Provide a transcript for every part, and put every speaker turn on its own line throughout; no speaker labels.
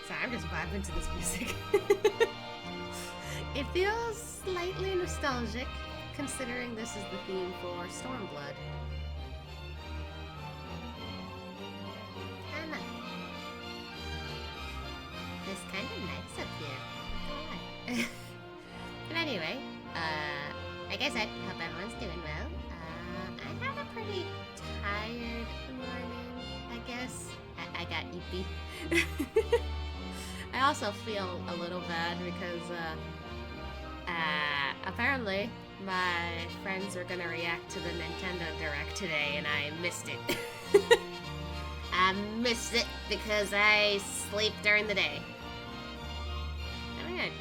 Sorry, I'm just vibing to this music. It feels slightly nostalgic, considering this is the theme for Stormblood. I don't know. It's kind of nice up here. Alright. But anyway, like I said, hope everyone's doing well. I had a pretty tired morning, I guess. I got yippee. I also feel a little bad because, apparently my friends are gonna react to the Nintendo Direct today and I missed it. I missed it because I sleep during the day. I mean,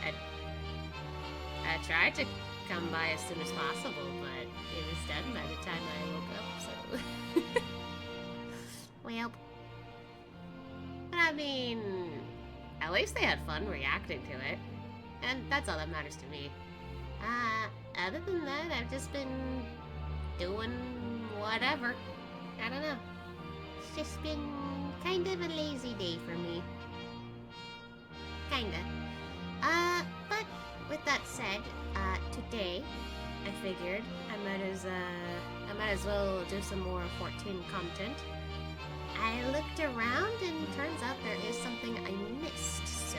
I tried to come by as soon as possible, but it was done by the time I woke up, so... Well... But I mean... At least they had fun reacting to it. And that's all that matters to me. Other than that, I've just been... doing... whatever. I don't know. It's just been kind of a lazy day for me. Kinda. But with that said, today I figured I might as well do some more 14 content. I looked around and turns out there is something I missed, so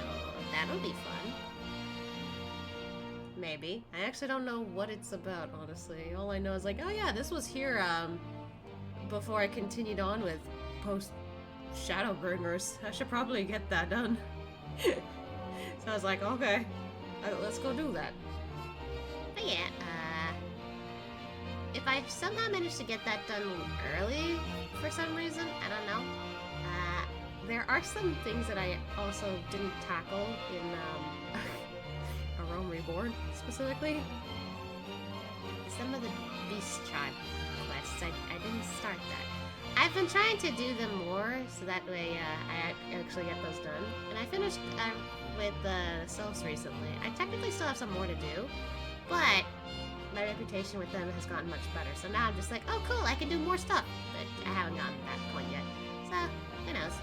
that'll be fun. Maybe. I actually don't know what it's about, honestly. All I know is like, oh yeah, this was here, before I continued on with post Shadowbringers. I should probably get that done. So I was like, okay, let's go do that. But yeah, if I somehow manage to get that done early for some reason, I don't know. There are some things that I also didn't tackle in A Realm Reborn, specifically. Some of the Beast Tribe quests, I didn't start that. I've been trying to do them more, so that way I actually get those done. And I finished with Sylphs recently. I technically still have some more to do, but my reputation with them has gotten much better. So now I'm just like, oh cool, I can do more stuff. But I haven't gotten to that point yet. So, who knows.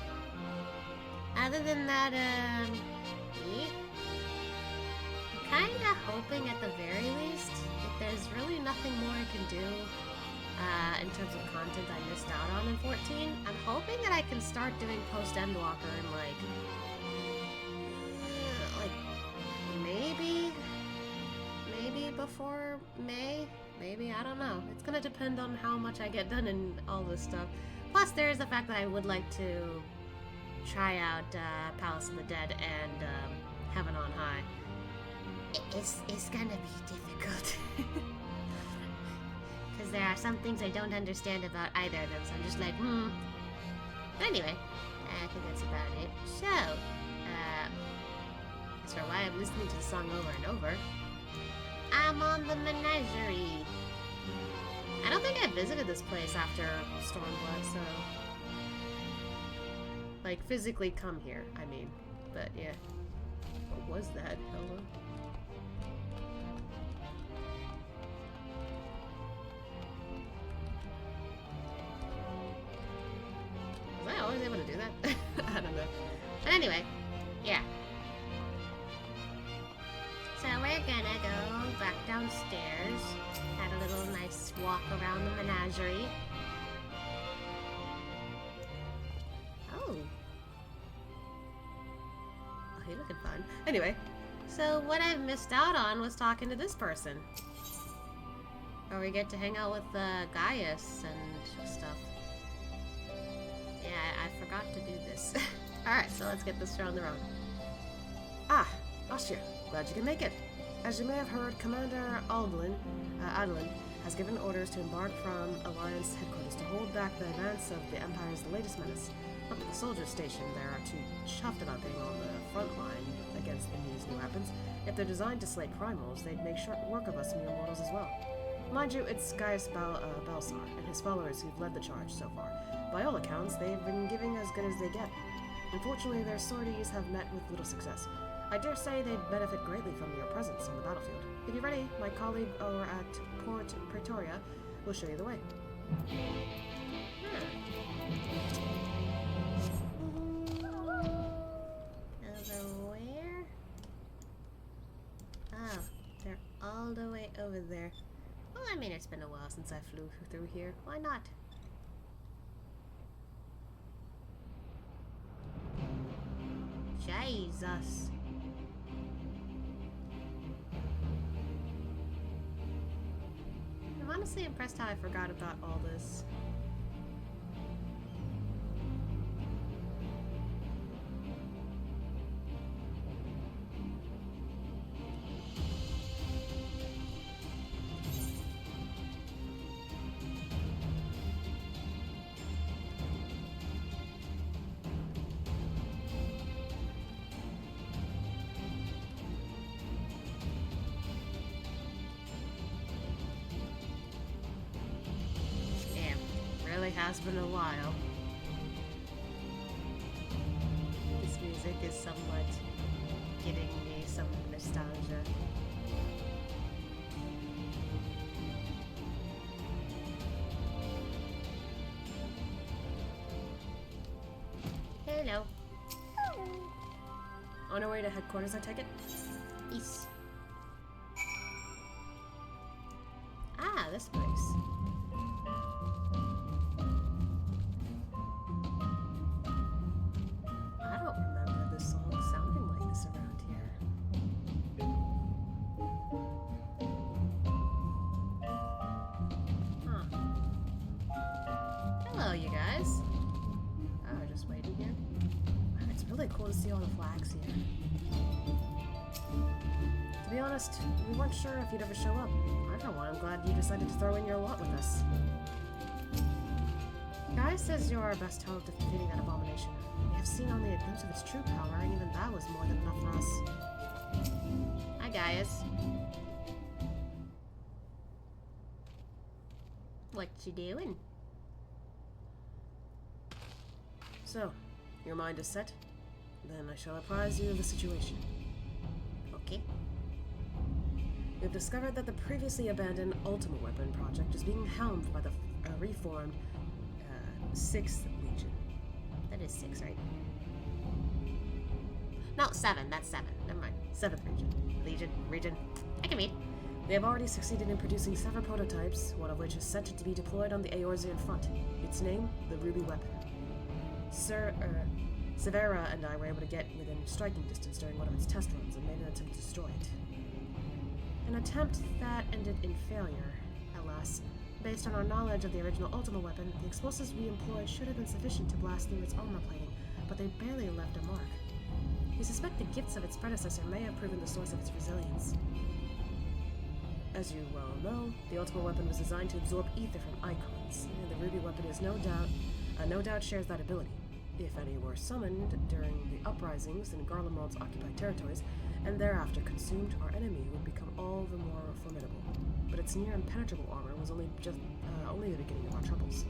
Other than that, yeah. I'm kinda hoping at the very least, if there's really nothing more I can do in terms of content I missed out on in 14, I'm hoping that I can start doing post-Endwalker in like maybe before May? Maybe, I don't know. It's gonna depend on how much I get done and all this stuff. Plus, there is the fact that I would like to try out Palace of the Dead and Heaven on High. It's gonna be difficult. Because there are some things I don't understand about either of them, so I'm just like, But anyway, I think that's about it. So, as for why I'm listening to the song over and over, I'm on the menagerie. I don't think I visited this place after Stormblood, so... Like, physically come here, I mean. But, yeah. What was that? Hello? Was I always able to do that? I don't know. But anyway, yeah. So we're gonna go back downstairs. Had a little nice walk around the menagerie. Oh, you're looking fun. Anyway, so what I've missed out on was talking to this person. Or we get to hang out with Gaius and stuff. Yeah, I forgot to do this. Alright, so let's get this show on the road.
Ah, Ashia. Glad you can make it. As you may have heard, Commander Adlin has given orders to embark from Alliance headquarters to hold back the advance of the Empire's latest menace. Up at the soldiers' station, there are too chuffed about being on the front line against these new weapons. If they're designed to slay primals, they'd make short work of us mere mortals as well. Mind you, it's Gaius van Baelsar and his followers who've led the charge so far. By all accounts, they've been giving as good as they get. Unfortunately, their sorties have met with little success. I dare say they'd benefit greatly from your presence on the battlefield. If you're ready, my colleague over at Port Pretoria will show you the way. over there.
Well, I mean, it's been a while since I flew through here. Why not? Jesus. I'm honestly impressed how I forgot about all this. Has been a while. This music is somewhat giving me some nostalgia. Hello.
On our way to headquarters, I take it?
Yes. Ah, this place.
Cool to see all the flags here. To be honest, we weren't sure if you'd ever show up. I for one, I'm glad you decided to throw in your lot with us. Gaius says you're our best hope of defeating that abomination. We have seen only a glimpse of its true power, and even that was more than enough for us.
Hi, Gaius. What you doing?
So, your mind is set? Then I shall apprise you of the situation.
Okay.
We have discovered that the previously abandoned Ultima Weapon project is being helmed by the reformed 6th Legion.
That is 6, right? No, 7. That's 7. Never mind.
7th Legion.
Region. I can read.
They have already succeeded in producing several prototypes, one of which is set to be deployed on the Eorzean front. Its name, the Ruby Weapon. Severa and I were able to get within striking distance during one of its test runs and made an attempt to destroy it. An attempt that ended in failure, alas. Based on our knowledge of the original Ultima Weapon, the explosives we employed should have been sufficient to blast through its armor plating, but they barely left a mark. We suspect the gifts of its predecessor may have proven the source of its resilience. As you well know, the Ultima Weapon was designed to absorb ether from icons, and the Ruby Weapon is no doubt shares that ability. If any were summoned during the uprisings in Garlemald's occupied territories, and thereafter consumed, our enemy would become all the more formidable. But its near impenetrable armor was only the beginning of our troubles.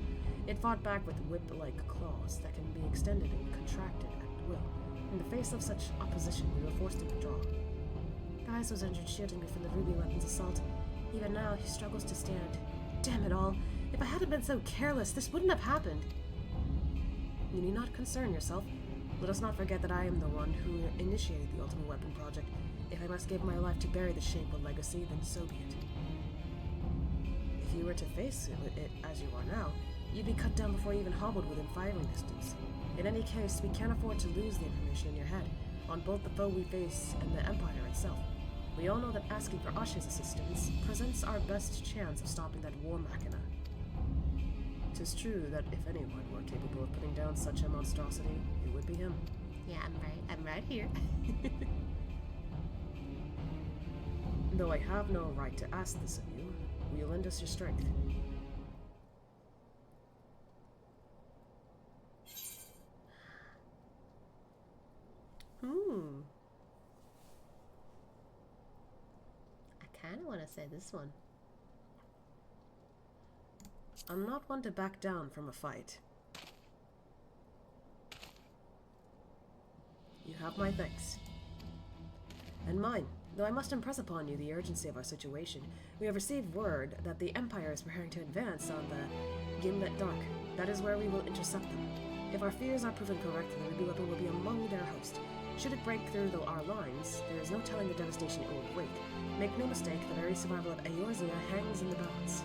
It fought back with whip-like claws that can be extended and contracted at will. In the face of such opposition, we were forced to withdraw. Gaius was injured shielding me from the Ruby Weapon's assault. Even now, he struggles to stand. Damn it all! If I hadn't been so careless, this wouldn't have happened! You need not concern yourself. Let us not forget that I am the one who initiated the Ultima Weapon project. If I must give my life to bury the shameful legacy, then so be it. If you were to face it as you are now, you'd be cut down before you even hobbled within firing distance. In any case, we can't afford to lose the information in your head, on both the foe we face and the Empire itself. We all know that asking for Ashe's assistance presents our best chance of stopping that war machina. 'Tis true that if anyone were capable of putting down such a monstrosity, it would be him.
Yeah, I'm right here.
Though I have no right to ask this of you, will you lend us your strength?
I kind of want to say this one.
I'm not one to back down from a fight. You have my thanks. And mine, though I must impress upon you the urgency of our situation. We have received word that the Empire is preparing to advance on the Gimlet Dark. That is where we will intercept them. If our fears are proven correct, the Ruby Weapon will be among their host. Should it break through our lines, there is no telling the devastation it will wreak. Make no mistake, the very survival of Eorzea hangs in the balance.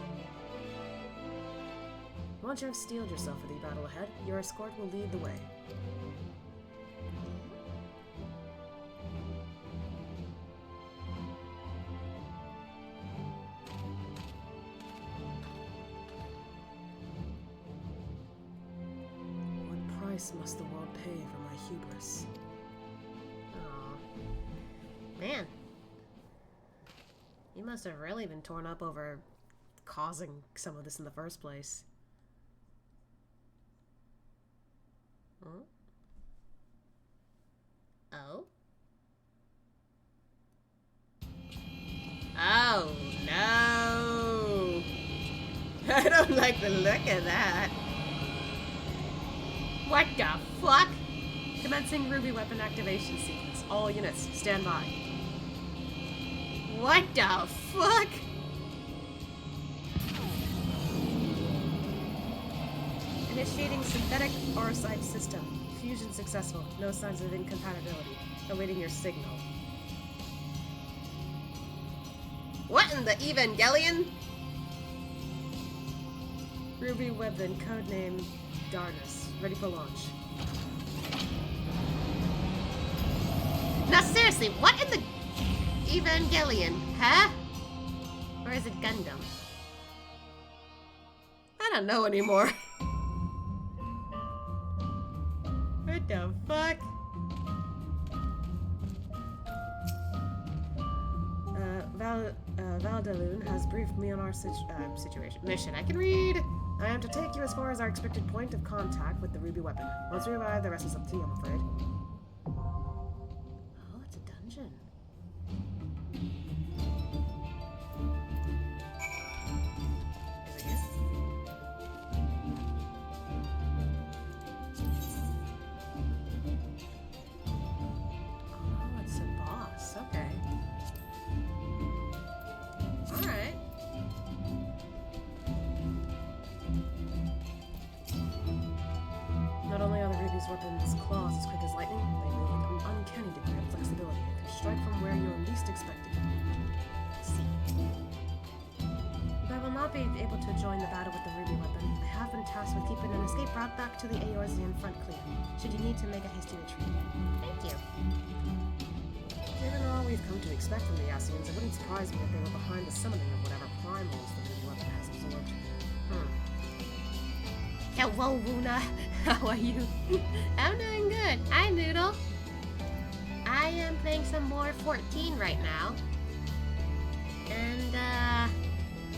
Once you have steeled yourself for the battle ahead, your escort will lead the way. What price must the world pay for my hubris?
Man, you must have really been torn up over causing some of this in the first place. Hmm? Oh? Oh, no! I don't like the look of that. What the fuck?
Commencing Ruby Weapon activation sequence. All units, stand by.
What the fuck?
Initiating synthetic Orosite system. Fusion successful. No signs of incompatibility. Awaiting your signal.
What in the Evangelion?
Ruby Weapon, codename Darnus. Ready for launch.
Now seriously, what in the Evangelion, huh? Or is it Gundam? I don't know anymore. What the fuck?
Valdaloon has briefed me on our situation. Mission. I can read. I am to take you as far as our expected point of contact with the Ruby Weapon. Once we arrive, the rest is up to you, I'm afraid.
Oh, it's a dungeon. Is it this?
Oh, it's a boss. Okay. Alright. Not only are the Ruby's weapons' claws as quick as lightning, they move with an uncanny degree of flexibility and can strike from where you're least expecting.
See.
But I will not be able to join the battle with the Ruby Weapon. I have been tasked with keeping an escape route back to the Eorzean front clear, should you need to make a hasty retreat.
Thank you.
Given all we've come to expect from the Ascians, it wouldn't surprise me if they were behind the summoning of whatever primals the Ruby Weapon has absorbed.
Hello, Luna. How are you? I'm doing good. Hi, Noodle. I am playing some more 14 right now. And,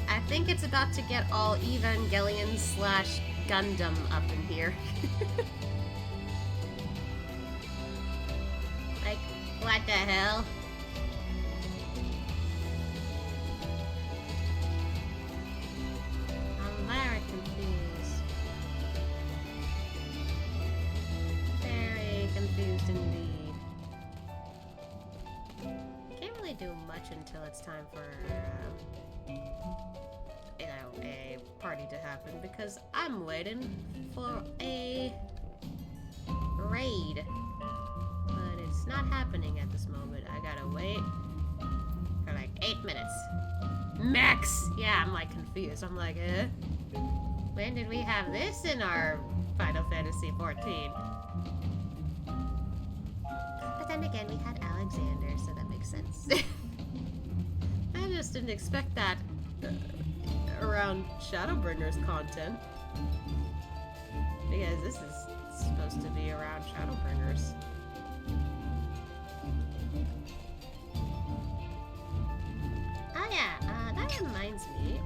I think it's about to get all Evangelion / Gundam up in here. Like, what the hell? I'm very confused. Very confused indeed. Can't really do much until it's time for, you know, a party to happen because I'm waiting for a raid. But it's not happening at this moment. I gotta wait for like 8 minutes. Max! Yeah, I'm like confused. I'm like, when did we have this in our Final Fantasy XIV? But then again, we had Alexander, so that makes sense. I just didn't expect that around Shadowbringers content. Because this is supposed to be around Shadowbringers. Oh yeah, that reminds me.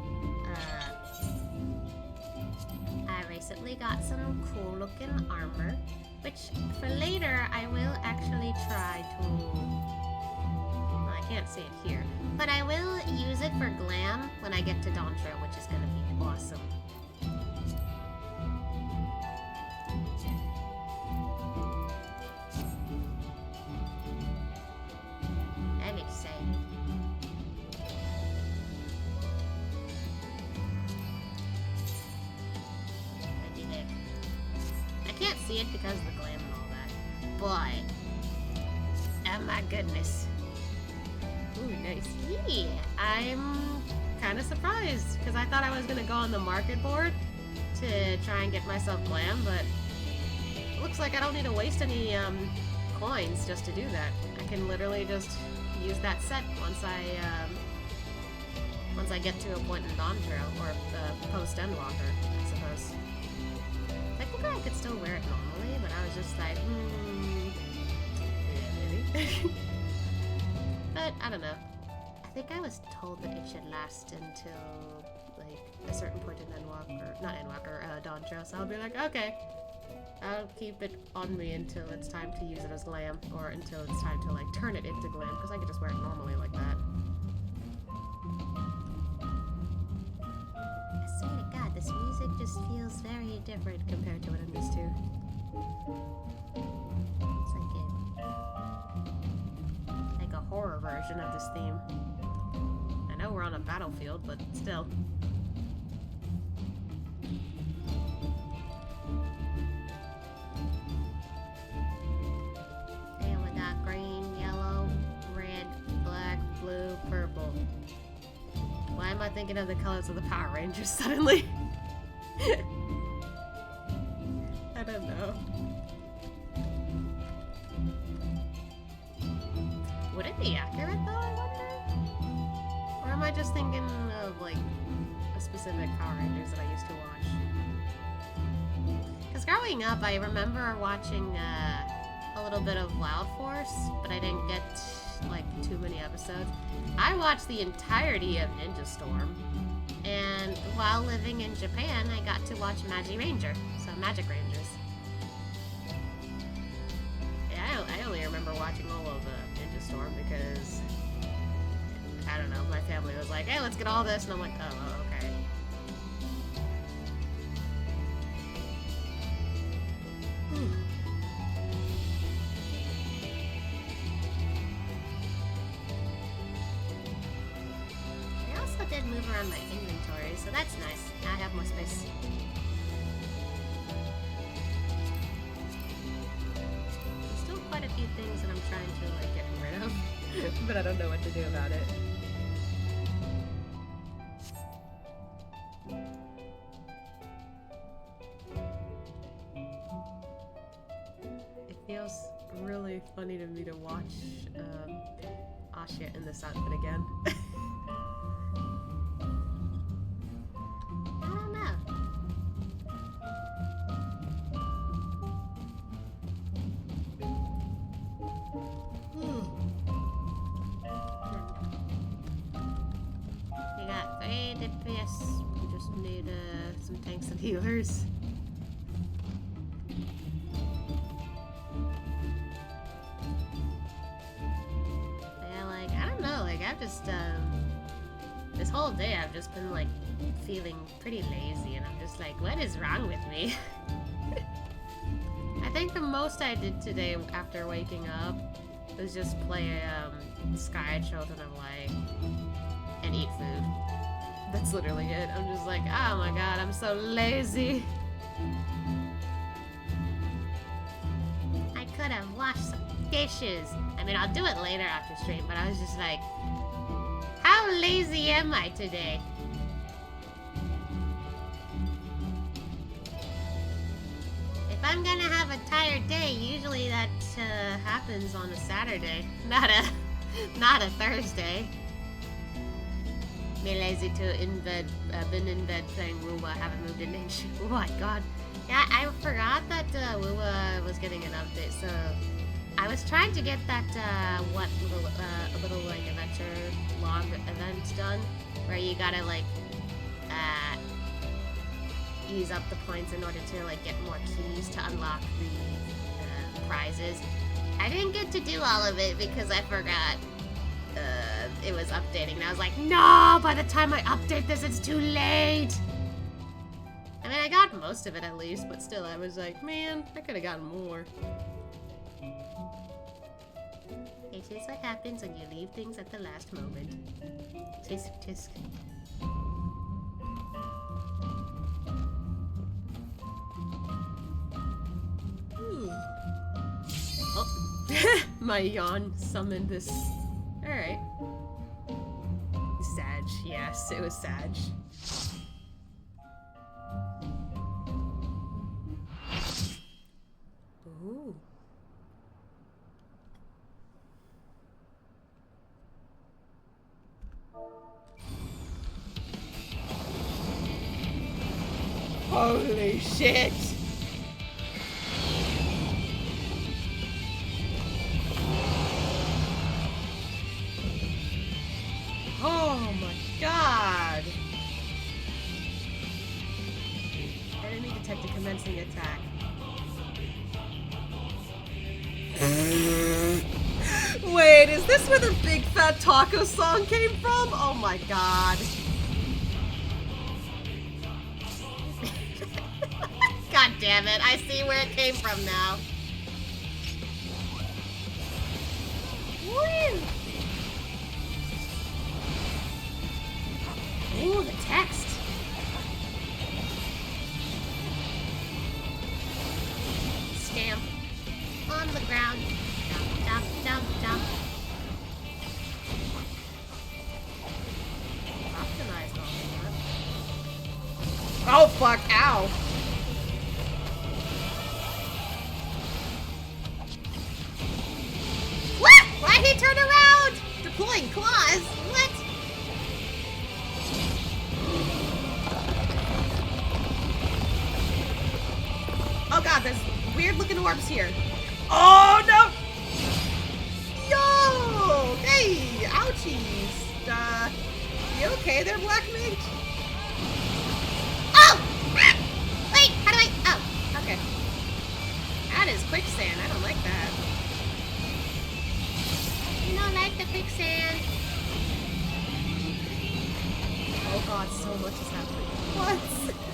I recently got some cool looking armor, which for later I will actually try to... Well, I can't see it here, but I will use it for glam when I get to Dawntra, which is gonna be awesome. I'm excited. I can't see it because of the glam and all that, but Oh my goodness.
Ooh, nice.
Yeah,
I'm kind of surprised, because I thought I was going to go on the market board to try and get myself glam, but it looks like I don't need to waste any coins just to do that. I can literally just use that set once I get to a point in Dawn Trail, or post Endwalker, I suppose. Technically I could still wear it normally, but I was just like, yeah, maybe. But, I don't know. I think I was told that it should last until, like, a certain point in Dawn Trail, so I'll be like, okay. I'll keep it on me until it's time to use it as glam, or until it's time to, like, turn it into glam, because I could just wear it normally like that.
I swear to God, this music just feels very different compared to what I'm used to. It's like a horror version of this theme. I know we're on a battlefield, but still. And we got green, yellow, red, black, blue, purple. Why am I thinking of the colors of the Power Rangers suddenly?
I don't know.
Would it be accurate though, I wonder?
Or am I just thinking of, like, a specific Power Rangers that I used to watch?
Because growing up, I remember watching a little bit of Wild Force, but I didn't get, like, too many episodes. I watched the entirety of Ninja Storm, and while living in Japan, I got to watch Magic Rangers. Yeah, I only remember watching all of Ninja Storm because, I don't know, my family was like, hey, let's get all this, and I'm like, oh, okay. I also did move around my inventory, so that's nice. Now I have more space. There's still quite a few things that I'm trying to, like, get rid of.
But I don't know what to do about it. It feels really funny to me to watch Asha in this outfit again.
I don't know. We got 3 DPS. We just need some tanks and healers. Yeah, like, I don't know, like, I've just, this whole day I've just been, like, feeling pretty lazy, and I'm just like, what is wrong with me? I think the most I did today after waking up was just play Sky Children of Light and eat food.
That's literally it. I'm just like, oh my god, I'm so lazy.
I could have washed some dishes. I mean, I'll do it later after stream, but I was just like, how lazy am I today? If I'm gonna have a tired day, usually that happens on a Saturday, not a Thursday. Me lazy to been in bed playing Wuwa, haven't moved an inch. Oh my god. Yeah, I forgot that Wuwa was getting an update, so I was trying to get that a little like adventure log event done, where you gotta like use up the points in order to like get more keys to unlock the prizes. I didn't get to do all of it because I forgot it was updating, and I was like, no, by the time I update this, it's too late. I mean, I got most of it at least, but still, I was like, man, I could have gotten more. This is what happens when you leave things at the last moment. Tisk, tisk.
Oh. My yawn summoned this. Alright. Sag. Yes, it was Sag. Ooh. Holy shit! Oh my god! Enemy detected commencing attack. Wait, is this where the Big Fat Taco song came from? Oh my god.
God damn it, I see where it came from now. Woo! Ooh, the text. Stamp on the ground. Dump, dump, dump, dump. Optimized all that.
Oh fuck, ow.
What? Why'd he turn around? Deploying claws? What?
Oh god, there's weird looking orbs here. Oh no! Yo! Hey! Ouchies! You okay there, Black Mage?
Oh! Ah! Wait, how do I... Oh, okay.
That is quicksand. I don't like that.
You don't like the quicksand.
Oh god, so much is happening. What?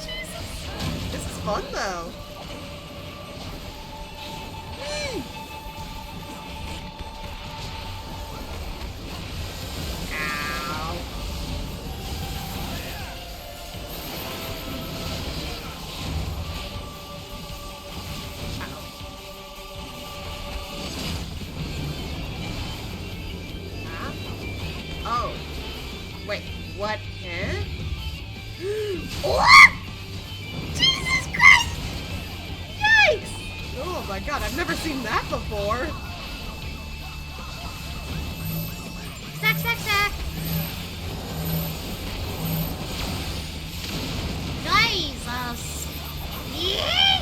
Jesus. This is fun though.
Ow.
Huh? Oh. Wait, what? Huh?
What? Jesus Christ!
Yikes! Oh my god, I've never seen that before.
Sack, sack, sack! Jesus! Yeah!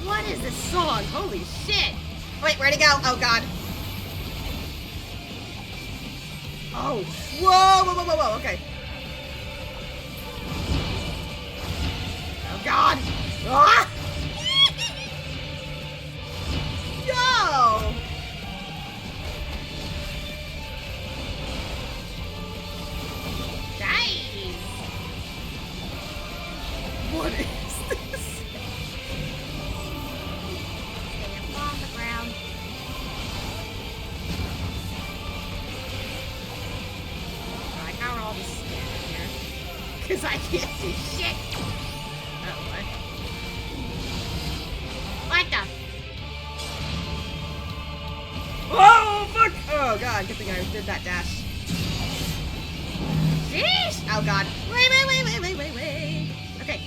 What is this song? Holy shit! Wait, where'd it go? Oh god. Oh. Whoa, whoa, whoa, whoa, whoa, okay. Oh god. Ah! Yo!
Nice!
What is this?
Stamp on the ground.
I like how we're all just standing here. Because I can't see shit. Oh, what?
What the?
Oh, fuck! Oh, God. Good thing I did that dash.
Sheesh!
Oh, God. Wait. Okay.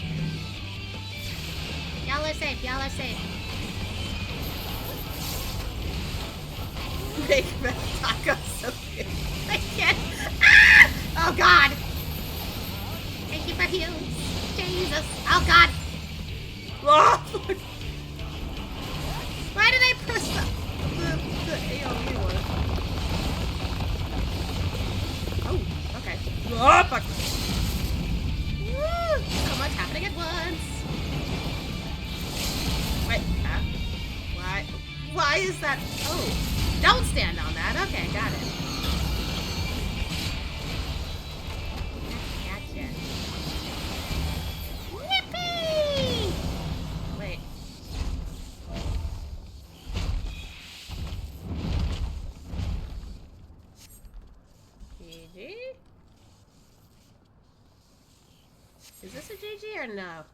Y'all are safe, y'all are safe.
Make that taco so good.
I can't. Ah!
Oh, God.
Thank you for heals. Jesus. Oh, God.
Oh, fuck.
Why did I press the...
The AoE one. Oh, okay. Oh, fuck.
Woo! So much happening at once.
Wait, why is that? Oh,
Don't stand on that. Okay, got it. Gotcha. Yippee!
wait. GG? Is this a GG or no?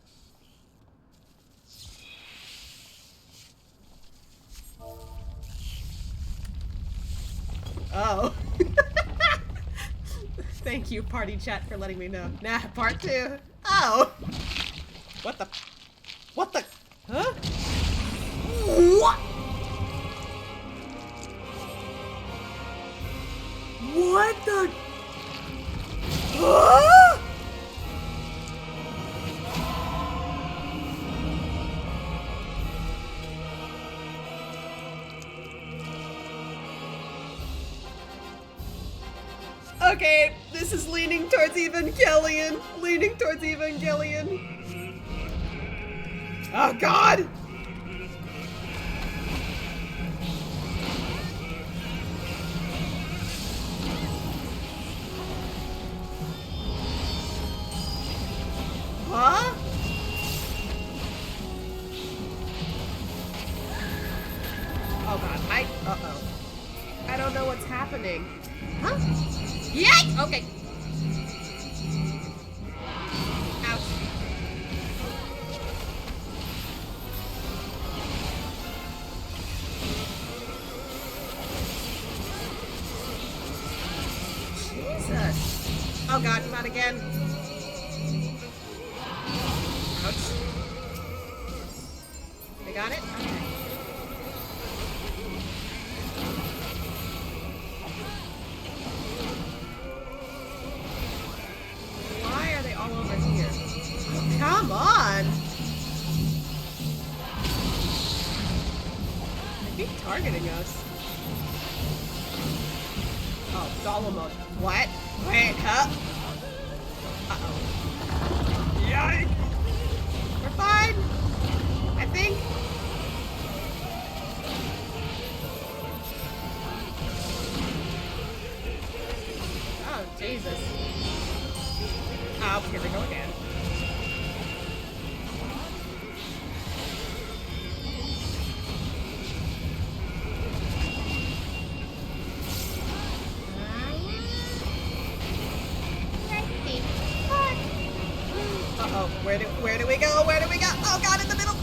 Oh. Thank you, party chat, for letting me know. Nah, part 2. Oh. What the? What the? Huh? What? What the? Huh? Okay, this is leaning towards Evangelion. Leaning towards Evangelion. Oh God! Huh? Oh God, uh-oh. I don't know what's happening. Huh? Yikes! Okay. Ouch. Jesus. Oh God, not again. Ouch. They got it? Okay. Why are they all over here? Oh, come on! They keep targeting us. Oh, Dollar mode. What? Wait, huh? Uh-oh. Yikes! We're fine! I think. Oh, Jesus. Oh, here we go again. Uh-oh, where do we go? Where do we go? Oh God, in the middle!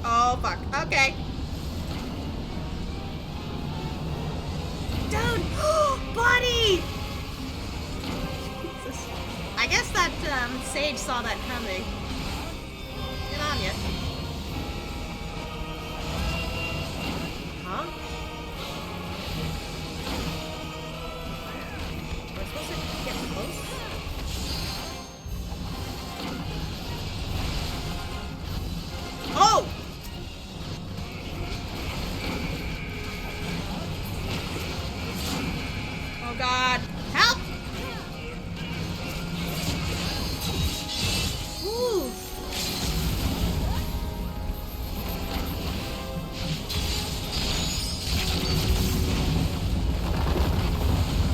Oh fuck, okay. Dude! Buddy! Jesus. I guess that Sage saw that coming. Get on ya. Huh? Am I supposed to get close? Oh! Oh God! Help! Ooh.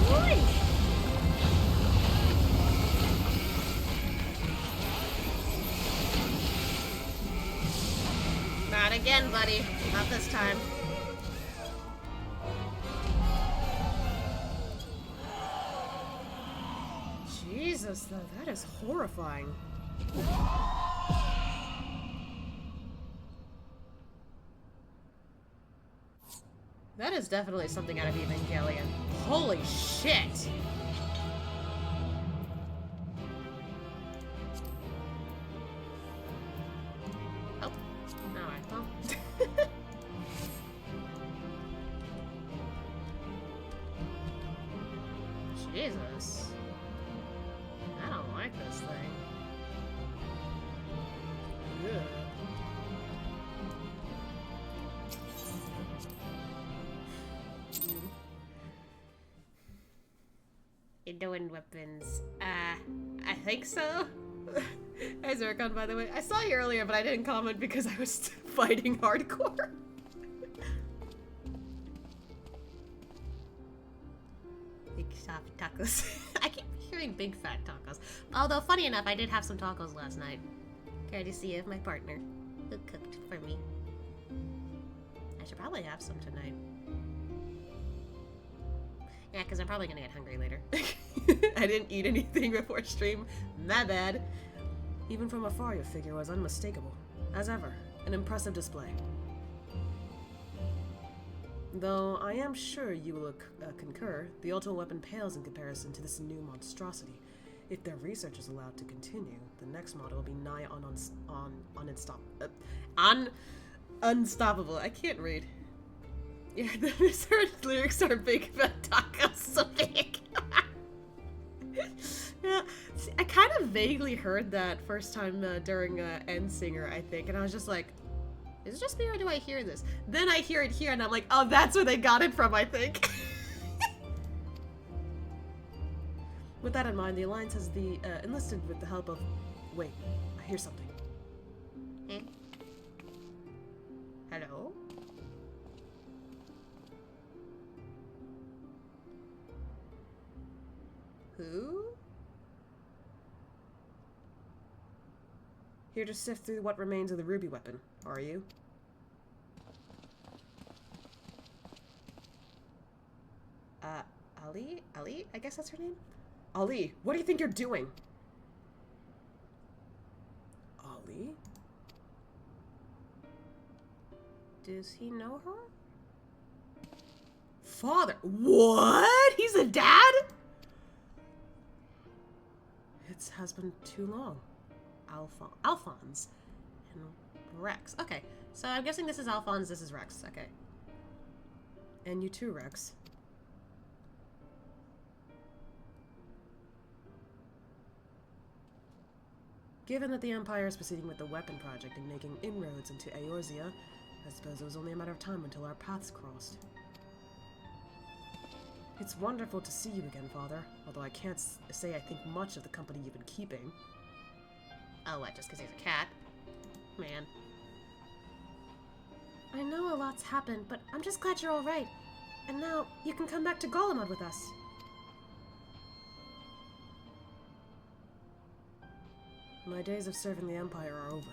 Boy. Not again, buddy. Not this time. Jesus, though, that is horrifying. That is definitely something out of Evangelion. Holy shit! Oh. Alright, well. Jesus. I don't like this thing. Ugh. You're doing weapons. I think so. Hi Zircon, by the way. I saw you earlier, but I didn't comment because I was fighting hardcore. Big soft tacos. I keep hearing big fat tacos. Although, funny enough, I did have some tacos last night. Courtesy of my partner, who cooked for me. I should probably have some tonight. Yeah, because I'm probably gonna get hungry later. I didn't eat anything before stream. My bad. Even from afar, your figure was unmistakable. As ever, an impressive display. Though I am sure you will concur, the Ultima Weapon pales in comparison to this new monstrosity. If their research is allowed to continue, the next model will be nigh unstoppable. I can't read. Yeah, the lyrics are big, but Taka's so big. Yeah, see, I kind of vaguely heard that first time during Endsinger, I think, and I was just like, is it just me or do I hear this? Then I hear it here, and I'm like, oh, that's where they got it from, I think. With that in mind, the Alliance has enlisted with the help of... Wait, I hear something.
Eh? Hello?
Who? Here to sift through what remains of the ruby weapon, are you? Ali? I guess that's her name? Ali, what do you think you're doing? Ali? Does he know her? Father? What? He's a dad? It has been too long. Alphonse and Rex. Okay, so I'm guessing this is Alphonse, this is Rex. Okay. And you too, Rex. Given that the Empire is proceeding with the weapon project and making inroads into Eorzea, I suppose it was only a matter of time until our paths crossed. It's wonderful to see you again, Father, although I can't say I think much of the company you've been keeping.
Oh, what, just because he's a cat? Man.
I know a lot's happened, but I'm just glad you're alright. And now, you can come back to Golemud with us. My days of serving the Empire are over.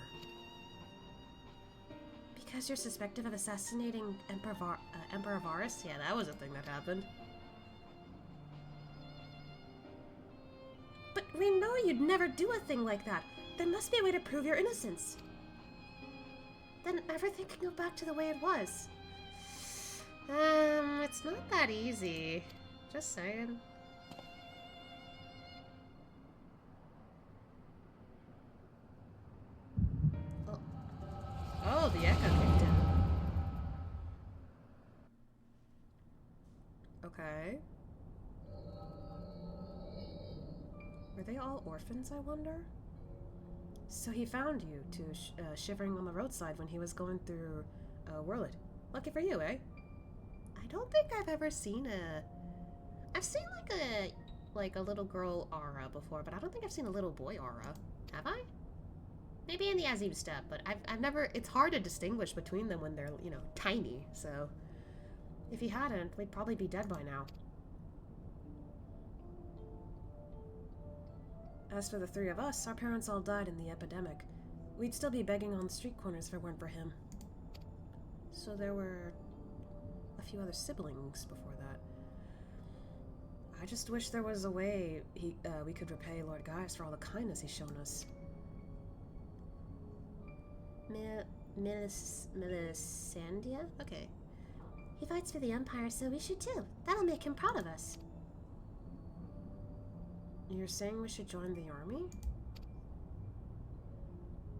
Because you're suspected of assassinating Emperor Varus?
Yeah, that was a thing that happened.
But we know you'd never do a thing like that. There must be a way to prove your innocence. Then everything can go back to the way it was.
It's not that easy. Just saying.
Oh, the echo kicked in. Okay. Were they all orphans, I wonder? So he found you, shivering on the roadside when he was going through, Whirlwood. Lucky for you, eh?
I don't think I've ever seen I've seen, like a little girl aura before, but I don't think I've seen a little boy aura. Have I? Maybe in the Azim step, but I've never... It's hard to distinguish between them when they're, you know, tiny, so... If he hadn't, we'd probably be dead by now.
As for the three of us, our parents all died in the epidemic. We'd still be begging on street corners if it weren't for him. So there were a few other siblings before that. I just wish there was a way we could repay Lord Gaius for all the kindness he's shown us.
Melisandria? Okay. He fights for the Empire, so we should too. That'll make him proud of us.
You're saying we should join the army?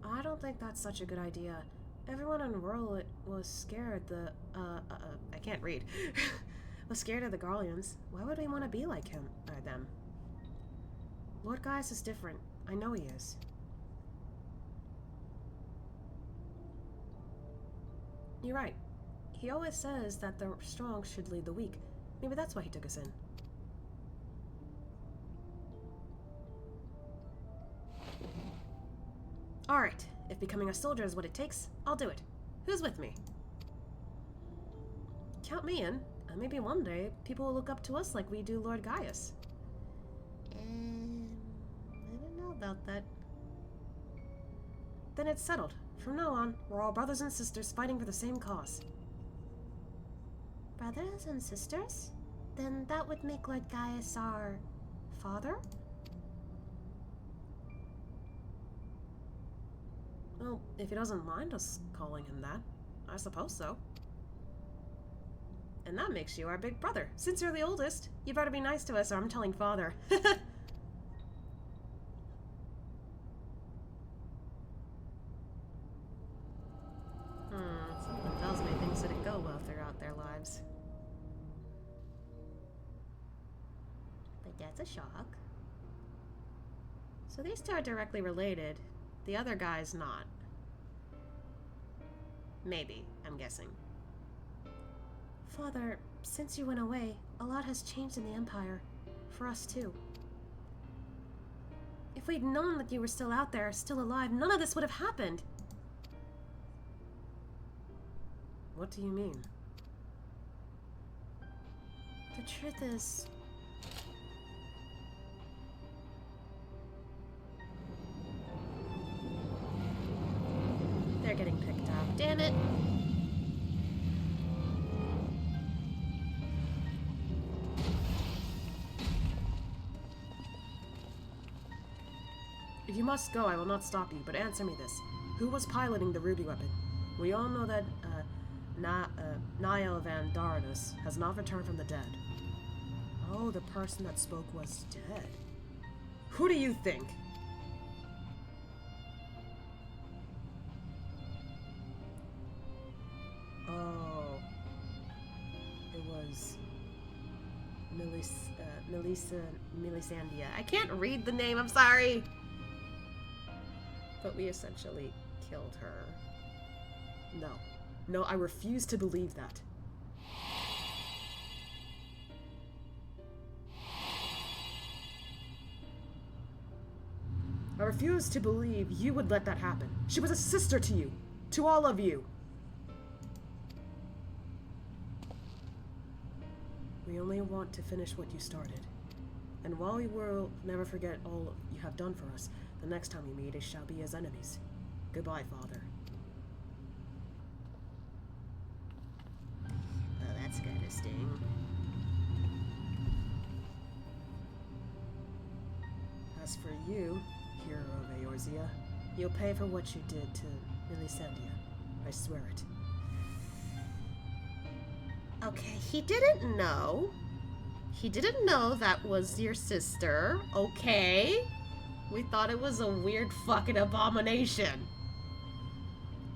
I don't think that's such a good idea. Everyone in Whirlwood was scared I can't read. Was scared of the Garleans. Why would we want to be like him, or them? Lord Gaius is different. I know he is. You're right. He always says that the strong should lead the weak. Maybe that's why he took us in. Alright, if becoming a soldier is what it takes, I'll do it. Who's with me? Count me in, and maybe one day people will look up to us like we do Lord Gaius.
I don't know about that.
Then it's settled. From now on, we're all brothers and sisters fighting for the same cause.
Brothers and sisters? Then that would make Lord Gaius our... father?
Well, if he doesn't mind us calling him that, I suppose so. And that makes you our big brother. Since you're the oldest, you better be nice to us or I'm telling Father. Something tells me things didn't go well throughout their lives.
But that's a shock.
So these two are directly related. The other guy's not. Maybe, I'm guessing. Father, since you went away, a lot has changed in the Empire. For us too. If we'd known that you were still out there, still alive, none of this would have happened. What do you mean? The truth is... They're getting picked up. Damn it! If you must go, I will not stop you, but answer me this. Who was piloting the Ruby Weapon? We all know that, Niall van Darnus has not returned from the dead. Oh, the person that spoke was dead. Who do you think? Oh. It was... Melisandre. I can't read the name, I'm sorry! But we essentially killed her. No. No, I refuse to believe that. I refuse to believe you would let that happen. She was a sister to you. To all of you. We only want to finish what you started. And while we will never forget all you have done for us, the next time we meet, it shall be as enemies. Goodbye, Father.
Well, that's gonna sting.
As for you, hero of Eorzea, you'll pay for what you did to Melisandre. I swear it.
Okay, he didn't know. He didn't know that was your sister. Okay. We thought it was a weird fucking abomination.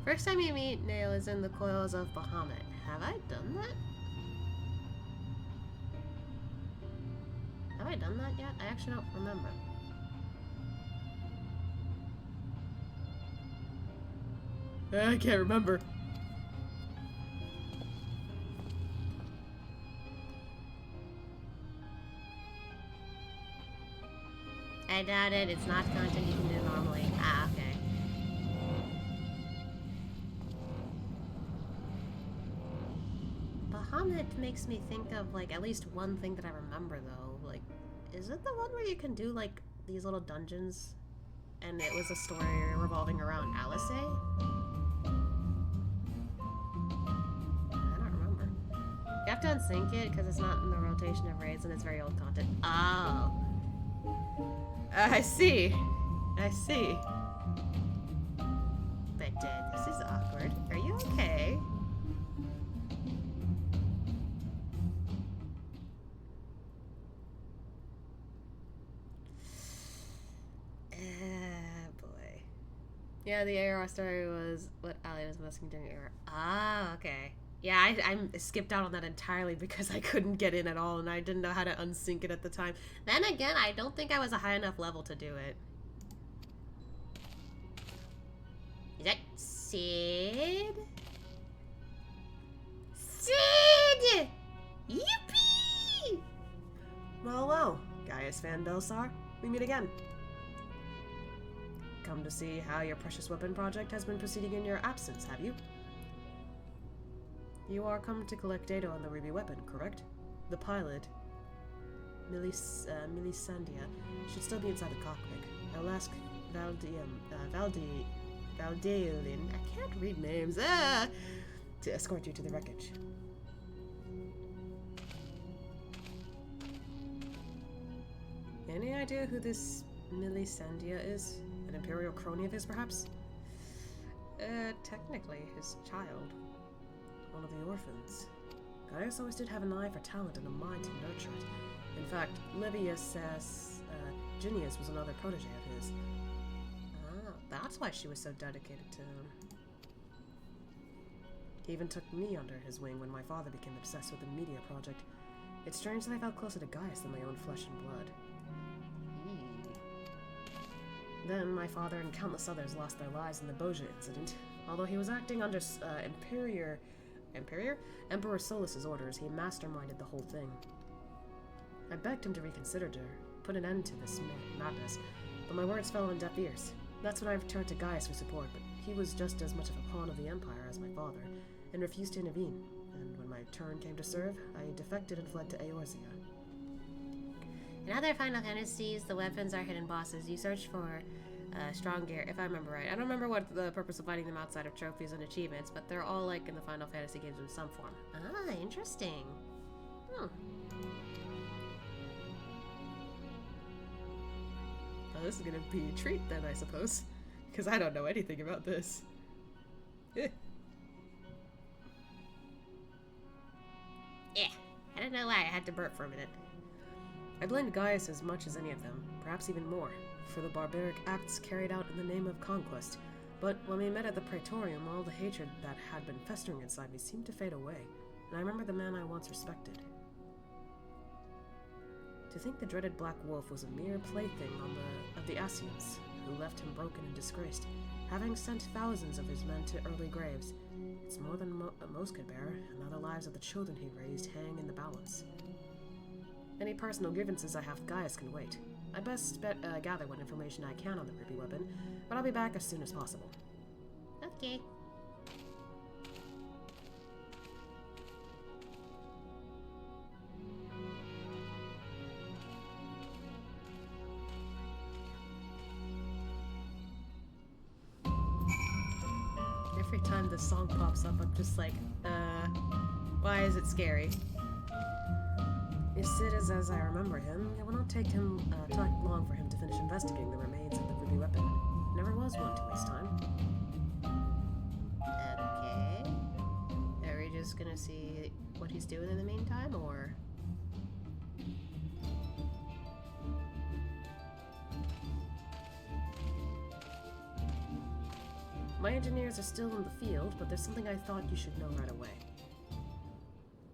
First time you meet Nail is in the coils of Bahamut. Have I done that? Have I done that yet? I actually don't remember.
I can't remember.
I doubt it. It's not content you can do normally. Ah, okay. Bahamut makes me think of, like, at least one thing that I remember, though. Like, is it the one where you can do, like, these little dungeons? And it was a story revolving around Alice? I don't remember. You have to unsync it because it's not in the rotation of raids and it's very old content. Oh.
I see. I see.
But this is awkward. Are you okay? Boy. Yeah, the AR story was what Ali was asking during AR. Ah, okay. Yeah, I skipped out on that entirely because I couldn't get in at all and I didn't know how to unsync it at the time. Then again, I don't think I was a high enough level to do it. Is that Sid? Sid! Yippee!
Well, well, Gaius van Baelsar, we meet again. Come to see how your precious weapon project has been proceeding in your absence, have you? You are come to collect data on the Ruby Weapon, correct? The pilot, Melisandre, should still be inside the cockpit. I'll ask Valdeolin, I can't read names, to escort you to the wreckage. Any idea who this Melisandre is? An Imperial crony of his, perhaps? Technically his child. One of the orphans. Gaius always did have an eye for talent and a mind to nurture it. In fact, Livius Genius was another protege of his. Ah, that's why she was so dedicated to him. He even took me under his wing when my father became obsessed with the media project. It's strange that I felt closer to Gaius than my own flesh and blood. Then my father and countless others lost their lives in the Boja incident. Although he was acting under Emperor Solus's orders, he masterminded the whole thing. I begged him to reconsider, to put an end to this madness, but my words fell on deaf ears. That's when I returned to Gaius for support, but he was just as much of a pawn of the Empire as my father, and refused to intervene. And when my turn came to serve, I defected and fled to Eorzea.
In other Final Fantasies, the weapons are hidden bosses. You search for strong gear, if I remember right. I don't remember what the purpose of fighting them outside of trophies and achievements, but they're all like in the Final Fantasy games in some form. Ah, interesting. Hmm.
Well, this is gonna be a treat then, I suppose. Because I don't know anything about this.
Yeah, I don't know why I had to burp for a minute.
I blamed Gaius as much as any of them, perhaps even more, for the barbaric acts carried out in the name of conquest. But when we met at the Praetorium, all the hatred that had been festering inside me seemed to fade away, and I remember the man I once respected. To think the dreaded Black Wolf was a mere plaything of the Asians, who left him broken and disgraced, having sent thousands of his men to early graves. It's more than most could bear, and now the lives of the children he raised hang in the balance. Any personal grievances I have, Gaius can wait. I best gather what information I can on the Ruby Weapon, but I'll be back as soon as possible.
Okay.
Every time this song pops up, I'm just like, why is it scary? If Sid is as I remember him, it will not take long for him to finish investigating the remains of the Ruby Weapon. Never was one to waste time.
Okay. Are we just gonna see what he's doing in the meantime, or...?
My engineers are still in the field, but there's something I thought you should know right away.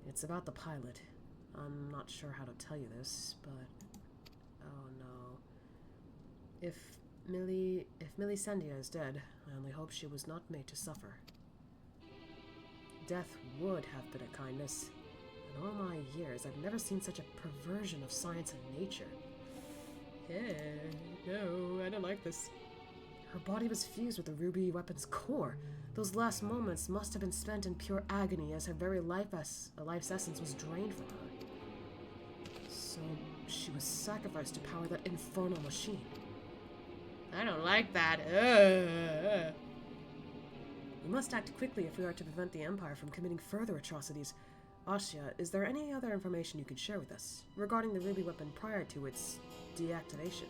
It's about the pilot. I'm not sure how to tell you this, but... oh no. If Melisandre is dead, I only hope she was not made to suffer. Death would have been a kindness. In all my years, I've never seen such a perversion of science and nature. No, I don't like this. Her body was fused with the Ruby Weapon's core. Those last moments must have been spent in pure agony as her very life's essence was drained from her. So she was sacrificed to power that infernal machine.
I don't like that.
We must act quickly if we are to prevent the Empire from committing further atrocities. Asya, is there any other information you could share with us regarding the Ruby Weapon prior to its deactivation?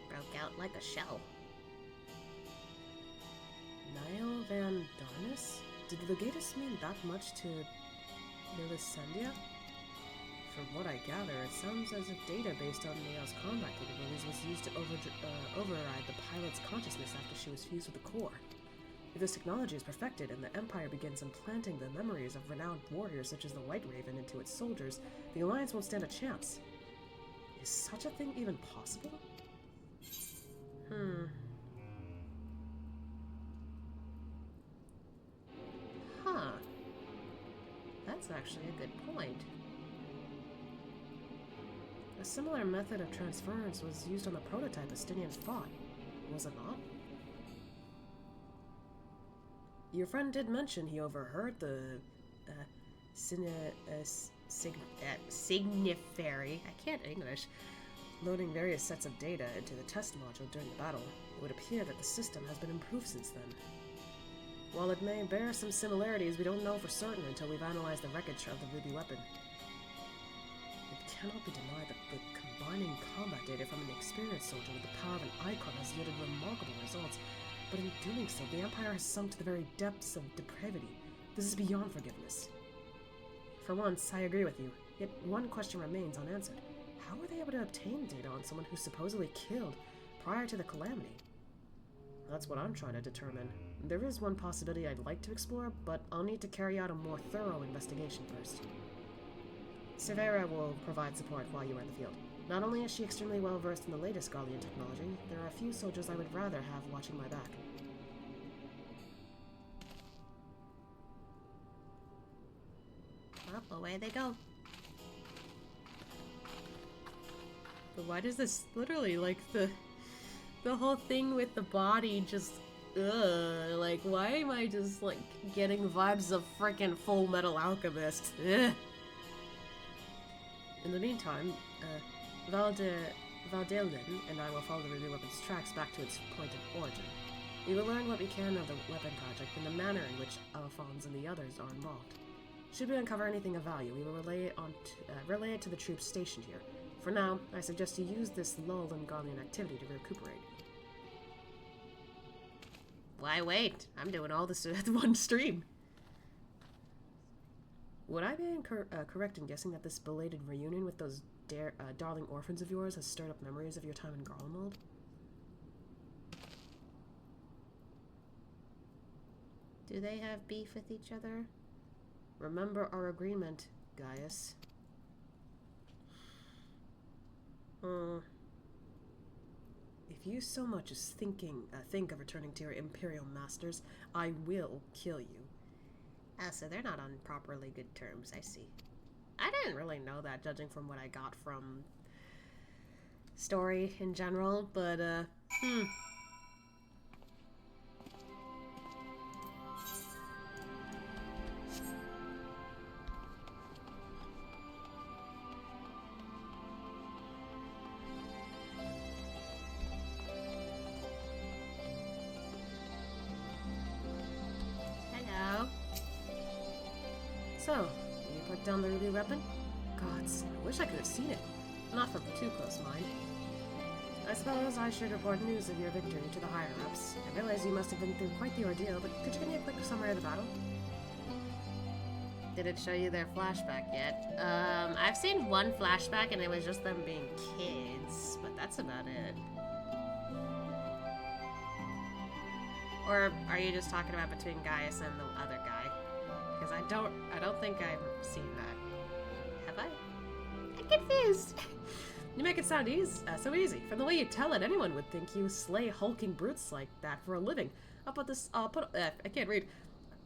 Broke out like a shell.
Niall Van Darnus? Did Legatus mean that much to Melisandre? From what I gather, it sounds as if data based on Neo's combat capabilities was used to override the pilot's consciousness after she was fused with the core. If this technology is perfected and the Empire begins implanting the memories of renowned warriors such as the White Raven into its soldiers, the Alliance won't stand a chance. Is such a thing even possible? Huh. That's actually a good point. A similar method of transference was used on the prototype Estinians fought, was it not? Your friend did mention he overheard the
Signiferi. I can't English.
Loading various sets of data into the test module during the battle. It would appear that the system has been improved since then. While it may bear some similarities, we don't know for certain until we've analyzed the wreckage of the Ruby Weapon. it cannot be denied that the combining combat data from an experienced soldier with the power of an icon has yielded remarkable results, but in doing so, the Empire has sunk to the very depths of depravity. This is beyond forgiveness. For once, I agree with you, yet one question remains unanswered. How were they able to obtain data on someone who supposedly killed prior to the calamity? That's what I'm trying to determine. There is one possibility I'd like to explore, but I'll need to carry out a more thorough investigation first. Severa will provide support while you are in the field. Not only is she extremely well versed in the latest Garlean technology, there are a few soldiers I would rather have watching my back.
Well, away they go.
But why does this literally, like, the whole thing with the body just, like, why am I just, like, getting vibes of frickin' Full Metal Alchemist? Ugh.
In the meantime, Valdelin and I will follow the Ruby Weapon's tracks back to its point of origin. We will learn what we can of the weapon project and the manner in which Alphonse and the others are involved. Should we uncover anything of value, we will relay it to the troops stationed here. For now, I suggest you use this lull in Garlean activity to recuperate.
Why wait? I'm doing all this at one stream.
Would I be correct in guessing that this belated reunion with those darling orphans of yours has stirred up memories of your time in Garlemald?
Do they have beef with each other?
Remember our agreement, Gaius. If you so much as think of returning to your Imperial masters, I will kill you.
Ah, so they're not on properly good terms, I see. I didn't really know that, judging from what I got from story in general, but, Hello.
So, you put down the Ruby Weapon? Gods, I wish I could have seen it. Not from too close, mind. I suppose I should report news of your victory to the higher-ups. I realize you must have been through quite the ordeal, but could you give me a quick summary of the battle?
Did it show you their flashback yet? I've seen one flashback and it was just them being kids, but that's about it. Or are you just talking about between Gaius and the other guy? Because I don't think I've seen that. Have I? I'm confused.
You make it sound so easy. From the way you tell it, anyone would think you slay hulking brutes like that for a living. I can't read.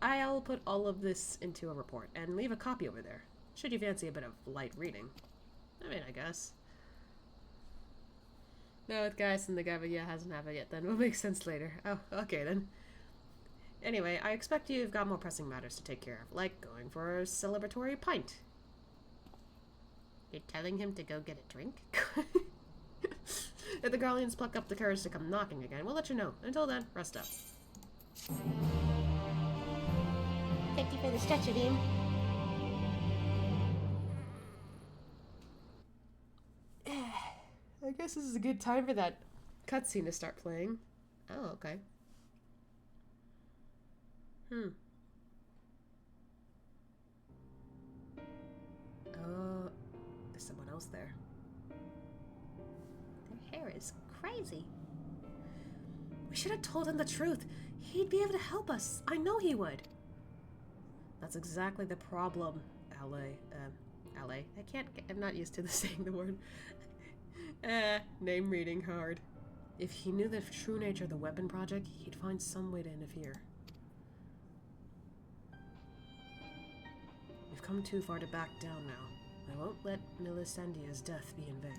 I'll put all of this into a report and leave a copy over there. Should you fancy a bit of light reading. I mean, I guess.
No, with Gaius and the guy, but yeah, hasn't have it yet then. Will make sense later.
Oh, okay then. Anyway, I expect you've got more pressing matters to take care of, like going for a celebratory pint.
You're telling him to go get a drink?
If the Garleans pluck up the courage to come knocking again, we'll let you know. Until then, rest up.
Thank you for the stretcher, Dean.
I guess this is a good time for that cutscene to start playing.
Oh, okay.
There's someone else there.
Their hair is crazy.
We should have told him the truth. He'd be able to help us. I know he would. That's exactly the problem, Ale. I'm not used to saying the word. Name reading hard. If he knew the true nature of the weapon project, he'd find some way to interfere. We've come too far to back down now. I won't let Melisandre's death be in vain.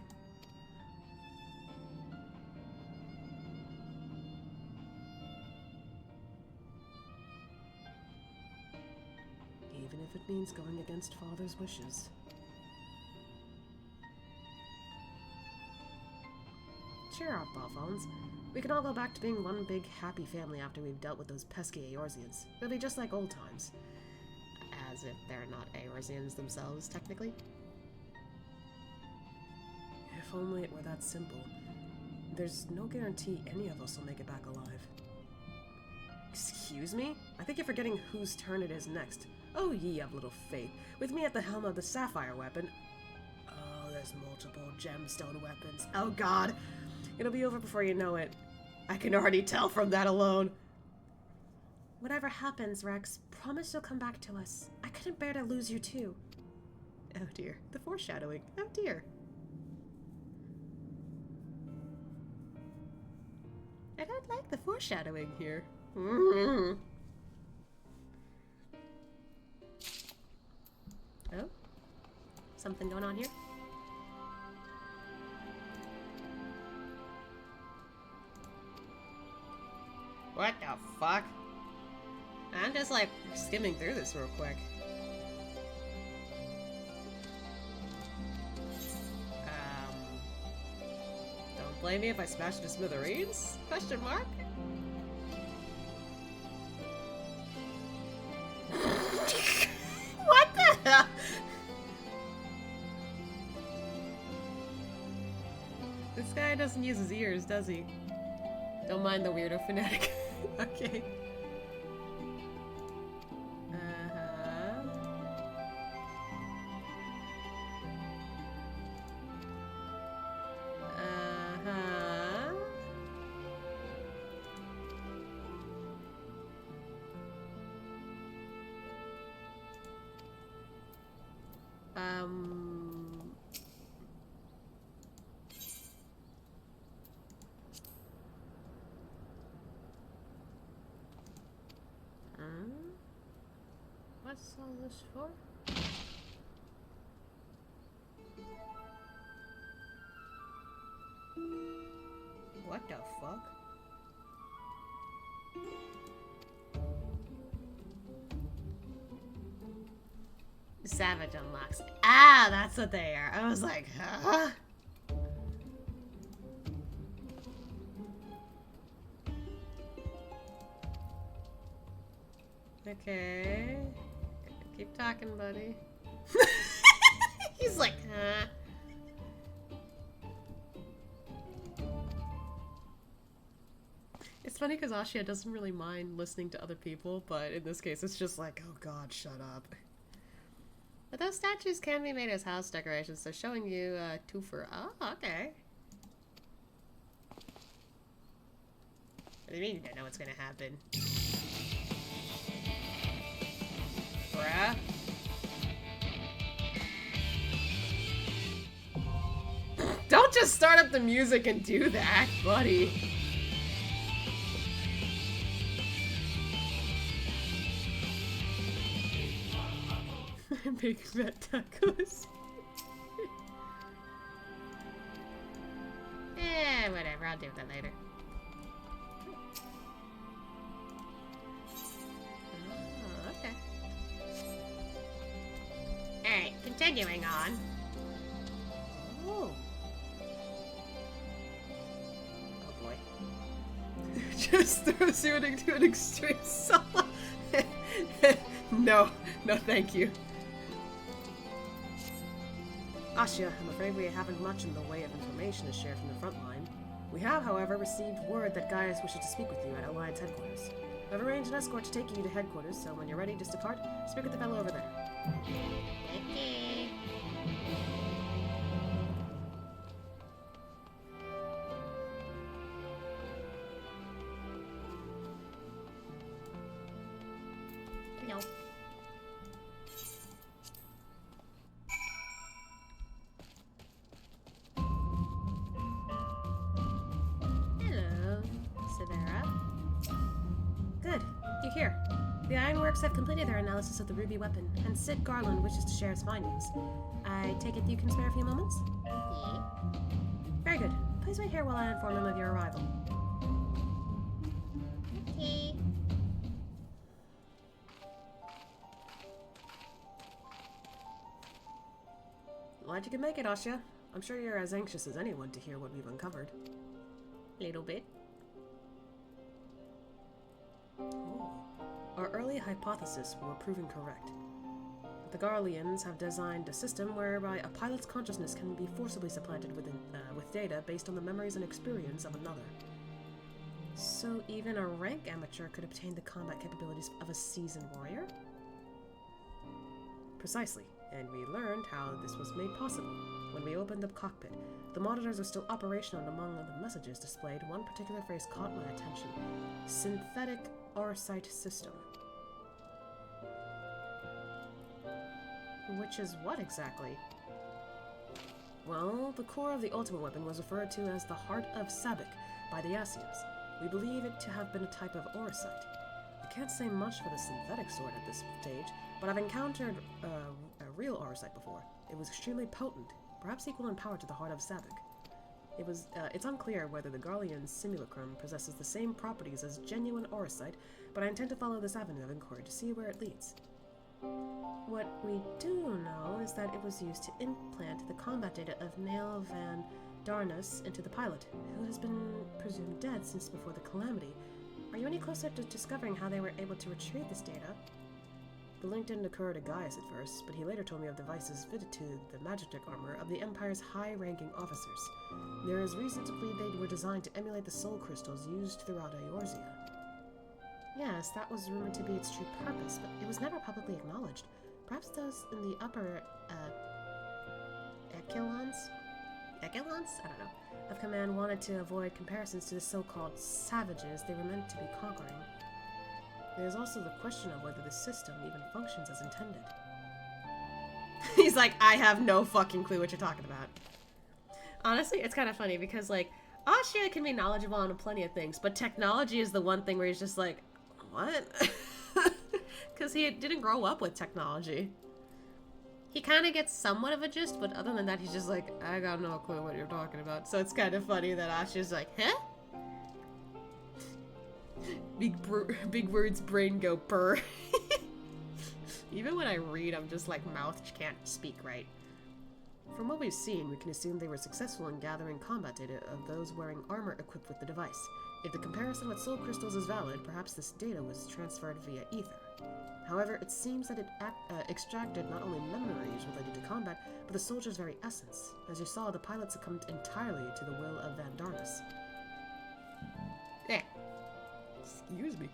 Even if it means going against Father's wishes. Cheer up, Alphonse. We can all go back to being one big happy family after we've dealt with those pesky Eorzeans. It'll be just like old times.
As if they're not Eorzeans themselves, technically.
If only it were that simple. There's no guarantee any of us will make it back alive. Excuse me? I think you're forgetting whose turn it is next. Oh, ye of little faith. With me at the helm of the sapphire weapon... Oh, there's multiple gemstone weapons. Oh god! It'll be over before you know it. I can already tell from that alone. Whatever happens, Rex, promise you'll come back to us. I couldn't bear to lose you too. Oh dear. The foreshadowing. Oh dear. I don't like the foreshadowing here. Oh? Something going on here? What the fuck? I'm just like skimming through this real quick. Don't blame me if I smash it to smithereens? Question mark? What the hell? This guy doesn't use his ears, does he? Don't mind the weirdo fanatic. Okay. What's all this for? What the fuck? Savage unlocks. Ah, that's what they are. I was like, huh? Okay. Keep talking, buddy. He's like, huh? It's funny because Ashia doesn't really mind listening to other people, but in this case it's just like, oh god, shut up. But those statues can be made as house decorations, so showing you two for... Oh, okay. What do you mean you don't know what's gonna happen? Bruh. Don't just start up the music and do that, buddy. Big fat tacos. Whatever, I'll deal with that later. Oh, okay. Alright, continuing on. Oh. Oh boy. Just throws you into an extreme solo. No, thank you. Ashia, I'm afraid we haven't much in the way of information to share from the front line. We have, however, received word that Gaius wishes to speak with you at Alliance headquarters. I've arranged an escort to take you to headquarters, so when you're ready, just depart. Speak with the fellow over there. Okay. No. Here. The Ironworks have completed their analysis of the ruby weapon, and Sid Garland wishes to share his findings. I take it you can spare a few moments? Yeah. Very good. Please wait here while I inform him of your arrival. Okay. Glad you could make it, Ashia. I'm sure you're as anxious as anyone to hear what we've uncovered. Little bit. Our early hypothesis were proven correct. The Garleans have designed a system whereby a pilot's consciousness can be forcibly supplanted with data based on the memories and experience of another. So even a rank amateur could obtain the combat capabilities of a seasoned warrior? Precisely, and we learned how this was made possible. When we opened the cockpit, the monitors were still operational, and among the messages displayed, one particular phrase caught my attention. Synthetic Arcite System. Which is what exactly? Well, the core of the Ultima Weapon was referred to as the Heart of Sabik by the Asians. We believe it to have been a type of Auracite. I can't say much for the synthetic sword at this stage, but I've encountered a real Auracite before. It was extremely potent, perhaps equal in power to the Heart of Sabik. It's unclear whether the Garlean simulacrum possesses the same properties as genuine Auracite, but I intend to follow this avenue of inquiry to see where it leads. What we do know is that it was used to implant the combat data of Neil van Darnus into the pilot, who has been presumed dead since before the calamity. Are you any closer to discovering how they were able to retrieve this data? The link didn't occur to Gaius at first, but he later told me of devices fitted to the magic armor of the Empire's high-ranking officers. There is reason to believe they were designed to emulate the soul crystals used throughout Eorzea. Yes, that was rumored to be its true purpose, but it was never publicly acknowledged. Perhaps those in the upper, echelons? I don't know. Of command wanted to avoid comparisons to the so-called savages they were meant to be conquering. There is also the question of whether the system even functions as intended. He's like, I have no fucking clue what you're talking about.
Honestly, it's kind of funny because, like, Ashia can be knowledgeable on plenty of things, but technology is the one thing where he's just like, what? Because he didn't grow up with technology. He kind of gets somewhat of a gist, but other than that, he's just like, I got no clue what you're talking about. So it's kind of funny that Ashia's like, huh? Big words brain go purr. Even when I read, I'm just like, mouth can't speak right. From what we've seen, we can assume they were successful in gathering combat data of those wearing armor equipped with the device. If the comparison with soul crystals is valid, perhaps this data was transferred via ether. However, it seems that it extracted not only memories related to combat, but the soldier's very essence. As you saw, the pilot succumbed entirely to the will of Van Darnus. Excuse me.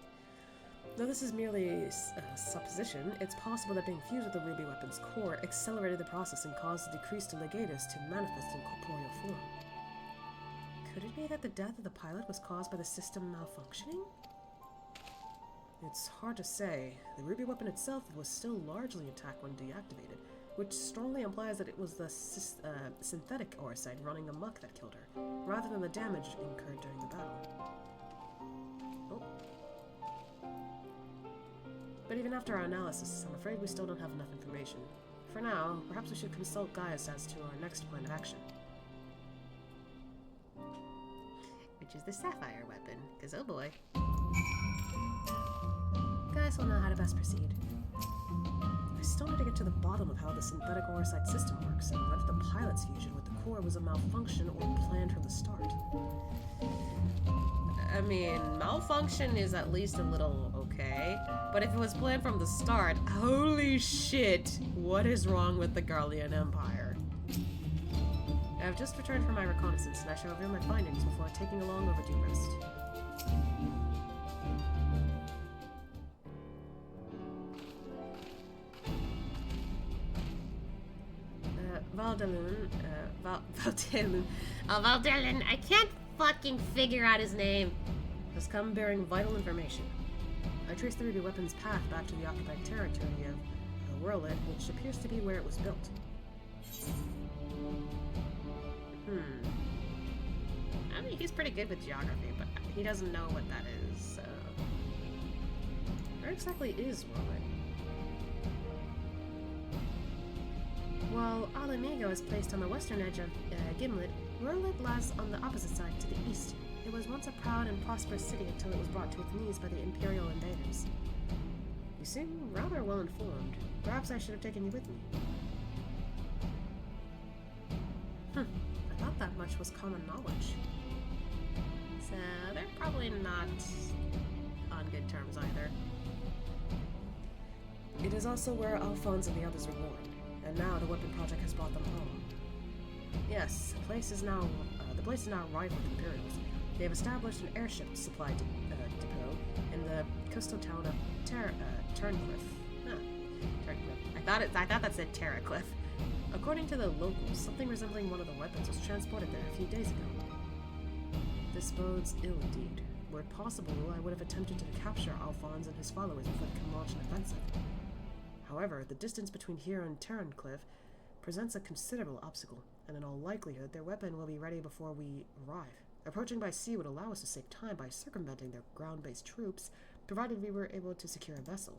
Though this is merely a supposition, it's possible that being fused with the ruby weapon's core accelerated the process and caused the decreased legatus to manifest in corporeal form. Could it be that the death of the pilot was caused by the system malfunctioning? It's hard to say. The ruby weapon itself was still largely intact when deactivated, which strongly implies that it was the synthetic Auracite running amok that killed her, rather than the damage incurred during the battle. Oh. But even after our analysis, I'm afraid we still don't have enough information. For now, perhaps we should consult Gaius as to our next plan of action.
Which is the sapphire weapon, because oh boy.
Gaius will know how to best proceed. I still need to get to the bottom of how the synthetic Auracite system works, and whether the pilot's fusion with the core was a malfunction or planned from the start.
I mean, malfunction is at least a little okay, but if it was planned from the start, holy shit, what is wrong with the Garlean Empire?
I have just returned from my reconnaissance, and I shall reveal my findings before taking a long overdue rest.
Valdelin, I can't fucking figure out his name.
Has come bearing vital information. I traced the ruby weapon's path back to the occupied territory of Whirlit, which appears to be where it was built.
I mean, he's pretty good with geography, but he doesn't know what that is, so...
Where exactly is Whirlit? While Ala Mhigo is placed on the western edge of Gimlet, Whirlit lies on the opposite side to the east. It was once a proud and prosperous city until it was brought to its knees by the Imperial invaders. You seem rather well informed. Perhaps I should have taken you with me. I thought that much was common knowledge.
So they're probably not on good terms either.
It is also where Alphonse and the others were born, and now the weapon project has brought them home. Yes, the place is now rife with Imperials. They have established an airship supply depot in the coastal town of Turncliffe. Turncliffe. I thought that said Terracliff. According to the locals, something resembling one of the weapons was transported there a few days ago. This bodes ill indeed. Were it possible, I would have attempted to capture Alphonse and his followers before they can launch an offensive. However, the distance between here and Turncliffe presents a considerable obstacle, and in all likelihood, their weapon will be ready before we arrive. Approaching by sea would allow us to save time by circumventing their ground-based troops, provided we were able to secure a vessel.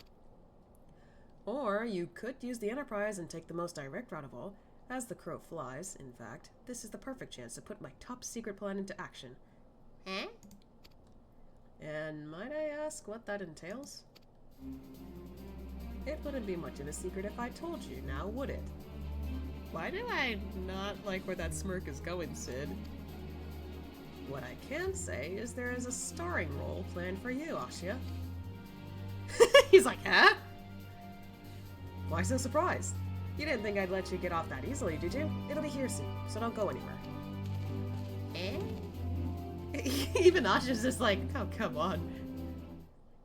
Or you could use the Enterprise and take the most direct route of all. As the crow flies, in fact, this is the perfect chance to put my top-secret plan into action.
Huh?
And might I ask what that entails? It wouldn't be much of a secret if I told you, now would it?
Why do I not like where that smirk is going, Sid?
What I can say is there is a starring role planned for you, Asya.
He's like, huh?
Why so surprised? You didn't think I'd let you get off that easily, did you? It'll be here soon, so don't go anywhere.
Even Asya's just like, oh, come on.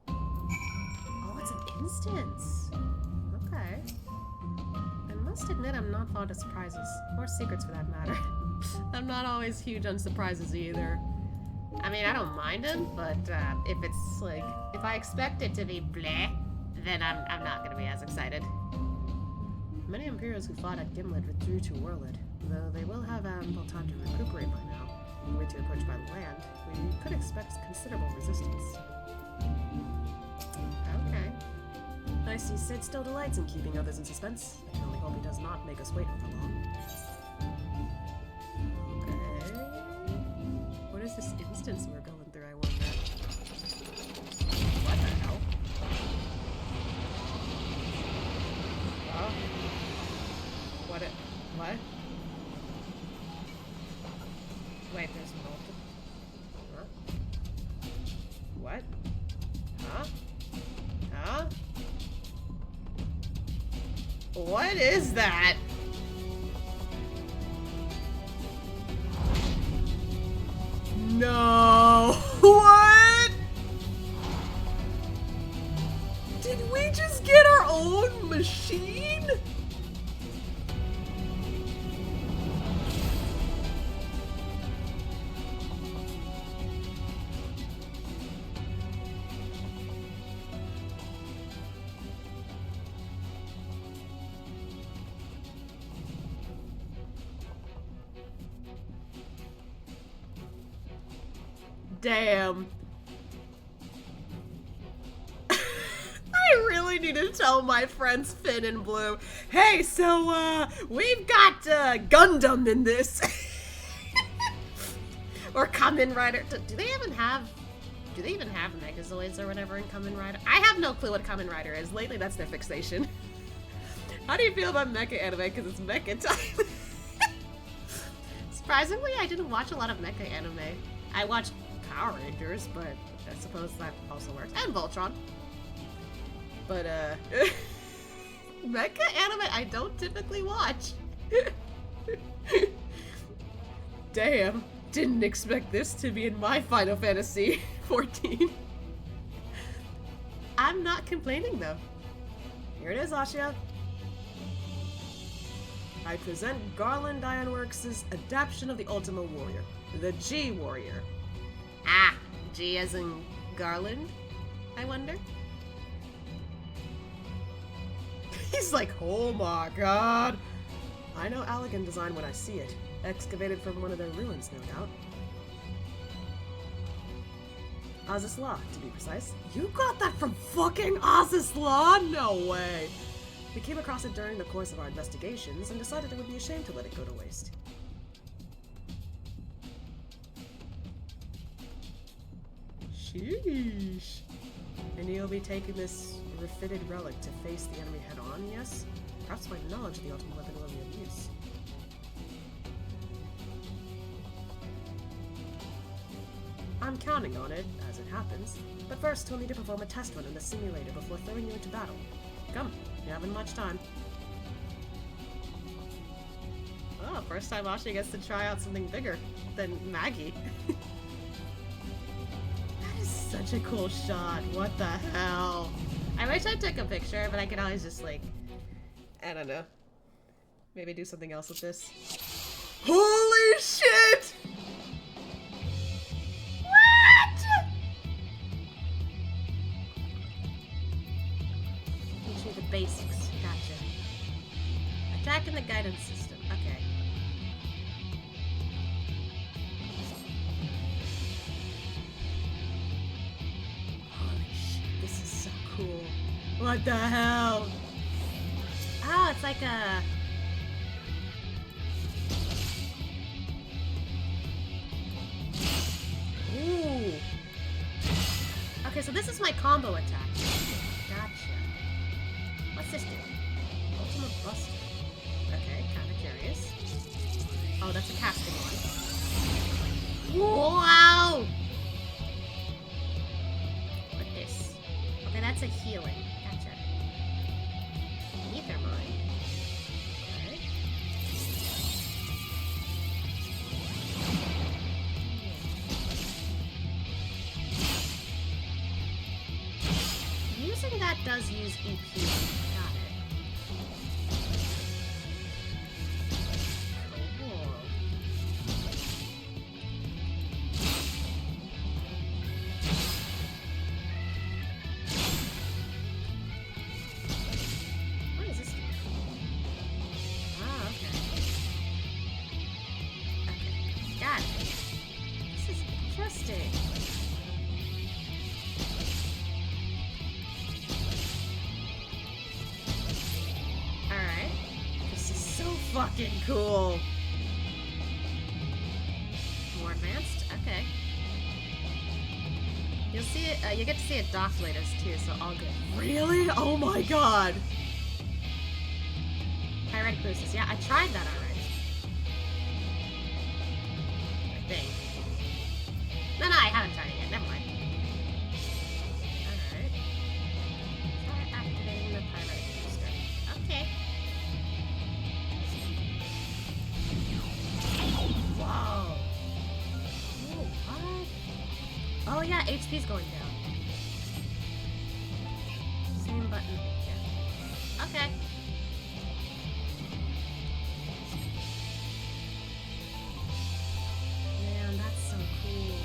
Oh, it's an instance. Okay. I must admit I'm not fond of surprises, or secrets for that matter.
I'm not always huge on surprises either.
I mean, I don't mind them, but if it's like, if I expect it to be bleh, then I'm not gonna be as excited.
Many Imperials who fought at Gimlet withdrew to Warlid, though they will have ample time to recuperate by now. Were to approach by land, we could expect considerable resistance.
Okay.
I see Sid still delights in keeping others in suspense. I can only hope he does not make us wait for long.
Okay. What is this instance we're going through, I wonder?
What the hell?
What?
Wait, there's multiple. Huh?
What?
Huh?
Huh? What is that? No! What? Did we just get our own machine? Damn. I really need to tell my friends Finn and Blue, hey, so, we've got, Gundam in this. Or Kamen Rider.
Do they even have Megazoids or whatever in Kamen Rider? I have no clue what Kamen Rider is. Lately, that's their fixation.
How do you feel about mecha anime? Because it's mecha time.
Surprisingly, I didn't watch a lot of mecha anime. I watched Power Rangers, but I suppose that also works. And Voltron.
But, mecha anime I don't typically watch. Damn. Didn't expect this to be in my Final Fantasy 14. I'm not complaining, though.
Here it is, Asya. I present Garland Ironworks' adaptation of the Ultima Warrior, the G Warrior.
Ah, G as in Garland, I wonder?
He's like, oh my god.
I know elegant design when I see it. Excavated from one of their ruins, no doubt. Azisla, to be precise.
You got that from fucking Azisla? No way.
We came across it during the course of our investigations and decided it would be a shame to let it go to waste.
Sheesh.
And you'll be taking this refitted relic to face the enemy head-on, yes? Perhaps my knowledge of the Ultima Weapon will be of use. I'm counting on it, as it happens, but first we'll need to perform a test run in the simulator before throwing you into battle. Come, you're having much time. Oh, first time Asha gets to try out something bigger than Maggie. That is such a cool shot. What the hell? I wish I took a picture, but I could always just, like, I don't know. Maybe do something else with this. Holy shit! What? Teach me the basics. Gotcha. Attacking the guidance system. Okay. Holy shit, this is so cool. What the hell? Oh, it's like a... Ooh. Okay, so this is my combo attack. Gotcha. What's this do? Ultima Buster. Okay, kinda curious. Oh, that's a casting one. Wow! What this? Okay, that's a healing. Gotcha. Ether mine. Okay. Using that does use EP. Got it. Cool. What does this do? Oh, okay. Okay. Got it. This is interesting. Fucking cool. More advanced? Okay. You'll see it, you get to see it docked later too, so all good. Really? Oh my god! Pyretic boosters. Yeah, I tried that already. I think. No, I haven't tried it yet. Never mind. Alright. Try activating the pyretic booster. Okay. Whoa. Ooh, what? Oh yeah, HP's going down. Same button. Yeah. Okay. Man, that's so cool.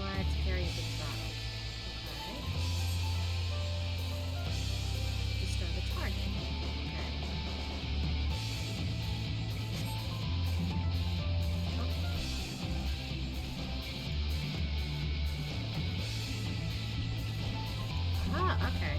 Let's carry a big battle. Okay. Destroy the target. Okay. Ah, okay.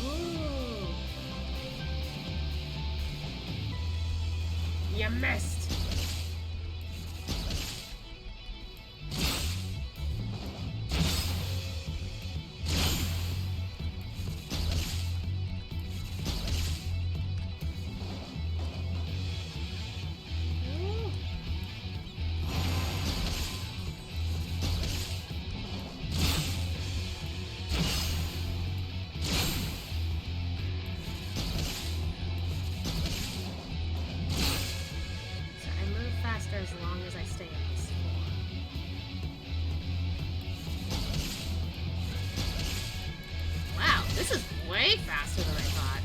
Ooh. You missed. As long as I stay in this form. Wow, this is way faster than I thought.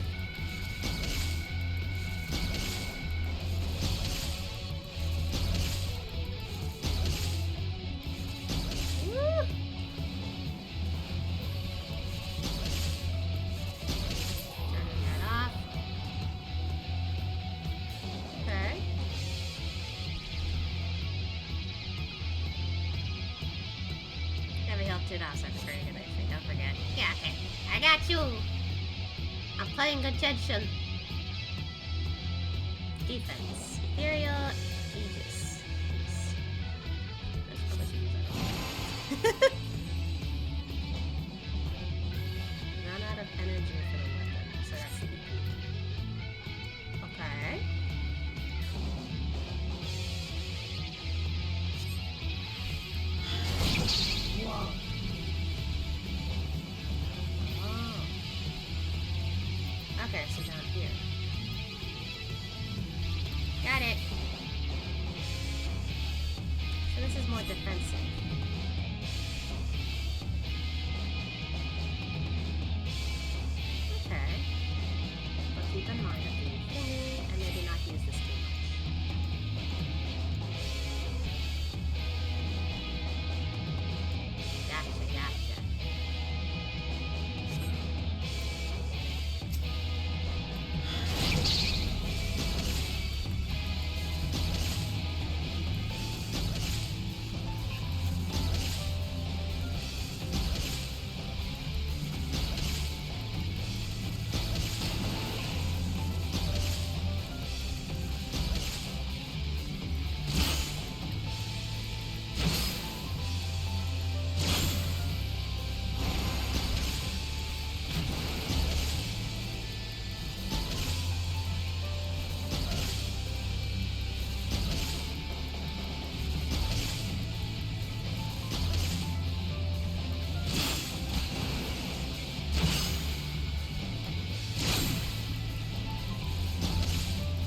Woo! Turning that off. Okay. Heavy health 2 dots, that's very good actually, don't forget. Yeah, okay. I got you! I'm paying attention. Defense. Ethereal Aegis. Aegis. There's probably some use.
energy for the weapon. So that's the EP. Okay. Whoa. Oh. Okay, so down here.
Got it. So this is more defensive.
Okay. But keep in mind that the thingy, and maybe not use this too much.
Gotcha, gotcha.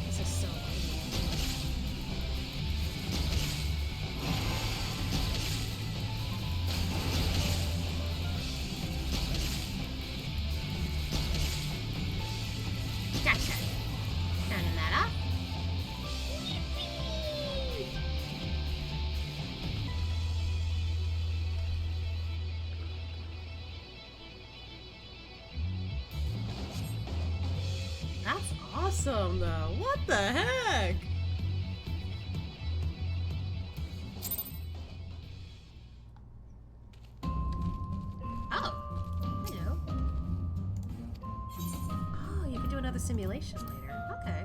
This is so cool.
Gotcha. Turning that off.
That's awesome, though. What the heck?
Oh, hello.
Oh, you can do another simulation later. Okay.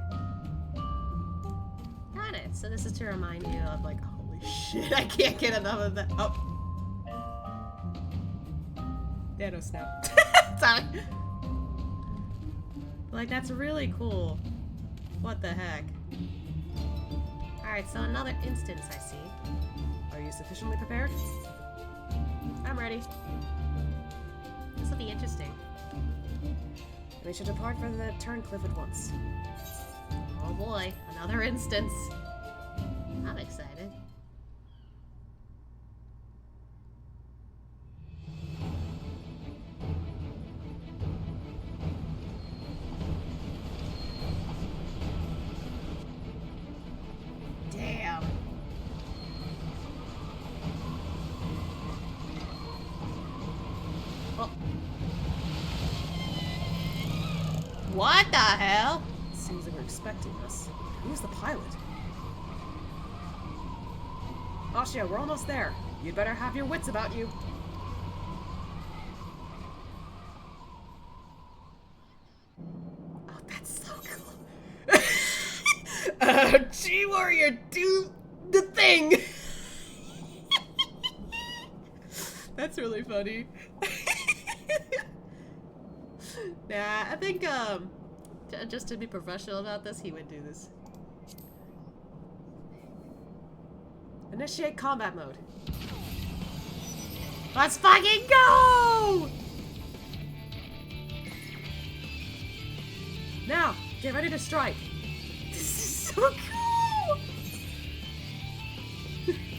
Got it. So this is to remind you of, like, holy shit, I can't get enough of that. Oh. Dano snap. Sorry. Like, that's really cool. What the heck?
Alright, so another instance I see.
Are you sufficiently prepared?
I'm ready.
This will be interesting.
We should depart for the Turncliff at once.
Oh boy, another instance.
I'm excited.
Damn. Oh. What the hell?
Seems like we're expecting us. Who's the pilot? Ashia, we're almost there. You'd better have your wits about you.
Oh, that's so cool. G-Warrior, do the thing! That's really funny. Nah, I think, just to be professional about this, he would do this.
Initiate combat mode.
Let's fucking go!
Now, get ready to strike.
This is so cool!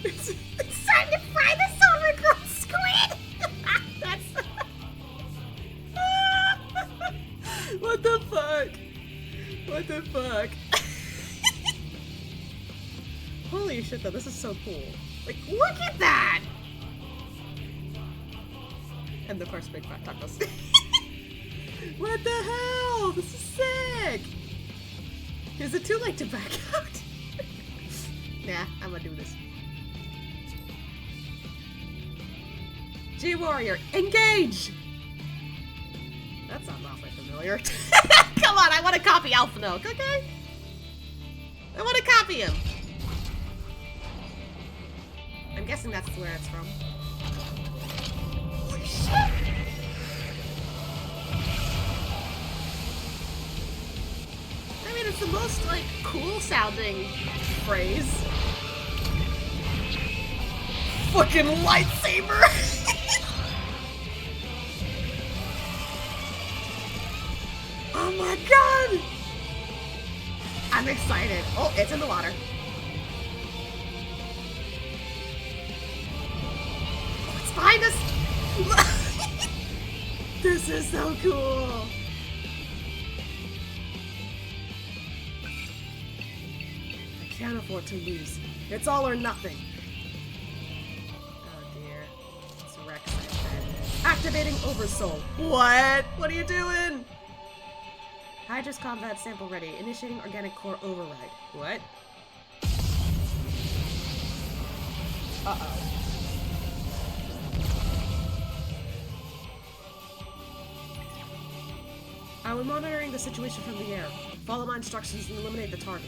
It's time to fry the overgrown squid!
That's... What the fuck? What the fuck? Holy shit, though, this is so cool. Like, look at that! And of course, big fat tacos. What the hell? This is sick! Is it too late to back out? Nah, I'm gonna do this. G-Warrior, engage! That sounds awfully familiar. Come on, I want to copy Alpha Note, okay? I want to copy him. I'm guessing that's where it's from. Holy shit! It's the most, like, cool sounding phrase. Fucking lightsaber! Oh my god! I'm excited. Oh, it's in the water. Oh, it's behind us! This is so cool! I can't afford to lose. It's all or nothing. Oh dear. It's Rex, I bet. Activating Oversoul. What? What are you doing? Hydra's combat sample ready. Initiating organic core override. What? Uh-oh. I'm monitoring the situation from the air. Follow my instructions and eliminate the target.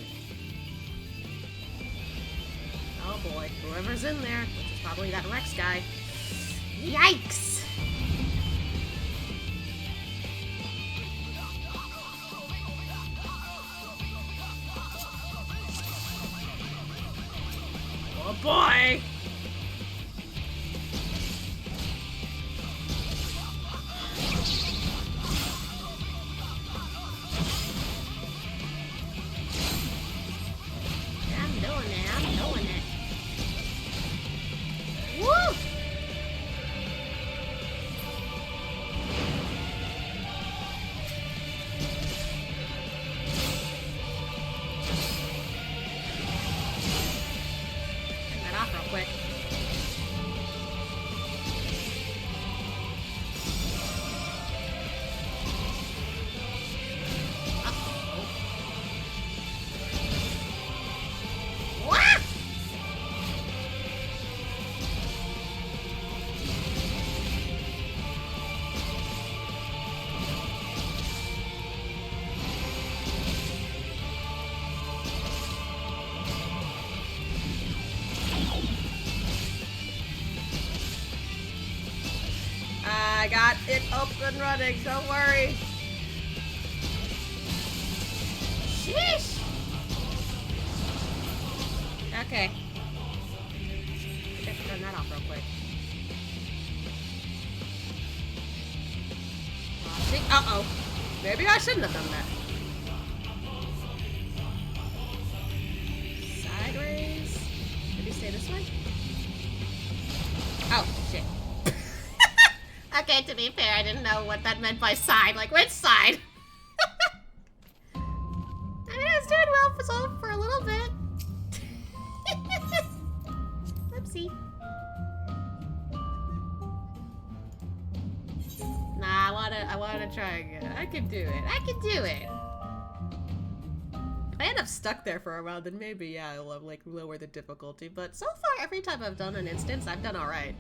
Oh boy. Whoever's in there, which is probably that Rex guy. Yikes! Oh boy! I'm doing it, I'm doing it. Woo! Quick. What? I got it up and running, don't worry. Sheesh! Okay. I guess turn that off real quick. Uh-oh. Maybe I shouldn't have done that. Side raise. Maybe stay this way? Oh, shit. Okay, to be fair, I didn't know what that meant by side. Like, which side? I mean, I was doing well for a little bit. Oopsie. Nah, I wanna try again. I can do it. I can do it. If I end up stuck there for a while, then maybe, yeah, I'll, like, lower the difficulty. But so far, every time I've done an instance, I've done alright.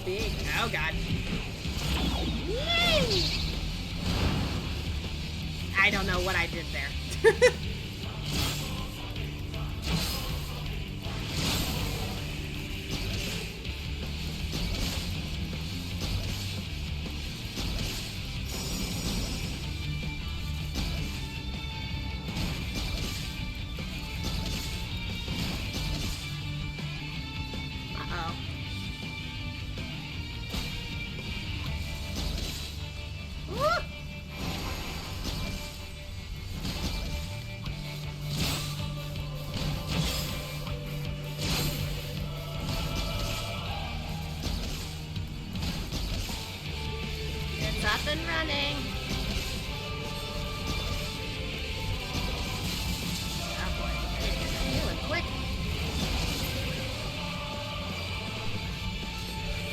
Big. Oh god. Yay! I don't know what I did there. Up and running. Oh boy, healing quick.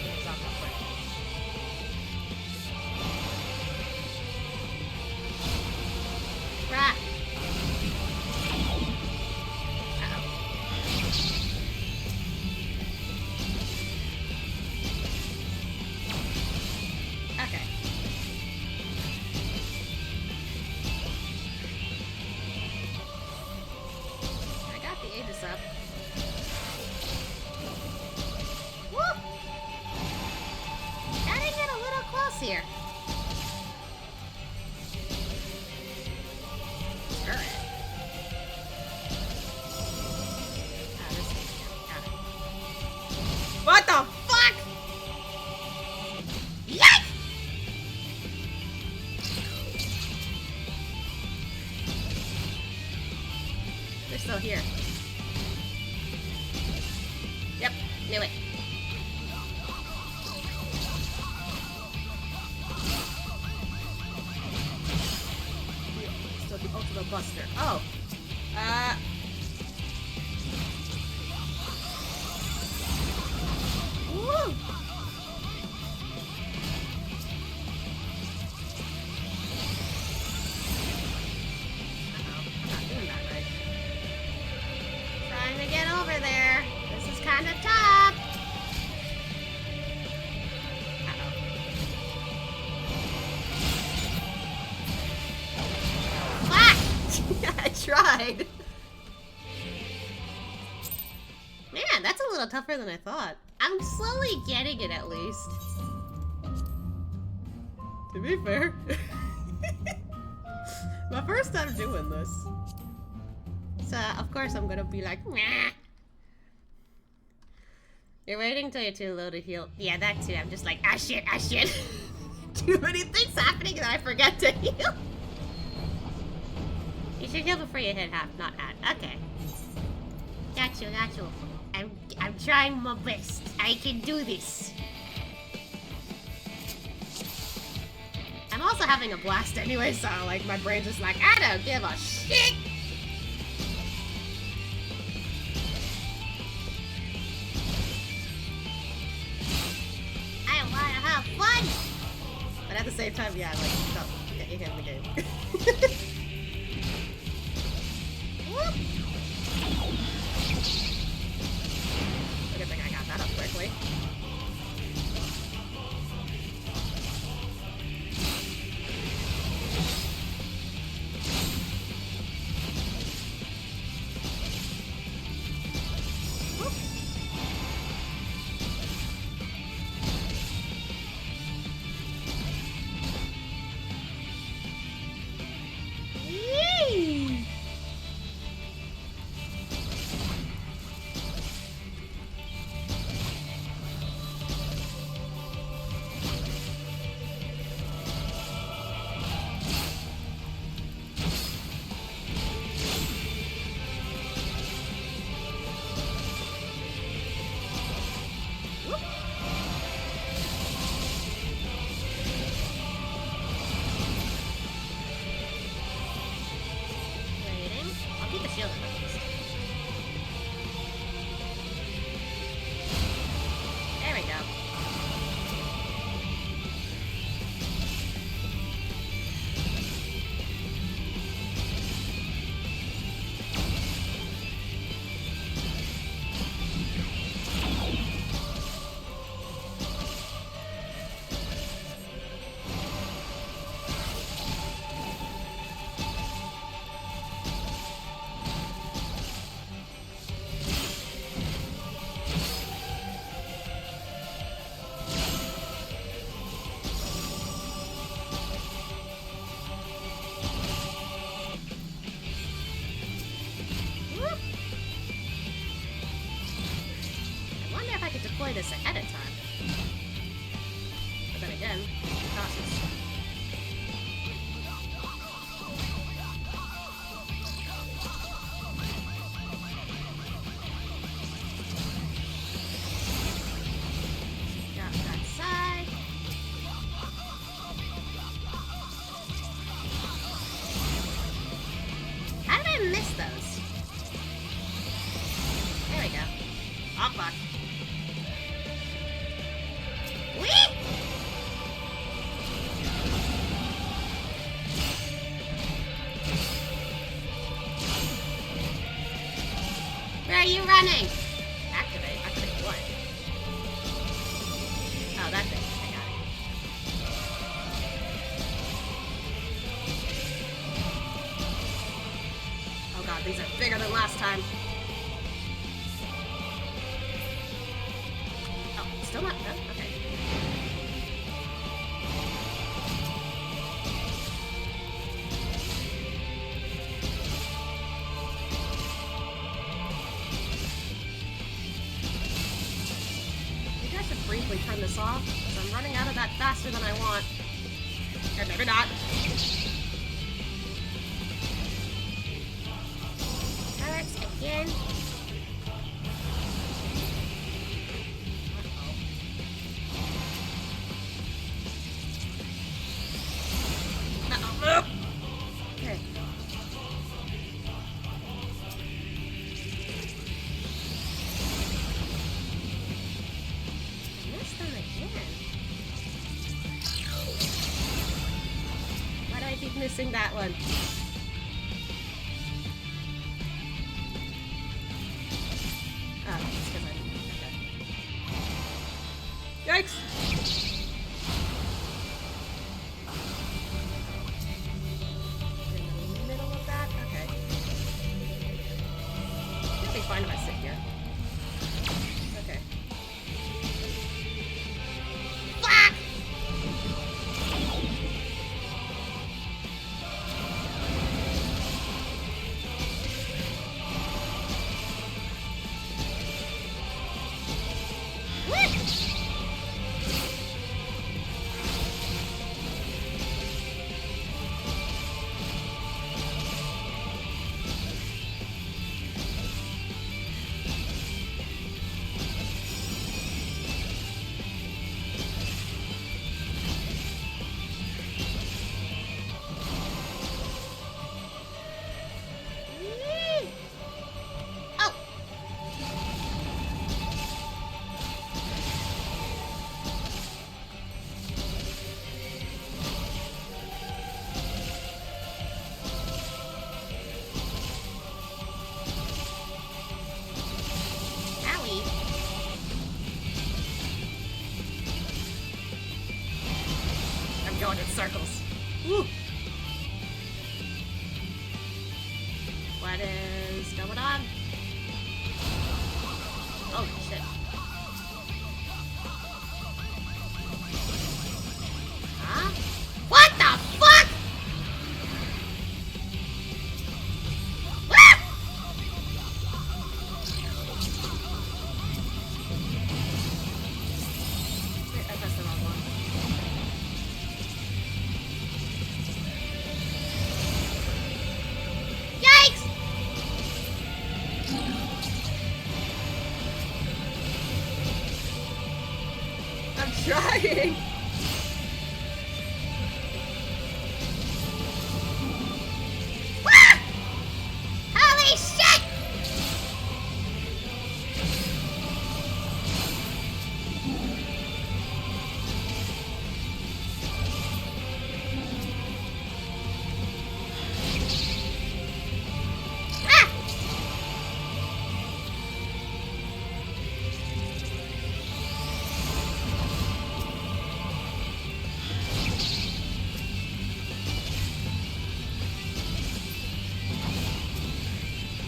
It's off real quick. Crap. Uh-oh.
here? Turret. This thing. Got it. What the fuck? Yikes! They're still here. Yep, knew it. Still the Ultima Buster. Oh. Woo! Trying to get over there. This is kind of tough. Fuck! I tried. Man, that's a little tougher than I thought. I'm slowly getting it at least.
To be fair. My first time doing this.
So, of course, I'm gonna be like, nah. You're waiting till you're too low to heal. Yeah, that too. I'm just like, ah shit, ah shit. Too many things happening that I forget to heal. You should heal before you hit half, not at. Okay. Got you, got you. I'm trying my best. I can do this. I'm also having a blast anyway, so like my brain's just like, I don't give a shit. I wanna have fun.
But at the same time, yeah, like, stop. Get your hand in the game.
Whoop.
I good thing I got that up quickly.
Yay! Waiting. I'll keep the shield up at least. There we go. Whoop. I wonder if I could deploy this ahead of time. But then again, it costs. Got that side. How did I miss those? There we go. Oh fuck. Whee! Where are you running? Activate. Activate what? Oh, that thing. I got it. Oh god, these are bigger than last time. Oh, still not done? Okay.
briefly turn this off, because I'm running out of that faster than I want. Or maybe not.
Turrets again.
Uh-oh. Okay.
Missed them again.
Why do I keep missing that one? Oh, it's because I'm... Okay. Yikes! In the middle of that? Okay. It'll be fine if I sit here. Okay.
Fuck!
Going in circles. Woo. What is going on? Oh shit. Huh?
What the fuck? Ah!
Wait, I pressed the wrong one.
Yikes!
I'm trying.
Ah! Holy shit! Ah!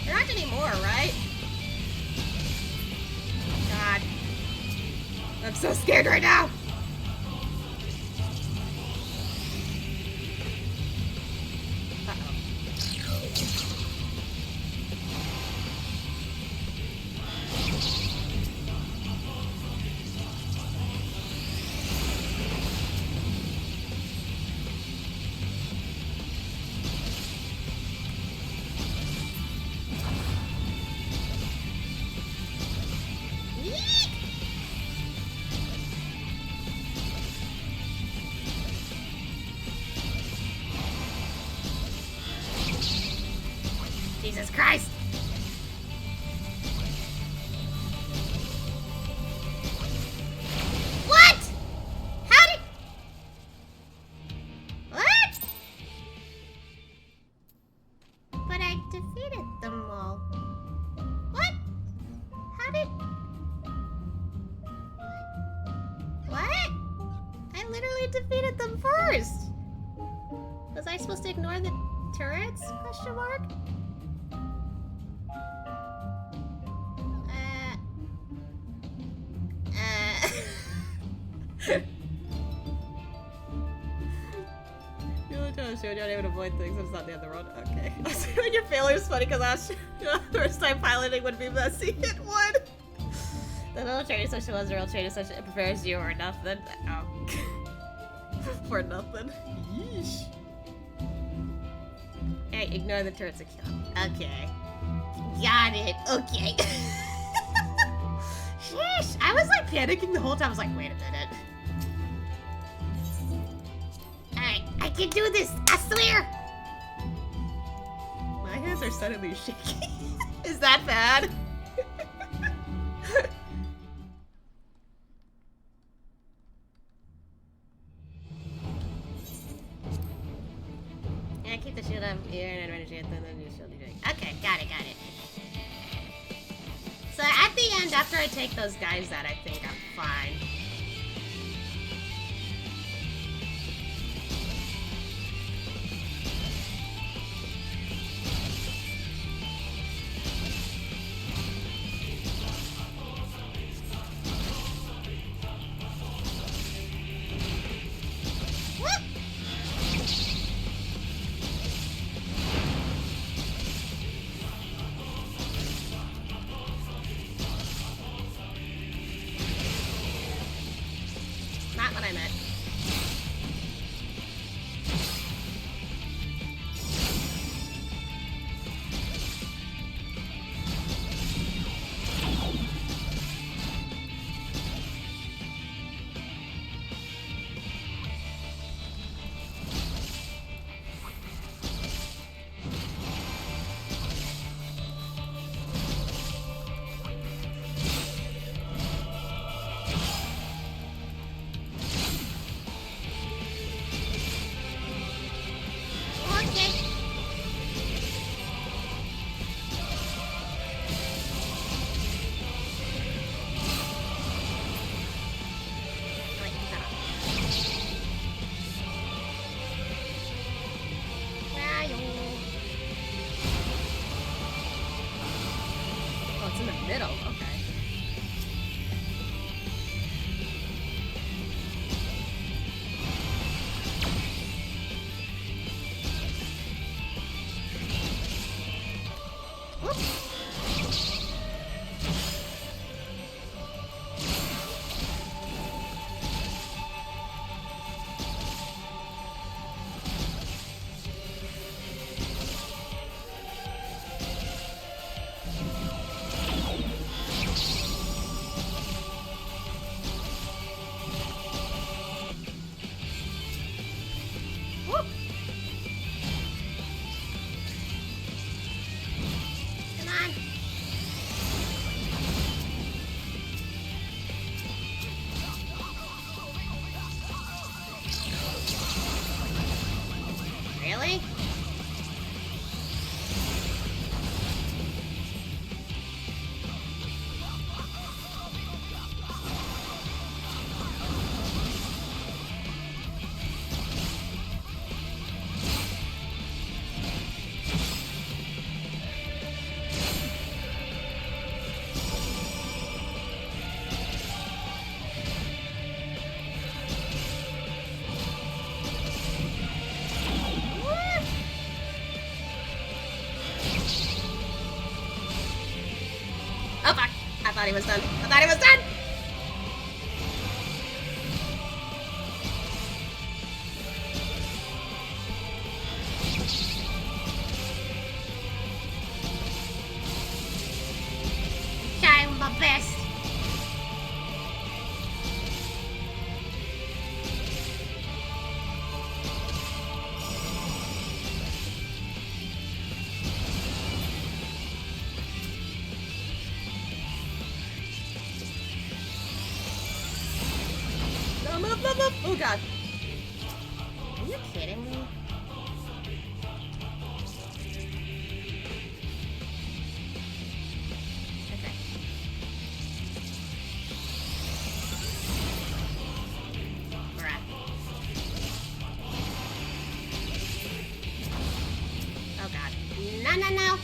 There aren't any more, right? God. I'm so scared right now. Uh-oh.
Yeek! Jesus Christ! What? How did... What? But I defeated them all. What? How did... What?
I literally defeated them first. Was I supposed to ignore the turrets? Question mark. You're not able to avoid things. It's not the other road. Okay. When your failure is funny because last first time piloting would be messy. It would.
The little training session was a real training session. It prepares you or nothing. Oh.
For nothing.
Yeesh.
Hey, ignore the turret's account. Okay. Got it. Okay. Sheesh. I was like panicking the whole time. I was like, wait a minute. Alright, I can do this. I swear.
My hands are suddenly shaking.
Is that bad? Yeah, keep the shield up here and energy and then you shield you doing. Okay, got it. So at the end, after I take those guys out, I think I'm fine. Not what I meant. Okay. Wait, hold on. Where are you?
Oh, it's in the middle. Okay.
Whoop. Come on. Really? Oh fuck! I thought he was done. Trying my best.
Move. Oh god.
Are you kidding me? Okay. Bruh. Oh god. No.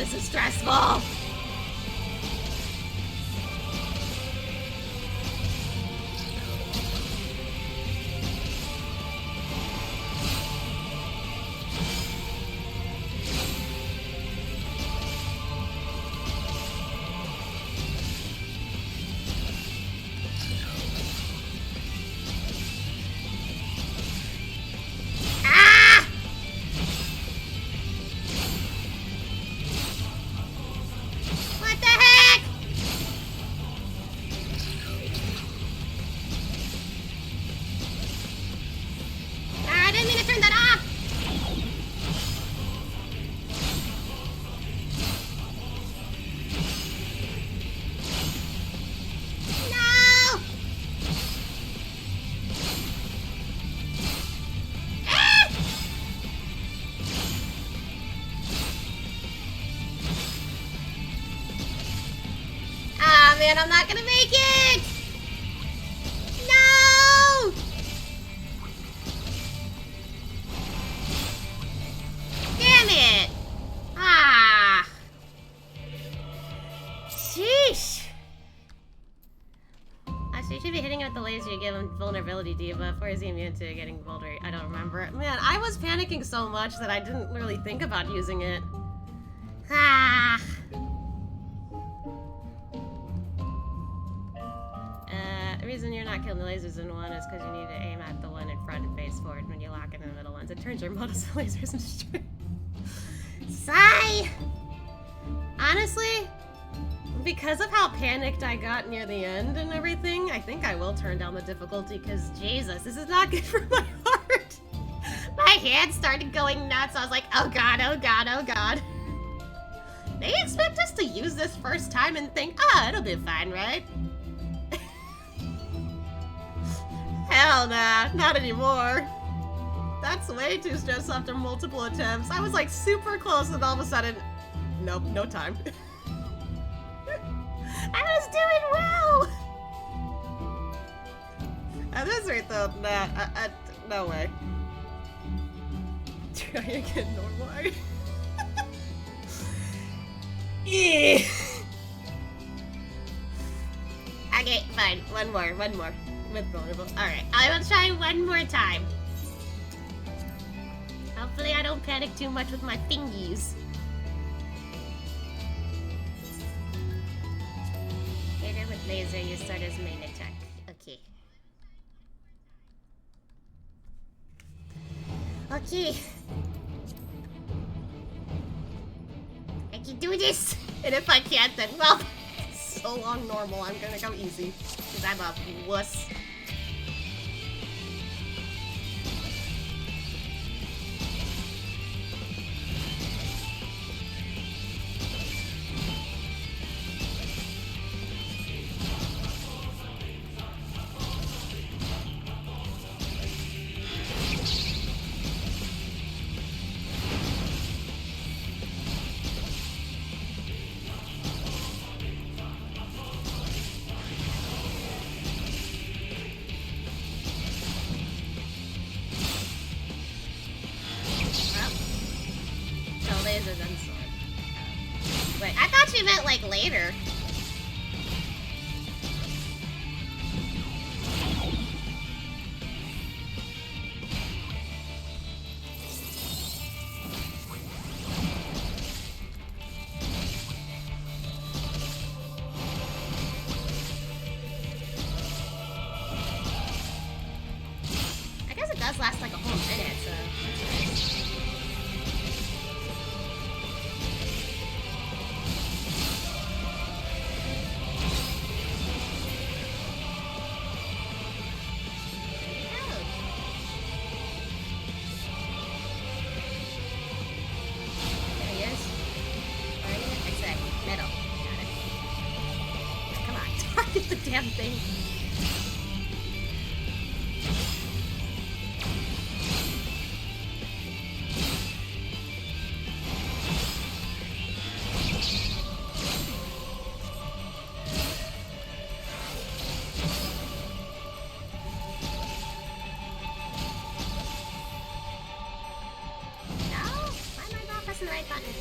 this is stressful! Man, I'm not gonna make it! No! Damn it! Ah! Sheesh! Actually, you should be hitting him with the laser you give him vulnerability debuff, or is he immune to getting vulnerable? I don't remember. Man, I was panicking so much that I didn't really think about using it. Ah! The reason you're not killing the lasers in one is because you need to aim at the one in front and face forward when you lock it in the middle ones. It turns your models to lasers and destroy. Sigh! Honestly, because of how panicked I got near the end and everything, I think I will turn down the difficulty because, Jesus, this is not good for my heart. My hands started going nuts. I was like, oh god, oh god, oh god. They expect us to use this first time and think, ah, it'll be fine, right? Hell nah, not anymore. That's way too stressed after multiple attempts. I was like super close and all of a sudden, nope, no time. I was doing well! At this rate though, nah, no way. Try again, normal. Yeah. Okay, fine. One more. With vulnerable. Alright, I will try one more time. Hopefully I don't panic too much with my fingies. Hit him with laser, you start his main attack. Okay. Okay. I can do this! And if I can't, then, well, so long normal, I'm gonna go easy. Because I'm a wuss. Wait, I thought you meant like later. I guess it does last like a whole minute, so that's right. Damn thing. No? Why am I not pressing the right button?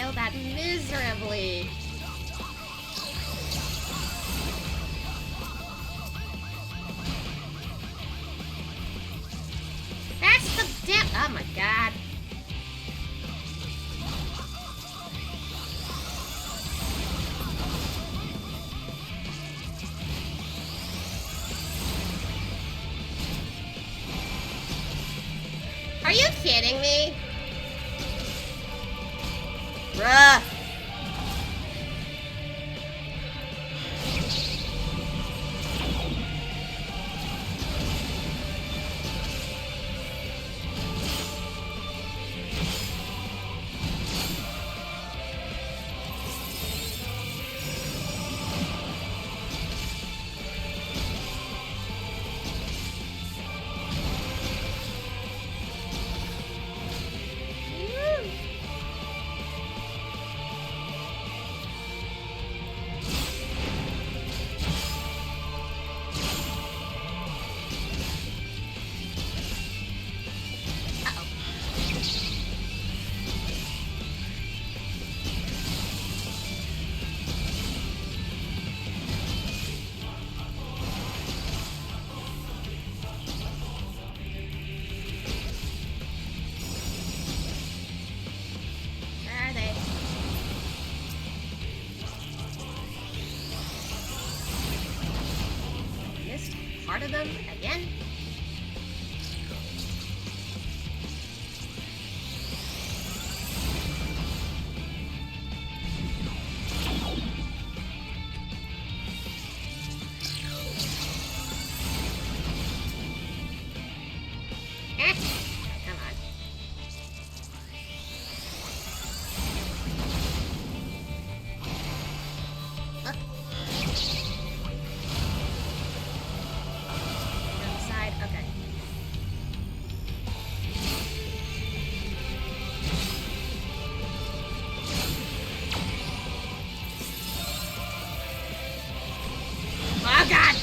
failed that miserably. That's the damn. Oh my god. Are you kidding me? Bruh. Part of them again? Come on. Okay. Oh god!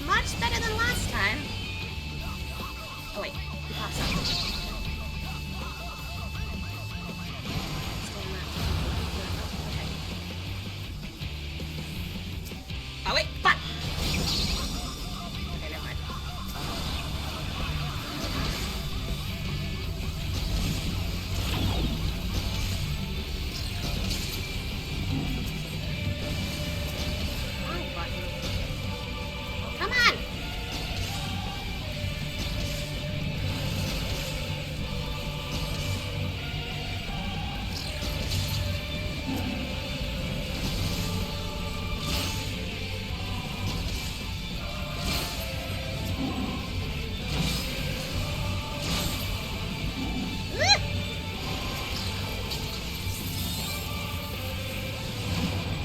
Much better than last time. Oh wait, he pops up. Okay. Oh wait, fuck! Okay, never mind. Wrong button. Come on!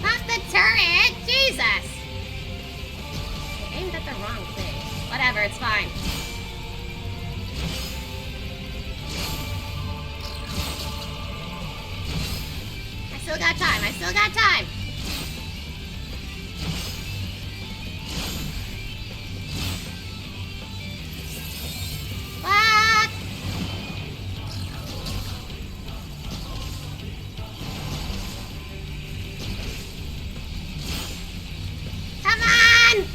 Pop the turret! Jesus! I aimed at the wrong thing. Whatever, it's fine. I still got time. I still got time. Fuck! Come on!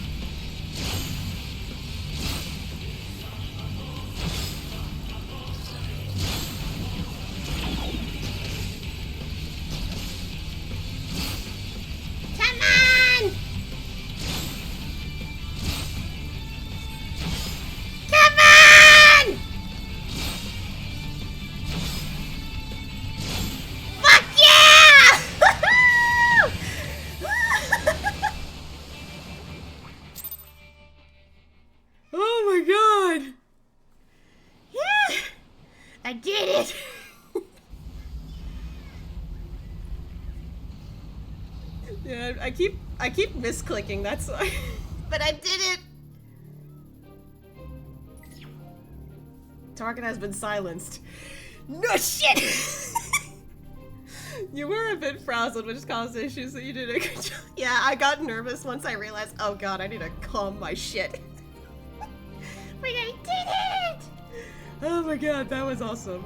Yeah, I keep misclicking, that's why. But I did it! Target has been silenced. No shit! You were a bit frazzled, which caused issues, so you did a good job. Yeah, I got nervous once I realized, oh god, I need to calm my shit. But I did it! Oh my god, that was awesome.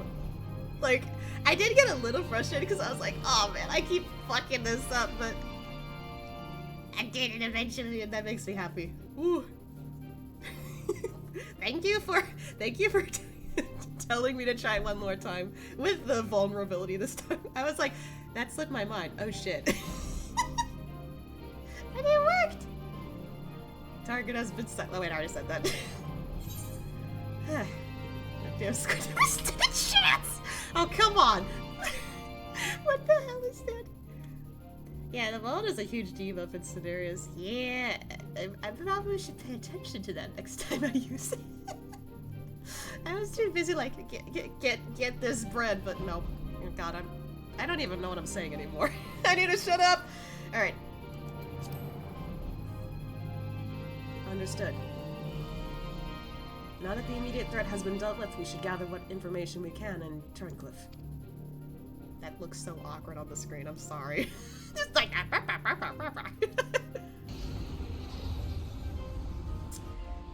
Like, I did get a little frustrated because I was like, oh man, I keep fucking this up, but I did it eventually, and that makes me happy. Ooh. Thank you for telling me to try one more time with the vulnerability this time. I was like, that slipped my mind. Oh shit. And it worked! Target has been set. Oh wait, I already said that. Damn squid stood a chance! Oh, come on! What the hell is that? Yeah, the vault is a huge debuff in scenarios. Yeah, I probably should pay attention to that next time I use it. I was too busy like get this bread, but no. Oh god, I don't even know what I'm saying anymore. I need to shut up. All right. Understood. Now that the immediate threat has been dealt with, we should gather what information we can in Turncliffe. That looks so awkward on the screen. I'm sorry. Just like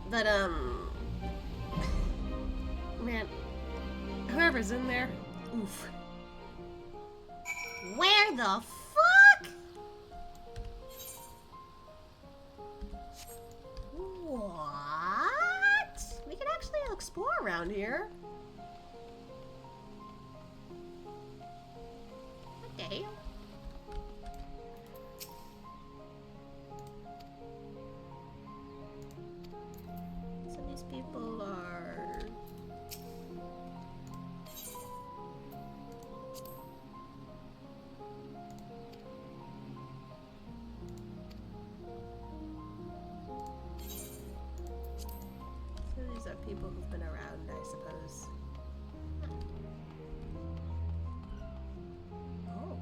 but man, whoever's in there, oof. Where the fuck? What? We can actually explore around here. What the hell? So these people are... So these are people who've been around, I suppose. Oh.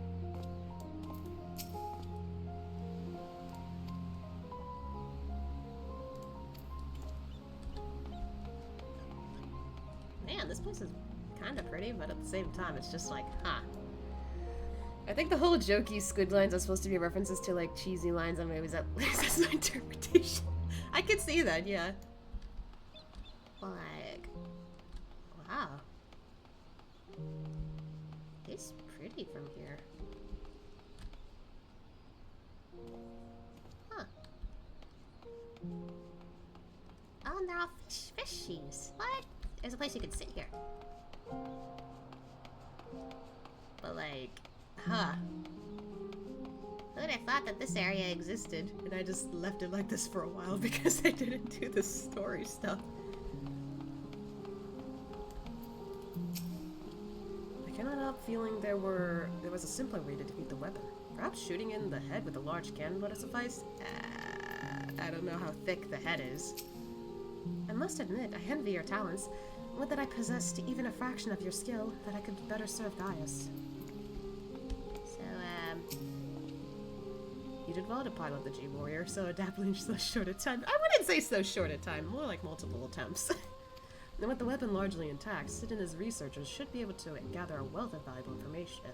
Man, this place is kind of pretty, but at the same time, it's just like, huh. I think the whole jokey squid lines are supposed to be references to like cheesy lines on movies. At least that's my interpretation. I could see that, yeah. Like, wow. It's pretty from here. Huh. Oh, and they're all fishies. What? There's a place you could sit here. But like, huh. Who would have thought that this area existed? And I just left it like this for a while because I didn't do the story stuff. I cannot help feeling there was a simpler way to defeat the weapon. Perhaps shooting in the head with a large cannon would have sufficed? I don't know how thick the head is. I must admit, I envy your talents. Would that I possessed even a fraction of your skill, that I could better serve Gaius. So, you did well to pilot the G-Warrior, so adaptable in so short a time. I wouldn't say so short a time, more like multiple attempts. And with the weapon largely intact, Sid and his researchers should be able to gather a wealth of valuable information.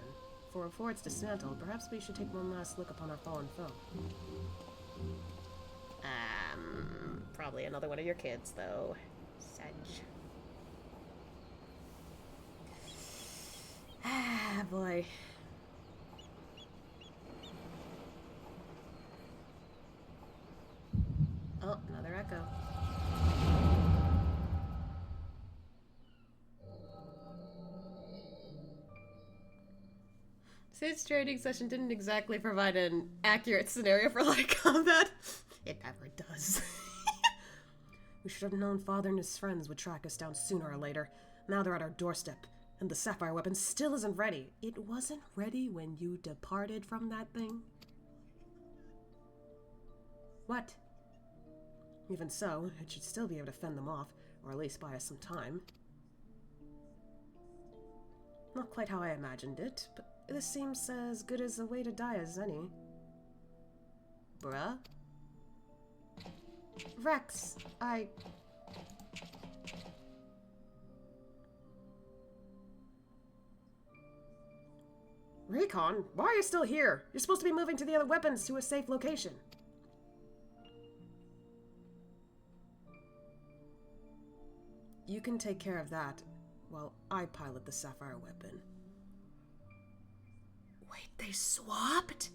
For before it's dismantled, perhaps we should take one last look upon our fallen foe. Probably another one of your kids, though. Sedge. Ah, boy. Oh, another echo. Sid's training session didn't exactly provide an accurate scenario for light combat. It never does. We should have known Father and his friends would track us down sooner or later. Now they're at our doorstep, and the sapphire weapon still isn't ready. It wasn't ready when you departed from that thing? What? Even so, it should still be able to fend them off, or at least buy us some time. Not quite how I imagined it, but this seems as good as a way to die as any. Bruh? Rex, Recon? Why are you still here? You're supposed to be moving to the other weapons to a safe location. You can take care of that while I pilot the Sapphire weapon. Wait, they swapped?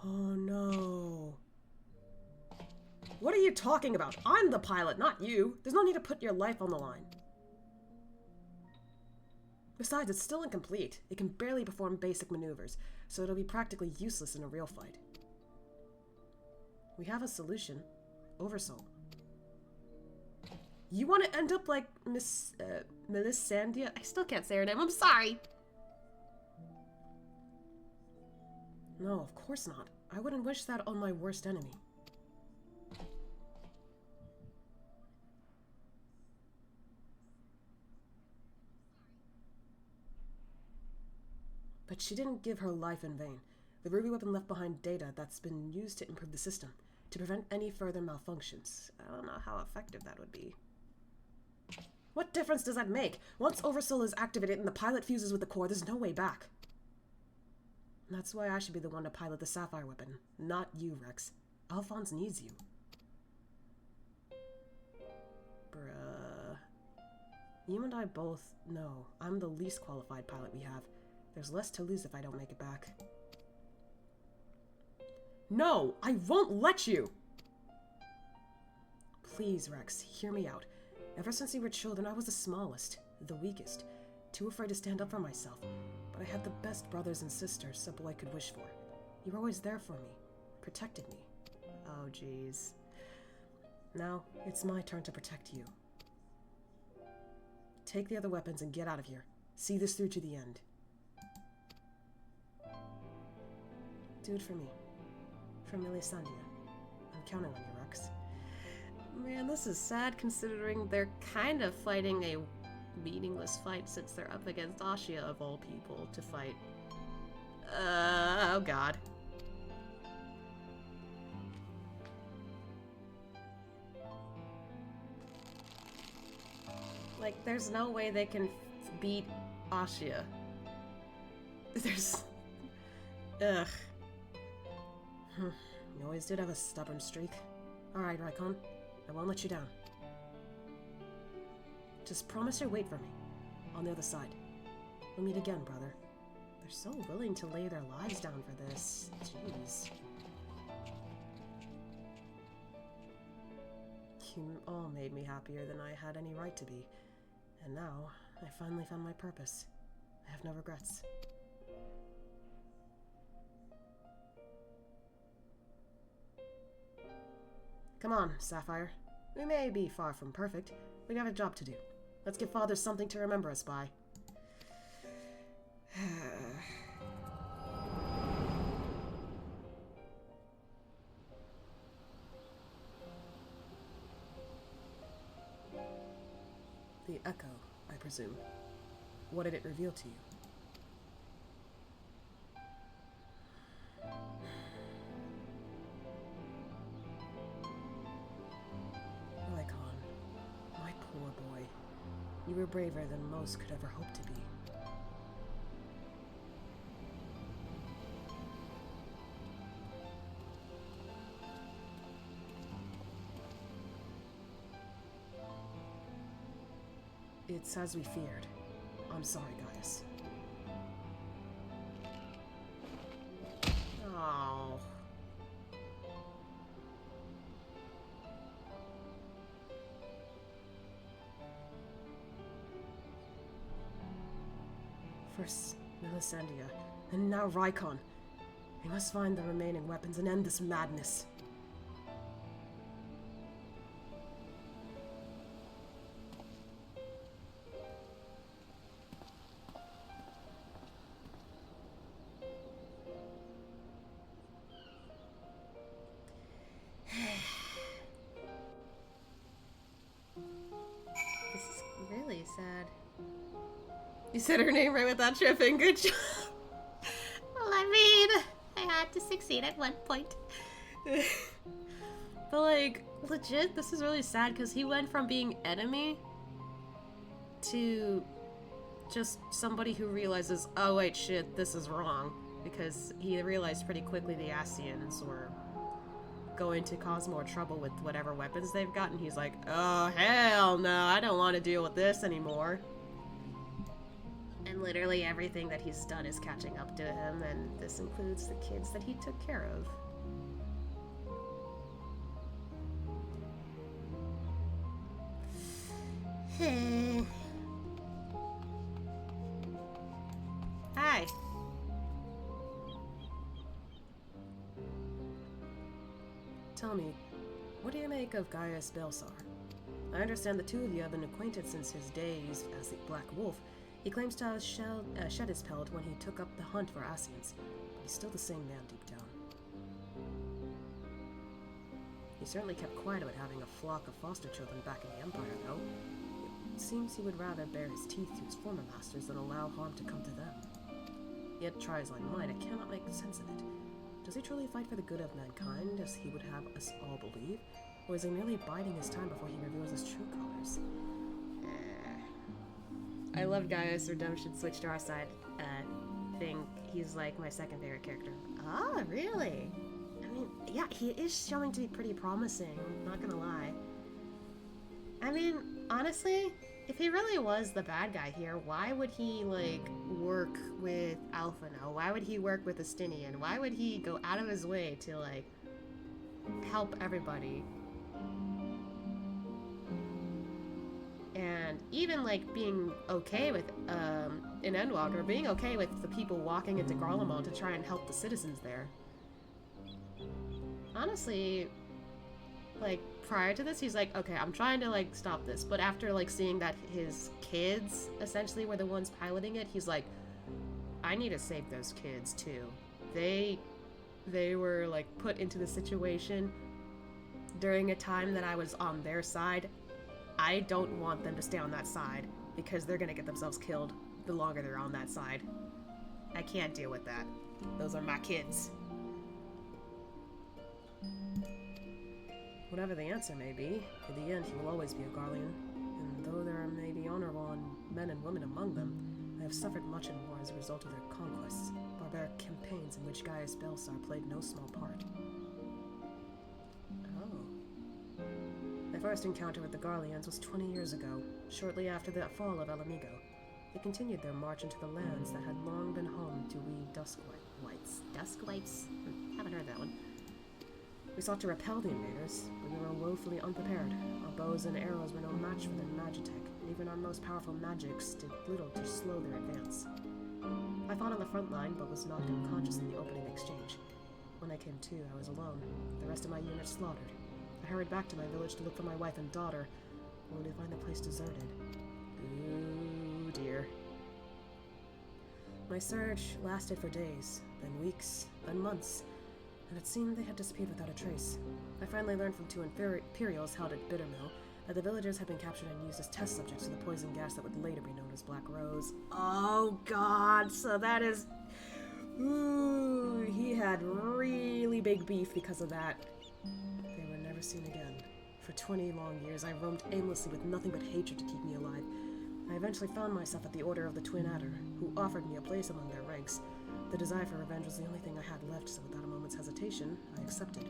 Oh no. What are you talking about? I'm the pilot, not you. There's no need to put your life on the line. Besides, it's still incomplete. It can barely perform basic maneuvers, so it'll be practically useless in a real fight. We have a solution. Oversoul. You want to end up like Miss Melissandia? I still can't say her name. I'm sorry. No, of course not. I wouldn't wish that on my worst enemy. But she didn't give her life in vain. The ruby weapon left behind data that's been used to improve the system, to prevent any further malfunctions. I don't know how effective that would be. What difference does that make? Once Oversoul is activated and the pilot fuses with the core, there's no way back. That's why I should be the one to pilot the Sapphire weapon, not you, Rex. Alphonse needs you. Bruh. You and I both know I'm the least qualified pilot we have. There's less to lose if I don't make it back. No! I won't let you! Please, Rex, hear me out. Ever since we were children, I was the smallest, the weakest, too afraid to stand up for myself. But I had the best brothers and sisters a boy could wish for. You were always there for me, protected me. Oh, jeez. Now, it's my turn to protect you. Take the other weapons and get out of here. See this through to the end. Do it for me. For Melissandia. I'm counting on you, Rex.
Man, this is sad considering they're kind of fighting a meaningless fight since they're up against Ashia of all people to fight. Oh god. Like, there's no way they can beat Ashia. There's... Ugh.
You always did have a stubborn streak. Alright, Raikon. I won't let you down. Just promise you'll wait for me. On the other side. We'll meet again, brother. They're so willing to lay their lives down for this. Jeez. You all made me happier than I had any right to be. And now, I finally found my purpose. I have no regrets. Come on, Sapphire. We may be far from perfect, but we have a job to do. Let's give Father something to remember us by. The Echo, I presume. What did it reveal to you? You were braver than most could ever hope to be. It's as we feared. I'm sorry, Gaius. Oh. First, Melissandia, and now Raikon. We must find the remaining weapons and end this madness.
This is really sad. You said her name right without tripping. Good job.
Well, I mean, I to succeed at one point.
But like, legit, this is really sad because he went from being enemy to just somebody who realizes, oh wait, shit, this is wrong. Because he realized pretty quickly the Asians were going to cause more trouble with whatever weapons they've got, and he's like, oh hell no, I don't want to deal with this anymore. And literally everything that he's done is catching up to him, and this includes the kids that he took care of. Hi. Tell me, what do you make of Gaius Baelsar? I understand the two of you have been acquainted since his days as the Black Wolf. He claims to have shed his pelt when he took up the hunt for Asians, but he's still the same man deep down. He certainly kept quiet about having a flock of foster children back in the Empire, though. It seems he would rather bare his teeth to his former masters than allow harm to come to them. Yet, try as I might, I cannot make sense of it. Does he truly fight for the good of mankind, as he would have us all believe? Or is he merely biding his time before he reveals his true colors? I love Gaius' redemption switch to our side thing. He's like my second favorite character.
Oh, really? I mean, yeah, he is showing to be pretty promising, not gonna lie.
I mean, honestly, if he really was the bad guy here, why would he, like, work with Alphino? Why would he work with Estinian? Why would he go out of his way to, like, help everybody? And even, like, being okay with, in Endwalker, being okay with the people walking into Garlemald to try and help the citizens there. Honestly, like, prior to this, he's like, okay, I'm trying to, like, stop this. But after, like, seeing that his kids, essentially, were the ones piloting it, he's like, I need to save those kids, too. They were, like, put into the situation during a time that I was on their side. I don't want them to stay on that side, because they're gonna get themselves killed the longer they're on that side. I can't deal with that. Those are my kids. Whatever the answer may be, in the end he will always be a Garlean, and though there may be honorable men and women among them, I have suffered much in war as a result of their conquests, barbaric campaigns in which Gaius Baelsar played no small part. Oh. My first encounter with the Garleans was 20 years ago, shortly after the fall of Ala Mhigo. They continued their march into the lands that had long been home to we Duskwights.
Duskwights? Haven't heard that one.
We sought to repel the invaders, but we were woefully unprepared. Our bows and arrows were no match for their magitech, and even our most powerful magics did little to slow their advance. I fought on the front line, but was knocked unconscious in the opening exchange. When I came to, I was alone, the rest of my unit slaughtered. I hurried back to my village to look for my wife and daughter, only to find the place deserted. Ooh, dear. My search lasted for days, then weeks, then months, and it seemed they had disappeared without a trace. I finally learned from two Imperials held at Bittermill that the villagers had been captured and used as test subjects for the poison gas that would later be known as Black Rose. Oh god, so that is... Ooh, he had really big beef because of that. They were never seen again. For 20 long years, I roamed aimlessly with nothing but hatred to keep me alive. I eventually found myself at the Order of the Twin Adder, who offered me a place among their ranks. The desire for revenge was the only thing I had left, so without a moment's hesitation, I accepted.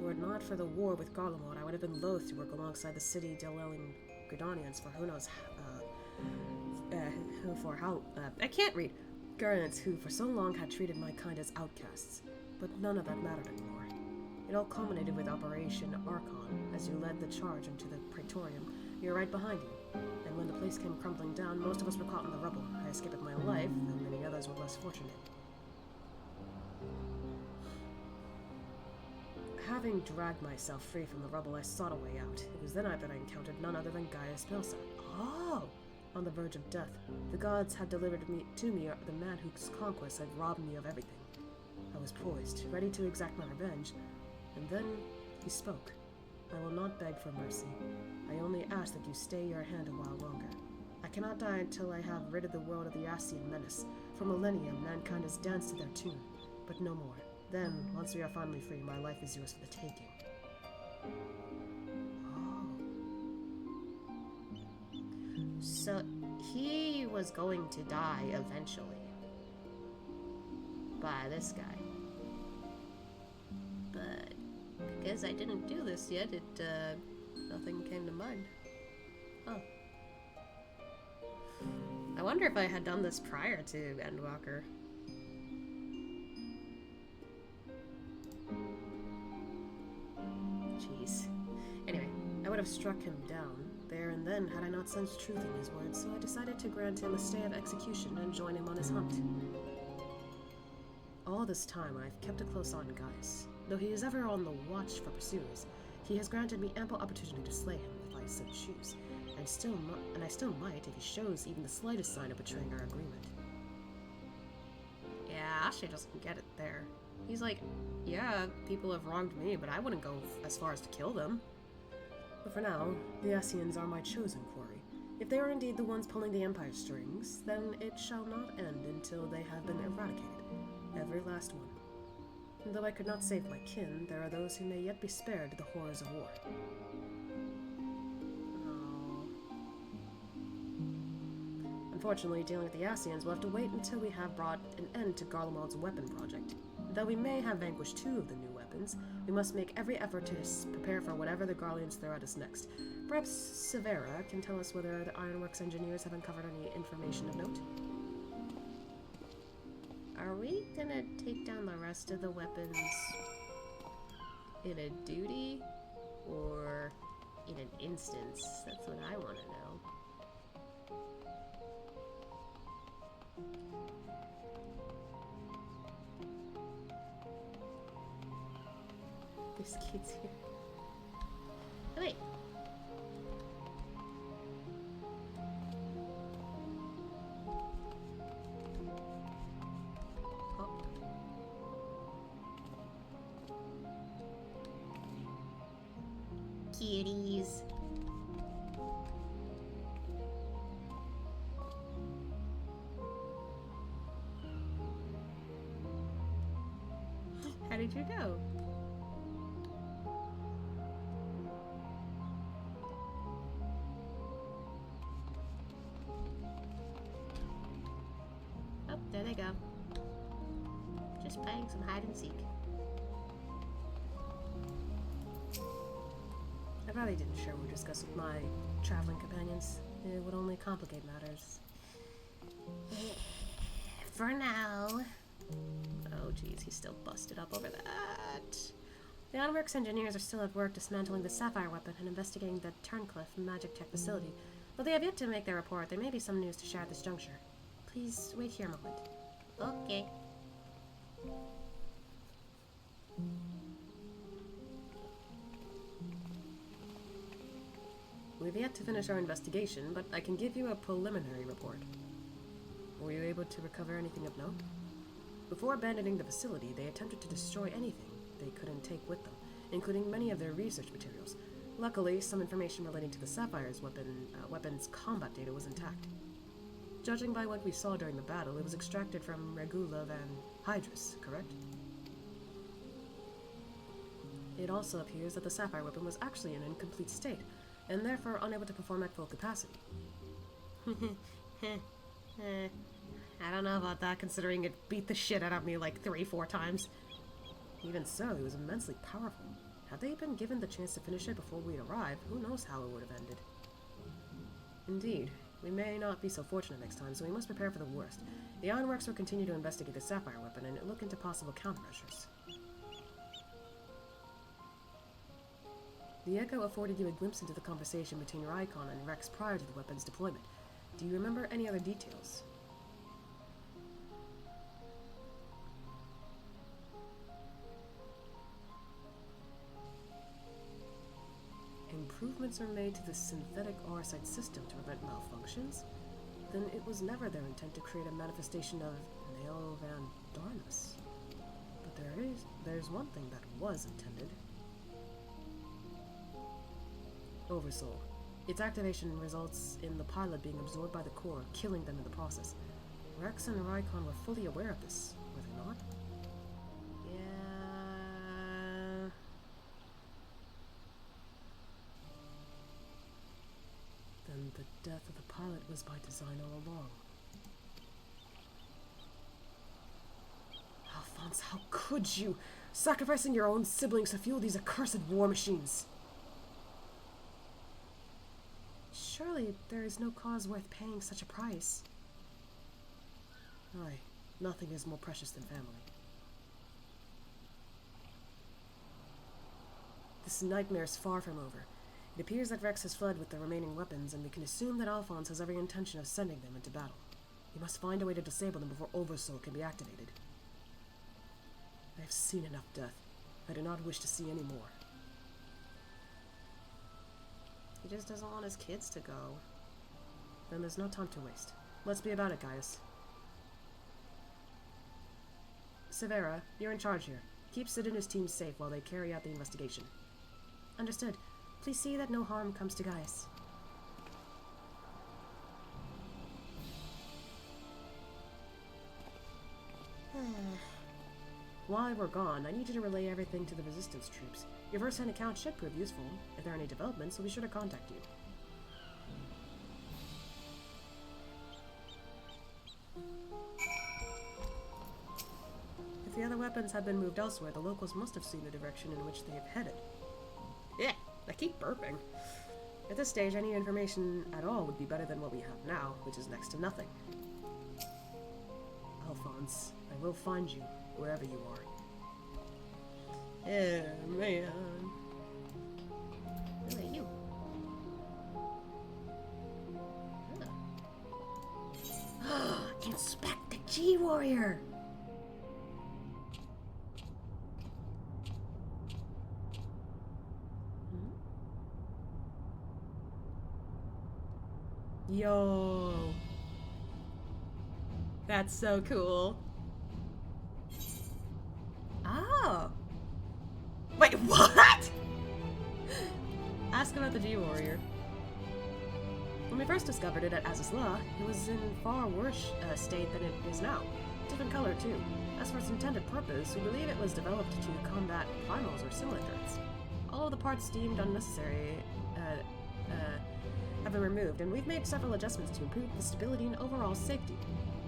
Were it not for the war with Garlemald, I would have been loath to work alongside the city-dwelling Gridanians for who knows I can't read. Garleans who for so long had treated my kind as outcasts. But none of that mattered anymore. It all culminated with Operation Archon, as you led the charge into the Praetorium. We were right behind you, and when the place came crumbling down, most of us were caught in the rubble. I escaped with my life, though many others were less fortunate. Having dragged myself free from the rubble, I sought a way out. It was then that I encountered none other than Gaius Baelsar. Oh! On the verge of death, the gods had delivered to me the man whose conquest had robbed me of everything. I was poised, ready to exact my revenge, and then he spoke. I will not beg for mercy. I only ask that you stay your hand a while longer. I
cannot die until I have rid the world of the Ascian menace. For millennia, mankind has danced to their tune, but no more. Then, once we are finally free, my life is yours for the taking. Oh.
So, he was going to die eventually. By this guy. But, because I didn't do this yet, nothing came to mind. Oh. I wonder if I had done this prior to Endwalker. Jeez. Anyway,
I would have struck him down there and then had I not sensed truth in his words, so I decided to grant him a stay of execution and join him on his hunt. All this time, I've kept a close eye on Gaius. Though he is ever on the watch for pursuers, he has granted me ample opportunity to slay him if I so choose. And I still might if he shows even the slightest sign of betraying our agreement.
yeah, Ashe doesn't get it there. He's like, yeah, people have wronged me, but I wouldn't go as far as to kill them.
But for now, the Ascians are my chosen quarry. If they are indeed the ones pulling the Empire's strings, then it shall not end until they have been eradicated. Every last one. And though I could not save my kin, there are those who may yet be spared the horrors of war. Unfortunately, dealing with the Ascians will have to wait until we have brought an end to Garlemald's weapon project. Though we may have vanquished 2 of the new weapons, we must make every effort to prepare for whatever the Garleans throw at us next. Perhaps Severa can tell us whether the Ironworks engineers have uncovered any information of note.
Are we gonna take down the rest of the weapons in a duty or in an instance? That's what I want to know.
This kid's here.
Oh, wait. Oh. Cuties. How did you know? Oh, there they go. Just playing some hide and seek.
I probably didn't share or discuss with my traveling companions. It would only complicate matters.
For now. Oh, geez, he's still busted up over that.
The Ironworks engineers are still at work dismantling the Sapphire weapon and investigating the Turncliffe Magic Tech facility. Though they have yet to make their report, there may be some news to share at this juncture. Please wait here a moment.
Okay.
We've yet to finish our investigation, but I can give you a preliminary report. Were you able to recover anything of note? Before abandoning the facility, they attempted to destroy anything they couldn't take with them, including many of their research materials. Luckily, some information relating to the Sapphire's weapon's combat data was intact. Judging by what we saw during the battle, it was extracted from Regula van Hydrus, correct? It also appears that the Sapphire weapon was actually in an incomplete state, and therefore unable to perform at full capacity.
I don't know about that, considering it beat the shit out of me like 3-4 times.
Even so, it was immensely powerful. Had they been given the chance to finish it before we'd arrived, who knows how it would have ended. Indeed, we may not be so fortunate next time, so we must prepare for the worst. The Ironworks will continue to investigate the Sapphire weapon and look into possible countermeasures. The Echo afforded you a glimpse into the conversation between Rykon and Rex prior to the weapon's deployment. Do you remember any other details? Improvements are made to the synthetic Aurosite system to prevent malfunctions? Then it was never their intent to create a manifestation of Neo Van Darnus. But there's one thing that was intended. Oversoul. Its activation results in the pilot being absorbed by the core, killing them in the process. Rex and Rykon were fully aware of this, were they not? Yeah... Then the death of the pilot was by design all along. Alphonse, how could you? Sacrificing your own siblings to fuel these accursed war machines. Surely there is no cause worth paying such a price. Aye, nothing is more precious than family. This nightmare is far from over. It appears that Rex has fled with the remaining weapons, and we can assume that Alphonse has every intention of sending them into battle. We must find a way to disable them before Oversoul can be activated. I have seen enough death. I do not wish to see any more. He just doesn't want his kids to go. Then there's no time to waste. Let's be about it, Gaius. Severa, you're in charge here. Keep Sid and his team safe while they carry out the investigation. Understood. Please see that no harm comes to Gaius. While we're gone, I need you to relay everything to the Resistance troops. Your first-hand account should prove useful. If there are any developments, we'll be sure to contact you. If the other weapons have been moved elsewhere, the locals must have seen the direction in which they have headed. Yeah, I keep burping. At this stage, any information at all would be better than what we have now, which is next to nothing. Alphonse, I will find you, wherever you are. Yeah, man.
Who are you?
Oh. Inspect the G-Warrior!
Yo. That's so cool.
Oh. Wait, what?
Ask about the G-Warrior.
When we first discovered it at Azazla, it was in far worse state than it is now. Different color, too. As for its intended purpose, we believe it was developed to combat primals or similar threats. All of the parts deemed unnecessary have been removed, and we've made several adjustments to improve the stability and overall safety.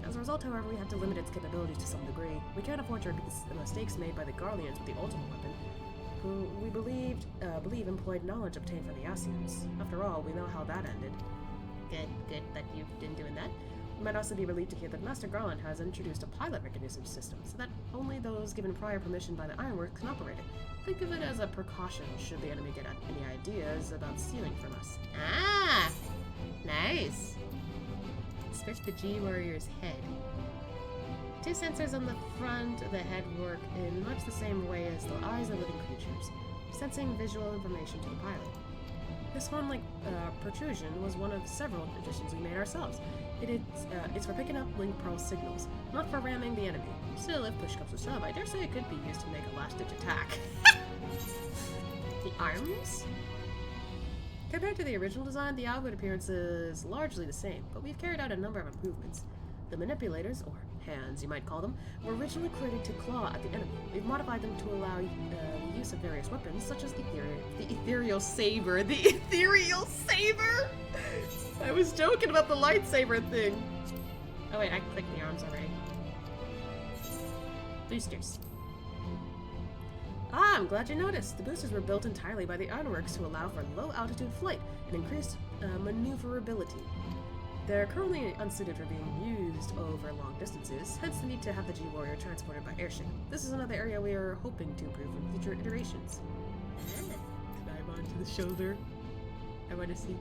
As a result, however, we have to limit its capabilities to some degree. We can't afford to repeat the mistakes made by the Garleans with the Ultima Weapon, who we believe employed knowledge obtained from the Asians. After all, we know how that ended.
Good that you didn't doing that.
We might also be relieved to hear that Master Garland has introduced a pilot mechanism system, so that only those given prior permission by the Ironworks can operate it. Think of it as a precaution should the enemy get any ideas about stealing from us.
Ah! Nice. Switch the G-Warrior's head. Two sensors on the front of the head work in much the same way as the eyes of living creatures, sensing visual information to the pilot.
This horn-like protrusion was one of several additions we made ourselves. It's for picking up link pearl signals, not for ramming the enemy. Still, if push comes to shove, I dare say it could be used to make a last-ditch attack.
The arms?
Compared to the original design, the outward appearance is largely the same, but we've carried out a number of improvements. The manipulators, or hands you might call them, were originally created to claw at the enemy. We've modified them to allow the use of various weapons, such as the ethereal saber. The ethereal saber? I was joking about the lightsaber thing.
Oh wait, I clicked the arms already. Boosters.
Ah, I'm glad you noticed. The boosters were built entirely by the Ironworks to allow for low-altitude flight and increased maneuverability. They're currently unsuited for being used over long distances, hence the need to have the G-Warrior transported by airship. This is another area we are hoping to improve in future iterations.
Climb onto the shoulder. I want to see.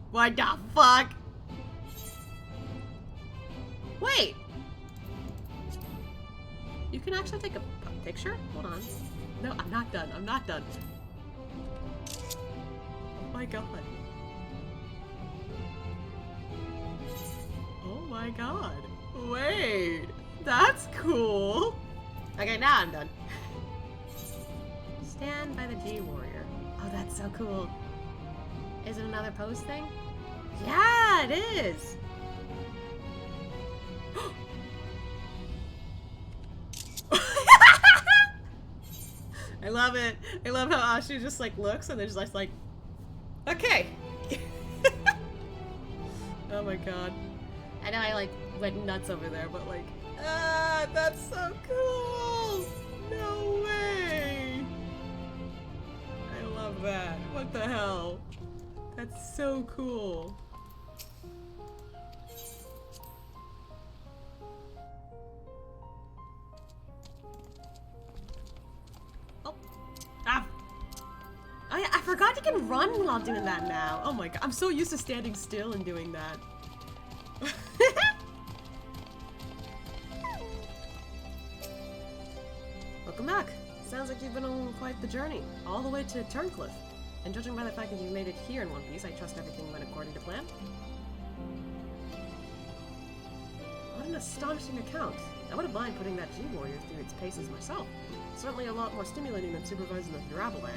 What the fuck?
Wait! You can actually take a picture? Hold on.
No, I'm not done. I'm not done. Oh my god. Oh my god. Wait. That's cool.
Okay, now I'm done.
Stand by the G Warrior. Oh, that's so cool. Is it another pose thing? Yeah, it is! I love it. I love how Ashu just like looks and there's like, okay. Oh my god. I know I like went nuts over there, but like, that's so cool! No way! I love that. What the hell? That's so cool. Oh. Ah! Oh yeah, I forgot you can run while doing that now. Oh my god, I'm so used to standing still and doing that. Welcome back. Sounds like you've been on quite the journey, all the way to Turncliffe. And judging by the fact that you've made it here in one piece, I trust everything went according to plan. What an astonishing account. I wouldn't mind putting that G-Warrior through its paces myself. Certainly a lot more stimulating than supervising the rabble, I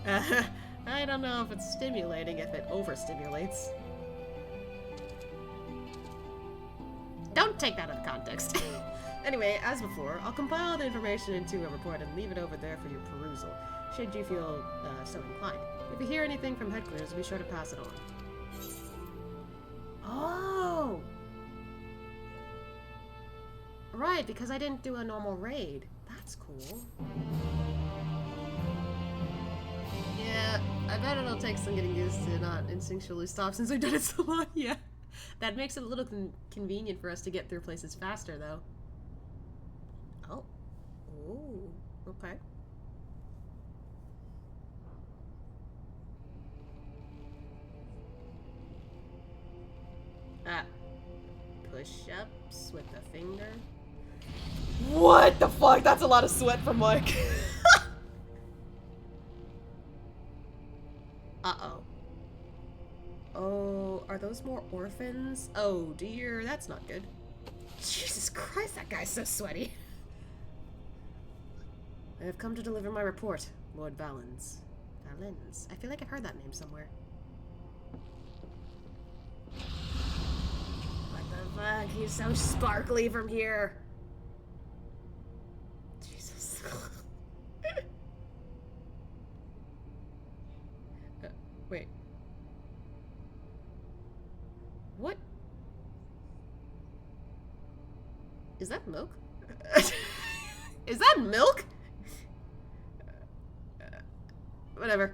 imagine. I don't know if it's stimulating if it overstimulates. Don't take that out of context. Anyway, as before, I'll compile the information into a report and leave it over there for your perusal, should you feel so inclined. If you hear anything from headquarters, be sure to pass it on. Oh! Right, because I didn't do a normal raid. That's cool. Yeah, I bet it'll take some getting used to not instinctually stop since I've done it so long. Yeah. That makes it a little convenient for us to get through places faster, though. Oh. Ooh. Okay. Push-ups with the finger. What the fuck? That's a lot of sweat for Mike. Uh-oh. Oh, are those more orphans? Oh dear, that's not good. Jesus Christ, that guy's so sweaty. I have come to deliver my report, Lord Valens. Valens? I feel like I've heard that name somewhere. What the fuck? He's so sparkly from here. Jesus. Wait. What? Is that milk? Is that milk? Whatever.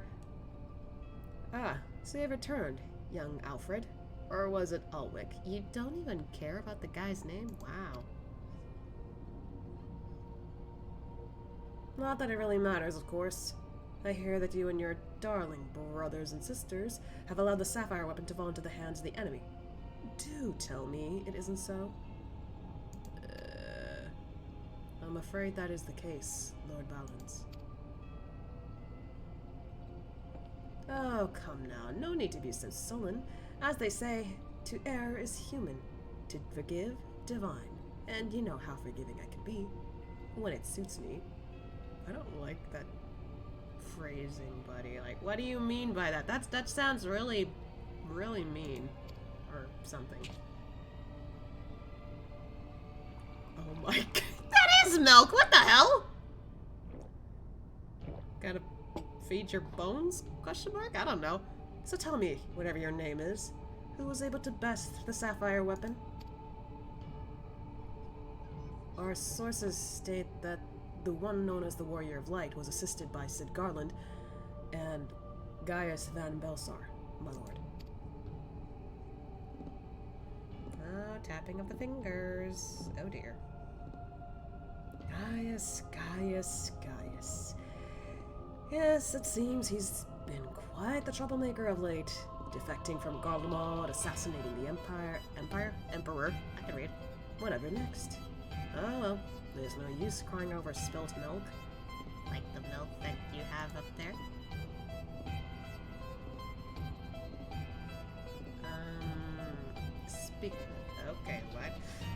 Ah, so you have returned, young Alfred. Or was it Ulwick? You don't even care about the guy's name? Wow. Not that it really matters, of course. I hear that you and your darling brothers and sisters have allowed the sapphire weapon to fall into the hands of the enemy. Do tell me it isn't so. I'm afraid that is the case, Lord Valens. Oh, come now. No need to be so sullen. As they say, to err is human. To forgive, divine. And you know how forgiving I can be. When it suits me. I don't like that phrasing, buddy. Like, what do you mean by that? That sounds really, really mean. Or something. Oh my god. That is milk! What the hell? Gotta feed your bones? Question mark? I don't know. So tell me, whatever your name is, who was able to best the sapphire weapon? Our sources state that the one known as the Warrior of Light was assisted by Sid Garland and Gaius van Baelsar, my lord. Oh, tapping of the fingers. Oh dear. Gaius. Yes, it seems he's been quite the troublemaker of late, defecting from Garlemald, assassinating the Emperor, I can read. Whatever next. Oh well, there's no use crying over spilt milk. Like the milk that you have up there?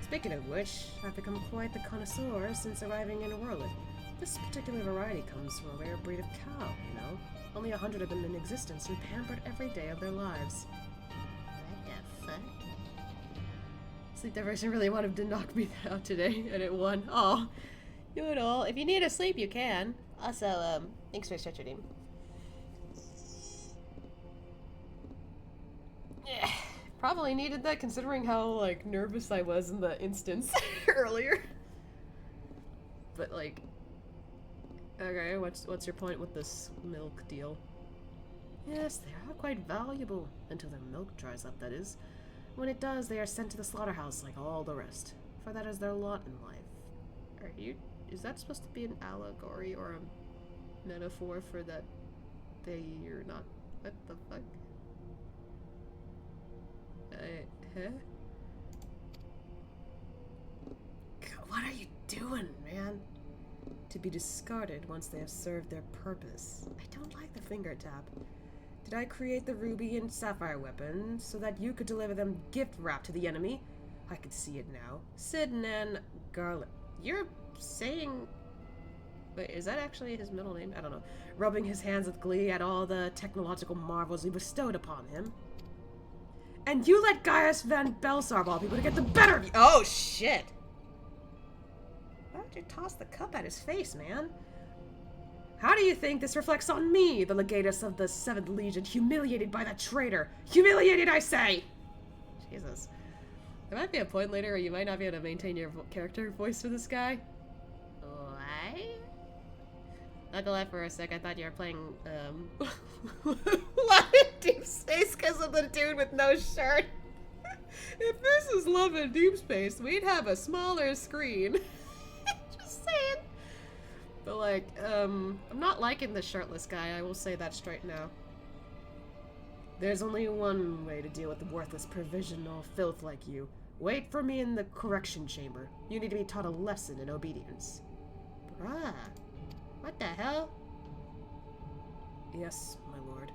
Speaking of which, I've become quite the connoisseur since arriving in Warlet.
This particular variety comes from a rare breed of cow, you know? Only 100 of them in existence and pampered every day of their lives.
What the fuck?
Sleep deprivation really wanted to knock me out today, and it won. Oh, do it all. If you need to sleep, you can. Also, thanks for stretching him. Yeah, probably needed that considering how, like, nervous I was in the instance earlier. But, like, okay, what's your point with this milk deal?
Yes, they are quite valuable. Until their milk dries up, that is. When it does, they are sent to the slaughterhouse like all the rest. For that is their lot in life.
Is that supposed to be an allegory or a metaphor for that they're not... What the fuck? Huh?
God, what are you doing, man? To be discarded once they have served their purpose. I don't like the finger tap. Did I create the ruby and sapphire weapon so that you could deliver them gift wrap to the enemy? I could see it now. Sidnan Garland. You're saying... Wait, is that actually his middle name? I don't know. Rubbing his hands with glee at all the technological marvels we bestowed upon him. And you let Gaius van Baelsar of all people to get the better of you. Oh, shit! Why would you toss the cup at his face, man? How do you think this reflects on me, the legatus of the 7th Legion, humiliated by that traitor? Humiliated, I say! Jesus.
There might be a point later where you might not be able to maintain your character voice for this guy.
Why?
Not gonna lie, for a sec, I thought you were playing, Love in Deep Space because of the dude with no shirt. If this is Love in Deep Space, we'd have a smaller screen. Just saying. But, like, I'm not liking the shirtless guy, I will say that straight now.
There's only one way to deal with the worthless provisional filth like you. Wait for me in the correction chamber. You need to be taught a lesson in obedience.
Bruh. What the hell?
Yes, my lord.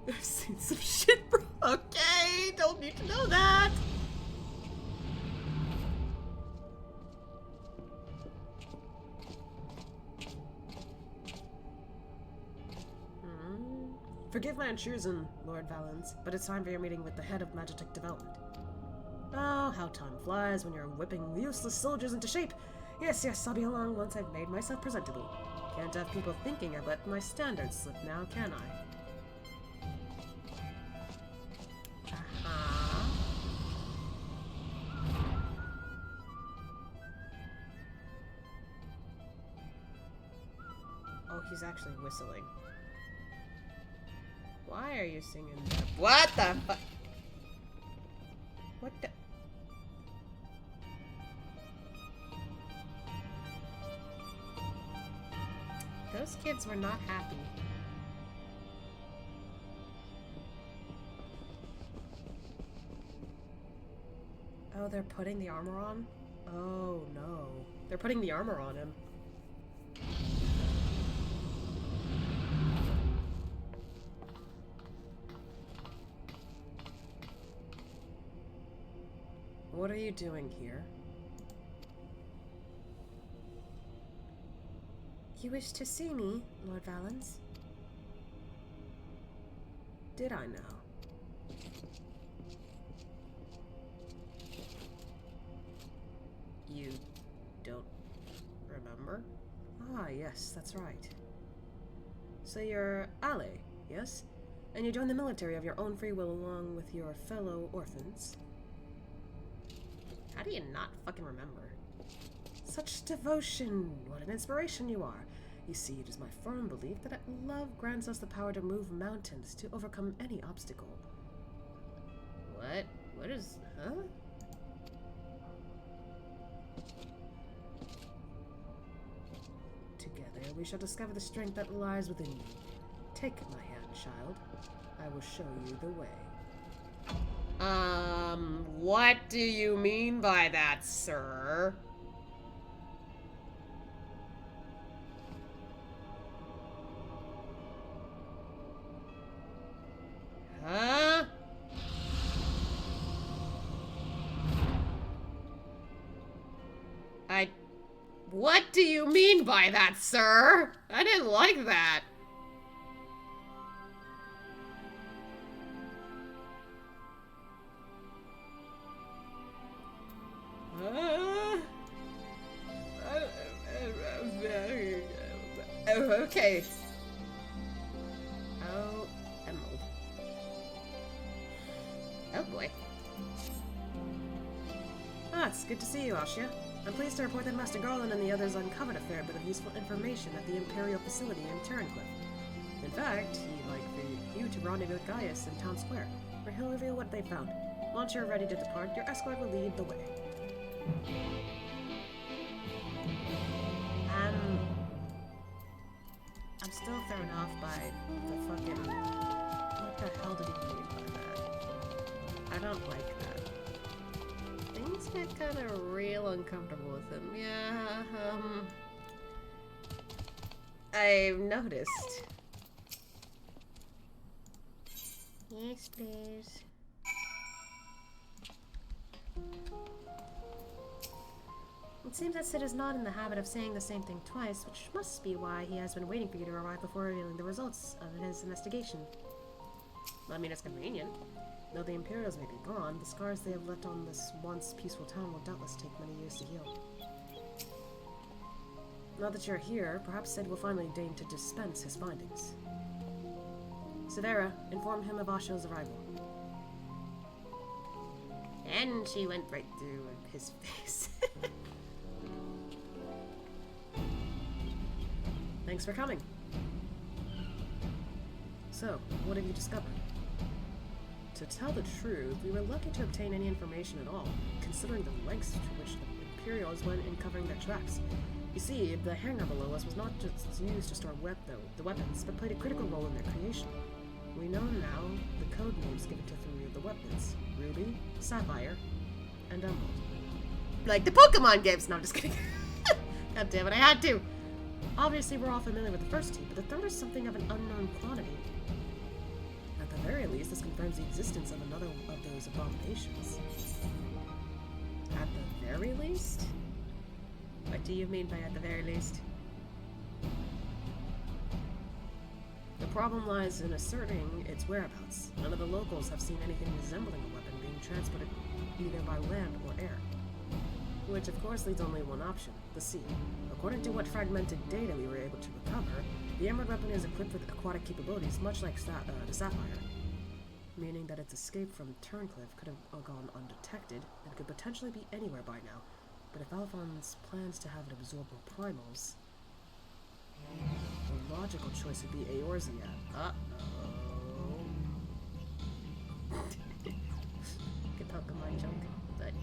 I've seen some shit, bro. Okay, don't need to know that.
Forgive my intrusion, Lord Valens, but it's time for your meeting with the head of Magitek Development. Oh, how time flies when you're whipping useless soldiers into shape. Yes, I'll be along once I've made myself presentable. Can't have people thinking I've let my standards slip now, can I?
Uh-huh.
Oh, he's actually whistling. Why are you singing that? What the fuck? What the?
Those kids were not happy.
Oh, they're putting the armor on? Oh, no. They're putting the armor on him. What are you doing here? You wish to see me, Lord Valens? Did I know? You don't remember? Ah, yes, that's right. So you're Ale, yes? And you joined the military of your own free will along with your fellow orphans?
How do you not fucking remember?
Such devotion! What an inspiration you are! You see, it is my firm belief that love grants us the power to move mountains, to overcome any obstacle.
What? What is... huh?
Together, we shall discover the strength that lies within you. Take my hand, child. I will show you the way.
What do you mean by that, sir? Huh?
What do you mean by that, sir? I didn't like that. Okay. Oh, Emerald. Oh boy.
Ah, it's good to see you, Ashia. I'm pleased to report that Master Garland and the others uncovered a fair bit of useful information at the Imperial facility in Turncliffe. In fact, he'd like for you to rendezvous with Gaius in Town Square, where he'll reveal what they found. Once you're ready to depart, your escort will lead the way. I'm still thrown off by the fucking... What the hell did he mean by that? I don't like that.
Things get kind of real uncomfortable with him. Yeah, I've noticed. Yes, please.
It seems that Sid is not in the habit of saying the same thing twice, which must be why he has been waiting for you to arrive before revealing the results of his investigation.
I mean, it's convenient.
Though the Imperials may be gone, the scars they have left on this once peaceful town will doubtless take many years to heal. Now that you're here, perhaps Sid will finally deign to dispense his findings. Severa, inform him of Asho's arrival.
And she went right through his face.
Thanks for coming. So, what have you discovered? To tell the truth, we were lucky to obtain any information at all, considering the lengths to which the Imperials went in covering their tracks. You see, the hangar below us was not just used to store the weapons, but played a critical role in their creation. We know now the code names given to 3 of the weapons: Ruby, Sapphire, and Emerald.
Like the Pokemon games. No, I'm just kidding. God damn it, I had to.
Obviously, we're all familiar with the first 2, but the third is something of an unknown quantity. At the very least, this confirms the existence of another of those abominations.
At the very least? What do you mean by at the very least?
The problem lies in asserting its whereabouts. None of the locals have seen anything resembling a weapon being transported either by land or air. Which, of course, leaves only one option: the sea. According to what fragmented data we were able to recover, the Emerald weapon is equipped with aquatic capabilities much like the Sapphire, meaning that its escape from Turncliffe could have gone undetected and could potentially be anywhere by now. But if Alphonse plans to have it absorb more primals, the logical choice would be Eorzea.
Uh-oh. Good Pokemon joke, but,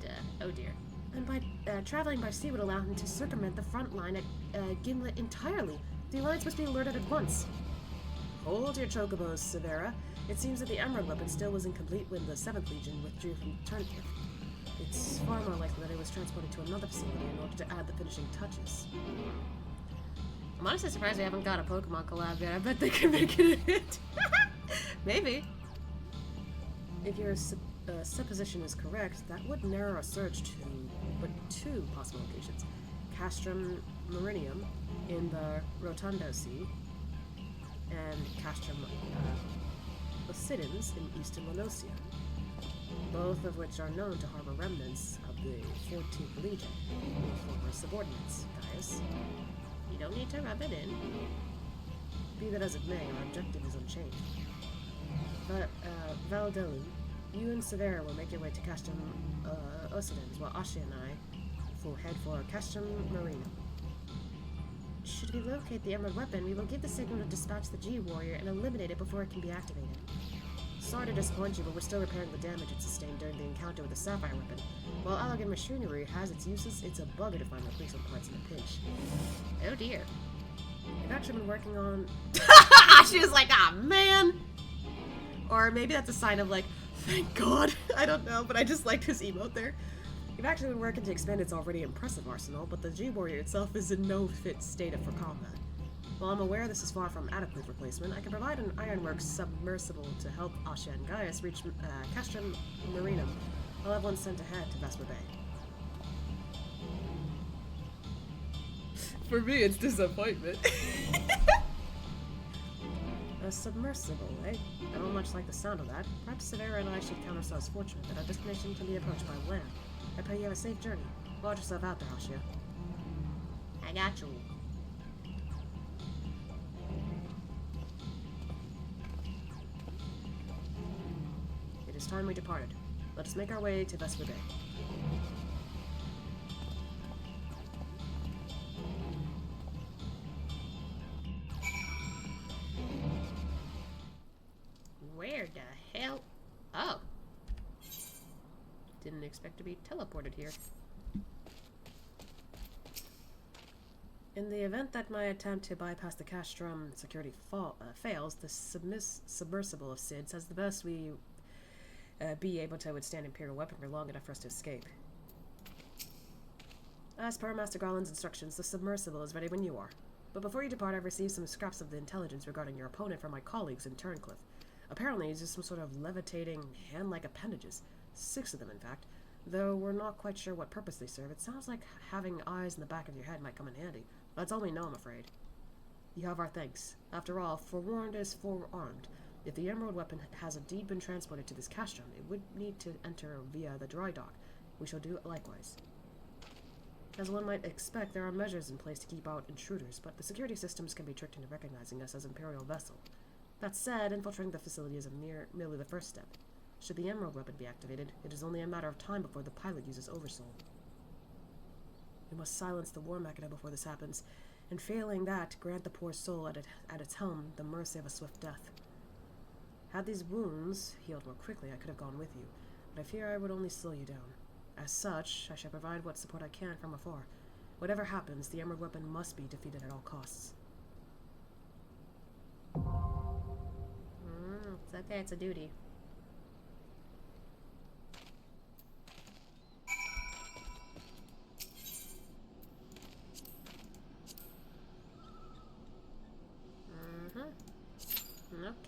oh dear.
And by traveling by sea would allow him to circumvent the front line at Gimlet entirely. The Alliance must be alerted at once. Hold your chocobos, Severa. It seems that the Emerald weapon still was incomplete when the 7th Legion withdrew from Turncliffe. It's far more likely that it was transported to another facility in order to add the finishing touches.
I'm honestly surprised we haven't got a Pokemon collab yet. I bet they could make it a hit. Maybe.
If your supposition is correct, that would narrow our search to but 2 possible locations: Castrum Meridium in the Rotundo Sea, and Castrum Ocidans in eastern Lenosia, both of which are known to harbor remnants of the 14th Legion, or former subordinates, Gaius.
You don't need to rub it in.
Be that as it may, our objective is unchanged. But, Valdelin, you and Severa will make your way to Castrum Ocidans, while Asha and I will head for Castrum Marina. Should we locate the Emerald weapon, we will give the signal to dispatch the G-Warrior and eliminate it before it can be activated. Sorry to disappoint you, but we're still repairing the damage it sustained during the encounter with the Sapphire weapon. While elegant machinery has its uses, it's a bugger to find replacement parts in a pinch.
Oh dear.
We've actually been working on...
She was like, ah, man!
Or maybe that's a sign of, like, thank God. I don't know, but I just liked his emote there. We've actually been working to expand its already impressive arsenal, but the G-Warrior itself is in no fit state for combat. While I'm aware this is far from adequate replacement, I can provide an Ironworks submersible to help Asha and Gaius reach Castrum Marinum. I'll have one sent ahead to Vesper Bay.
For me, it's disappointment.
A submersible, eh? I don't much like the sound of that. Perhaps Severa and I should count ourselves fortunate that our destination can be approached by land. I pray you have a safe journey. Watch yourself out there, Ashia.
I got you.
It is time we departed. Let us make our way to Vesper Bay.
Where the hell? Oh. Didn't expect to be teleported here.
In the event that my attempt to bypass the Castrum security fails, the submersible of Sid says the best we be able to withstand Imperial weaponry long enough for us to escape. As per Master Garland's instructions, the submersible is ready when you are. But before you depart, I've received some scraps of the intelligence regarding your opponent from my colleagues in Turncliffe. Apparently, he's just some sort of levitating hand-like appendages. 6 of them, in fact. Though we're not quite sure what purpose they serve, it sounds like having eyes in the back of your head might come in handy. That's all we know, I'm afraid. You have our thanks. After all, forewarned is forearmed. If the Emerald Weapon has indeed been transported to this castrum, it would need to enter via the dry dock. We shall do likewise. As one might expect, there are measures in place to keep out intruders, but the security systems can be tricked into recognizing us as Imperial vessel. That said, infiltrating the facility is merely the first step. Should the Emerald Weapon be activated, it is only a matter of time before the pilot uses Oversoul. We must silence the war machina before this happens, and failing that, grant the poor soul at its helm the mercy of a swift death. Had these wounds healed more quickly, I could have gone with you, but I fear I would only slow you down. As such, I shall provide what support I can from afar. Whatever happens, the Emerald Weapon must be defeated at all costs.
It's okay, it's a duty.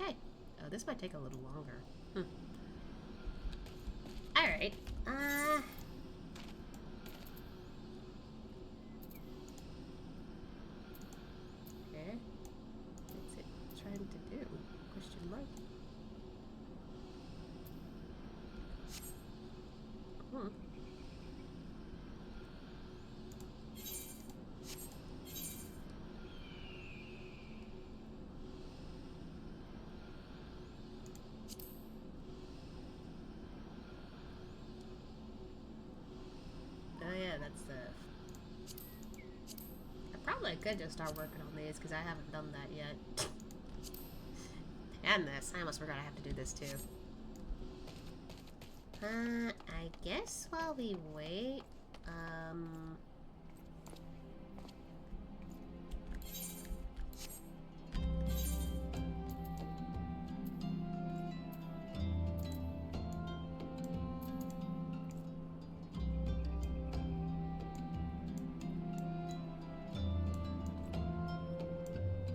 Okay. Oh, this might take a little longer. Alright. Okay. What's it trying to do? Question mark? Oh yeah, that's the... I probably could just start working on these because I haven't done that yet. And this. I almost forgot I have to do this too. I guess while we wait, I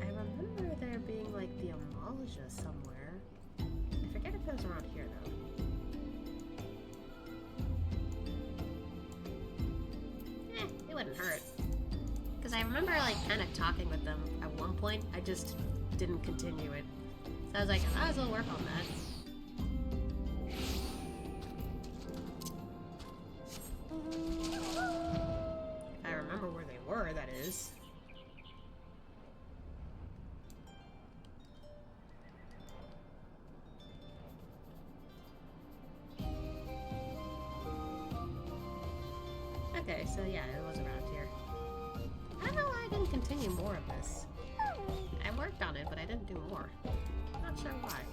remember there being like the Amalia somewhere. I forget if it was around here though. It wouldn't hurt. Because I remember, like, kind of talking with them at one point. I just didn't continue it. So I was like, I might as well work on that. If I remember where they were, that is. Okay, so yeah, it was around here. I don't know why I didn't continue more of this. I worked on it, but I didn't do more. Not sure why.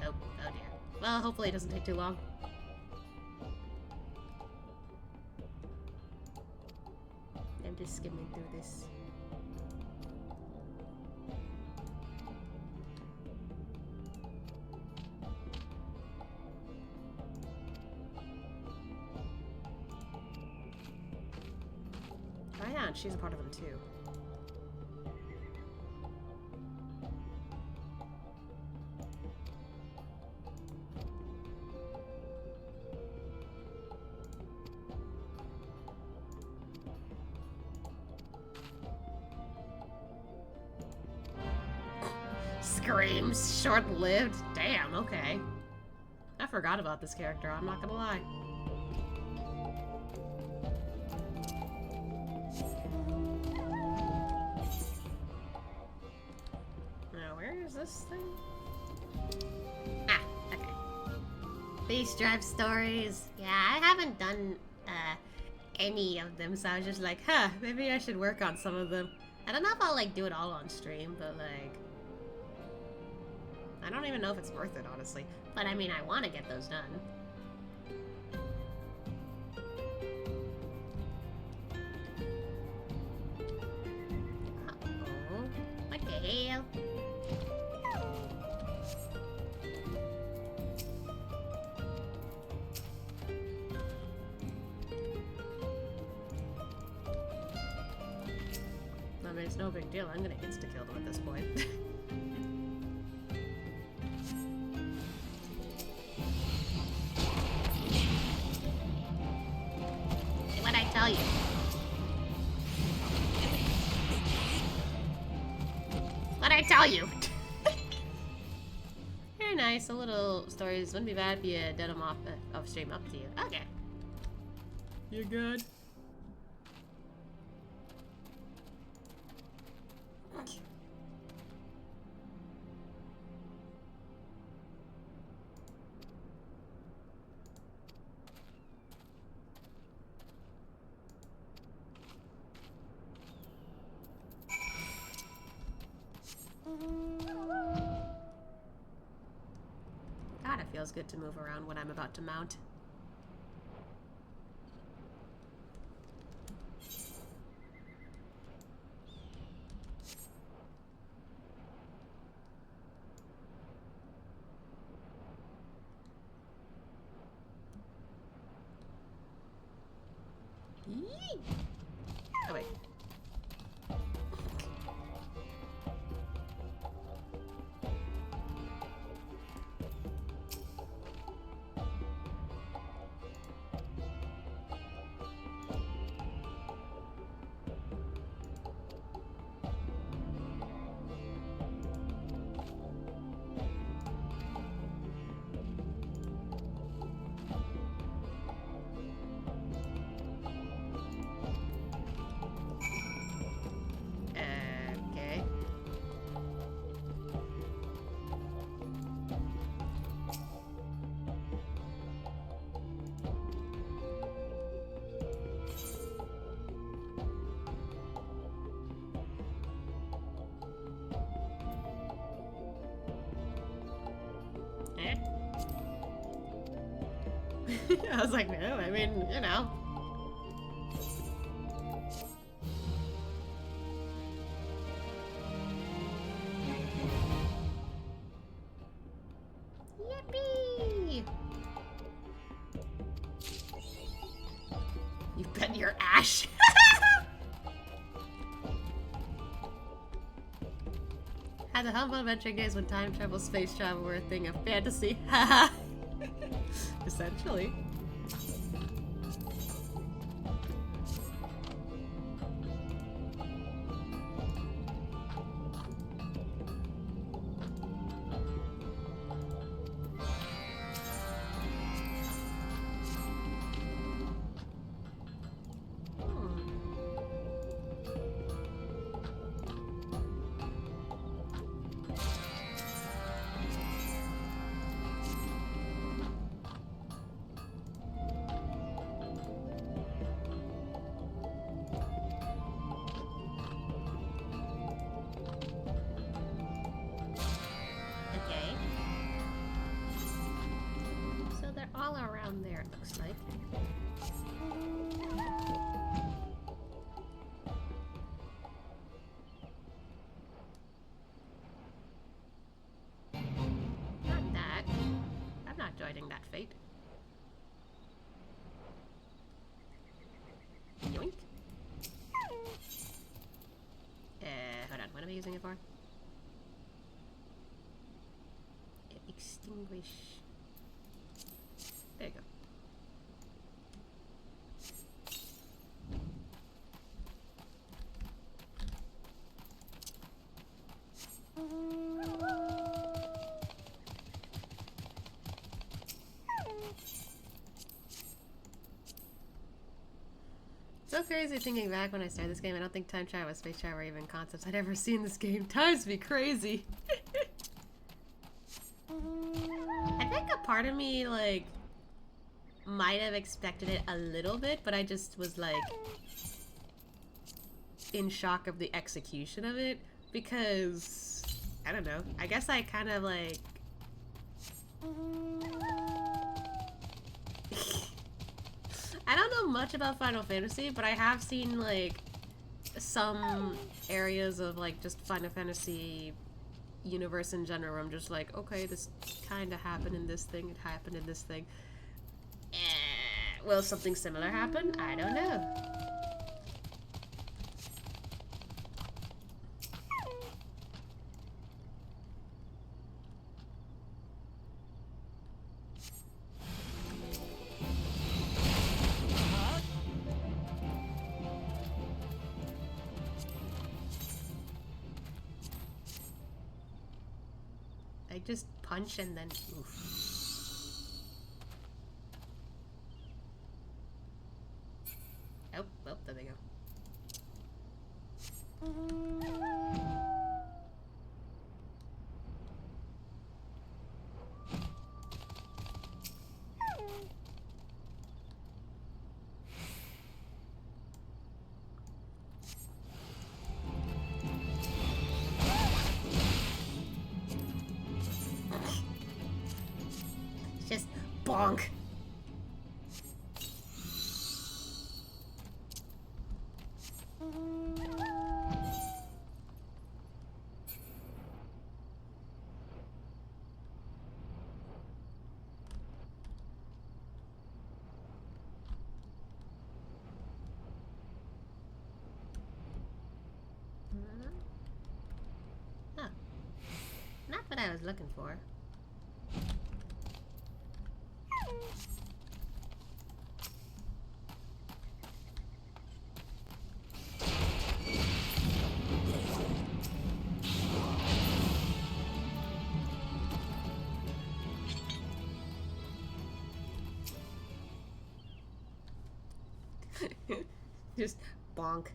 Oh dear. Well, hopefully it doesn't take too long. I'm just skimming through this. Oh yeah, and she's a part of them too.
Screams, short-lived. Damn, okay. I forgot about this character, I'm not gonna lie. Now, where is this thing?
Ah, okay. These drive stories. Yeah, I haven't done any of them, so I was just like, huh,
Maybe I should work on some of them.
I don't know if I'll like do it all on stream, but like,
I don't even know if it's worth it, honestly.
but I mean, I want to get those done. Uh-oh. What the hell?
I mean, it's no big deal. I'm gonna insta-kill them at this point.
What'd I tell you? What'd I tell you?
Very nice. A little stories wouldn't be bad if you did them off stream. Up to you.
Okay.
You're good. God, it feels good to move around when I'm about to mount. Yee! Oh, wait. Okay.
Eh?
I was like, no, I mean, you know.
Yippee!
You bet your ash. Had the humble adventure games when time travel, space travel were a thing of fantasy. Haha. Essentially.
Okay. So they're all around there, it looks like. Not that.
I'm not joining that fate. Yoink. Hold on. What am I using it for? Extinguish. There you go. so crazy thinking back when I started this game. I don't think time travel or space travel were even concepts I'd ever seen in this game. Times be crazy. I think a part of me, like, might have expected it a little bit, but I just was, like, in shock of the execution of it, because, I don't know, I guess I kind of, like... I don't know much about Final Fantasy, but I have seen, like, some areas of, like, just Final Fantasy universe in general where I'm just like, okay, this kind of happened in this thing, it happened in this thing. Will something similar happen? I don't know. I just punch and then oof. Oh, well, there they go. Just bonk. Oh, not what I was looking for. Just bonk.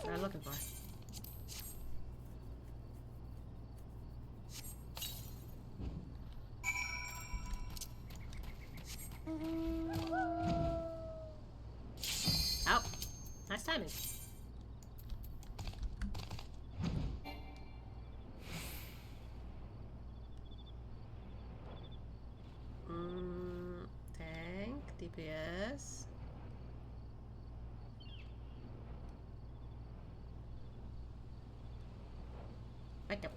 I'm looking for. Oh, nice timing. Tank, DPS. Right there.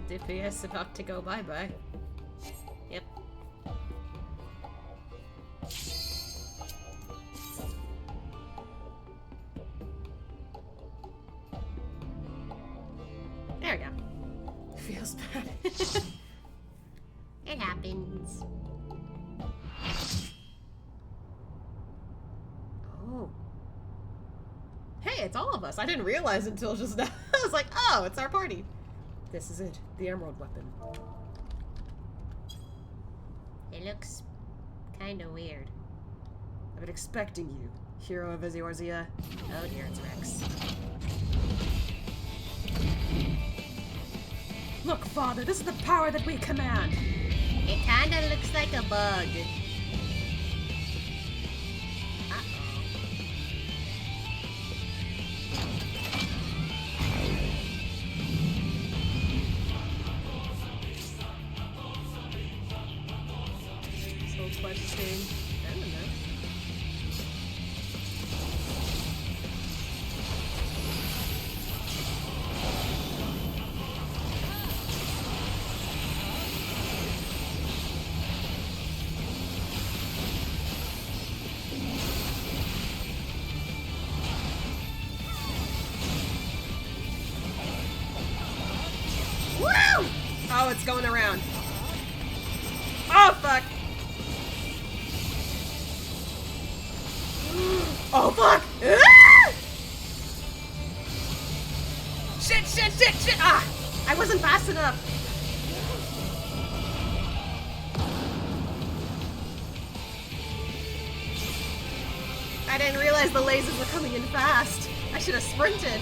DPS about to go bye-bye. Yep. There we go. Feels bad. It happens. Oh. Hey, it's all of us. I didn't realize until just now. I was like, oh, it's our party. This is it. The Emerald Weapon. It looks kind of weird.
I've been expecting you, hero of Eorzea.
Oh dear, it's Rex.
Look, Father, this is the power that we command.
It kind of looks like a bug. Uh-oh.
question. I don't know.
Woo! Oh, it's going around. Oh, fuck! Oh, fuck! Ah! Shit, shit, shit, shit! Ah! I wasn't fast enough! I didn't realize the lasers were coming in fast. I should have sprinted.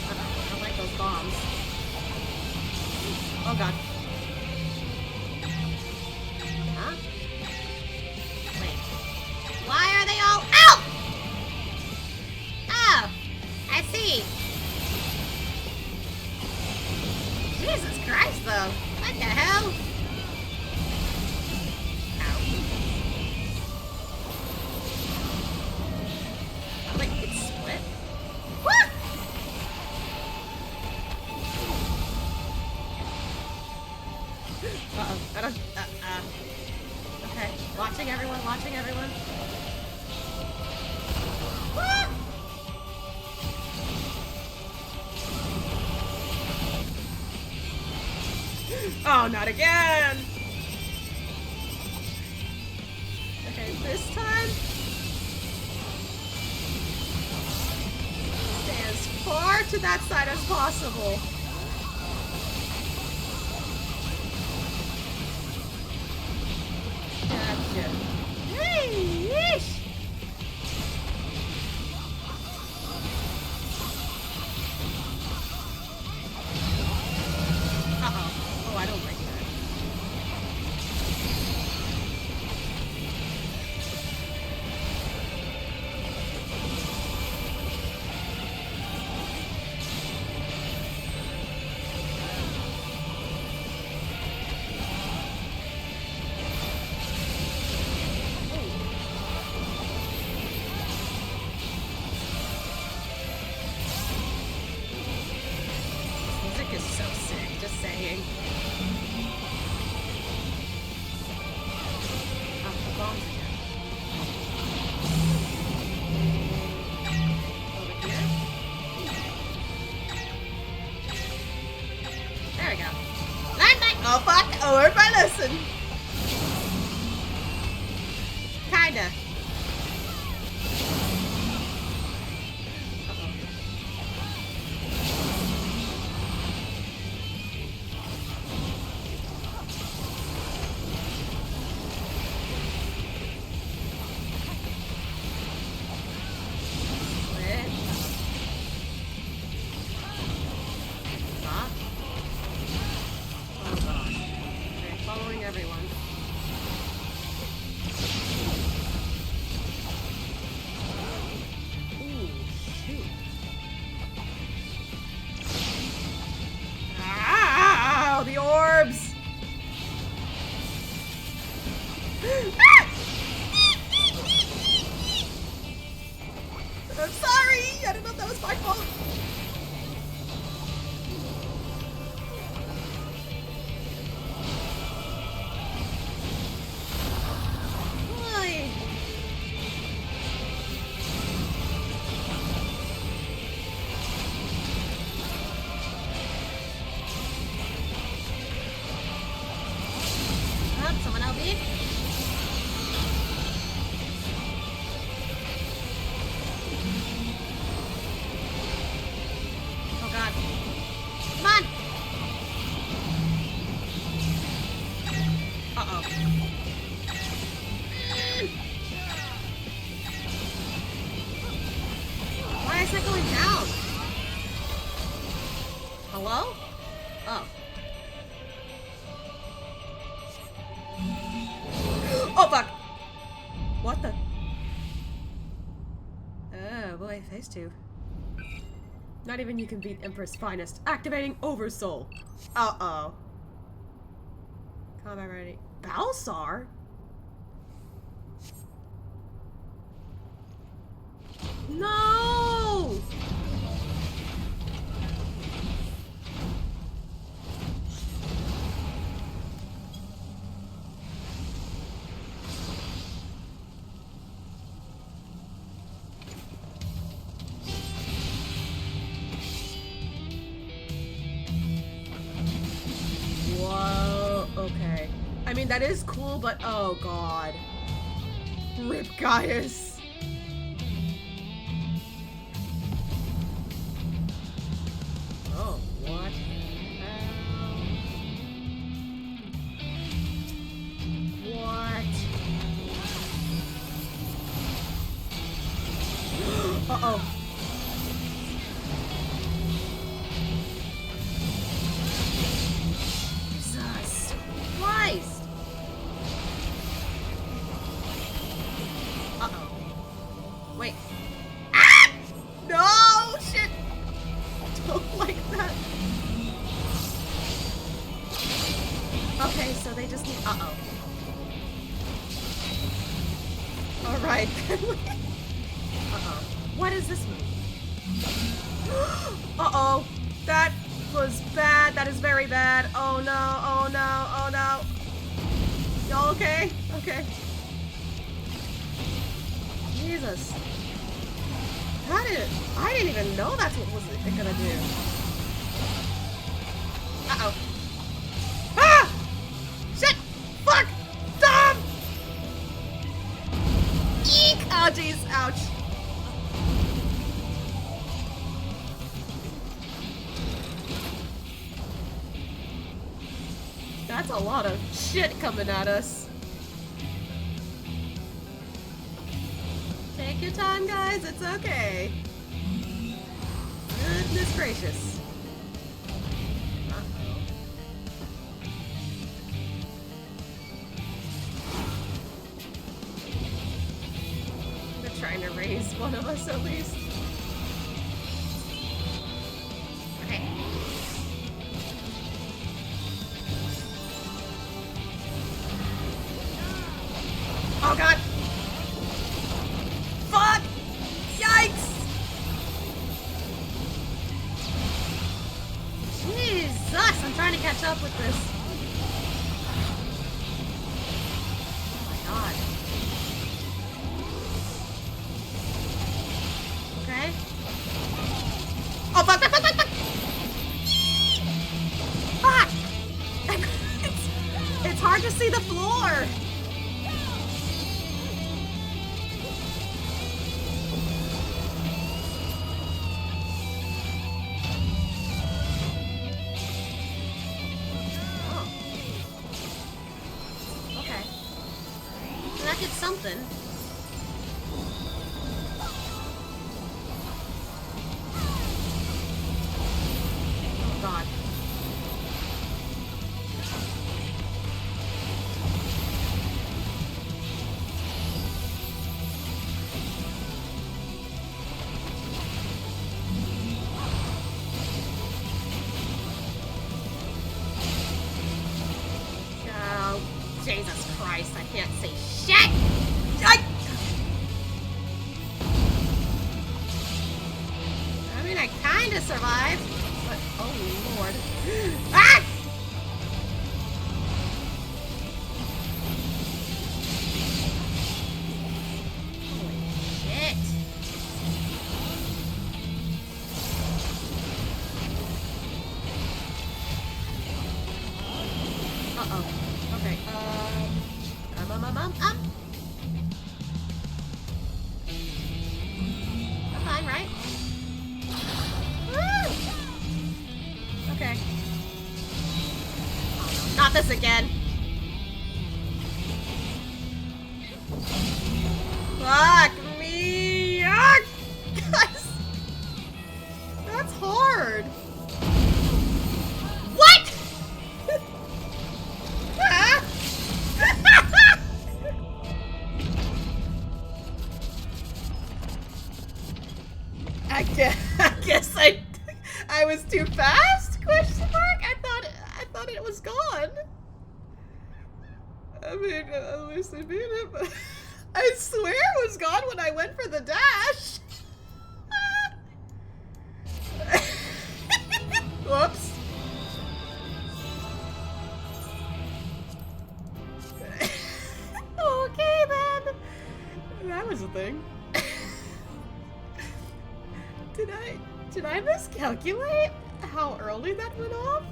I don't like those bombs. Oh god.
Huh? Wait. Why are they all out? Oh, I see. Jesus Christ, though. What the hell? Ow.
Wait, it's split?
What?
Uh-oh. I don't... Okay. Watching everyone, watching everyone.
What?
Oh, not again! Okay, this time... Stay as far to that side as possible. Gotcha.
Hey, yeesh.
Uh-oh. Oh, I don't like that. Music is so sick, just saying. Oh, the bombs again. Over here. There we go.
Learn my...
Oh fuck! I learned my lesson! Kinda. Uh-oh. Split. Stop. Oh gosh. Okay, following everyone. Ooh, shoot. Ah, the orbs! Ah! I'm sorry! I don't know if that was my fault. Why?
Oh, someone LB?
Oh god.
Come on.
Uh-oh.
Why is that going down?
Hello? Oh. Oh fuck! What the? Oh boy, phase 2.
Not even you can beat Empress Finest. Activating Oversoul. Uh-oh. Combat ready. Baelsar? No! Whoa, okay. I mean, that is cool, but oh god. Rip Gaius. Oh, what the hell? What? Uh-oh. Jesus Christ! Uh-oh. Wait. Ah! No! Shit! Don't like that. Okay, so they just need... Uh-oh. Alright. Uh-oh. What is this move? Uh-oh. That was bad. That is very bad. Oh no, oh no, oh no. Y'all okay? Okay. Jesus. I didn't even know that's what was it gonna do. Uh-oh. Ah! Shit! Fuck! Dumb! Eek! Oh jeez, ouch. That's a lot of shit coming at us. Take your time, guys. It's okay. Goodness gracious. Uh-oh. They're trying to raise one of us at least. Okay. Oh god! Fuck! Yikes! Jesus! I'm trying to catch up with this. Oh my god. Okay. Oh fuck! Fuck! Fuck! Fuck! Fuck! Fuck! It's hard to see the floor! Something. Oh god. Oh, Jesus Christ, I can't say shit! I mean, I kinda survived, but oh lord. Ah! Holy shit. Uh-oh. Okay, I'm fine, right? Woo! Okay. Oh, no, not this again. Fuck me! Ah! Guys! That's hard. What? Ah! I guess I I was too fast? Question mark? I thought it was gone. I mean, at least I beat it, but I swear it was gone when I went for the dash. Whoops. Okay then. That was a thing. Did I miscalculate how early that went off?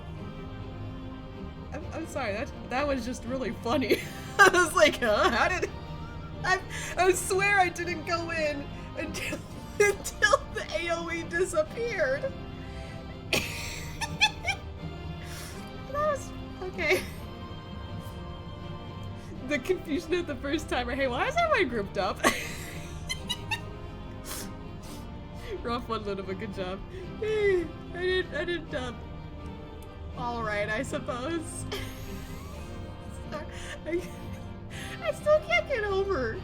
I'm sorry, that was just really funny. I was like, huh? How did... I swear I didn't go in until the AoE disappeared. That was... okay. The confusion at the first timer. Hey, why is everybody grouped up? Rough one, little bit. Good job. I didn't all right, I suppose. I still can't get over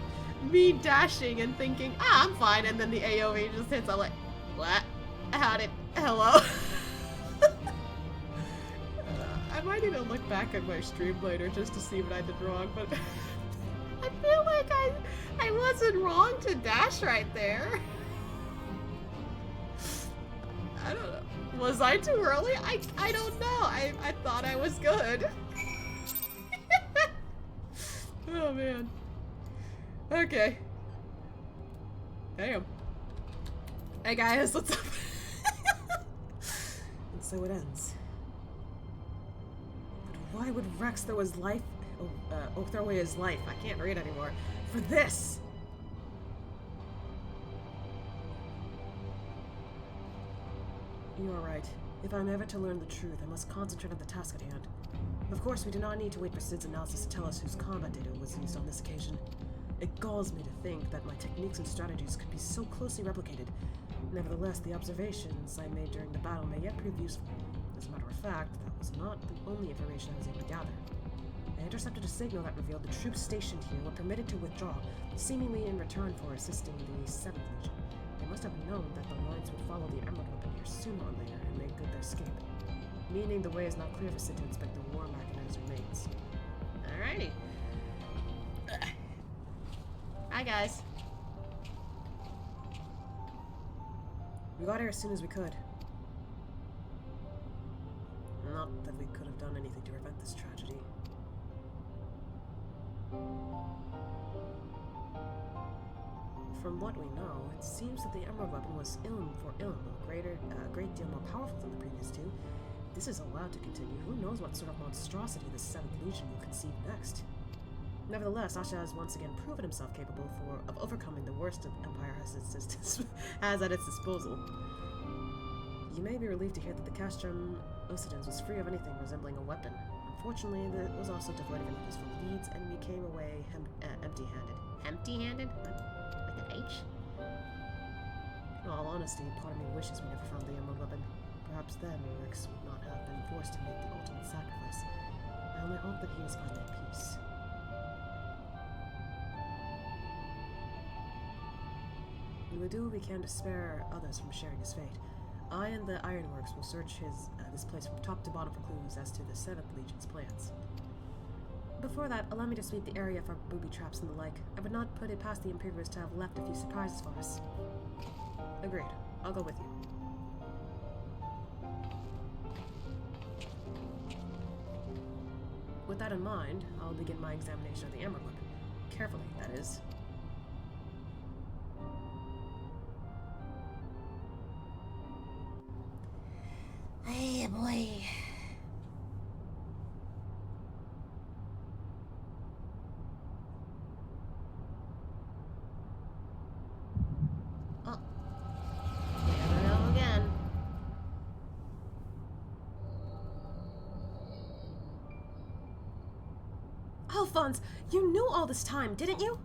me dashing and thinking, I'm fine, and then the AoE just hits. I'm like, what? How did? Hello? I might need to look back at my stream later just to see what I did wrong, but I feel like I wasn't wrong to dash right there. I don't know. Was I too early? I don't know. I thought I was good. Oh man. Okay. Damn. Hey guys, what's up?
And so it ends. But why would Rex throw his life... throw away his life, I can't read anymore, for this? You are right. If I'm ever to learn the truth, I must concentrate on the task at hand. Of course, we do not need to wait for Sid's analysis to tell us whose combat data was used on this occasion. It galls me to think that my techniques and strategies could be so closely replicated. Nevertheless, the observations I made during the battle may yet prove useful. As a matter of fact, that was not the only information I was able to gather. I intercepted a signal that revealed the troops stationed here were permitted to withdraw, seemingly in return for assisting the 7th Legion. They must have known that the Alliance would follow the Emerald Weapon here sooner or later and make good their escape. Meaning the way is not clear for Sid to inspect the war mechanized remains.
Alrighty. Hi guys.
We got here as soon as we could. Not that we could have done anything to prevent this tragedy. From what we know, it seems that the Emerald Weapon was Ilm for Ilm, a great deal more powerful than the previous two. If this is allowed to continue, who knows what sort of monstrosity the 7th Legion will conceive next. Nevertheless, Asha has once again proven himself capable of overcoming the worst the Empire has at its disposal. You may be relieved to hear that the Castrum Occidens was free of anything resembling a weapon. Unfortunately, it was also devoid of any useful deeds, and we came away empty-handed.
Empty-handed? With an H?
In all honesty, part of me wishes we never found the Emerald Weapon. Perhaps then Rex would not have been forced to make the ultimate sacrifice. I only hope that he is finding peace. We will do what we can to spare others from sharing his fate. I and the Ironworks will search this place from top to bottom for clues as to the 7th Legion's plans. Before that, allow me to sweep the area for booby traps and the like. I would not put it past the Imperials to have left a few surprises for us. Agreed. I'll go with you. With that in mind, I'll begin my examination of the Emerald Weapon. Carefully, that is.
Hey boy. Oh. Here we go again.
Alphonse, you knew all this time, didn't you?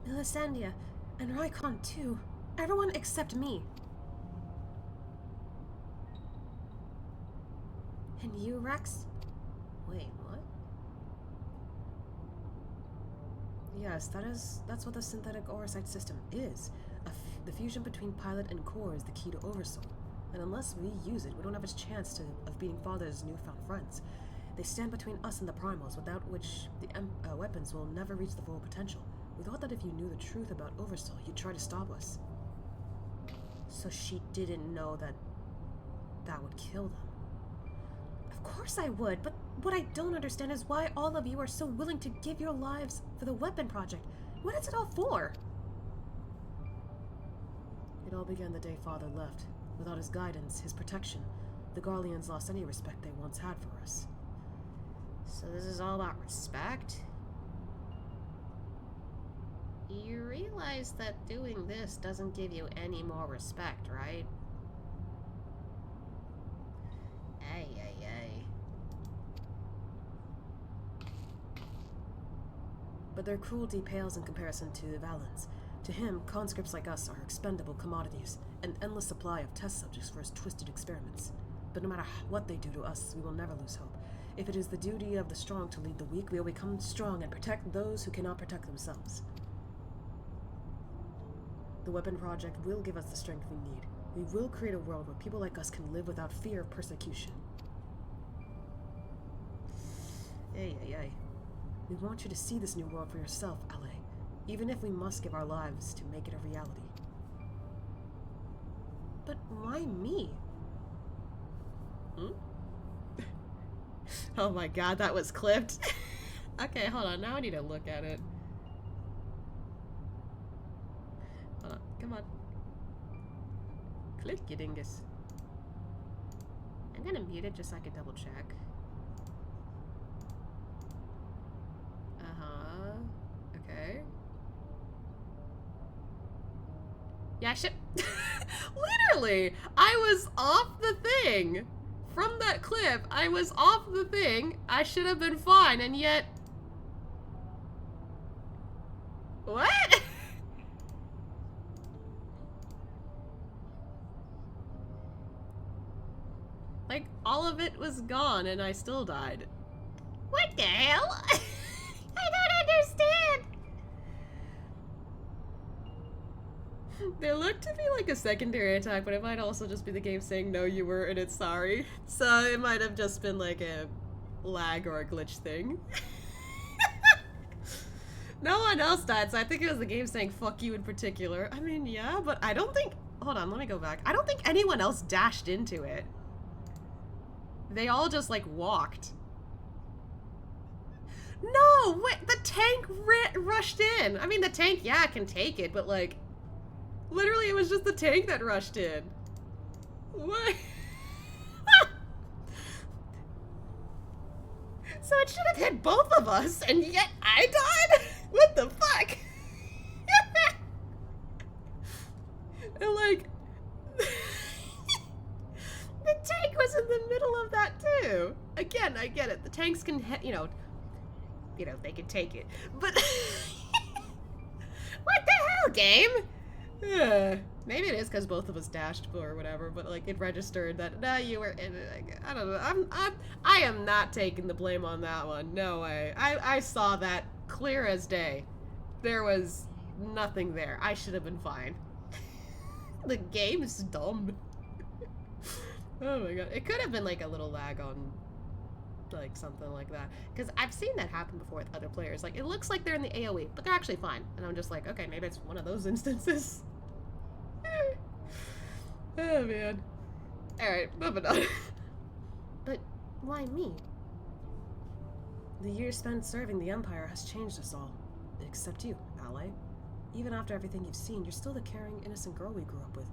Melisandre, and Rykon too. Everyone except me. And you, Rex?
Wait, what?
Yes, that's what the synthetic oversight system is. The fusion between pilot and core is the key to Oversoul, and unless we use it, we don't have a chance of beating Father's newfound friends. They stand between us and the primals, without which the weapons will never reach the full potential. We thought that if you knew the truth about Oversoul, you'd try to stop us. So she didn't know that would kill them. Of course I would, but what I don't understand is why all of you are so willing to give your lives for the weapon project. What is it all for? It all began the day Father left. Without his guidance, his protection, the Garleans lost any respect they once had for us.
So this is all about respect? You realize that doing this doesn't give you any more respect, right? Ay, ay, ay.
But their cruelty pales in comparison to the Valens. To him, conscripts like us are expendable commodities, an endless supply of test subjects for his twisted experiments. But no matter what they do to us, we will never lose hope. If it is the duty of the strong to lead the weak, we will become strong and protect those who cannot protect themselves. The weapon project will give us the strength we need. We will create a world where people like us can live without fear of persecution. Ay, ay, ay. We want you to see this new world for yourself, Ala, even if we must give our lives to make it a reality. But why me?
Oh my god, that was clipped. Okay, hold on. Now I need to look at it. Hold on. Come on. Click, you dingus.
I'm gonna mute it just so I can double check.
Okay. Yeah, shit. Literally, I was off the thing. From that clip, I was off the thing. I should have been fine, and yet... What? Like, all of it was gone, and I still died.
What the hell? I don't understand.
There looked to be like a secondary attack, but it might also just be the game saying no, you were and it's sorry. So it might have just been like a lag or a glitch thing. No one else died, so I think it was the game saying fuck you in particular. I mean, yeah, but I don't think... Hold on, let me go back. I don't think anyone else dashed into it. They all just like walked. No, wait, the tank rushed in. I mean, the tank, yeah, can take it, but like... Literally, it was just the tank that rushed in. What? So it should have hit both of us, and yet I died? What the fuck? And like... The tank was in the middle of that too. Again, I get it. The tanks can, you know, they can take it. But... What the hell, game? Maybe it is because both of us dashed or whatever, but like it registered that no, you were in it. Like, I don't know. I am not taking the blame on that one. No way. I saw that clear as day. There was nothing there. I should have been fine. The game is dumb. Oh my god. It could have been like a little lag on like something like that, because I've seen that happen before with other players. Like it looks like they're in the AoE, but they're actually fine, and I'm just like, okay, maybe it's one of those instances. Oh man. Alright, moving on.
But why me? The years spent serving the Empire has changed us all. Except you, Ala. Even after everything you've seen, you're still the caring, innocent girl we grew up with.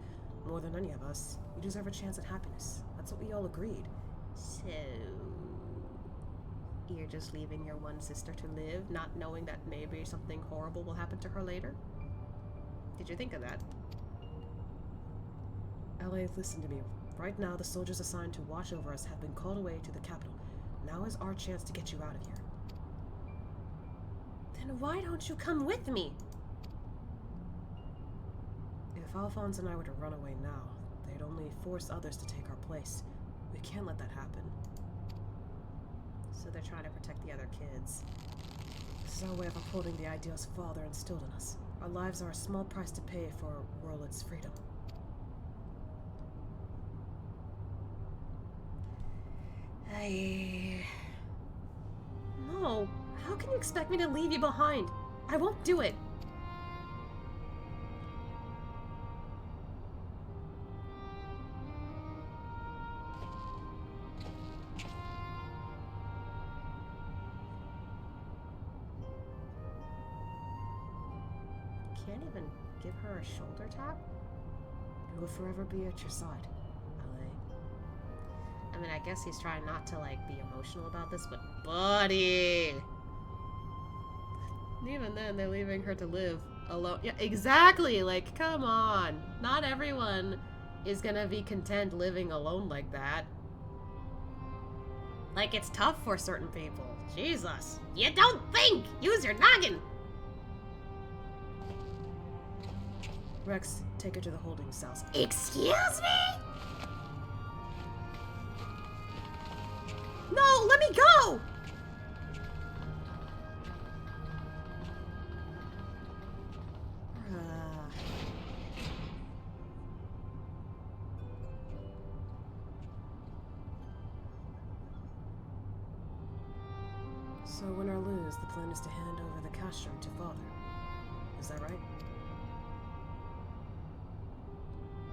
More than any of us, you deserve a chance at happiness. That's what we all agreed.
So... you're just leaving your one sister to live, not knowing that maybe something horrible will happen to her later? Did you think of that?
Ala, listen to me. Right now, the soldiers assigned to watch over us have been called away to the capital. Now is our chance to get you out of here.
Then why don't you come with me?
If Alphonse and I were to run away now, they'd only force others to take our place. We can't let that happen.
So they're trying to protect the other kids.
This is our way of upholding the ideals Father instilled in us. Our lives are a small price to pay for World's freedom. No, how can you expect me to leave you behind? I won't do it. Can't even give her a shoulder tap? I will forever be at your side, LA.
I mean, I guess he's trying not to, like, be emotional about this, but buddy!
Even then, they're leaving her to live alone. Yeah, exactly! Like, come on! Not everyone is gonna be content living alone like that. Like, it's tough for certain people. Jesus.
You don't think! Use your noggin!
Rex, take her to the holding cells.
Excuse me?
No, let me go! So win or lose, the plan is to hand over the castrum to Father. Is that right?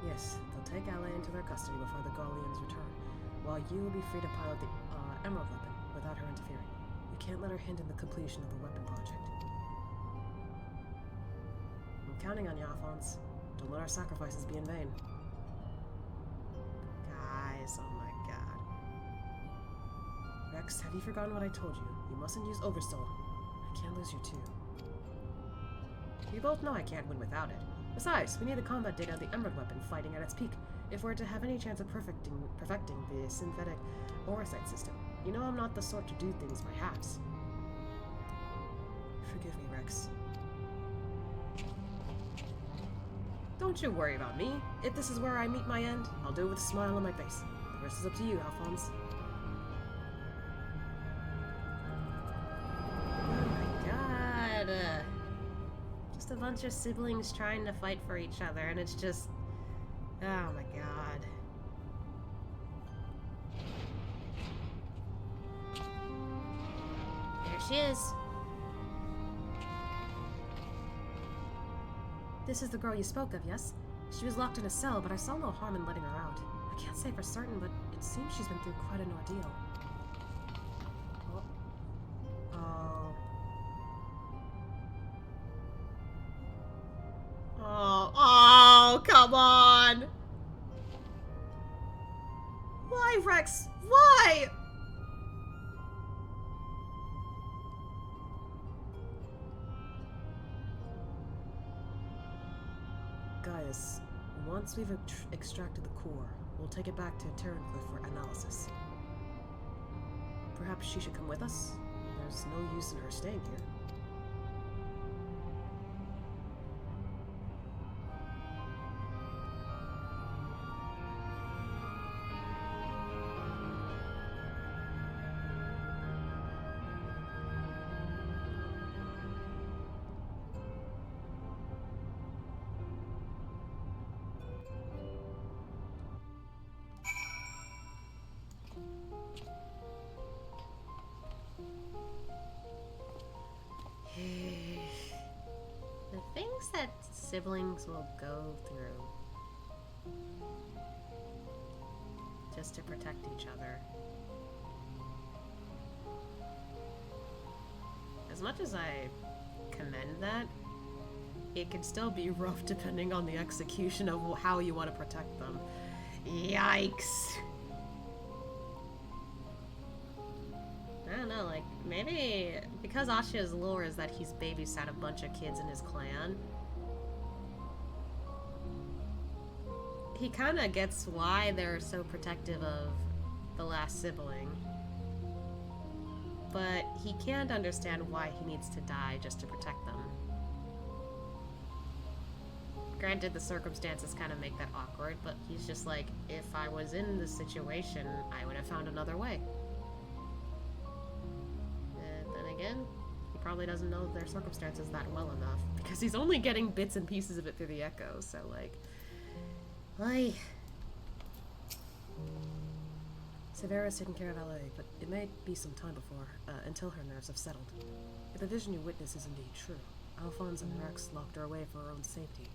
Yes, they'll take Ala into their custody before the Gaulians return, while you will be free to pilot the Emerald Weapon without her interfering. We can't let her hinder the completion of the weapon project. I'm counting on you, Alphonse. Don't let our sacrifices be in vain.
Guys, oh my god.
Rex, have you forgotten what I told you? You mustn't use Oversoul. I can't lose you too. We both know I can't win without it. Besides, we need the combat data of the Emerald Weapon fighting at its peak, if we're to have any chance of perfecting the synthetic Orosite system. You know I'm not the sort to do things by halves. Forgive me, Rex. Don't you worry about me. If this is where I meet my end, I'll do it with a smile on my face. The rest is up to you, Alphonse.
A bunch of siblings trying to fight for each other, and it's just, oh my god. There she is.
This is the girl you spoke of, yes? She was locked in a cell, but I saw no harm in letting her out. I can't say for certain, but it seems she's been through quite an ordeal.
Oh, come on!
Why, Rex? Why? Gaius, once we've extracted the core, we'll take it back to Terrancliff for analysis. Perhaps she should come with us? There's no use in her staying here.
The things that siblings will go through just to protect each other. As much as I commend that,
It could still be rough depending on the execution of how you want to protect them.
yikes. I don't know, like, maybe because Ashia's lore is that he's babysat a bunch of kids in his clan, he kind of gets why they're so protective of the last sibling. But he can't understand why he needs to die just to protect them. Granted, the circumstances kind of make that awkward, but he's just like, if I was in this situation, I would have found another way. Then again, he
probably doesn't know their circumstances that well enough. Because he's only getting bits and pieces of it through the echoes, so like... Ay.
Severa's taking care of LA, but it may be some time before, until her nerves have settled. If the vision you witness is indeed true, Alphonse and Rex locked her away for her own safety.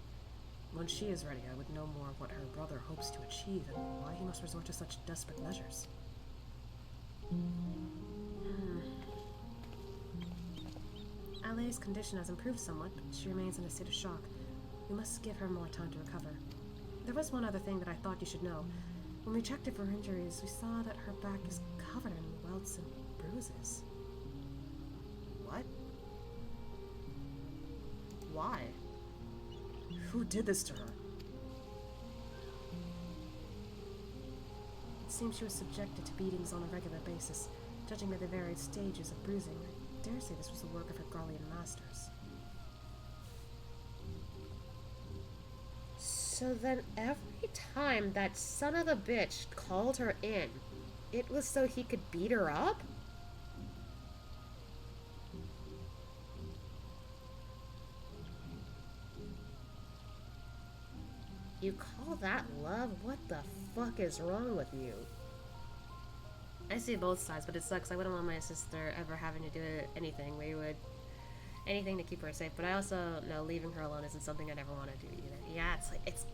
When she is ready, I would know more of what her brother hopes to achieve and why he must resort to such desperate measures. LA's condition has improved somewhat, but she remains in a state of shock. We must give her more time to recover. There was one other thing that I thought you should know. When we checked her for injuries, we saw that her back is covered in welts and bruises.
What? Why?
Who did this to her? It seems she was subjected to beatings on a regular basis. Judging by the varied stages of bruising, I dare say this was the work of her Garlean masters.
So then every time that son of a bitch called her in, it was so he could beat her up? You call that love? What the fuck is wrong with you? I see both sides, but it sucks. I wouldn't want my sister ever having to do anything. Anything to keep her safe. But I also know leaving her alone isn't something I'd ever want to do either. Yeah, it's like, it's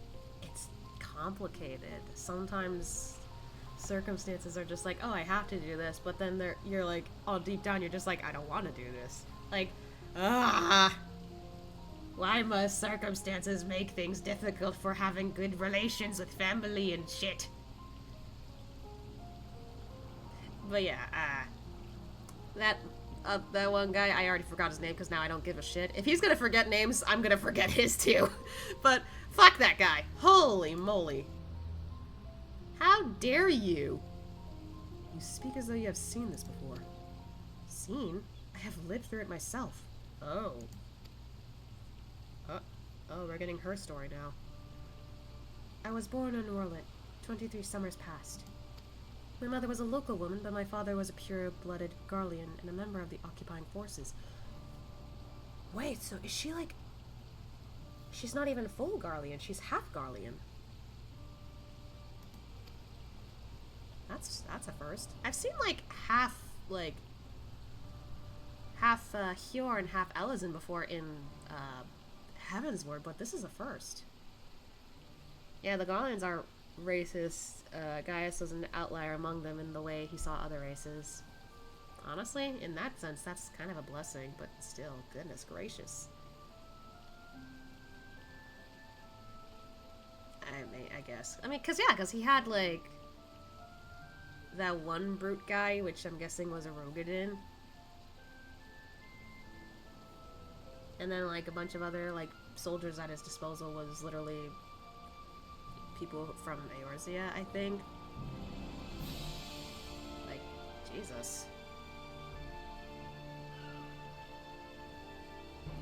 complicated. Sometimes circumstances are just like, oh, I have to do this, but then you're like, all deep down, you're just like, I don't want to do this. Like, why must circumstances make things difficult for having good relations with family and shit? But yeah, that one guy, I already forgot his name because now I don't give a shit. If he's gonna forget names, I'm gonna forget his too. But fuck that guy. Holy moly. How dare you?
You speak as though you have seen this before.
Seen?
I have lived through it myself.
Oh. Oh, we're getting her story now.
I was born in Orlet, 23 summers past. My mother was a local woman, but my father was a pure-blooded Garlean and a member of the occupying forces.
Wait, so is she like... She's not even full Garlean, she's half Garlean. That's a first. I've seen like half Hjor and half Elizin before in Heavensward, but this is a first. Yeah, the Garleans are racist. Gaius was an outlier among them in the way he saw other races. Honestly, in that sense, that's kind of a blessing, but still, goodness gracious. I guess. I mean, because he had, like, that one brute guy, which I'm guessing was a Rogadin. And then, like, a bunch of other, like, soldiers at his disposal was literally people from Eorzea, I think. Like, Jesus.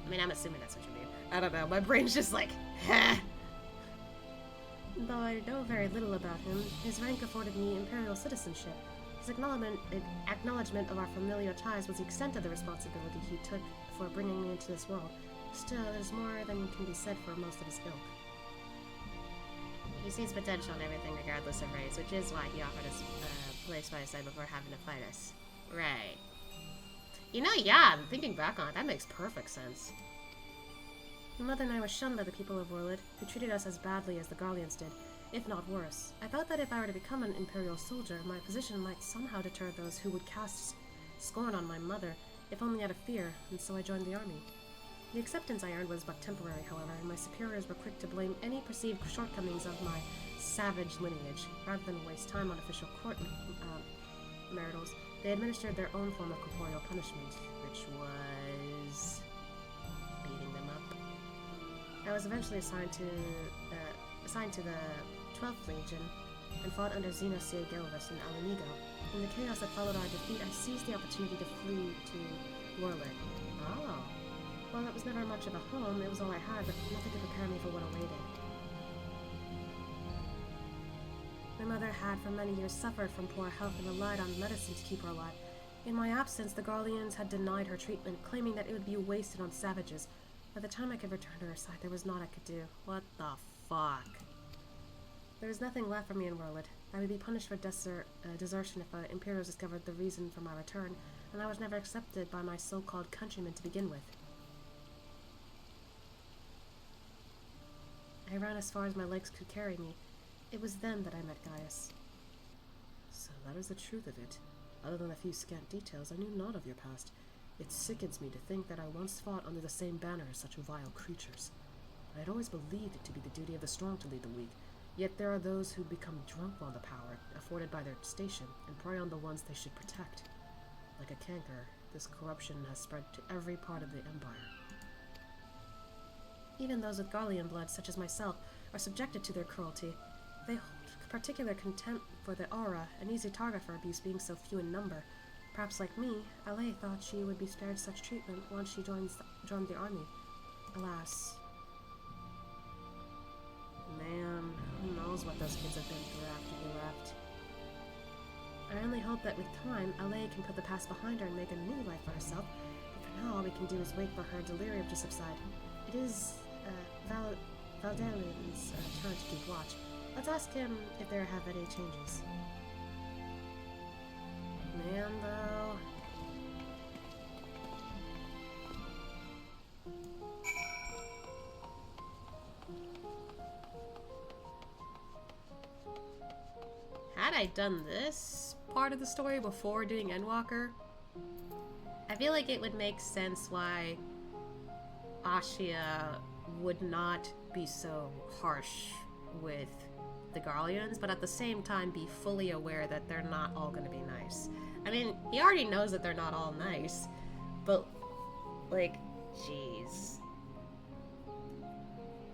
I mean, I'm assuming that's what you mean. I don't know, my brain's just like, heh.
Though I know very little about him, his rank afforded me imperial citizenship. His acknowledgement of our familial ties was the extent of the responsibility he took for bringing me into this world. Still, there's more than can be said for most of his ilk.
He sees potential in everything regardless of race, which is why he offered us a place by his side before having to fight us. Right. You know, yeah, thinking back on it, that makes perfect sense.
My mother and I were shunned by the people of Orlet, who treated us as badly as the Garleans did, if not worse. I thought that if I were to become an imperial soldier, my position might somehow deter those who would cast scorn on my mother, if only out of fear, and so I joined the army. The acceptance I earned was but temporary, however, and my superiors were quick to blame any perceived shortcomings of my savage lineage. Rather than waste time on official court maritals, they administered their own form of corporeal punishment, which was beating them up. I was eventually assigned to the 12th Legion and fought under Xenosia Gilvis and Ala Mhigo. In the chaos that followed our defeat, I seized the opportunity to flee to Orlet.
Oh.
While it was never much of a home, it was all I had, but nothing to prepare me for what awaited. My mother had for many years suffered from poor health and relied on medicine to keep her alive. In my absence, the Garleans had denied her treatment, claiming that it would be wasted on savages. By the time I could return to her side, there was naught I could do.
What the fuck?
There was nothing left for me in Warwood. I would be punished for desertion if Imperials discovered the reason for my return, and I was never accepted by my so-called countrymen to begin with. I ran as far as my legs could carry me. It was then that I met Gaius.
So that is the truth of it. Other than a few scant details, I knew naught of your past. It sickens me to think that I once fought under the same banner as such vile creatures. I had always believed it to be the duty of the strong to lead the weak, yet there are those who become drunk on the power afforded by their station and prey on the ones they should protect. Like a canker, this corruption has spread to every part of the Empire.
Even those with Garlean blood, such as myself, are subjected to their cruelty. They hold particular contempt for the aura, an easy target for abuse being so few in number. Perhaps like me, Ala thought she would be spared such treatment once she joined the army. Alas.
Man, who knows what those kids have been through after we left.
I only hope that with time, Ala can put the past behind her and make a new life for herself. But for now, all we can do is wait for her delirium to subside. It is, Valdelin's turn to keep watch. Let's ask him if there have been any changes.
Man, though. Had I done this part of the story before doing Endwalker, I feel like it would make sense why Ashia would not be so harsh with the Garleans, but at the same time be fully aware that they're not all going to be nice. I mean, he already knows that they're not all nice, but, like, jeez.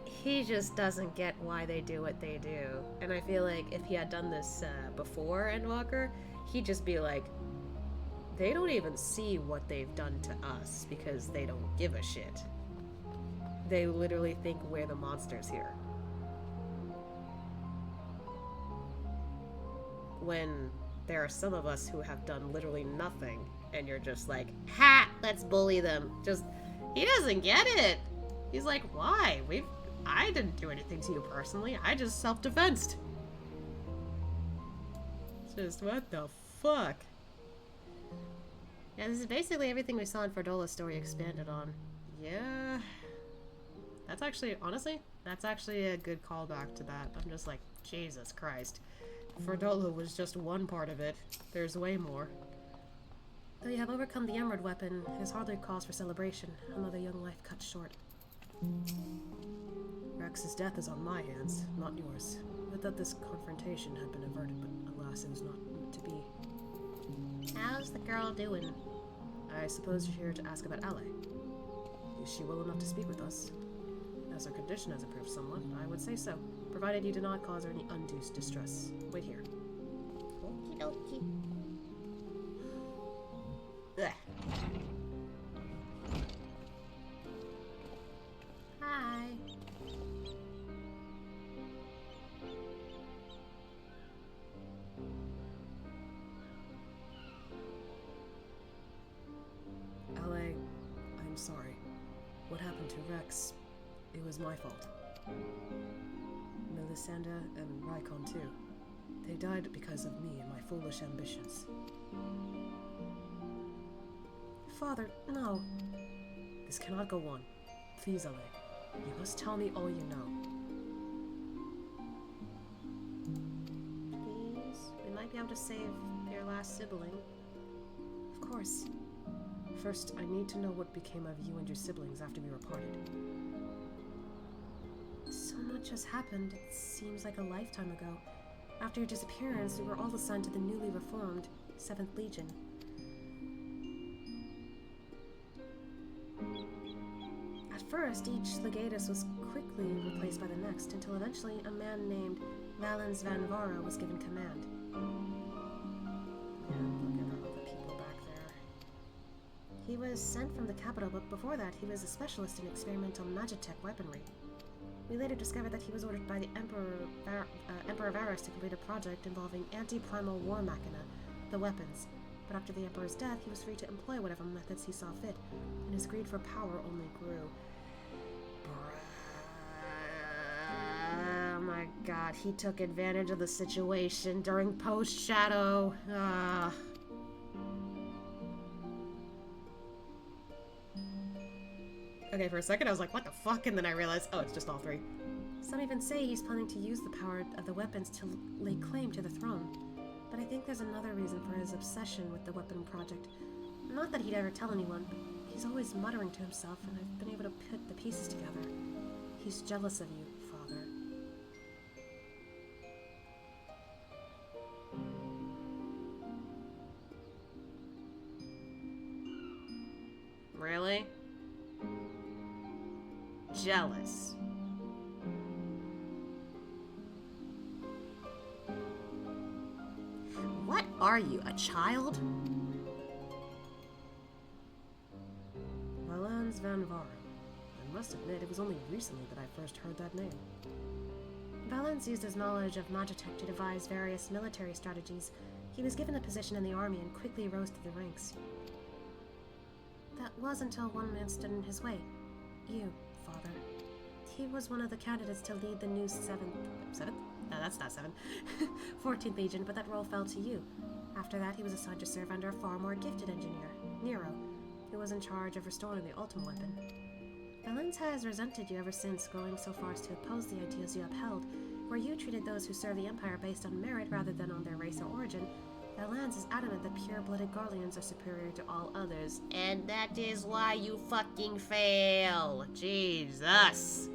He just doesn't get why they do what they do. And I feel like if he had done this before Endwalker, he'd just be like, they don't even see what they've done to us because they don't give a shit. They literally think we're the monsters here. When there are some of us who have done literally nothing, and you're just like, ha, let's bully them. Just, he doesn't get it. He's like, why? I didn't do anything to you personally. I just self-defensed. Just, what the fuck? Yeah, this is basically everything we saw in Ferdola's story expanded on. Yeah. That's actually, honestly, that's actually a good callback to that. I'm just like, Jesus Christ. Ferdola was just one part of it. There's way more.
Though you have overcome the Emerald weapon, it is hardly cause for celebration. Another young life cut short.
Rex's death is on my hands, not yours. Would that this confrontation had been averted, but alas, it was not meant to be.
How's the girl doing?
I suppose you're here to ask about Ala. Is she well enough to speak with us? As her condition has improved somewhat, I would say so, provided you do not cause her any undue distress. Wait here.
Okie dokie.
Ugh.
Hi.
Ala, I'm sorry. What happened to Rex? It was my fault. Melisandre and Rykon too. They died because of me and my foolish ambitions.
Father, no.
This cannot go on. Please, Ala. You must tell me all you know.
Please? We might be able to save your last sibling.
Of course. First, I need to know what became of you and your siblings after we were parted.
So much has happened, it seems like a lifetime ago. After your disappearance, we were all assigned to the newly reformed 7th Legion. At first, each legatus was quickly replaced by the next, until eventually a man named Valens van Vara was given command.
And look at all the people back there.
He was sent from the capital, but before that, he was a specialist in experimental magitech weaponry. We later discovered that he was ordered by the Emperor Varus to complete a project involving anti-primal war machina, the weapons. but after the Emperor's death, he was free to employ whatever methods he saw fit, and his greed for power only grew.
Oh my god, he took advantage of the situation during post-Shadow. Okay, for a second I was like, what the fuck? And then I realized, oh, it's just all three.
Some even say he's planning to use the power of the weapons to lay claim to the throne. But I think there's another reason for his obsession with the weapon project. Not that he'd ever tell anyone, but he's always muttering to himself, and I've been able to put the pieces together. He's jealous of you, Father.
Really? Jealous. What are you, a child?
Gaius van Baelsar. I must admit, it was only recently that I first heard that name. Valens used his knowledge of Magitech to devise various military strategies. He was given a position in the army and quickly rose through the ranks. That was until one man stood in his way. You, Father. He was one of the candidates to lead the new 7th? No, that's not 7. 14th Legion, but that role fell to you. After that, he was assigned to serve under a far more gifted engineer, Nero, who was in charge of restoring the Ultima Weapon. Valens has resented you ever since, going so far as to oppose the ideals you upheld, where you treated those who serve the Empire based on merit rather than on their race or origin. Valens is adamant that pure-blooded Garleans are superior to all others.
And that is why you fucking fail. Jesus.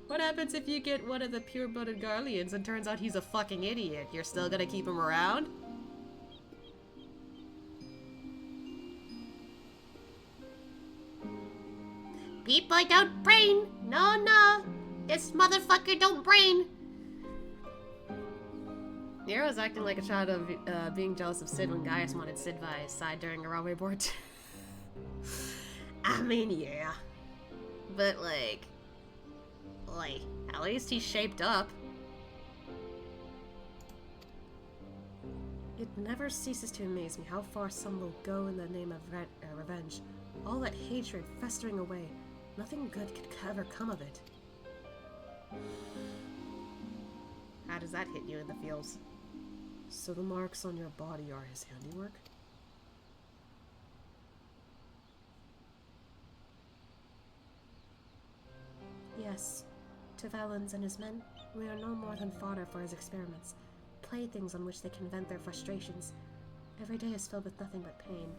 What happens if you get one of the pure-blooded Garleans and turns out he's a fucking idiot? You're still gonna keep him around?
People don't brain. No. This motherfucker don't brain.
Nero's acting like a child of being jealous of Sid when Gaius wanted Sid by his side during a railway board. I mean, yeah. But, like, at least he's shaped up.
It never ceases to amaze me how far some will go in the name of revenge. All that hatred festering away. Nothing good could ever come of it.
How does that hit you in the feels?
So the marks on your body are his handiwork? Yes. To Valens and his men, we are no more than fodder for his experiments, playthings on which they can vent their frustrations. Every day is filled with nothing but pain.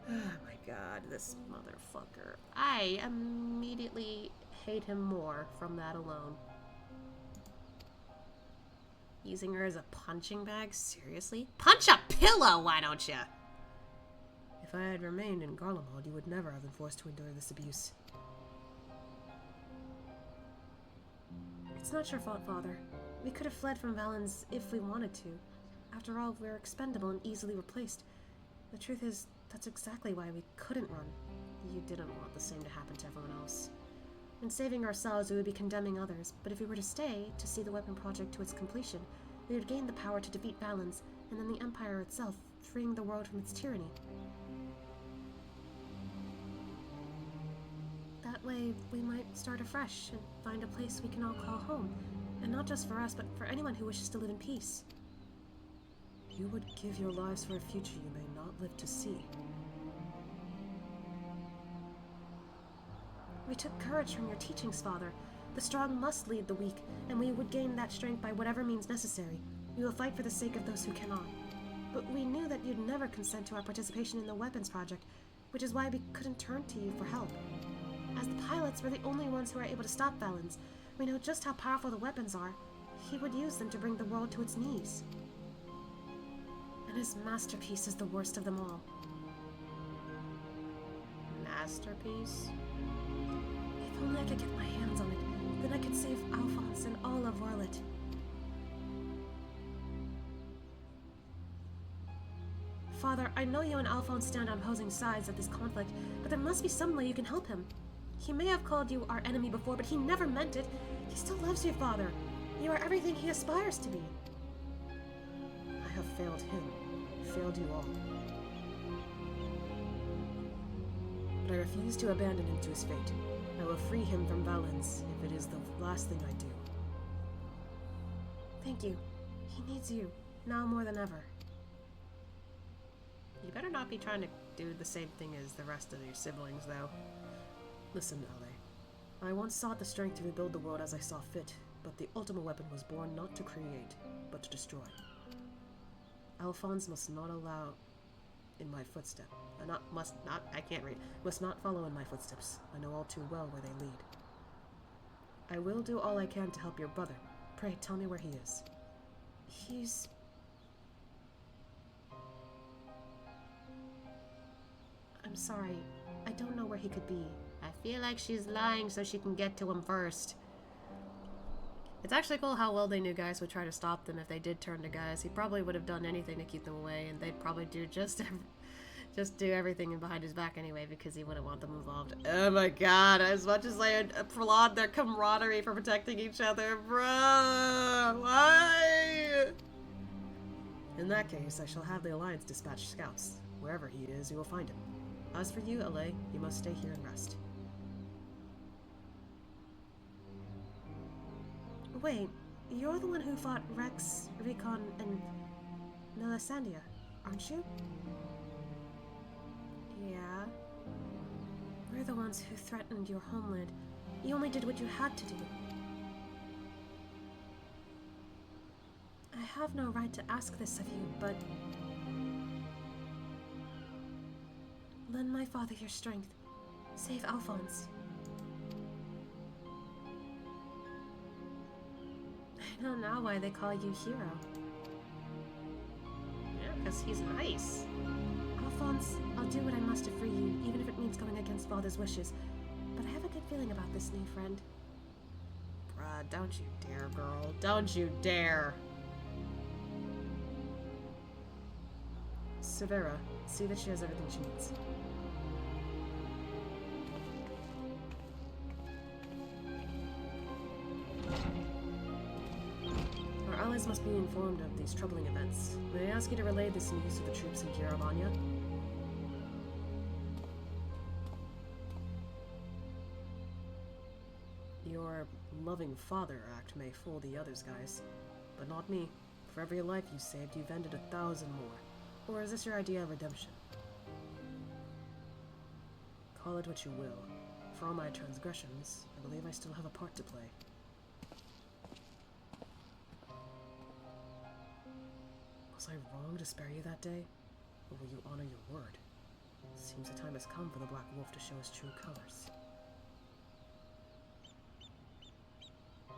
Oh my god, this motherfucker. I immediately hate him more from that alone. Using her as a punching bag? Seriously? Punch a pillow, why don't ya?
If I had remained in Garlemald, you would never have been forced to endure this abuse. It's not your fault, Father. We could have fled from Valens if we wanted to. After all, we're expendable and easily replaced. The truth is, that's exactly why we couldn't run. You didn't want the same to happen to everyone else. In saving ourselves, we would be condemning others, but if we were to stay, to see the weapon project to its completion, we would gain the power to defeat Valens, and then the Empire itself, freeing the world from its tyranny. That way, we might start afresh and find a place we can all call home, and not just for us, but for anyone who wishes to live in peace. You would give your lives for a future you may not live to see. We took courage from your teachings, Father. The strong must lead the weak, and we would gain that strength by whatever means necessary. We will fight for the sake of those who cannot. But we knew that you'd never consent to our participation in the weapons project, which is why we couldn't turn to you for help. As the pilots, we're the only ones who are able to stop Valens. We know just how powerful the weapons are. He would use them to bring the world to its knees. And his masterpiece is the worst of them all.
Masterpiece?
If only I could get my hands on it, then I could save Alphonse and all of Warlet. Father, I know you and Alphonse stand on opposing sides of this conflict, but there must be some way you can help him. He may have called you our enemy before, but he never meant it. He still loves you, Father. You are everything he aspires to be. I have failed him, failed you all. But I refuse to abandon him to his fate. I will free him from Valens if it is the last thing I do.
Thank you. He needs you, now more than ever.
You better not be trying to do the same thing as the rest of your siblings, though.
Listen, Ale. I once sought the strength to rebuild the world as I saw fit, but the Ultima Weapon was born not to create, but to destroy. Alphonse must not allow in my footsteps. Must not follow in my footsteps. I know all too well where they lead. I will do all I can to help your brother. Pray, tell me where he is.
He's... I'm sorry. I don't know where he could be.
I feel like she's lying so she can get to him first.
It's actually cool how well they knew Gaius would try to stop them if they did turn to Gaius. He probably would have done anything to keep them away, and they'd probably do just do everything behind his back anyway because he wouldn't want them involved. Oh my god, as much as I applaud their camaraderie for protecting each other, bruh, why?
In that case, I shall have the Alliance dispatch scouts. Wherever he is, you will find him. As for you, Ale, you must stay here and rest.
Wait, you're the one who fought Rex, Recon, and Melisandre, aren't you? Yeah. We're the ones who threatened your homeland. You only did what you had to do. I have no right to ask this of you, but... lend my father your strength. Save Alphonse. I know now why they call you hero.
Yeah, because he's nice.
Alphonse, I'll do what I must to free you, even if it means going against father's wishes. But I have a good feeling about this new friend.
Bruh, don't you dare, girl. Don't you dare.
Severa, see that she has everything she needs. Our allies must be informed of these troubling events. May I ask you to relay this news to the troops in Kiravania? Your loving father act may fool the others, guys, but not me. For every life you saved, you've ended 1,000 more. Or is this your idea of redemption? Call it what you will. For all my transgressions, I believe I still have a part to play. Was I wrong to spare you that day? Or will you honor your word? Seems the time has come for the Black Wolf to show his true colors.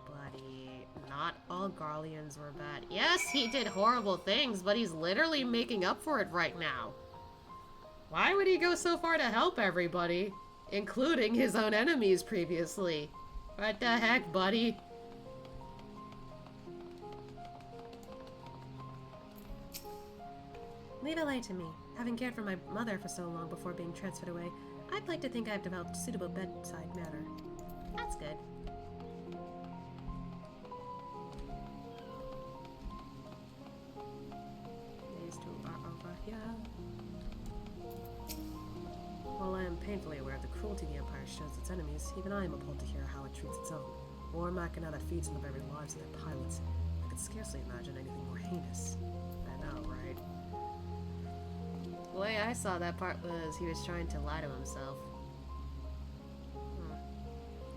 Buddy, not all Garleans were bad. Yes, he did horrible things, but he's literally making up for it right now. Why would he go so far to help everybody, including his own enemies previously? What the heck, buddy?
Leave LA to me. Having cared for my mother for so long before being transferred away, I'd like to think I've developed suitable bedside manner.
That's good.
These two are over here.
While I am painfully aware of the cruelty the Empire shows its enemies, even I am appalled to hear how it treats its own. War machina that feeds on the very lives of their pilots. I could scarcely imagine anything more heinous.
I know, right? The way I saw that part was he was trying to lie to himself.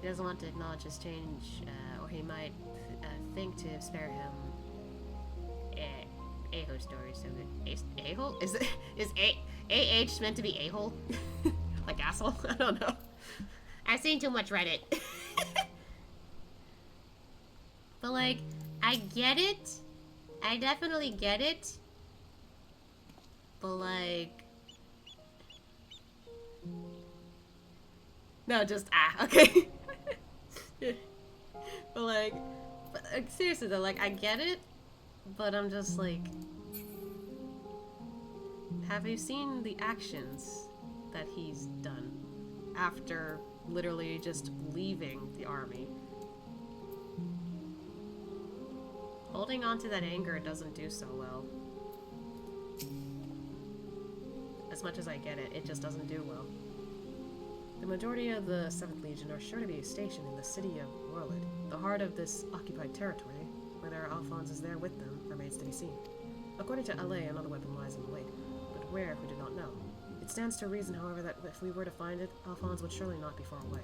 He doesn't want to acknowledge his change, or he might think to spare him a-hole story. So good. A-hole? Is A-H meant to be a-hole? Like asshole? I don't know.
I've seen too much Reddit. But like, I get it. I definitely get it. But like...
No, just okay. But like, seriously though, like I get it, but I'm just like, have you seen the actions that he's done after literally just leaving the army? Holding on to that anger doesn't do so well.
As much as I get it, it just doesn't do well. The majority of the 7th Legion are sure to be stationed in the city of Warlid, the heart of this occupied territory. Whether Alphonse is there with them remains to be seen. According to Ala, another weapon lies in wait, but where we do not know. It stands to reason, however, that if we were to find it, Alphonse would surely not be far away.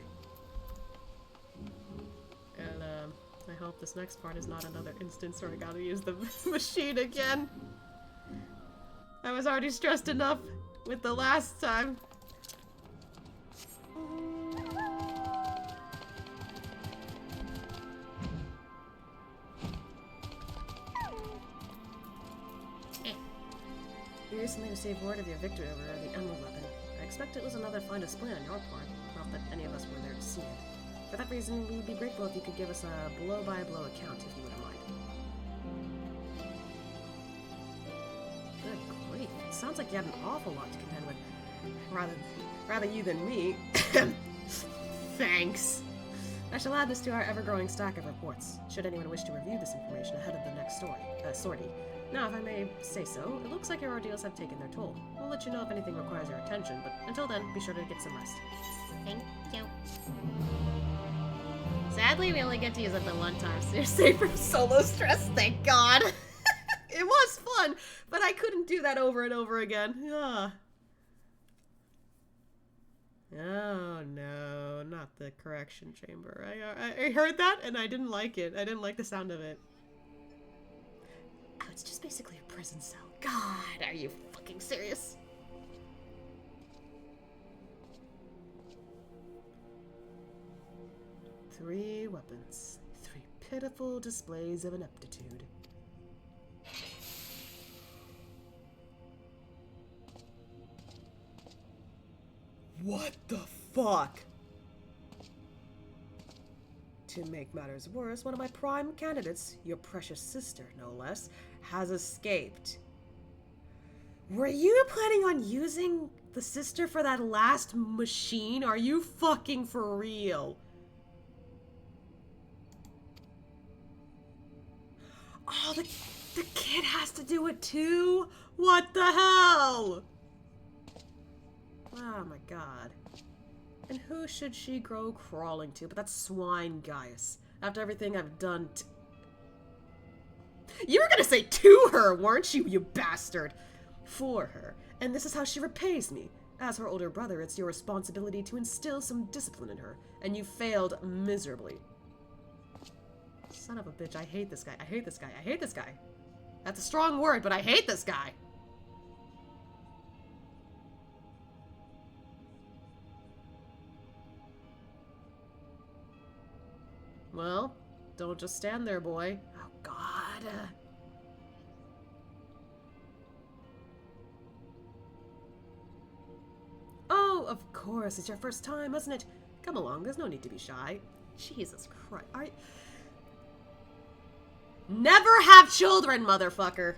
And, I hope this next part is not another instance where I gotta use the machine again. I was already stressed enough with the last time.
We recently received word of your victory over the Emerald Weapon. I expect it was another fine display on your part, not that any of us were there to see it. For that reason, we would be grateful if you could give us a blow-by-blow account, if you wouldn't mind. Good grief. It sounds like you had an awful lot to contend with. Rather you than me.
Thanks.
I shall add this to our ever-growing stack of reports, should anyone wish to review this information ahead of the next sortie. Now, if I may say so, it looks like your ordeals have taken their toll. We'll let you know if anything requires your attention, but until then, be sure to get some rest.
Thank you. Sadly, we only get to use it the one time, so you're safe from solo stress, thank God.
It was fun, but I couldn't do that over and over again. Ah. Oh no, not the correction chamber. I heard that and I didn't like it. I didn't like the sound of it.
Oh, it's just basically a prison cell. God, are you fucking serious?
Three weapons. Three pitiful displays of ineptitude.
What the fuck?
To make matters worse, one of my prime candidates, your precious sister, no less, has escaped. Were you planning on using the sister for that last machine? Are you fucking for real? Oh, the kid has to do it too? What the hell? Oh my god. And who should she go crawling to but that swine Gaius? After everything I've done to... You were gonna say to her, weren't you, you bastard? For her. And this is how she repays me. As her older brother, it's your responsibility to instill some discipline in her. And you failed miserably. Son of a bitch, I hate this guy. I hate this guy. I hate this guy. That's a strong word, but I hate this guy. Well, don't just stand there, boy. Oh, God. Oh, of course. It's your first time, isn't it? Come along. There's no need to be shy. Jesus Christ. Never have children, motherfucker.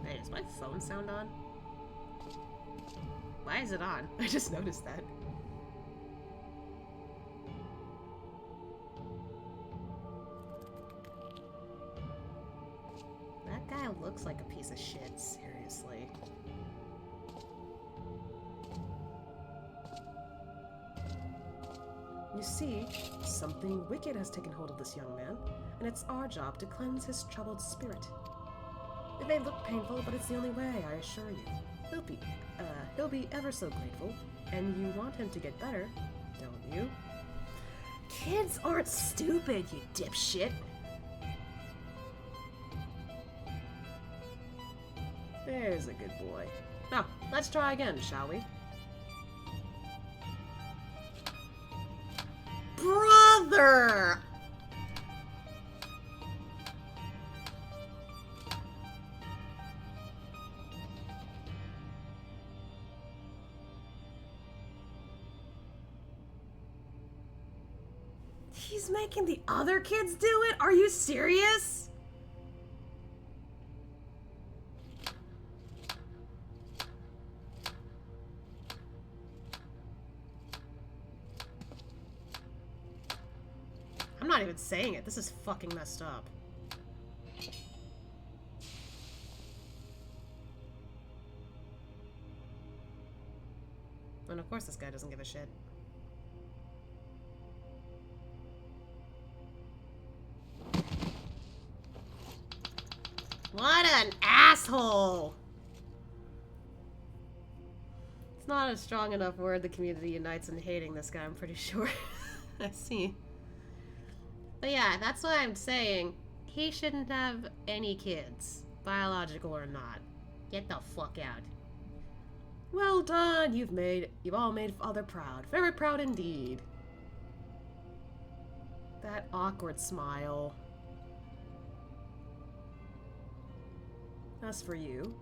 Wait, is my phone sound on? Why is it on? I just noticed that. That guy looks like a piece of shit, seriously. You see, something wicked has taken hold of this young man, and it's our job to cleanse his troubled spirit. It may look painful, but it's the only way, I assure you. He'll be ever so grateful, and you want him to get better, don't you? Kids aren't stupid, you dipshit! There's a good boy. Now, let's try again, shall we? Brother! He's making the other kids do it? Are you serious? not even saying it. This is fucking messed up. And of course this guy doesn't give a shit. What an asshole! It's not a strong enough word the community unites in hating this guy, I'm pretty sure. I see. But yeah, that's what I'm saying. He shouldn't have any kids, biological or not. Get the fuck out. Well done, you've all made Father proud. Very proud indeed. That awkward smile. As for you,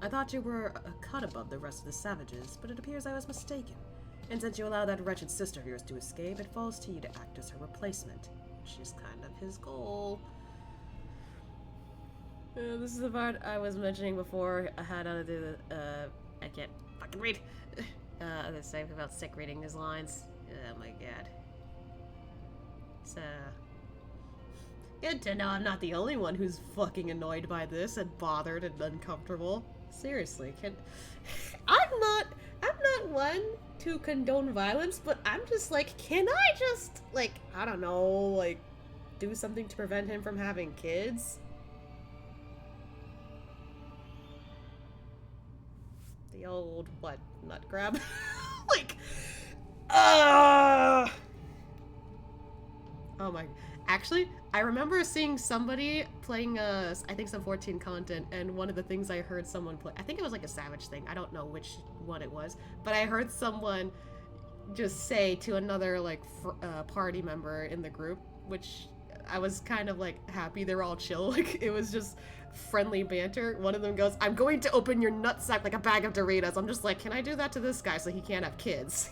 I thought you were a cut above the rest of the savages, but it appears I was mistaken. And since you allow that wretched sister of yours to escape, it falls to you to act as her replacement, which is kind of his goal. This is the part I was mentioning before. I had to do the, I can't fucking read. The same about sick reading his lines. Oh my god. So, good to know I'm not the only one who's fucking annoyed by this and bothered and uncomfortable. Seriously, I'm not one to condone violence, but I'm just like, can I just, like, I don't know, like, do something to prevent him from having kids? The old, what, nut grab? Like, oh my, actually, I remember seeing somebody playing, I think some 14 content, and one of the things I heard someone play, I think it was like a Savage thing, I don't know which one it was, but I heard someone just say to another, like, party member in the group, which I was kind of, like, happy they were all chill, like, it was just friendly banter. One of them goes, "I'm going to open your nutsack like a bag of Doritos." I'm just like, can I do that to this guy so he can't have kids?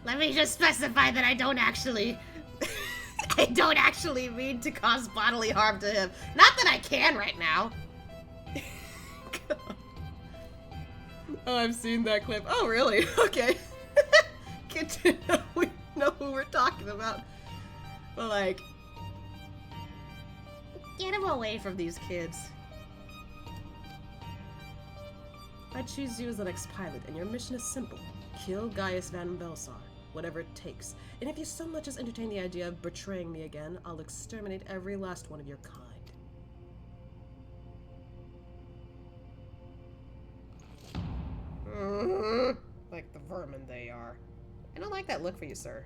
Let me just specify that I don't actually mean to cause bodily harm to him. Not that I can right now. Oh, I've seen that clip. Oh, really? Okay. Good to know we know who we're talking about. But, like, get him away from these kids. I choose you as the next pilot, and your mission is simple. Kill Gaius van Baelsar, whatever it takes. And if you so much as entertain the idea of betraying me again, I'll exterminate every last one of your kind. Like the vermin they are. I don't like that look for you, sir.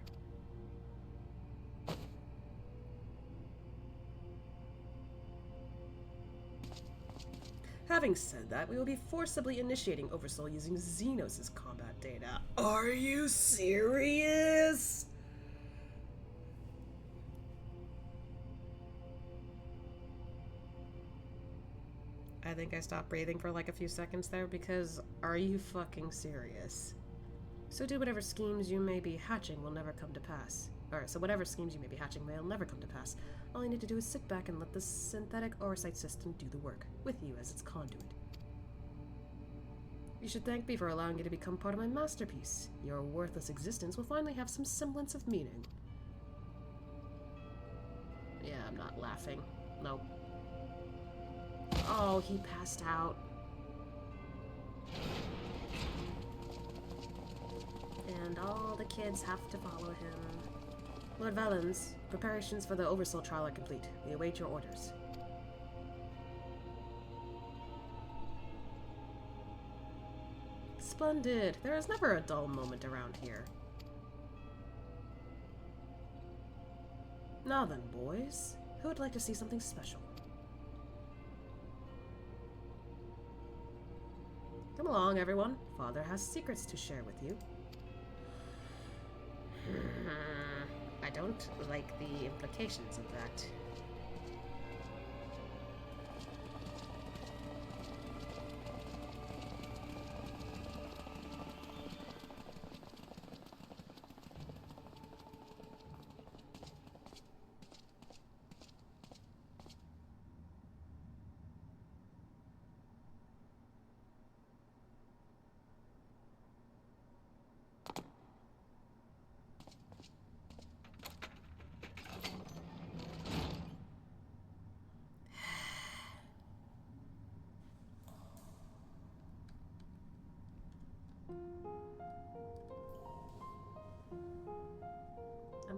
Having said that, we will be forcibly initiating Oversoul using Xenos' combat data. Are you serious? I think I stopped breathing for like a few seconds there because are you fucking serious? So do whatever schemes you may be hatching will never come to pass. Alright, so whatever schemes you may be hatching will never come to pass. All you need to do is sit back and let the synthetic oversight system do the work, with you as its conduit. You should thank me for allowing you to become part of my masterpiece. Your worthless existence will finally have some semblance of meaning. Yeah, I'm not laughing. Nope. Oh, he passed out. And all the kids have to follow him. Lord Valens, preparations for the Oversoul trial are complete. We await your orders. Splendid. There is never a dull moment around here. Now then, boys. Who would like to see something special? Come along, everyone. Father has secrets to share with you. I don't like the implications of that.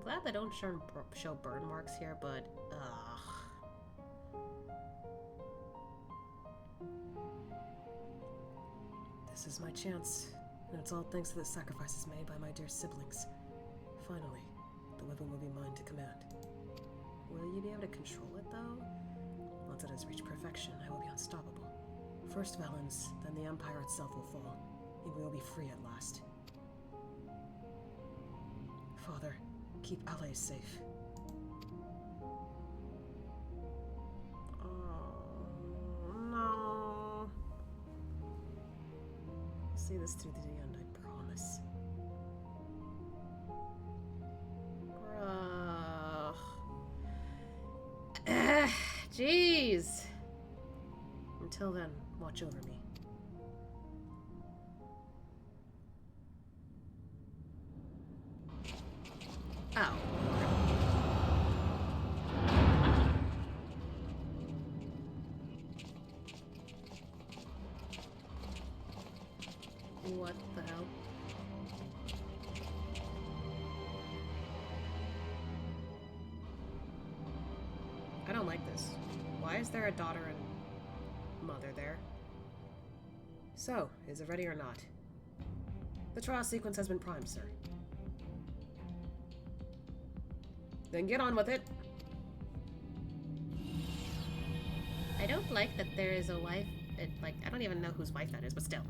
glad they don't show burn marks here, but ugh.
This is my chance, and it's all thanks to the sacrifices made by my dear siblings. Finally, the weapon will be mine to command. Will you be able to control it, though? Once it has reached perfection, I will be unstoppable. First Valens, then the Empire itself will fall, and we will be free at last. Father, keep Ala safe.
Oh, no.
See this through to the end, I promise.
Jeez. Until then, watch over me. Oh. What the hell? I don't like this. Why is there a daughter and mother there?
So, is it ready or not? The trial sequence has been primed, sir. Then get on with it.
I don't like that there is a wife. I don't even know whose wife that is, but still.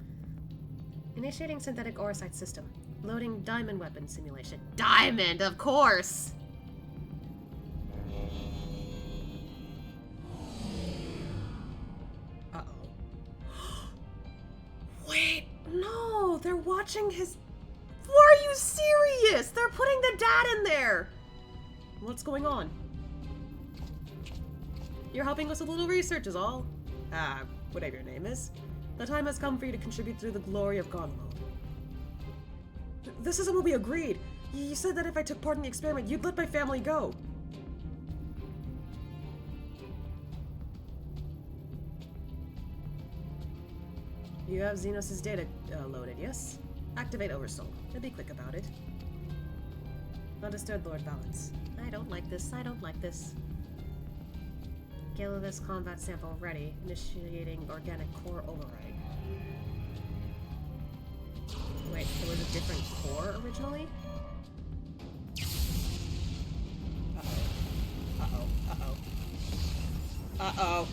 Initiating synthetic orsite system. Loading diamond weapon simulation. Diamond, of course! Wait, no! They're watching his... Are you serious? They're putting the dad in there! What's going on? You're helping us with a little research is all. Whatever your name is. The time has come for you to contribute to the glory of Gonlo. This isn't what we agreed. You said that if I took part in the experiment, you'd let my family go. You have Xenos' data loaded, yes? Activate Oversoul, and be quick about it. Understood, Lord Valens. I don't like this, I don't like this. Gaius combat sample ready. Initiating organic core override. Wait, there was a different core originally? Uh-oh.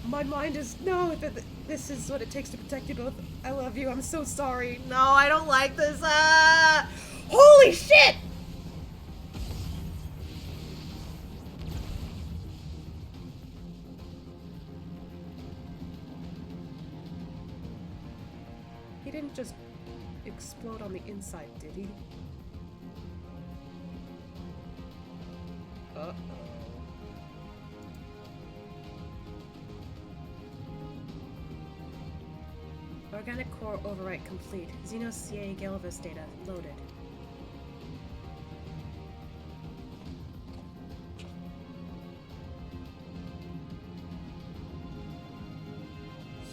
My mind is... No, this is what it takes to protect you both. I love you, I'm so sorry. No, I don't like this. Holy shit! He didn't just explode on the inside, did he? Uh-oh. Organic core overwrite complete. Xenos CA Gaius data loaded.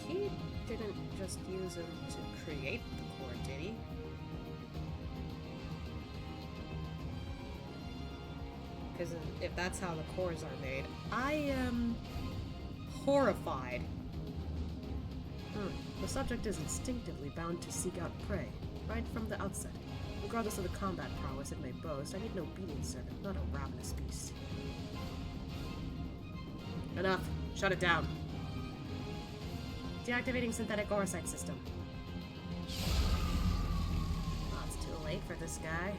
He didn't just use him to create the core, did he? Because if that's how the cores are made, I am horrified. The subject is instinctively bound to seek out prey, right from the outset. Regardless of the combat prowess it may boast, I need an obedient servant, not a ravenous beast. Enough. Shut it down. Deactivating synthetic orsite system. Oh, it's too late for this guy.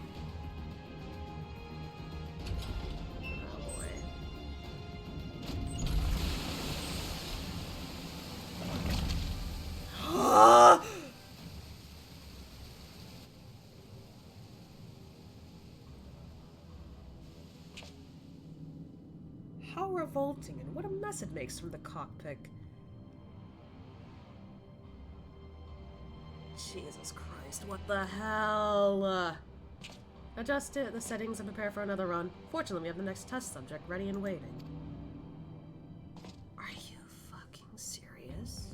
How revolting, and what a mess it makes from the cockpit. Jesus Christ, what the hell? Adjust the settings and prepare for another run. Fortunately, we have the next test subject ready and waiting. Are you fucking serious?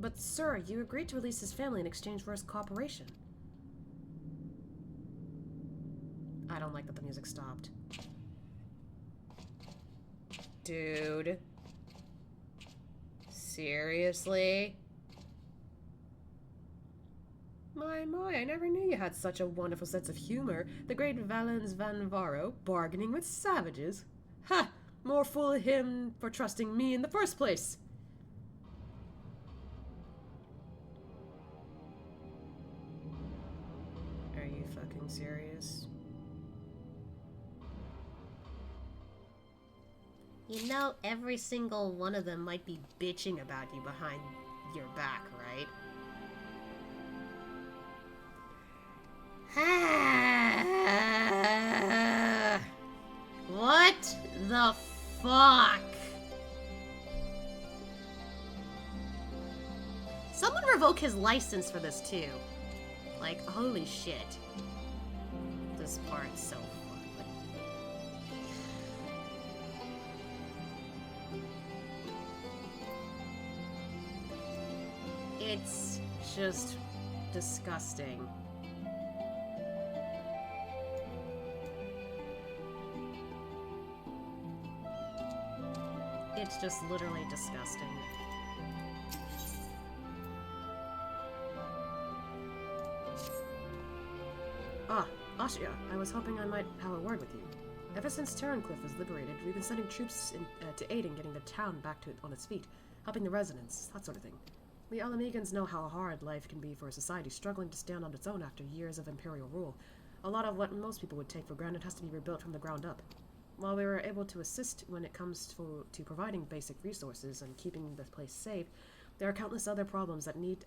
But sir, you agreed to release his family in exchange for his cooperation. I don't like that the music stopped.
Dude. Seriously?
My, I never knew you had such a wonderful sense of humor. The great Valens van Varo, bargaining with savages. Ha! More fool him for trusting me in the first place.
Are you fucking serious?
You know, every single one of them might be bitching about you behind your back, right? What the fuck? Someone revoke his license for this too. Like, holy shit. This part's so fun.
It's just disgusting. It's just literally disgusting.
Ah, Ashia, I was hoping I might have a word with you. Ever since Terrancliff was liberated, we've been sending troops to aid in getting the town back on its feet, helping the residents, that sort of thing. We Ala Mhigans know how hard life can be for a society struggling to stand on its own after years of imperial rule. A lot of what most people would take for granted has to be rebuilt from the ground up. While we were able to assist when it comes to providing basic resources and keeping the place safe, there are countless other problems that need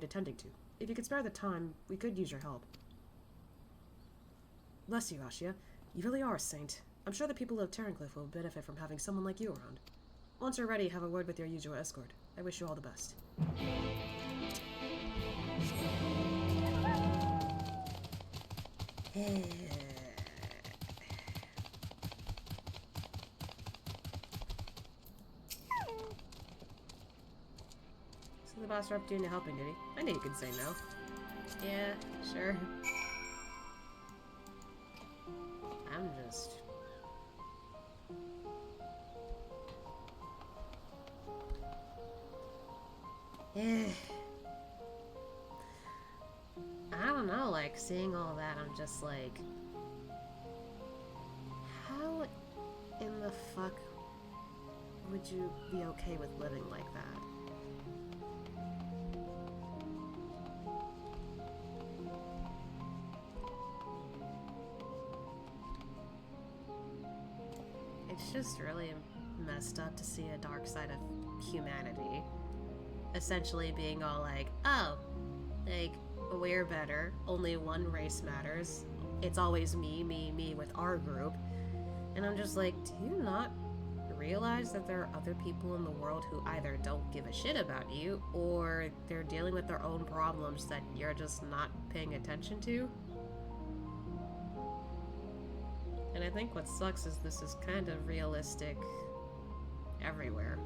attending to. If you could spare the time, we could use your help. Bless you, Ashia. You really are a saint. I'm sure the people of Terrancliff will benefit from having someone like you around. Once you're ready, have a word with your usual escort. I wish you all the best. So the boss dropped you into helping, did he? I knew you could say no.
Yeah, sure.
I'm just...
I don't know, like, seeing all that, I'm just like...
How in the fuck would you be okay with living like that?
It's just really messed up to see a dark side of humanity. Essentially being all like, oh, like, we're better, only one race matters, it's always me, me, me with our group. And I'm just like, do you not realize that there are other people in the world who either don't give a shit about you, or they're dealing with their own problems that you're just not paying attention to? And I think what sucks is this is kind of realistic everywhere.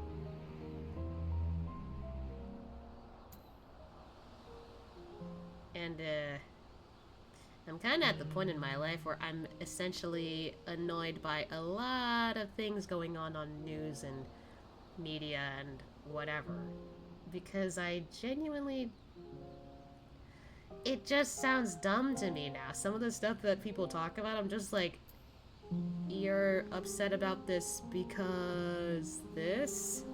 And, I'm kind of at the point in my life where I'm essentially annoyed by a lot of things going on news and media and whatever. Because I genuinely... It just sounds dumb to me now. Some of the stuff that people talk about, I'm just like, you're upset about this because this?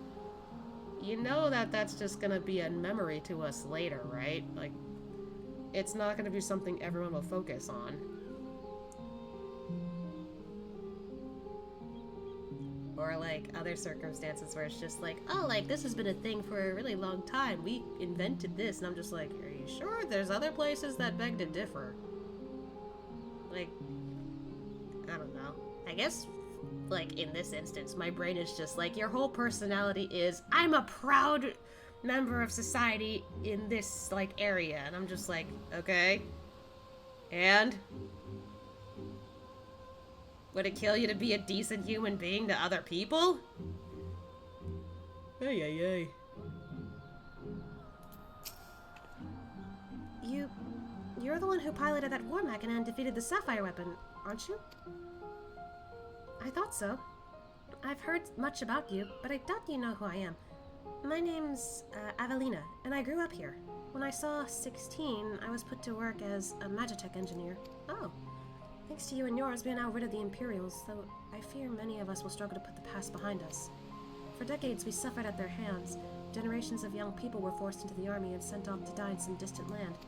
You know that that's just gonna be a memory to us later, right? Like, it's not gonna be something everyone will focus on. Or like other circumstances where it's just like, oh, like this has been a thing for a really long time. We invented this, and I'm just like, are you sure? There's other places that beg to differ. Like, I don't know. I guess, like, in this instance, my brain is just like, your whole personality is, I'm a proud member of society in this, like, area. And I'm just like, okay. And? Would it kill you to be a decent human being to other people?
Hey, hey, hey. You're the one who piloted that war machina and defeated the Sapphire Weapon, aren't you? I thought so. I've heard much about you, but I doubt you know who I am. My name's Avelina, and I grew up here. When I saw 16, I was put to work as a Magitech engineer. Oh. Thanks to you and yours, we are now rid of the Imperials, though I fear many of us will struggle to put the past behind us. For decades, we suffered at their hands. Generations of young people were forced into the army and sent off to die in some distant land.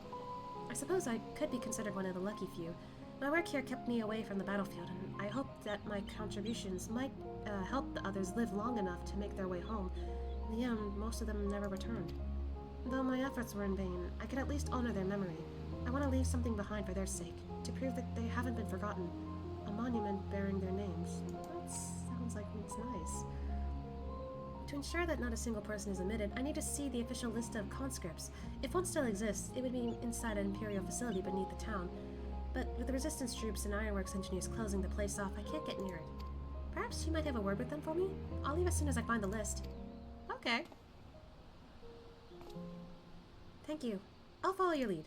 I suppose I could be considered one of the lucky few. My work here kept me away from the battlefield, and I hoped that my contributions might help the others live long enough to make their way home. In the end, most of them never returned. Though my efforts were in vain, I could at least honor their memory. I want to leave something behind for their sake, to prove that they haven't been forgotten. A monument bearing their names. That sounds like it's nice. To ensure that not a single person is omitted, I need to see the official list of conscripts. If one still exists, it would be inside an Imperial facility beneath the town. But with the Resistance troops and Ironworks engineers closing the place off, I can't get near it. Perhaps you might have a word with them for me? I'll leave as soon as I find the list.
Okay.
Thank you. I'll follow your lead.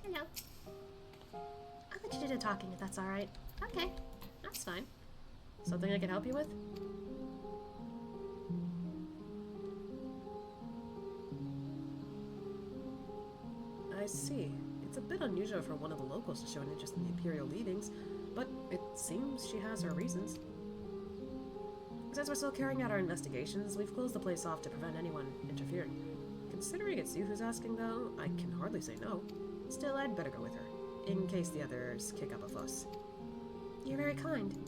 Hello.
I'll let you do the talking if that's alright.
Okay, that's fine.
Something I can help you with? I see. It's a bit unusual for one of the locals to show an interest in the Imperial leavings, but it seems she has her reasons. Since we're still carrying out our investigations, we've closed the place off to prevent anyone interfering. Considering it's you who's asking, though, I can hardly say no. Still, I'd better go with her, in case the others kick up a fuss.
You're very kind.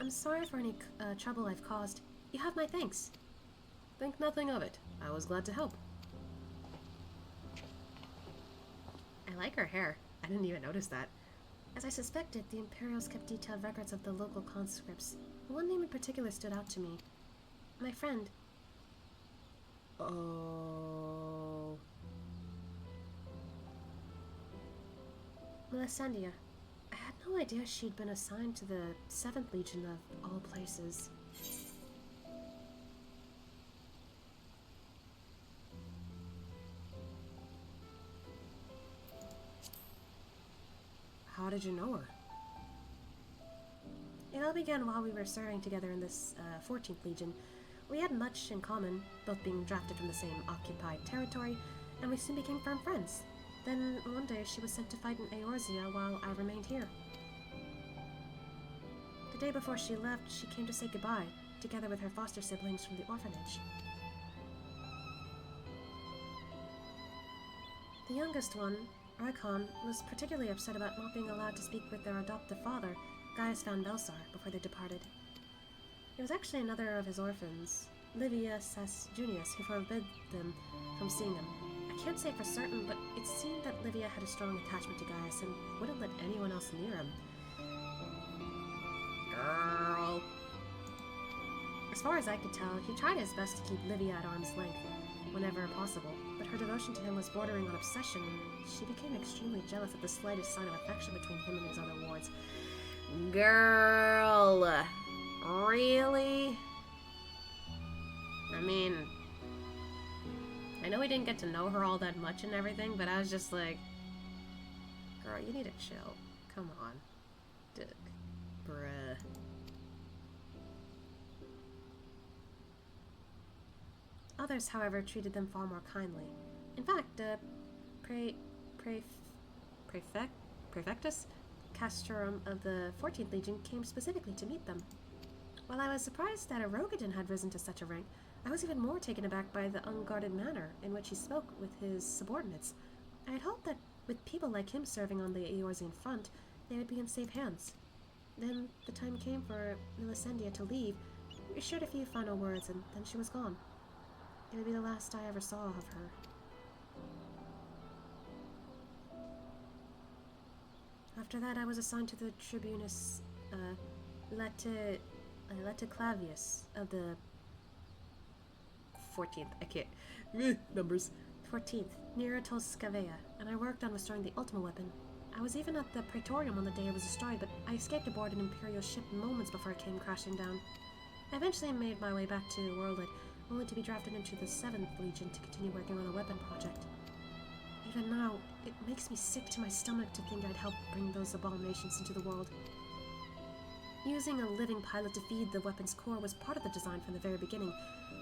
I'm sorry for any trouble I've caused. You have my thanks.
Think nothing of it. I was glad to help.
I like her hair.
I didn't even notice that.
As I suspected, the Imperials kept detailed records of the local conscripts. One name in particular stood out to me. My friend.
Oh.
Melissandia. I had no idea she'd been assigned to the 7th Legion of all places.
How did you know her?
It all began while we were serving together in this 14th Legion. We had much in common, both being drafted from the same occupied territory, and we soon became firm friends. Then, one day, she was sent to fight in Eorzea while I remained here. The day before she left, she came to say goodbye, together with her foster siblings from the orphanage. The youngest one, Archon, was particularly upset about not being allowed to speak with their adoptive father, Gaius van Baelsar, before they departed. It was actually another of his orphans, Livia Sas Junius, who forbid them from seeing him. I can't say for certain, but it seemed that Livia had a strong attachment to Gaius and wouldn't let anyone else near him.
Girl.
As far as I could tell, he tried his best to keep Livia at arm's length, whenever possible, but her devotion to him was bordering on obsession, and she became extremely jealous at the slightest sign of affection between him and his other wards.
Girl. Really? I mean, I know we didn't get to know her all that much and everything, but I was just like, girl, you need to chill. Come on. Dude. Bruh.
Others, however, treated them far more kindly. In fact, Prefectus Castrorum of the 14th Legion came specifically to meet them. While I was surprised that a Rogadin had risen to such a rank, I was even more taken aback by the unguarded manner in which he spoke with his subordinates. I had hoped that with people like him serving on the Eorzean front, they would be in safe hands. Then the time came for Melissandia to leave. We shared a few final words, and then she was gone. It would be the last I ever saw of her. After that, I was assigned to the Tribunus, Clavius of the 14th. I can't. Numbers. 14th, near Scavea, and I worked on restoring the Ultima Weapon. I was even at the Praetorium on the day it was destroyed, but I escaped aboard an Imperial ship moments before it came crashing down. I eventually made my way back to Worldlet, only to be drafted into the 7th Legion to continue working on a weapon project. Even now, it makes me sick to my stomach to think I'd help bring those abominations into the world. Using a living pilot to feed the weapon's core was part of the design from the very beginning.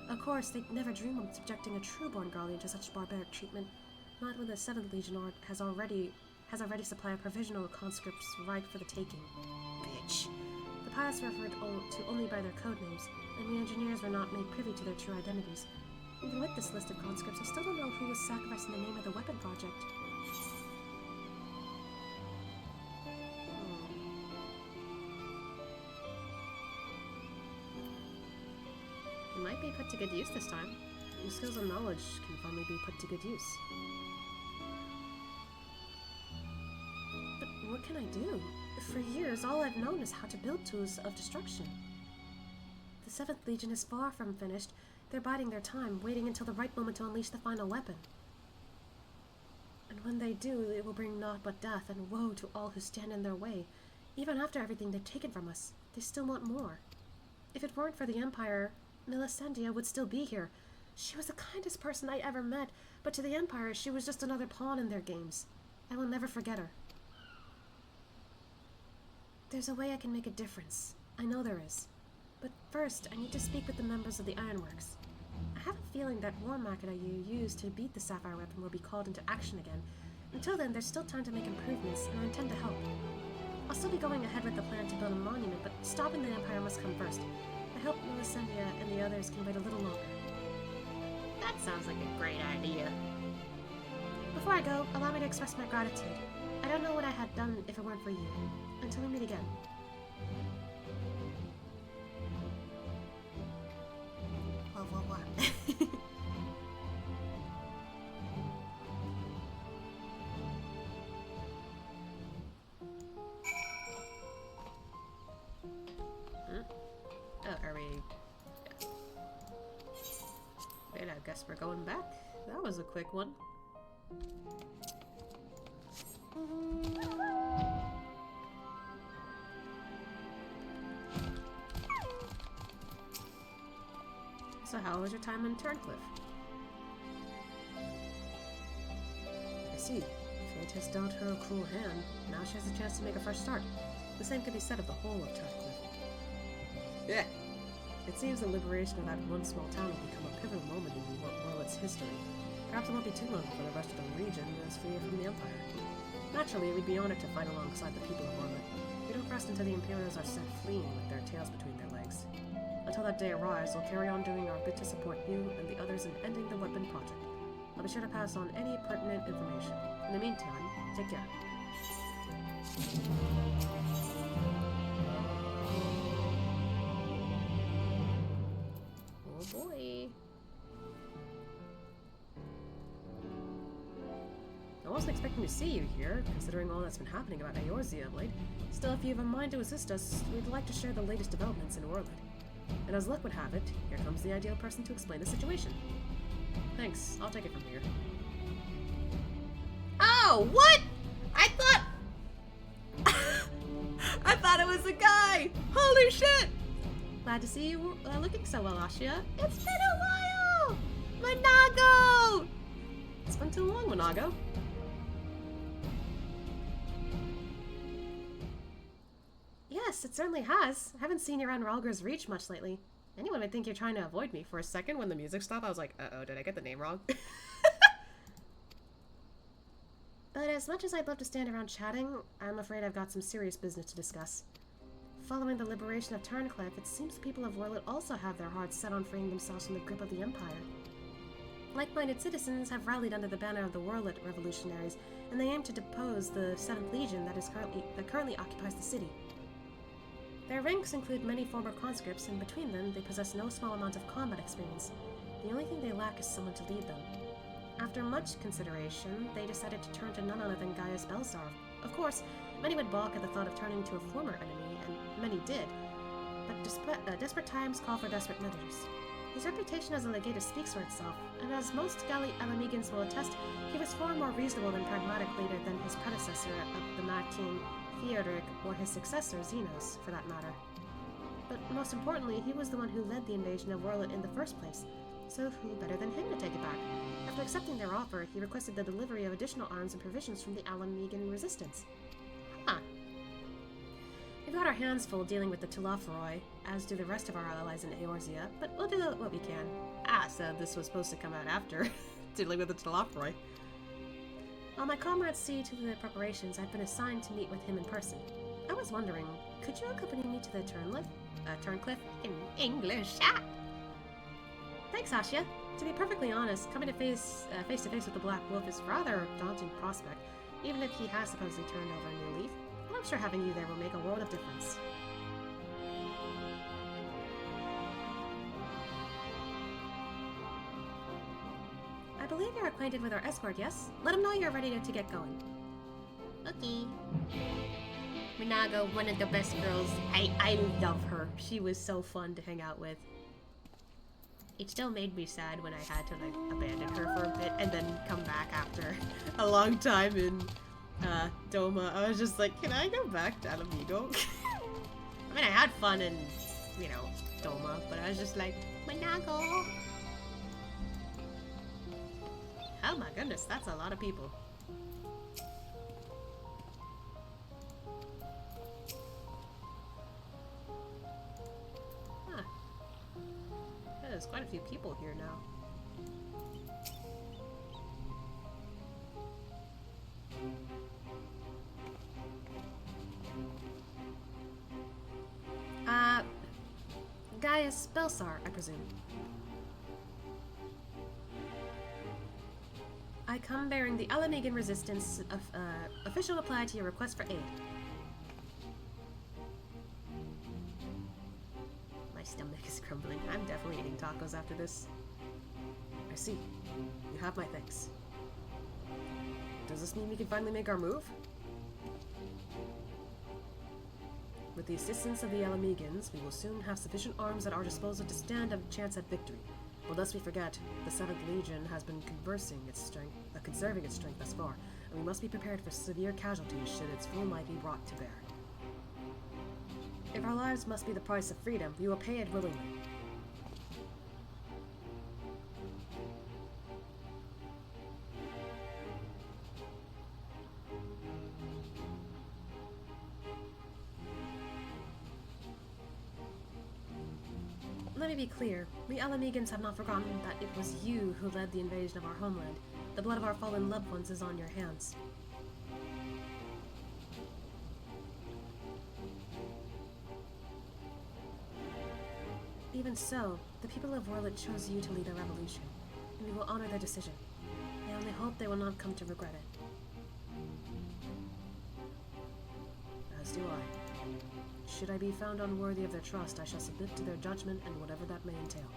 Of course, they'd never dream of subjecting a true-born Garlean to such barbaric treatment, not when the 7th Legion has already supplied provisional conscripts right for the taking. Bitch. The pilots were referred to only by their code names, and we engineers were not made privy to their true identities. Even with this list of conscripts, I still don't know who was sacrificed in the name of the weapon project.
It might be put to good use this time.
Your skills and knowledge can finally be put to good use. But what can I do? For years, all I've known is how to build tools of destruction. The 7th Legion is far from finished. They're biding their time, waiting until the right moment to unleash the final weapon. And when they do, it will bring naught but death and woe to all who stand in their way. Even after everything they've taken from us, they still want more. If it weren't for the Empire, Melissendia would still be here. She was the kindest person I ever met, but to the Empire, she was just another pawn in their games. I will never forget her. There's a way I can make a difference. I know there is. But first, I need to speak with the members of the Ironworks. I have a feeling that war machina you used to beat the Sapphire Weapon will be called into action again. Until then, there's still time to make improvements, and I intend to help. I'll still be going ahead with the plan to build a monument, but stopping the Empire must come first. I hope Melissendia and the others can wait a little longer.
That sounds like a great idea.
Before I go, allow me to express my gratitude. I don't know what I had done if it weren't for you. Until we meet again.
Oh, are we... Yeah. Wait, I guess we're going back. That was a quick one. So how was your time in Turncliffe?
I see. Fate has dealt her a cruel hand. Now she has a chance to make a fresh start. The same could be said of the whole of Turncliffe.
Yeah.
It seems the liberation of that one small town will become a pivotal moment in Warlet's history. Perhaps it won't be too long before the rest of the region is freed from the Empire. Naturally, we'd be honored to fight alongside the people of Warlet. We don't rest until the Imperials are sent fleeing with their tails between their legs. Until that day arrives, we'll carry on doing our bit to support you and the others in ending the weapon project. I'll be sure to pass on any pertinent information. In the meantime, take care.
Oh boy. I wasn't expecting to see you here, considering all that's been happening about Eorzea of late. Still, if you have a mind to assist us, we'd like to share the latest developments in Warlet. And as luck would have it, here comes the ideal person to explain the situation. Thanks, I'll take it from here.
Oh, what? I thought...
I thought it was a guy! Holy shit! Glad to see you looking so well, Ashia.
It's been a while! Monago!
It's been too long, Monago.
Yes, it certainly has. I haven't seen you around Ralger's Reach much lately. Anyone would think you're trying to avoid me.
For a second, when the music stopped, I was like, uh-oh, did I get the name wrong?
But as much as I'd love to stand around chatting, I'm afraid I've got some serious business to discuss. Following the liberation of Turncliffe, it seems the people of Warlet also have their hearts set on freeing themselves from the grip of the Empire. Like-minded citizens have rallied under the banner of the Warlet revolutionaries, and they aim to depose the 7th Legion that currently occupies the city. Their ranks include many former conscripts, and between them, they possess no small amount of combat experience. The only thing they lack is someone to lead them. After much consideration, they decided to turn to none other than Gaius Baelsar. Of course, many would balk at the thought of turning to a former enemy, and many did. But desperate times call for desperate measures. His reputation as a legatus speaks for itself, and as most Ala Mhigans will attest, he was far more reasonable and pragmatic leader than his predecessor, the Mad King Theodoric, or his successor Xenos, for that matter. But most importantly, he was the one who led the invasion of Worlet in the first place, so who better than him to take it back? After accepting their offer, he requested the delivery of additional arms and provisions from the Ala Mhigan resistance. Huh. We've got our hands full dealing with the Telophoroi, as do the rest of our allies in Eorzea, but we'll do what we can.
Ah, so this was supposed to come out after dealing with the Telophoroi.
While my comrades see to the preparations, I've been assigned to meet with him in person. I was wondering, could you accompany me to the Turncliff?
In English. Ah!
Thanks, Asya. To be perfectly honest, coming to face to face with the Black Wolf is rather a daunting prospect, even if he has supposedly turned over a new leaf. But I'm sure having you there will make a world of difference. I believe you're acquainted with our escort, yes? Let him know you're ready to get going.
Okay. Minago, one of the best girls.
I love her. She was so fun to hang out with.
It still made me sad when I had to, like, abandon her for a bit
And then come back after a long time in Doma. I was just like, can I go back to Ala Mhigo? I mean, I had fun in, you know, Doma, but I was just like,
Minago!
oh my goodness, that's a lot of people. Huh. Yeah, there's quite a few people here now.
Gaius Baelsar, I presume. I come bearing the Ala Mhigan resistance official reply to your request for aid.
My stomach is crumbling. I'm definitely eating tacos after this.
I see. You have my thanks. Does this mean we can finally make our move? With the assistance of the Ala Mhigans, we will soon have sufficient arms at our disposal to stand a chance at victory. But lest we forget, the 7th Legion has been conserving its strength thus far, and we must be prepared for severe casualties should its full might be brought to bear. If our lives must be the price of freedom, we will pay it willingly.
Let me be clear. We Ala Mhigans have not forgotten that it was you who led the invasion of our homeland. The blood of our fallen loved ones is on your hands. Even so, the people of Worlet chose you to lead a revolution, and we will honor their decision. I only hope they will not come to regret it.
As do I. Should I be found unworthy of their trust, I shall submit to their judgment and whatever that may entail.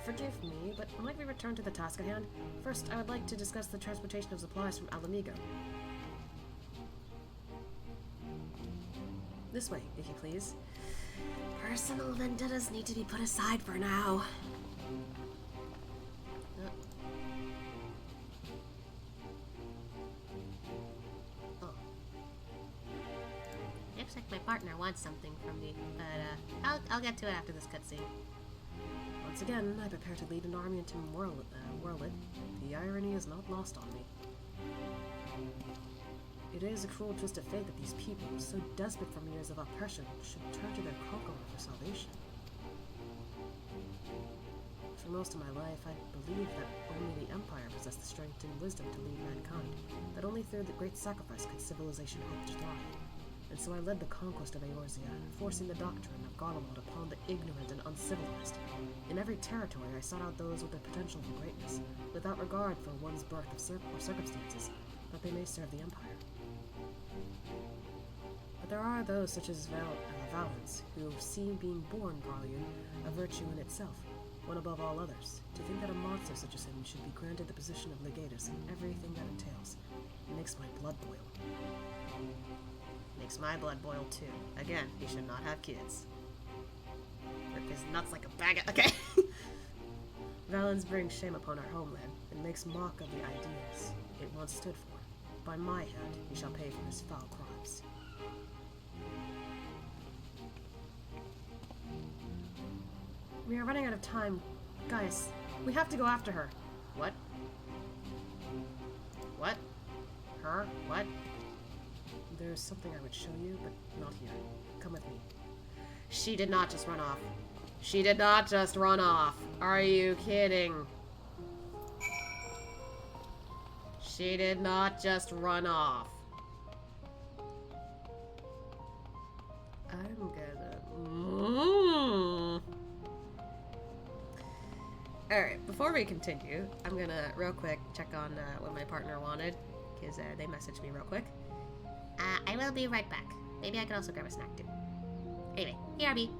Forgive me, but might we return to the task at hand? First, I would like to discuss the transportation of supplies from Ala Mhigo. This way, if you please.
Personal vendettas need to be put aside for now.
Looks like my partner wants something from me, but I'll get to it after this cutscene.
Once again, I prepare to lead an army into Worlet. The irony is not lost on me. It is a cruel twist of fate that these people, so desperate from years of oppression, should turn to their conqueror for salvation. For most of my life, I believed that only the Empire possessed the strength and wisdom to lead mankind, that only through the great sacrifice could civilization hope to thrive. And so I led the conquest of Eorzea, enforcing the doctrine of Garlemald upon the ignorant and uncivilized. In every territory, I sought out those with the potential for greatness, without regard for one's birth or circumstances, that they may serve the Empire.
But there are those such as Valens, who see being born Brawlian a virtue in itself, one above all others. To think that a monster such as him should be granted the position of legatus and everything that entails makes my blood boil.
Makes my blood boil too. Again, he should not have kids. Rip his nuts like a bag of— okay.
Valens brings shame upon our homeland and makes mock of the ideas it once stood for. By my hand, he shall pay for his foul crimes. We are running out of time. Gaius, we have to go after her.
What? What? Her? What?
There's something I would show you, but not here. Come with me.
She did not just run off. She did not just run off. Are you kidding? She did not just run off.
I'm gonna...
Alright, before we continue, I'm gonna real quick check on what my partner wanted, because they messaged me real quick.
I will be right back. Maybe I could also grab a snack too. Anyway, BRB.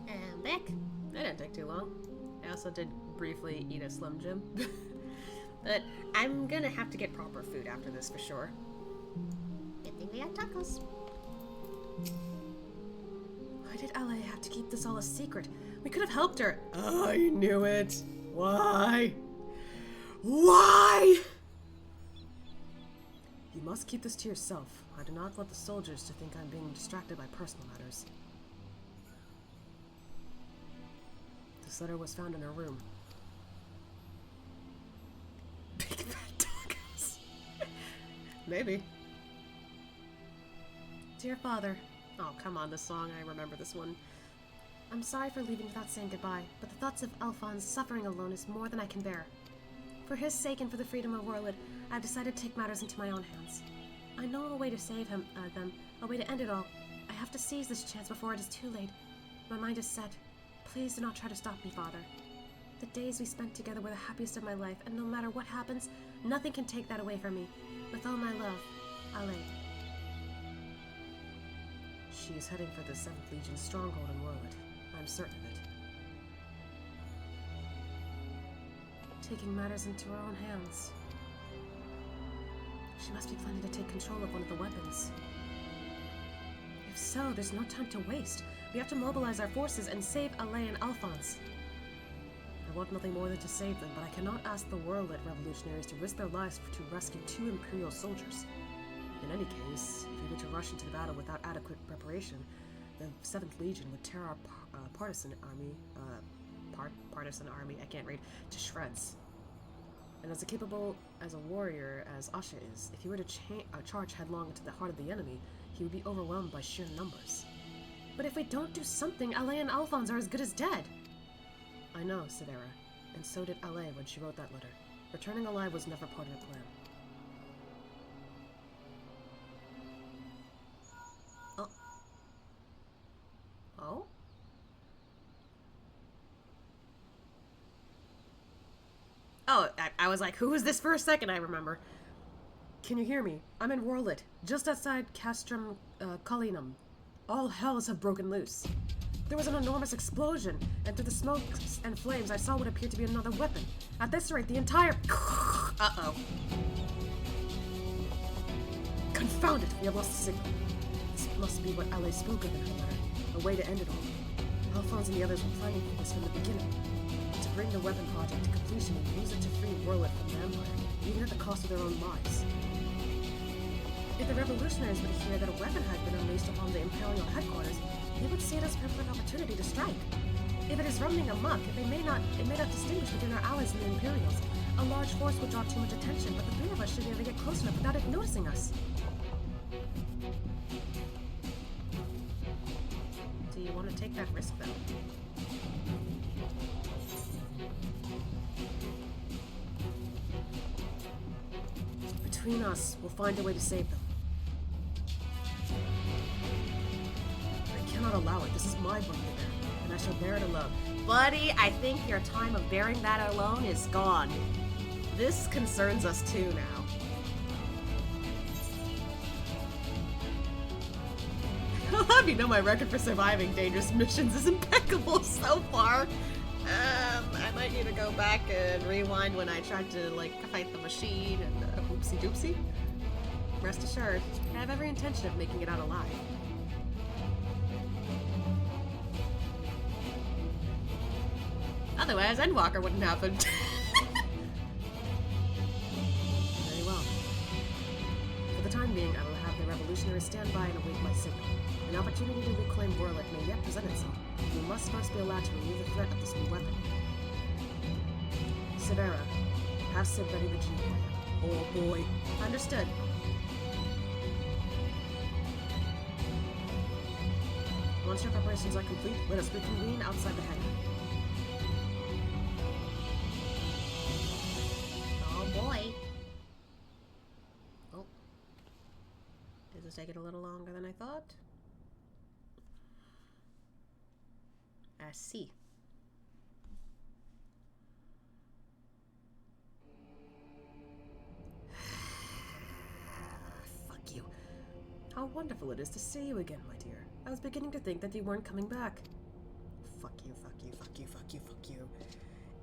And back. That didn't take too long. I also did briefly eat a Slim Jim. But I'm gonna have to get proper food after this for sure.
Good thing we had tacos.
Why did Ala have to keep this all a secret? We could have helped her.
I knew it. Why? Why?
You must keep this to yourself. I do not want the soldiers to think I'm being distracted by personal matters. This letter was found in her room.
Big fat tacos. Maybe.
Dear Father,
Oh, come on, this song. I remember this one.
I'm sorry for leaving without saying goodbye, but the thoughts of Alphonse suffering alone is more than I can bear. For his sake and for the freedom of Warlid, I've decided to take matters into my own hands. I know a way to save them, a way to end it all. I have to seize this chance before it is too late. My mind is set. Please do not try to stop me, Father. The days we spent together were the happiest of my life, and no matter what happens, nothing can take that away from me. With all my love, Ale. She is heading for the 7th Legion stronghold in Warlid. I'm certain of it. Taking matters into her own hands. She must be planning to take control of one of the weapons. If so, there's no time to waste. We have to mobilize our forces and save Ale and Alphonse. I want nothing more than to save them, but I cannot ask the Warlid revolutionaries to risk their lives to rescue 2 Imperial soldiers. In any case, if we were to rush into the battle without adequate preparation, the 7th Legion would tear our partisan army, I can't read, to shreds. And as capable as a warrior as Asha is, if he were to charge headlong into the heart of the enemy, he would be overwhelmed by sheer numbers. But if we don't do something, Ale and Alphonse are as good as dead. I know, said Era, and so did Ale when she wrote that letter. Returning alive was never part of her plan.
Oh? Oh, I was like, who is this for a second? I remember.
Can you hear me? I'm in Warlid, just outside Castrum Collinum. All hells have broken loose. There was an enormous explosion, and through the smoke and flames, I saw what appeared to be another weapon. At this rate, the entire... Uh-oh. Confound it, we have lost the signal. This must be what Ala spoke of in her letter. A way to end it all. Alphonse and the others were planning for this from the beginning. To bring the weapon project to completion and use it to free Warlet from the Empire, even at the cost of their own lives. If the revolutionaries would hear that a weapon had been unleashed upon the Imperial headquarters, they would see it as a perfect opportunity to strike. If it is running amok, it may not distinguish between our allies and the Imperials. A large force would draw too much attention, but the three of us should be able to get close enough without it noticing us.
Do you want to take that risk, though?
Between us, we'll find a way to save them. I cannot allow it. This is my burden to bear, and I shall bear it alone.
Buddy, I think your time of bearing that alone is gone. This concerns us too now. I'll have you know my record for surviving dangerous missions is impeccable so far. I might need to go back and rewind when I tried to, fight the machine and oopsie doopsie. Rest assured, I have every intention of making it out alive. Otherwise, Endwalker wouldn't happen.
Very well. For the time being, I will have the revolutionaries stand by and await my signal. An opportunity to reclaim Warlet may yet present itself. We must first be allowed to remove the threat of this new weapon. Severa, have Sid ready the G plan.
Oh boy. Understood.
Once your preparations are complete, let us reconvene outside the hangar.
Oh boy.
Oh. This is taking a little longer than I thought. I see.
Fuck you. How wonderful it is to see you again, my dear. I was beginning to think that you weren't coming back. Fuck you, fuck you, fuck you, fuck you, fuck you.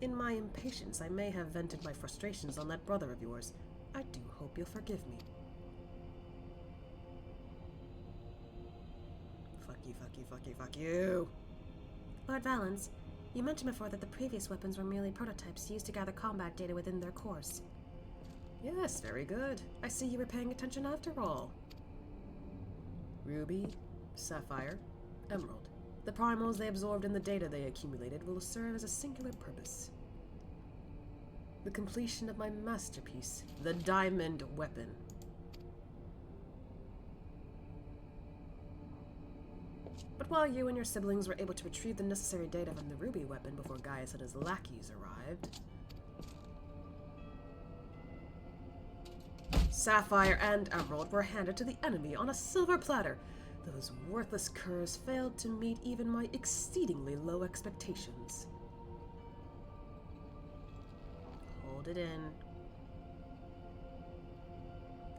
In my impatience, I may have vented my frustrations on that brother of yours. I do hope you'll forgive me. Fuck you, fuck you, fuck you, fuck you.
Lord Valens, you mentioned before that the previous weapons were merely prototypes used to gather combat data within their cores.
Yes, very good. I see you were paying attention after all. Ruby, Sapphire, Emerald. The primals they absorbed in the data they accumulated will serve as a singular purpose. The completion of my masterpiece, the Diamond Weapon. But while you and your siblings were able to retrieve the necessary data from the Ruby weapon before Gaius and his lackeys arrived, Sapphire and Emerald were handed to the enemy on a silver platter. Those worthless curs failed to meet even my exceedingly low expectations.
Hold it in.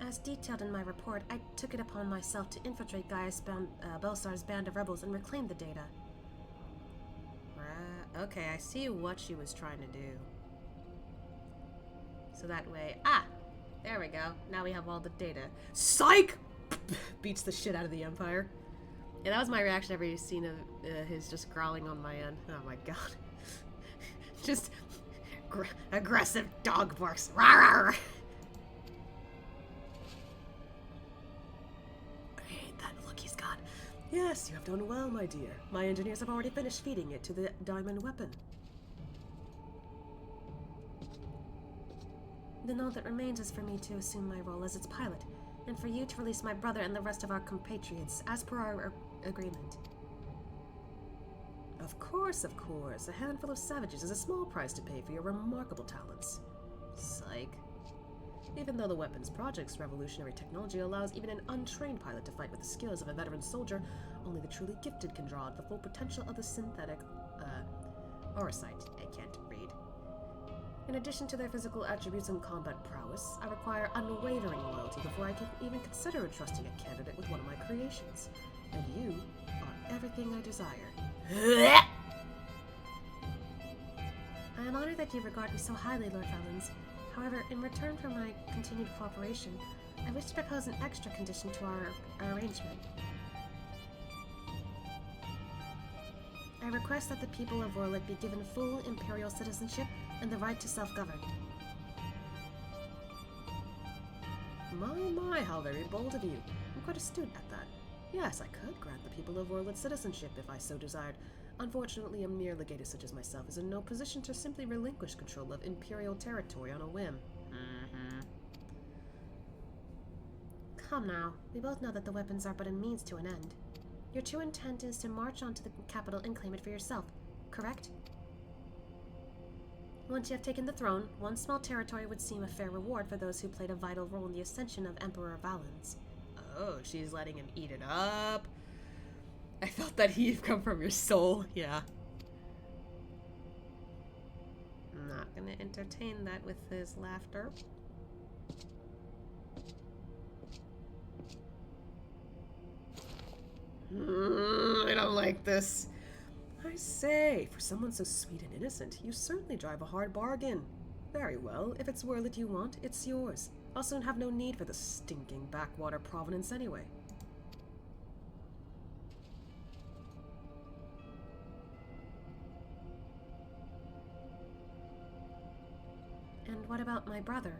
As detailed in my report, I took it upon myself to infiltrate Gaius van Baelsar's band of rebels and reclaim the data.
Okay, I see what she was trying to do. So that way... there we go. Now we have all the data. Psych! Beats the shit out of the Empire. Yeah, that was my reaction every scene of his just growling on my end. Oh my god. Just aggressive dog barks. Rawr!
I hate that look he's got. Yes, you have done well, my dear. My engineers have already finished feeding it to the Diamond Weapon.
Then all that remains is for me to assume my role as its pilot, and for you to release my brother and the rest of our compatriots, as per our agreement.
Of course, of course. A handful of savages is a small price to pay for your remarkable talents. Psych. Even though the weapons project's revolutionary technology allows even an untrained pilot to fight with the skills of a veteran soldier, only the truly gifted can draw out the full potential of the synthetic, Orosite. I can't read. In addition to their physical attributes and combat prowess, I require unwavering loyalty before I can even consider entrusting a candidate with one of my creations. And you are everything I desire.
I am honored that you regard me so highly, Lord Valens. However, in return for my continued cooperation, I wish to propose an extra condition to our arrangement. I request that the people of Orlik be given full imperial citizenship and the right to self-govern.
My, how very bold of you. I'm quite astute at that. Yes, I could grant the people of Orlik citizenship if I so desired. Unfortunately, a mere legatus such as myself is in no position to simply relinquish control of imperial territory on a whim.
Come now, we both know that the weapons are but a means to an end. Your true intent is to march onto the capital and claim it for yourself, correct? Once you have taken the throne, one small territory would seem a fair reward for those who played a vital role in the ascension of Emperor Valens.
Oh, she's letting him eat it up. I felt that he'd come from your soul. Yeah. I'm not gonna entertain that with his laughter. I don't like this.
I say, for someone so sweet and innocent, you certainly drive a hard bargain. Very well, if it's Werlit you want, it's yours. I'll soon have no need for the stinking backwater provenance anyway.
And what about my brother?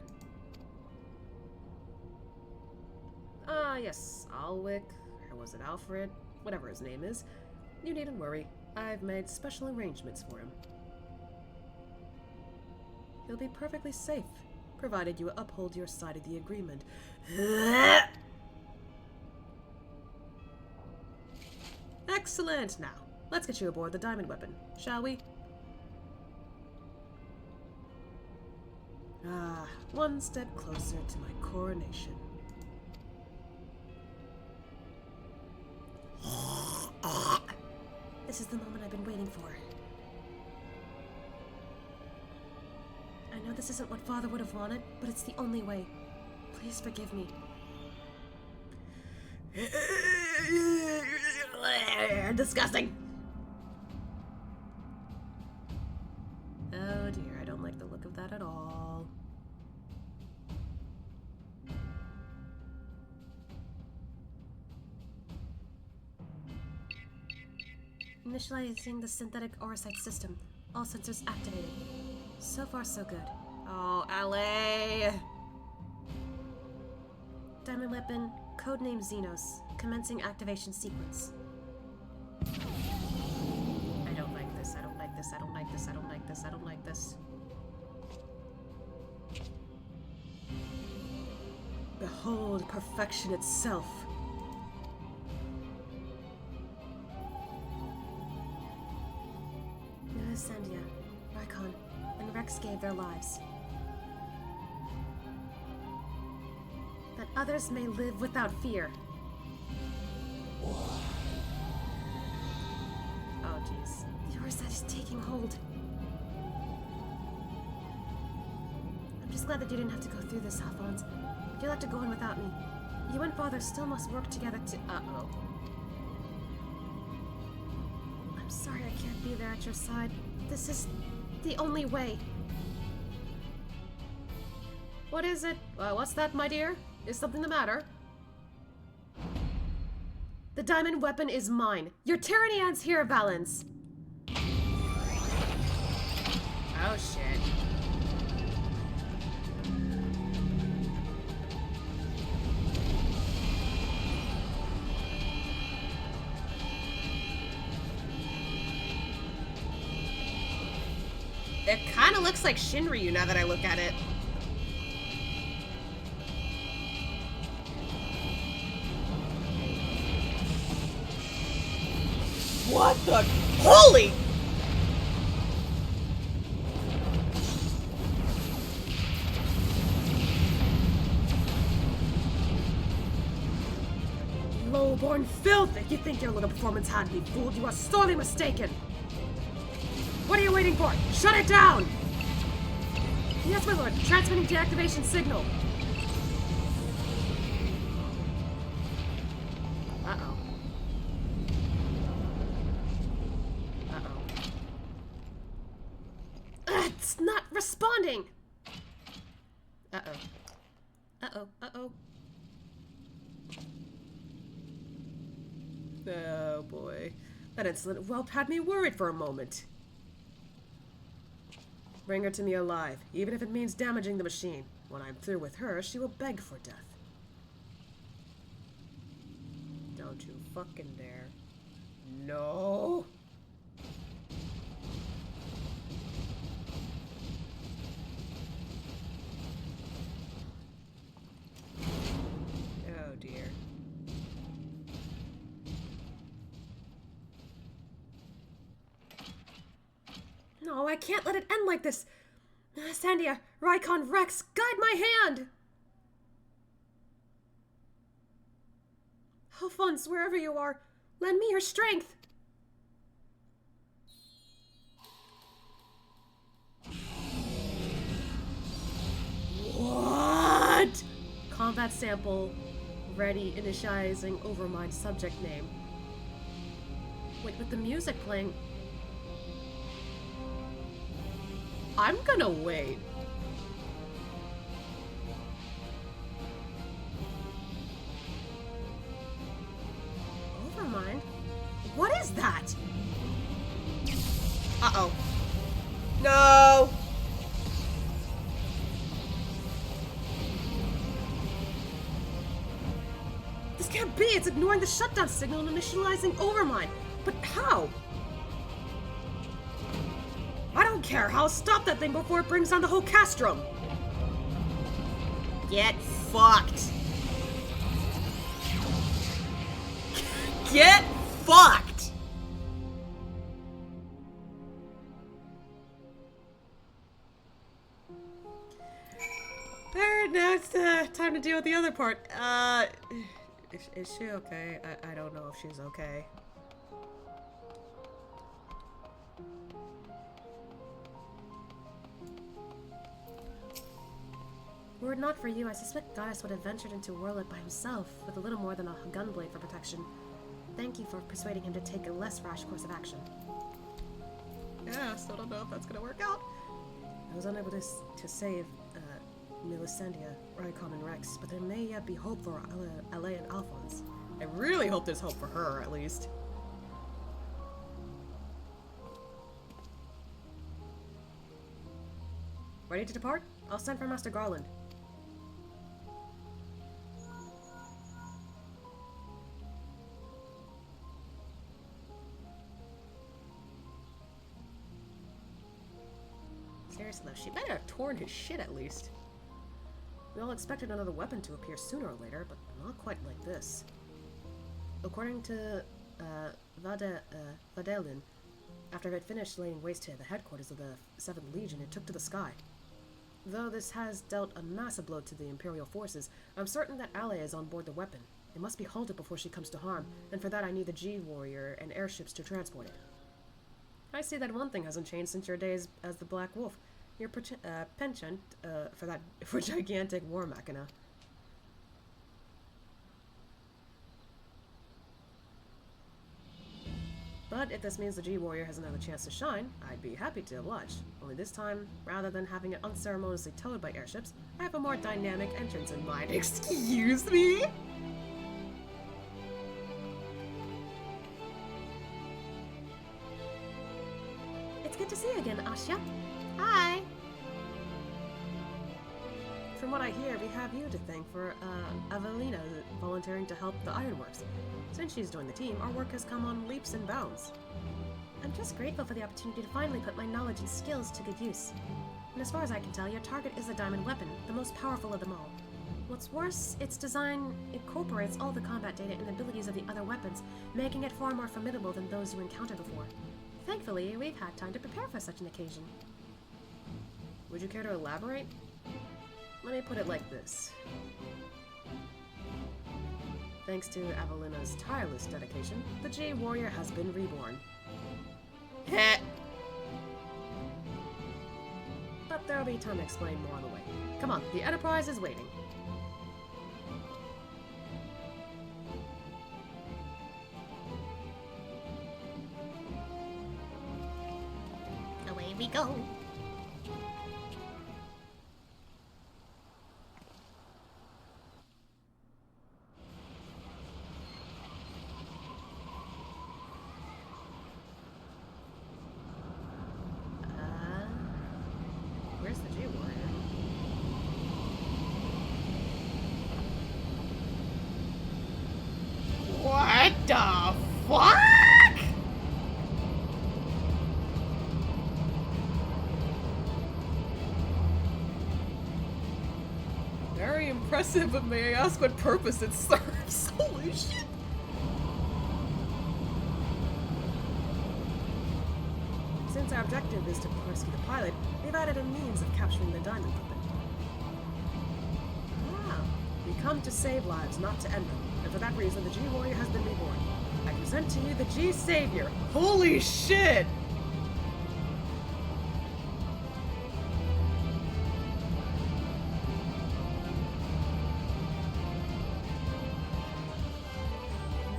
Yes, Alwick, or was it Alfred? Whatever his name is. You needn't worry. I've made special arrangements for him. He'll be perfectly safe, provided you uphold your side of the agreement. Excellent! Now, let's get you aboard the diamond weapon, shall we? One step closer to my coronation.
This is the moment I've been waiting for. I know this isn't what Father would have wanted, but it's the only way. Please forgive me.
Disgusting! Oh dear, I don't like the look of that at all.
Initializing the synthetic Orosite system. All sensors activated. So far, so good.
Oh, LA!
Diamond weapon, codename Xenos. Commencing activation sequence.
I don't like this, I don't like this, I don't like this, I don't like this, I don't like this. Behold perfection itself.
Sandia, Rykon, and Rex gave their lives. That others may live without fear.
Oh, jeez.
The Orosite is taking hold. I'm just glad that you didn't have to go through this, Alphonse. You'll have to go on without me. You and Father still must work together to—
Uh-oh.
I'm sorry I can't be there at your side. This is the only way.
What is it? What's that, my dear? Is something the matter?
The diamond weapon is mine. Your tyranny ends here, Valens.
Oh, shit. It kind of looks like Shinryu now that I look at it. What the— Holy! Low-born filth! If you think your little performance had me fooled, you are sorely mistaken! What are you waiting for? Shut it down!
Yes, my lord. Transmitting deactivation signal.
Uh-oh. responding! Uh-oh. Uh-oh. Uh-oh. Oh, boy. That incident whelp had me worried for a moment. Bring her to me alive, even if it means damaging the machine. When I'm through with her, she will beg for death. Don't you fucking dare. No! Oh dear. No, I can't let it end like this! Sandia, Rykon, Rex, guide my hand! Alphonse, wherever you are, lend me your strength! What? Combat sample ready, initializing Overmind subject name. Wait, with the music playing... I'm gonna wait. Overmind? What is that? Uh-oh. No! This can't be! It's ignoring the shutdown signal and initializing Overmind. But how? I don't care. I'll stop that thing before it brings on the whole castrum. Get fucked. Get fucked. Alright, now it's time to deal with the other part. Is she okay? I don't know if she's okay.
Were it not for you, I suspect Gaius would have ventured into Warlit by himself, with a little more than a gunblade for protection. Thank you for persuading him to take a less rash course of action.
Yeah, still don't know if that's gonna work out. I was unable to save Melisandria, Rykon, and Rex, but there may yet be hope for Ala and Alphonse. I really hope there's hope for her, at least. Ready to depart? I'll send for Master Garland. Seriously though, she better have torn his shit at least. We all expected another weapon to appear sooner or later, but not quite like this. According to Vadelin, after it had finished laying waste to the headquarters of the 7th Legion, it took to the sky. Though this has dealt a massive blow to the Imperial forces, I'm certain that Ala is on board the weapon. It must be halted before she comes to harm, and for that I need the G-Warrior and airships to transport it. I see that one thing hasn't changed since your days as the Black Wolf. Your penchant for gigantic war machina. But if this means the G-Warrior has another chance to shine, I'd be happy to oblige. Only this time, rather than having it unceremoniously towed by airships, I have a more dynamic entrance in mind. Excuse me?
It's good to see you again, Asya.
Hi.
From what I hear, we have you to thank for Evelina volunteering to help the Ironworks. Since she's joined the team, our work has come on leaps and bounds.
I'm just grateful for the opportunity to finally put my knowledge and skills to good use. And as far as I can tell, your target is the diamond weapon, the most powerful of them all. What's worse, its design incorporates all the combat data and abilities of the other weapons, making it far more formidable than those you encountered before. Thankfully, we've had time to prepare for such an occasion.
Would you care to elaborate? Let me put it like this. Thanks to Evelina's tireless dedication, the G-Warrior has been reborn. Heh! But there'll be time to explain more on the way. Come on, the Enterprise is waiting.
Away we go.
Where's the G warrior?
What the fuck? Very impressive, but may I ask what purpose it serves? Holy shit!
Since our objective is to rescue the pilot, we've added a means of capturing the diamond weapon. Ah, we come to save lives, not to end them. And for that reason, the G warrior has been reborn. I present to you the G savior.
Holy shit!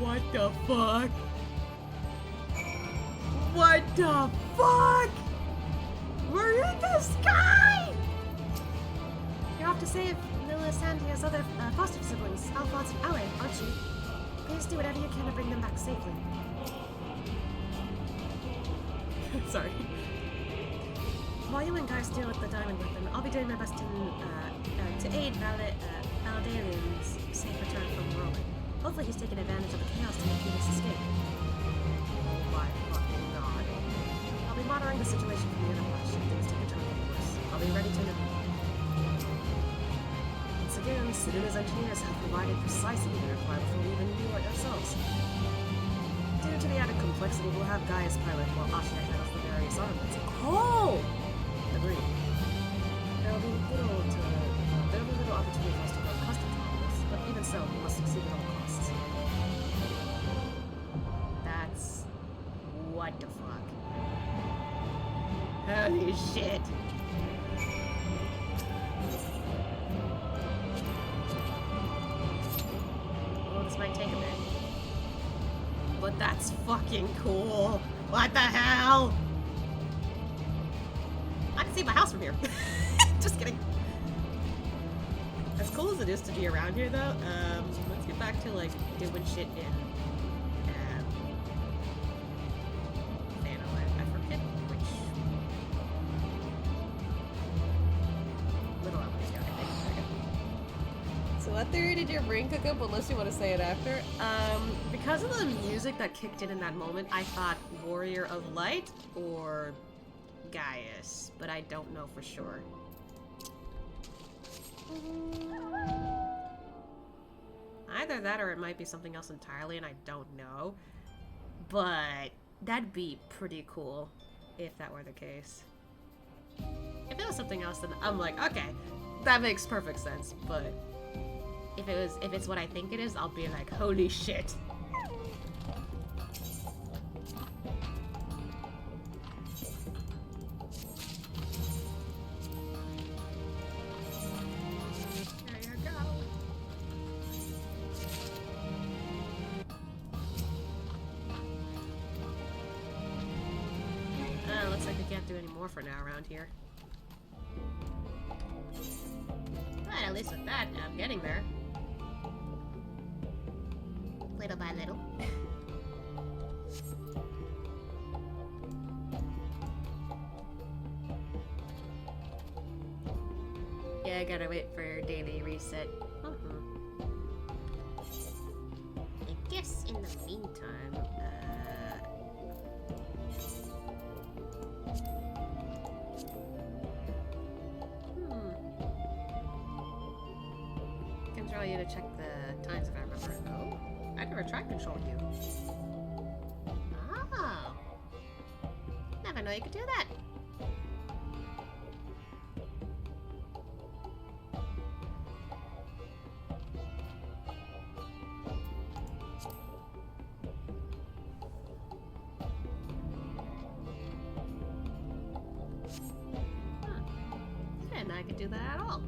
What the fuck? What the fuck? We're in the sky!
You're off to save Melisandre's other foster siblings, Alphonse and Ale, aren't you? Please do whatever you can to bring them back safely.
Sorry.
While you and Gaius deal with the diamond weapon, I'll be doing my best to aid Valdelin's safe return from Roland. Hopefully he's taken advantage of the chaos to make this escape.
Oh my fucking god.
I'll be monitoring the situation from the other watch, should things take a turn for the worse.
I'll be ready to intervene. Once again, Seduna's engineers have provided precisely the reply before we even knew it ourselves. Due to the added complexity, we'll have Gaius pilot while Ashia handles the various armaments.
Oh!
Agreed. There'll be little opportunity for us to grow accustomed to all this, but even so, we must succeed at all costs.
That's... what the fuck?
Holy shit!
Well, this might take a bit.
But that's fucking cool! What the hell? I can see my house from here. Just kidding. As cool as it is to be around here, though, let's get back to, like, doing shit in, I forget which... Little Emily's got it, I think. So what theory did your brain cook up, unless you want to say it after? Because of the music that kicked in that moment, I thought Warrior of Light or Gaius, but I don't know for sure. Either that or it might be something else entirely and I don't know. But that'd be pretty cool if that were the case. If it was something else, then I'm like, okay, that makes perfect sense. But if it's what I think it is, I'll be like, holy shit. Looks like we can't do any more for now around here. But at least with that, I'm getting there.
Little by little.
Yeah, I gotta wait for daily reset.
I guess in the meantime,
Control you to check the times if I remember. Oh, I never tried controlling you.
oh. Never know you could do that.
I didn't know I could do that at all.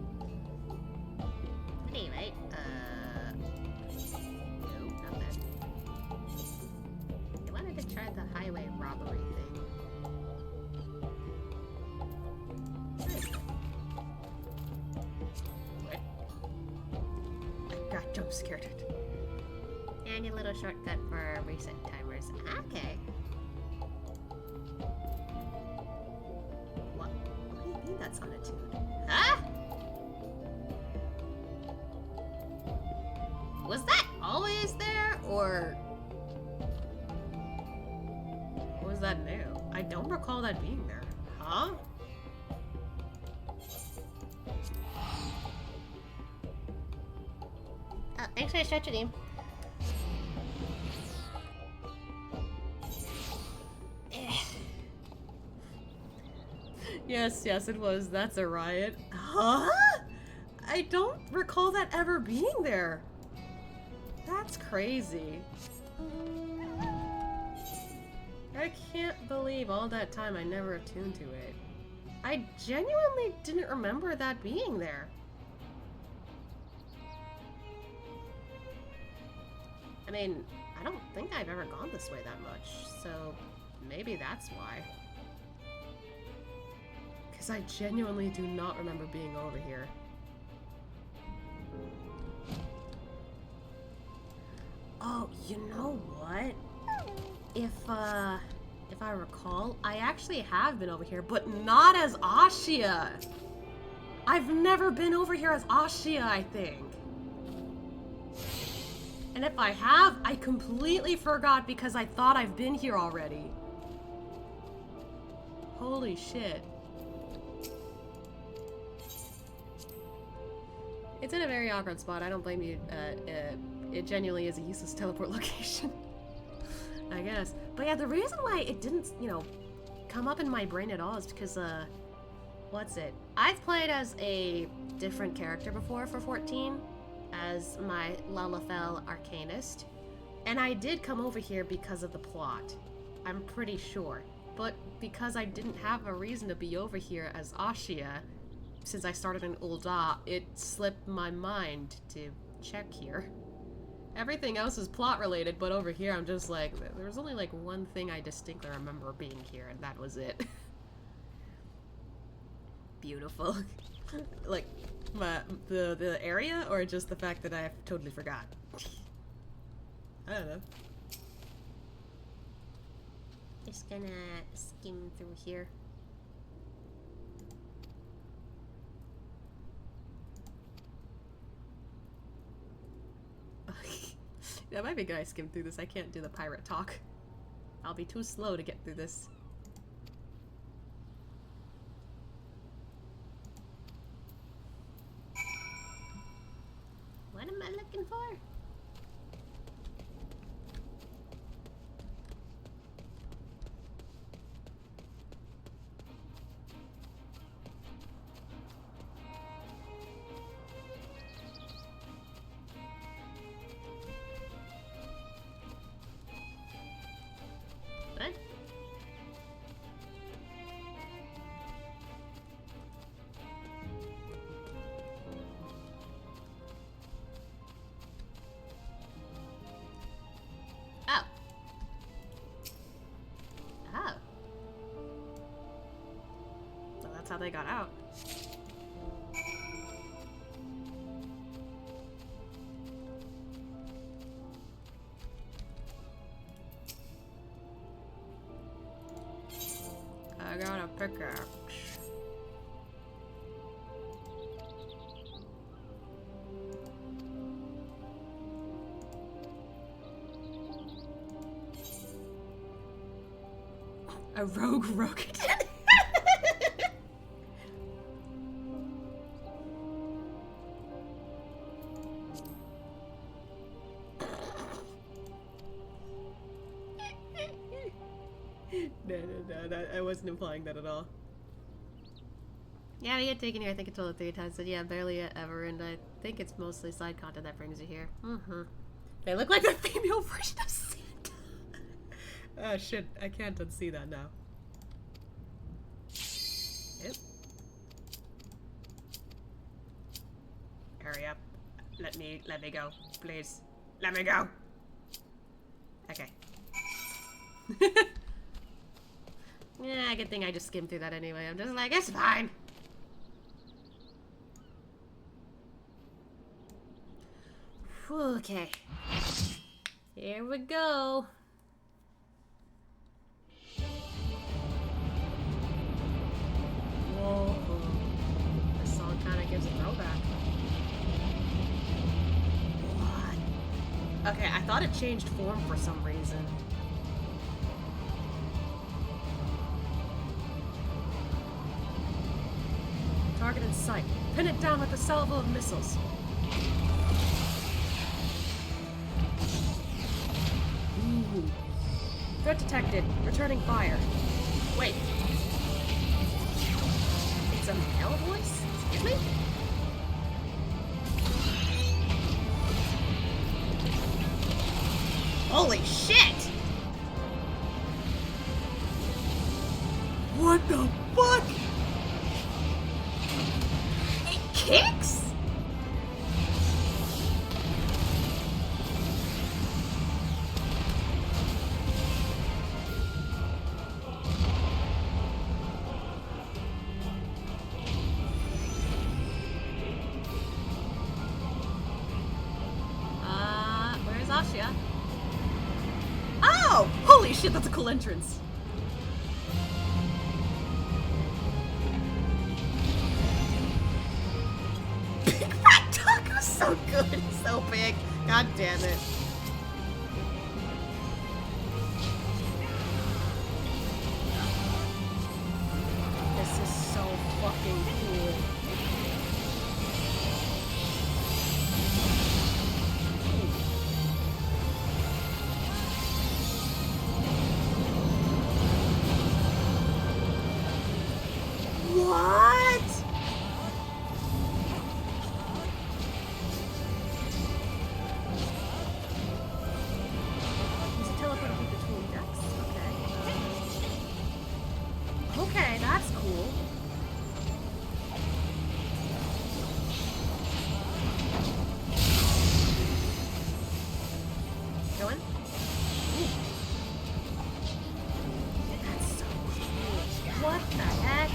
Anyway,
No, not that.
I wanted to try the highway robbery thing.
What? I got jump scared.
And a little shortcut for reset timers. Okay.
What do you mean
think that's unattuned.
Huh? Was that always there, or
was that new? I don't recall that being there. Huh?
thanks for the stretch, name.
Yes, it was. That's a riot. Huh? I don't recall that ever being there. That's crazy. I can't believe all that time I never attuned to it. I genuinely didn't remember that being there. I mean, I don't think I've ever gone this way that much, so maybe that's why. Because I genuinely do not remember being over here.
Oh, you know what? If I recall, I actually have been over here, but not as Ashia. I've never been over here as Ashia, I think. And if I have, I completely forgot because I thought I've been here already.
Holy shit. It's in a very awkward spot. I don't blame you. It genuinely is a useless teleport location. I guess.
But yeah, the reason why it didn't, come up in my brain at all is because, what's it? I've played as a different character before for 14, as my Lalafell Arcanist, and I did come over here because of the plot. I'm pretty sure. But because I didn't have a reason to be over here as Ashia, since I started in Ulda, it slipped my mind to check here. Everything else is plot related, but over here I'm just like, there's only like one thing I distinctly remember being here, and that was it. Beautiful. Like, the area, or just the fact that I totally forgot? I don't know.
Just gonna skim through here.
That might be good I skim through this. I can't do the pirate talk. I'll be too slow to get through this.
What am I looking for? What? Oh. Oh.
So that's how they got out. I got a pickaxe. A rogue again. No, I wasn't implying that at all.
Yeah, we get taken here, I think, a total of 3 times. So yeah, barely ever, and I think it's mostly side content that brings you here.
Mm-hmm. They look like the female version of Santa. Oh shit, I can't unsee that now. Yep. Hurry up. Let me go, please. Let me go. Okay.
Yeah, good thing I just skimmed through that anyway. I'm just like, it's fine. Okay. Here we go.
Whoa.
Okay, I thought it changed form for some reason. Target in sight. Pin it down with a salvo of missiles. Ooh. Threat detected. Returning fire. Wait. It's a male voice? Excuse me? Holy shit! What the fuck? It kicks?
Where's Asha? Oh! Holy shit, that's a cool entrance.
Big Fat Taco's so good. He's so big. God damn it. This is so fucking cool. What? He's teleporting between decks. Okay. Okay, that's cool. Going? Ooh. That's so cool. What the heck?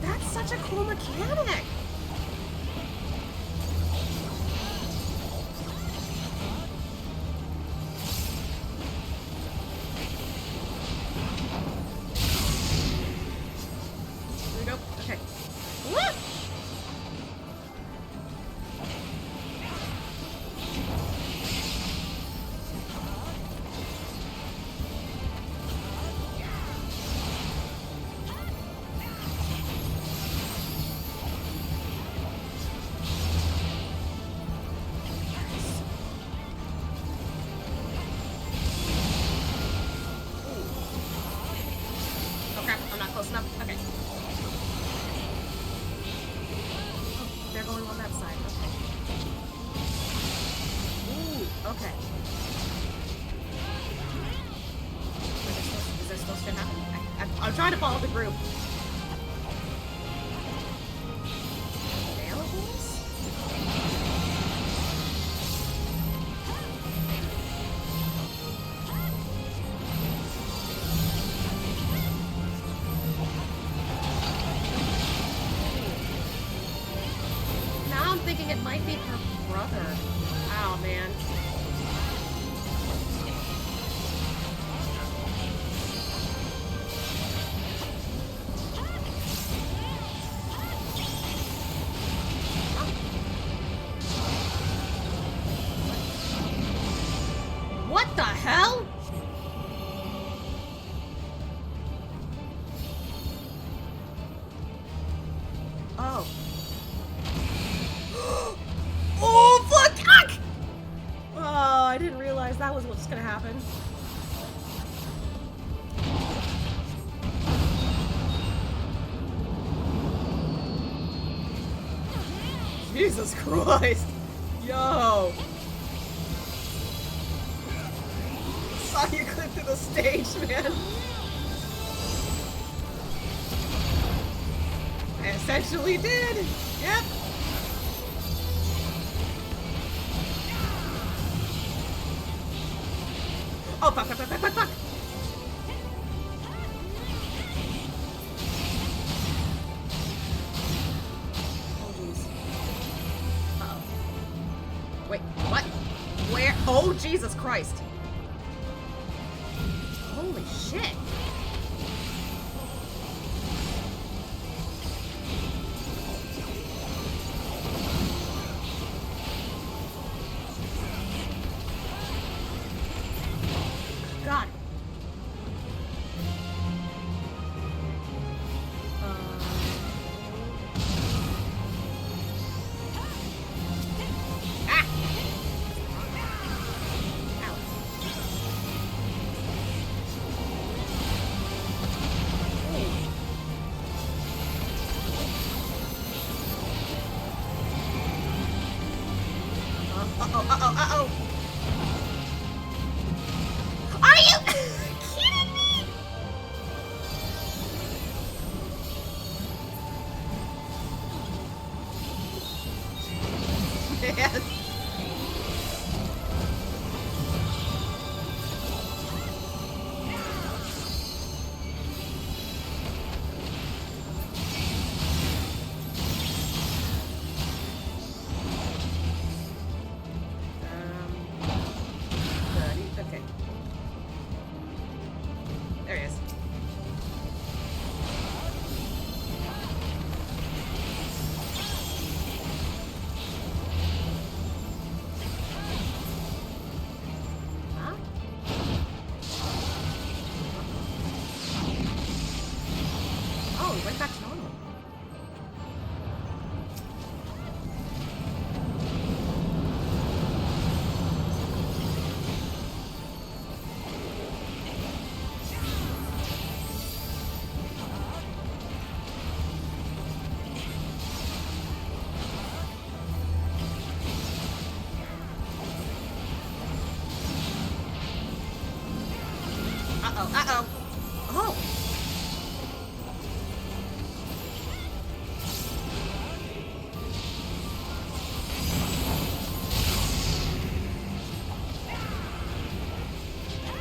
That's such a cool mechanic! Here we go. Okay. What? I'm not close enough. Okay. Oh, they're going on that side. Okay. Ooh, okay. Is there still shit happening? I'm trying to follow the group. Available? Thinking it might be her brother. Oh man. What the hell? Oh. Oh, fuck! Oh, I didn't realize that was what's gonna happen. Jesus Christ! Yo! Saw you clip through the stage, man. I essentially did! Yep! Oh, fuck, fuck, fuck, fuck, fuck, fuck! Oh, jeez. Uh-oh. Wait, what? Where? Oh, Jesus Christ! Holy shit!
man. Okay. There he is. Huh? Oh, he went back to normal. Uh-oh, uh-oh. Oh!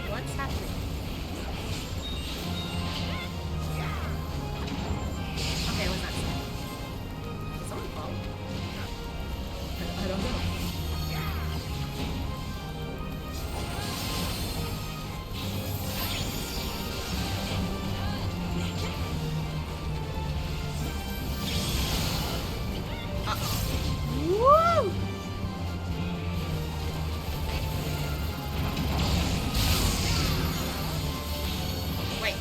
What's happening? Okay, what's that? Did someone fall? I don't know. Woo! Wait.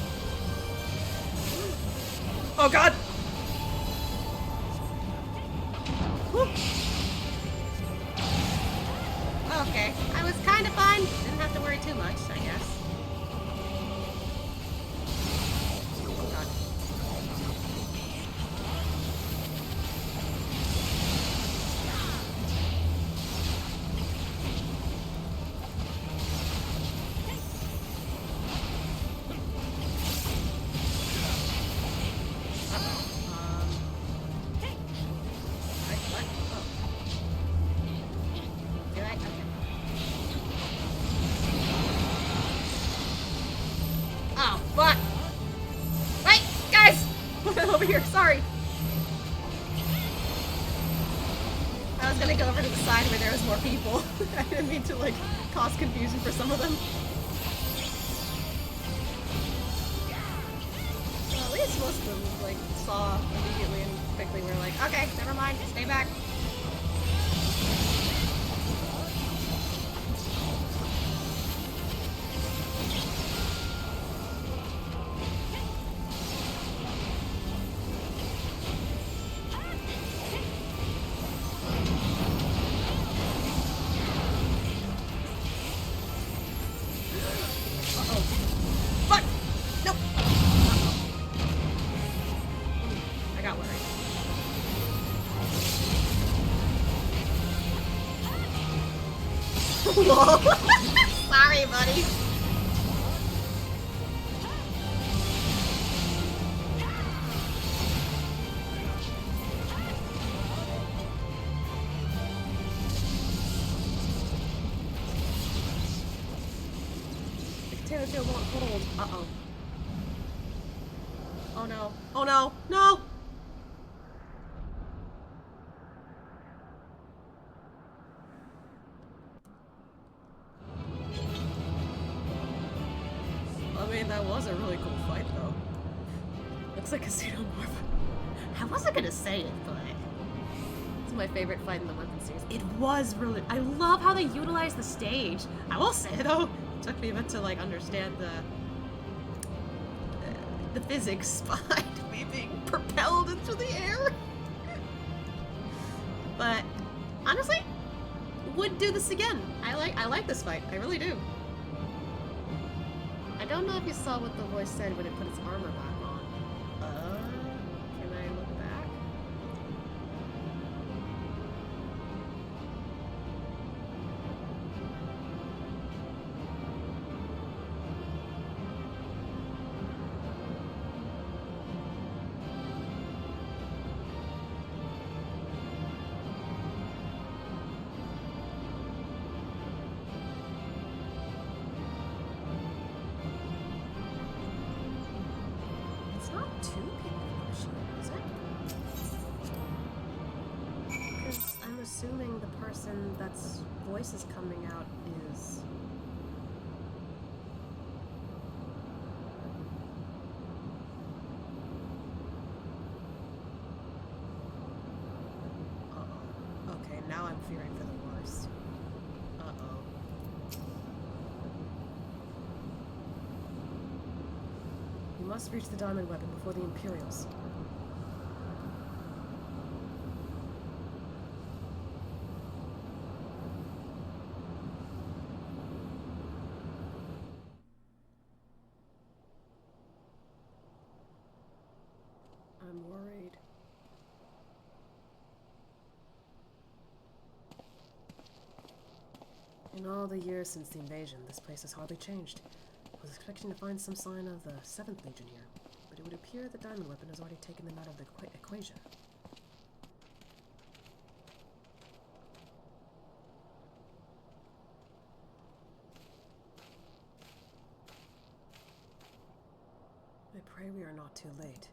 Oh god! Whew. Okay, I was kind of fine. Didn't have to worry too much, I guess. Oh god. What? Oh. Did I? Okay. Oh, fuck! Wait, guys! Over here, sorry! I was gonna go over to the side where there was more people. I didn't mean to, like, cause confusion for some of them. Well, at least most of them, like, saw immediately and quickly were like, okay, never mind, stay back. Uh-oh. Fuck! Nope! I got worried. Lol. Sorry, buddy. The container field won't hold. Uh-oh. Oh no. Oh no. No! I mean, that was a really cool fight, though. Looks like a xenomorph. I wasn't gonna say it, but it's my favorite fight in the Weapon series. It was really. I love how they utilize the stage. I will say though, it took me a bit to like understand the physics behind me being propelled into the air. But honestly, would do this again. I like this fight. I really do. I don't know if you saw what the voice said when it put its armor back on. Can I look back?
two people in the machine, is it? Because I'm assuming the person that's voice is coming out is... Uh-oh. Okay, now I'm fearing for the worst. Uh-oh. We must reach the diamond weapon before the Imperials. I'm worried. In all the years since the invasion, this place has hardly changed. I was expecting to find some sign of the 7th Legion here, but it would appear the diamond weapon has already taken them out of the equation. I pray we are not too late.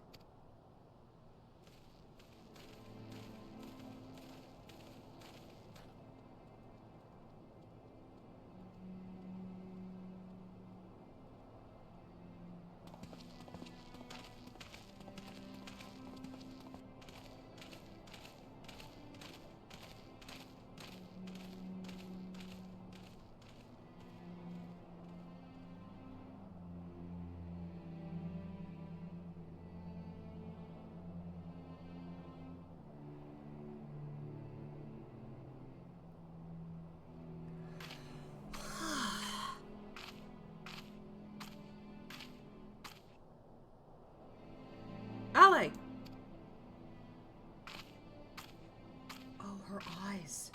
Ala! Oh, her eyes.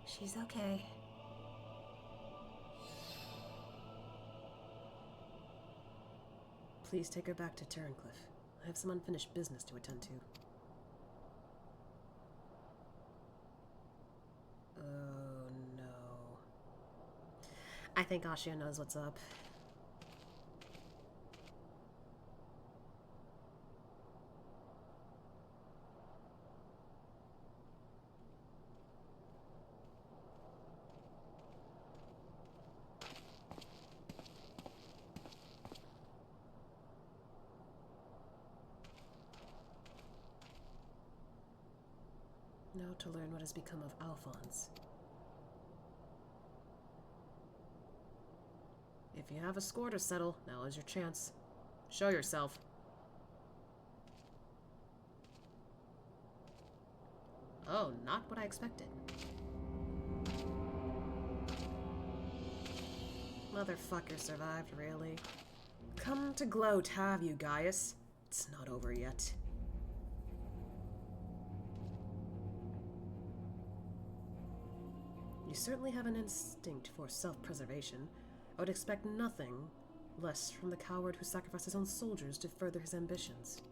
She's okay.
Please take her back to Turrencliff. I have some unfinished business to attend to. Oh no. I think Ashia knows what's up. Now to learn what has become of Alphonse. If you have a score to settle, now is your chance. Show yourself. Oh, not what I expected. Motherfucker survived, really? Come to gloat, have you, Gaius? It's not over yet. You certainly have an instinct for self-preservation. I would expect nothing less from the coward who sacrificed his own soldiers to further his ambitions.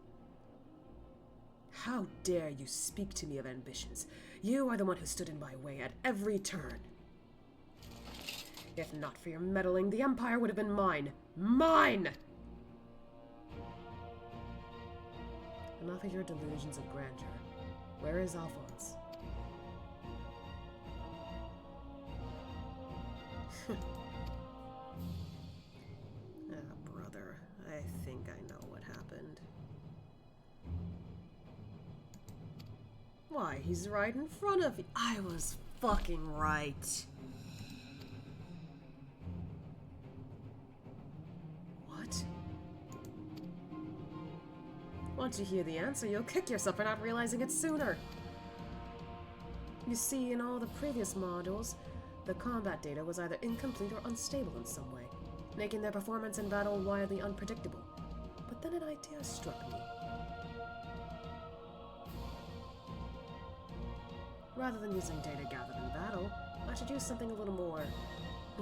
How dare you speak to me of ambitions? You are the one who stood in my way at every turn. If not for your meddling, the Empire would have been mine. Mine! Enough of your delusions of grandeur. Where is Alphonse? Brother, I think I know what happened. Why, he's right in front of you. I was fucking right. What? Once you hear the answer, you'll kick yourself for not realizing it sooner. You see, in all the previous modules, the combat data was either incomplete or unstable in some way, making their performance in battle wildly unpredictable. But then an idea struck me. Rather than using data gathered in battle, I should use something a little more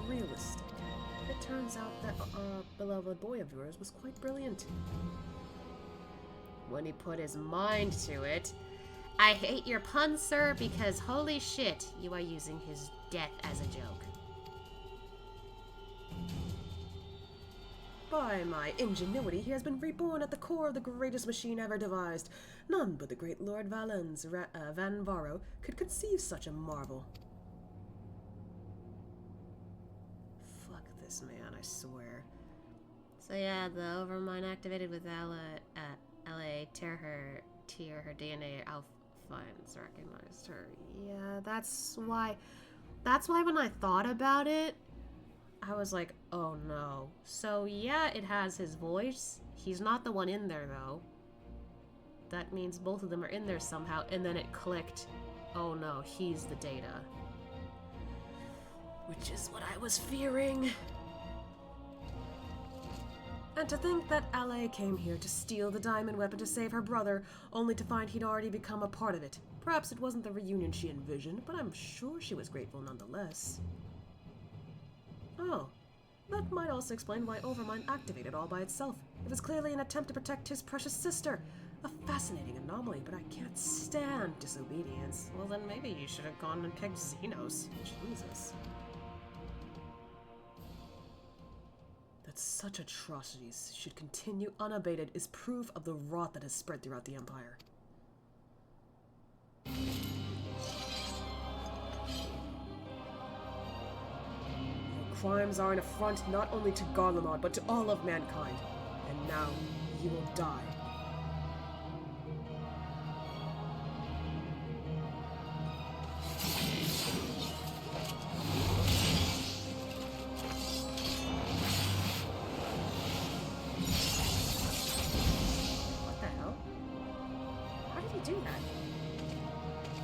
realistic. It turns out that our beloved boy of yours was quite brilliant.
When he put his mind to it. I hate your pun, sir, because holy shit, you are using his death as a joke.
By my ingenuity, he has been reborn at the core of the greatest machine ever devised. None but the great Lord Van Baelsar could conceive such a marvel. Fuck this man, I swear.
So yeah, the Overmind activated with LA tear her DNA Alphines recognized her.
Yeah, that's why when I thought about it, I was like, oh no. So yeah, it has his voice. He's not the one in there though. That means both of them are in there somehow, and then it clicked. Oh no, he's the data. Which is what I was fearing.
And to think that Ala came here to steal the diamond weapon to save her brother, only to find he'd already become a part of it. Perhaps it wasn't the reunion she envisioned, but I'm sure she was grateful nonetheless. Oh, that might also explain why Overmind activated all by itself. It was clearly an attempt to protect his precious sister. A fascinating anomaly, but I can't stand disobedience.
Well, then maybe you should have gone and picked Xenos.
Jesus. That such atrocities should continue unabated is proof of the rot that has spread throughout the Empire. Your crimes are an affront not only to Garlemald, but to all of mankind. And now, you will die.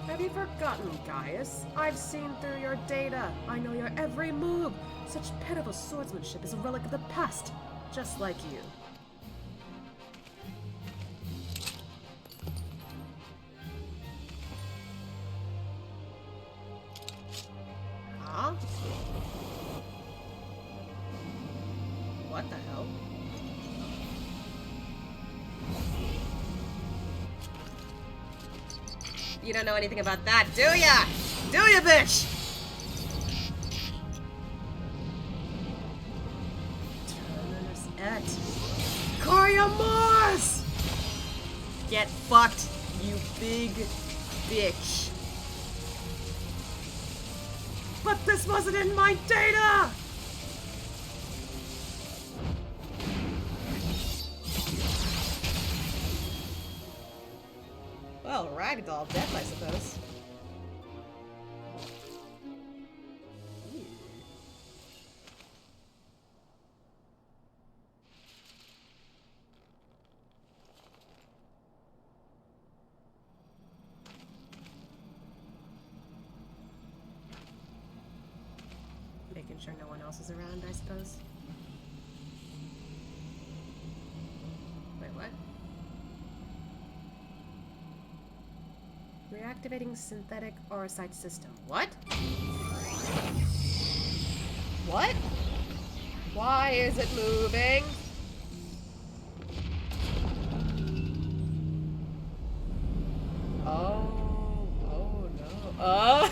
Have you forgotten, Gaius? I've seen through your data. I know your every move. Such pitiful swordsmanship is a relic of the past, just like you.
Huh? What the hell? You don't know anything about that, do ya? Do ya, bitch?
Mars!
Get fucked, you big bitch.
But this wasn't in my data!
Well, ragdoll death, I suppose.
Making sure no one else is around, I suppose.
Wait, what?
Reactivating synthetic Orosite system.
What? What? Why is it moving? Oh no. Oh!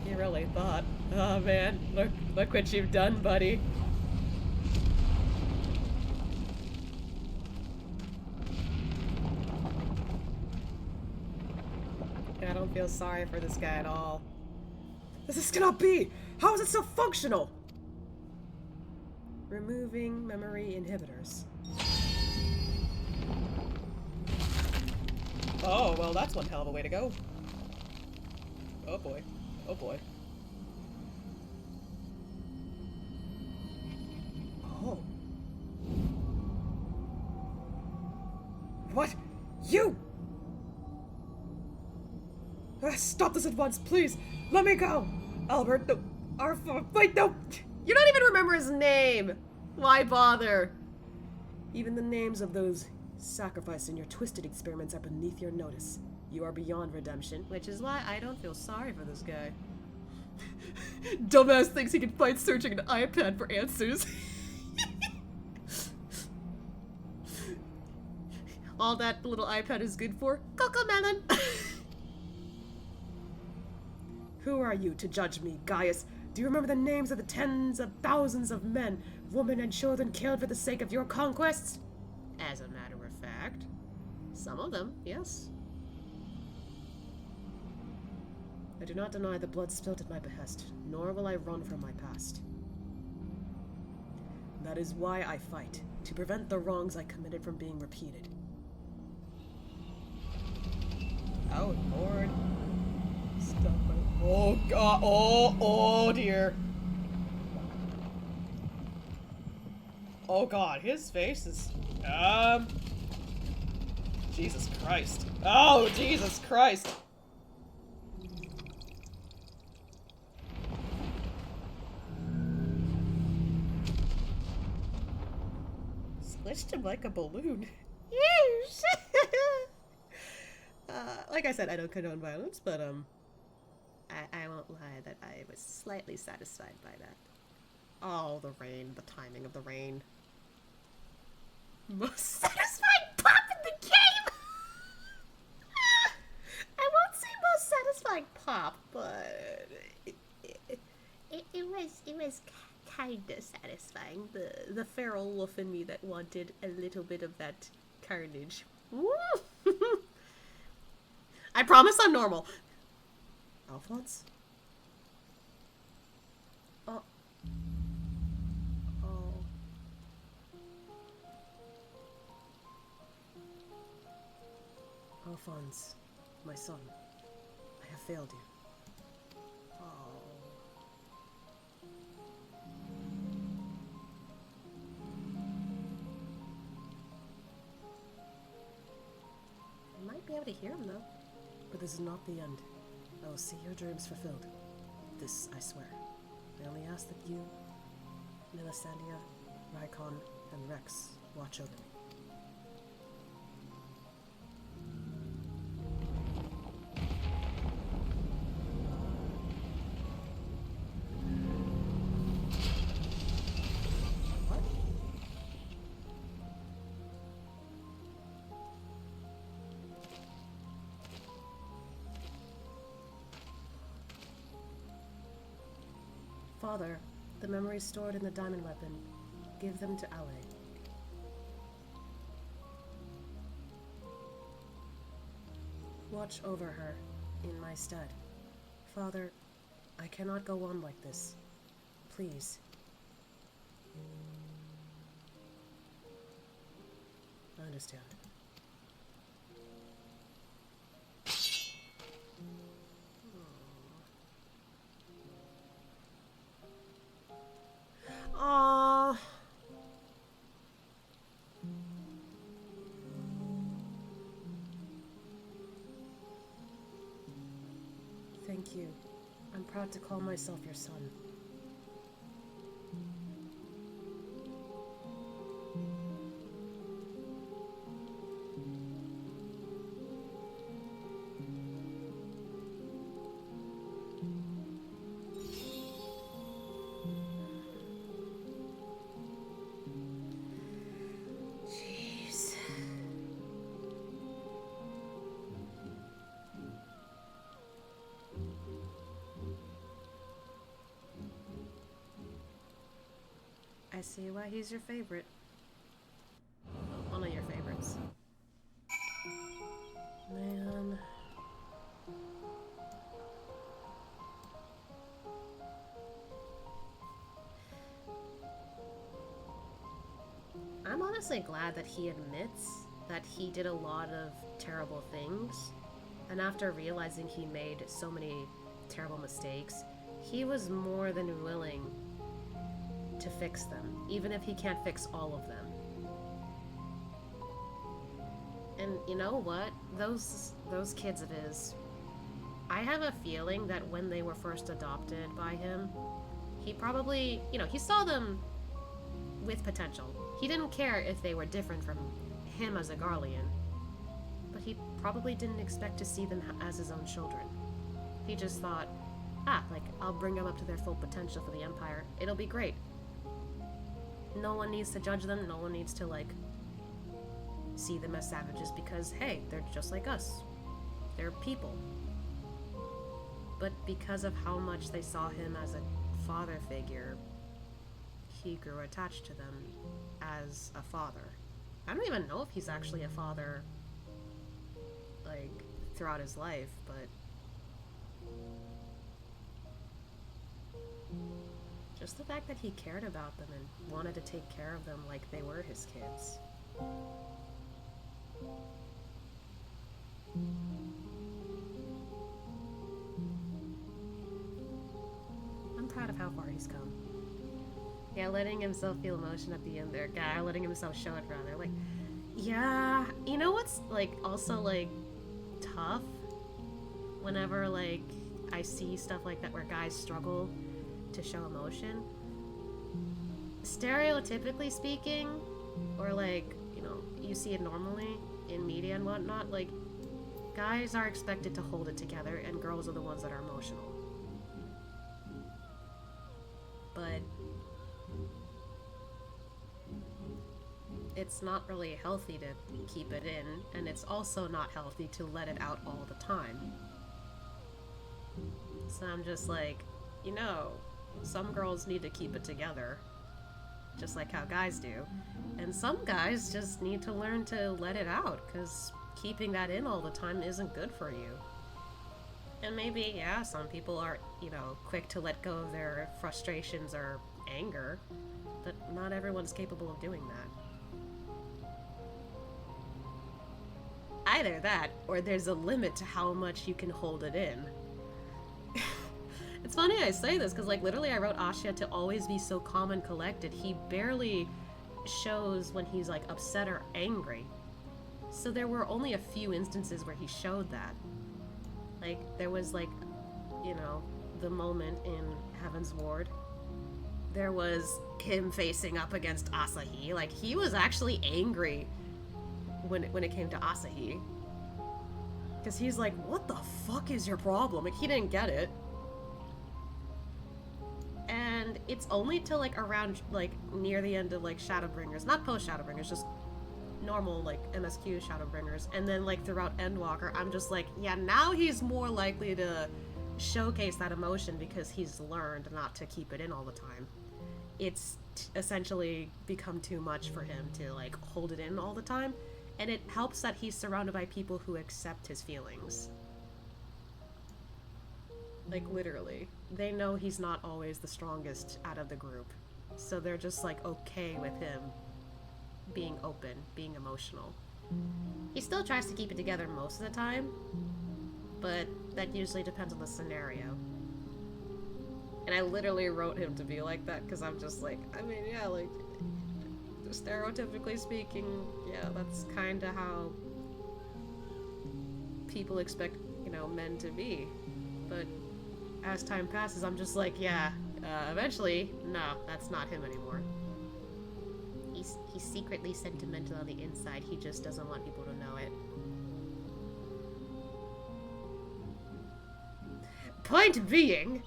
You really thought. Oh man, look what you've done, buddy. I don't feel sorry for this guy at all.
This cannot be! How is it so functional? Removing memory inhibitors.
Oh, well, that's one hell of a way to go. Oh boy. Oh boy.
Oh. What? You! Stop this at once, please! Let me go! Albert, no. Wait, no!
You don't even remember his name! Why bother?
Even the names of those sacrificed in your twisted experiments are beneath your notice. You are beyond redemption.
Which is why I don't feel sorry for this guy. Dumbass thinks he can fight searching an iPad for answers. All that little iPad is good for? Cocomelon!
Who are you to judge me, Gaius? Do you remember the names of the tens of thousands of men, women, and children killed for the sake of your conquests?
As a matter of fact, some of them, yes.
I do not deny the blood spilt at my behest, nor will I run from my past. That is why I fight, to prevent the wrongs I committed from being repeated.
Oh, Lord. Stop it. Oh, God. Oh, dear. Oh, God. His face is... Jesus Christ. Oh, Jesus Christ. Squished him like a balloon. Yes! Like I said, I don't condone violence, but, I won't lie that I was slightly satisfied by that. Oh, the rain, the timing of the rain. Most satisfying pop in the game! I won't say most satisfying pop, but it was kinda satisfying. The feral wolf in me that wanted a little bit of that carnage. Woo! I promise I'm normal.
Alphonse?
Oh.
Alphonse, my son, I have failed you.
Oh. I might be able to hear him though.
But this is not the end. I will see your dreams fulfilled. This I swear. I only ask that you, Melisandre, Rykon, and Rex watch over me. Father, the memories stored in the diamond weapon, give them to Ala. Watch over her, in my stead. Father, I cannot go on like this. Please. I understand. Aww. Thank you. I'm proud to call myself your son.
I see why he's your favorite. One of your favorites.
Man.
I'm honestly glad that he admits that he did a lot of terrible things, and after realizing he made so many terrible mistakes, he was more than willing to fix them, even if he can't fix all of them. And you know what? Those kids of his, I have a feeling that when they were first adopted by him, he probably, he saw them with potential. He didn't care if they were different from him as a Garlean.
but he probably didn't expect to see them as his own children. He just thought, I'll bring them up to their full potential for the Empire. It'll be great. No one needs to judge them, no one needs to, see them as savages because, hey, they're just like us. They're people. But because of how much they saw him as a father figure, he grew attached to them as a father. I don't even know if he's actually a father, throughout his life, but just the fact that he cared about them and wanted to take care of them like they were his kids. I'm proud of how far he's come. Yeah, letting himself feel emotion at the end there. God, letting himself show it rather. Yeah, you know what's, also, tough? Whenever, I see stuff like that where guys struggle to show emotion. Stereotypically speaking, or, you see it normally in media and whatnot, guys are expected to hold it together and girls are the ones that are emotional. But it's not really healthy to keep it in, and it's also not healthy to let it out all the time. So I'm just some girls need to keep it together, just like how guys do. And some guys just need to learn to let it out, because keeping that in all the time isn't good for you. And maybe, yeah, some people are, quick to let go of their frustrations or anger, but not everyone's capable of doing that. Either that, or there's a limit to how much you can hold it in. It's funny I say this, because, literally I wrote Asya to always be so calm and collected. He barely shows when he's, upset or angry. So there were only a few instances where he showed that. There was, the moment in Heaven's Ward. There was him facing up against Asahi. He was actually angry when it came to Asahi. Because he's what the fuck is your problem? He didn't get it. And it's only till, around, near the end of, Shadowbringers. Not post-Shadowbringers, just normal, MSQ Shadowbringers. And then, throughout Endwalker, I'm just yeah, now he's more likely to showcase that emotion because he's learned not to keep it in all the time. It's essentially become too much for him to, hold it in all the time. And it helps that he's surrounded by people who accept his feelings. Literally. They know he's not always the strongest out of the group. So they're just, okay with him being open, being emotional. He still tries to keep it together most of the time, but that usually depends on the scenario. And I literally wrote him to be like that, because I'm just stereotypically speaking, yeah, that's kinda how people expect, men to be. But as time passes, I'm just eventually, no, that's not him anymore. He's secretly sentimental on the inside, he just doesn't want people to know it. Point being,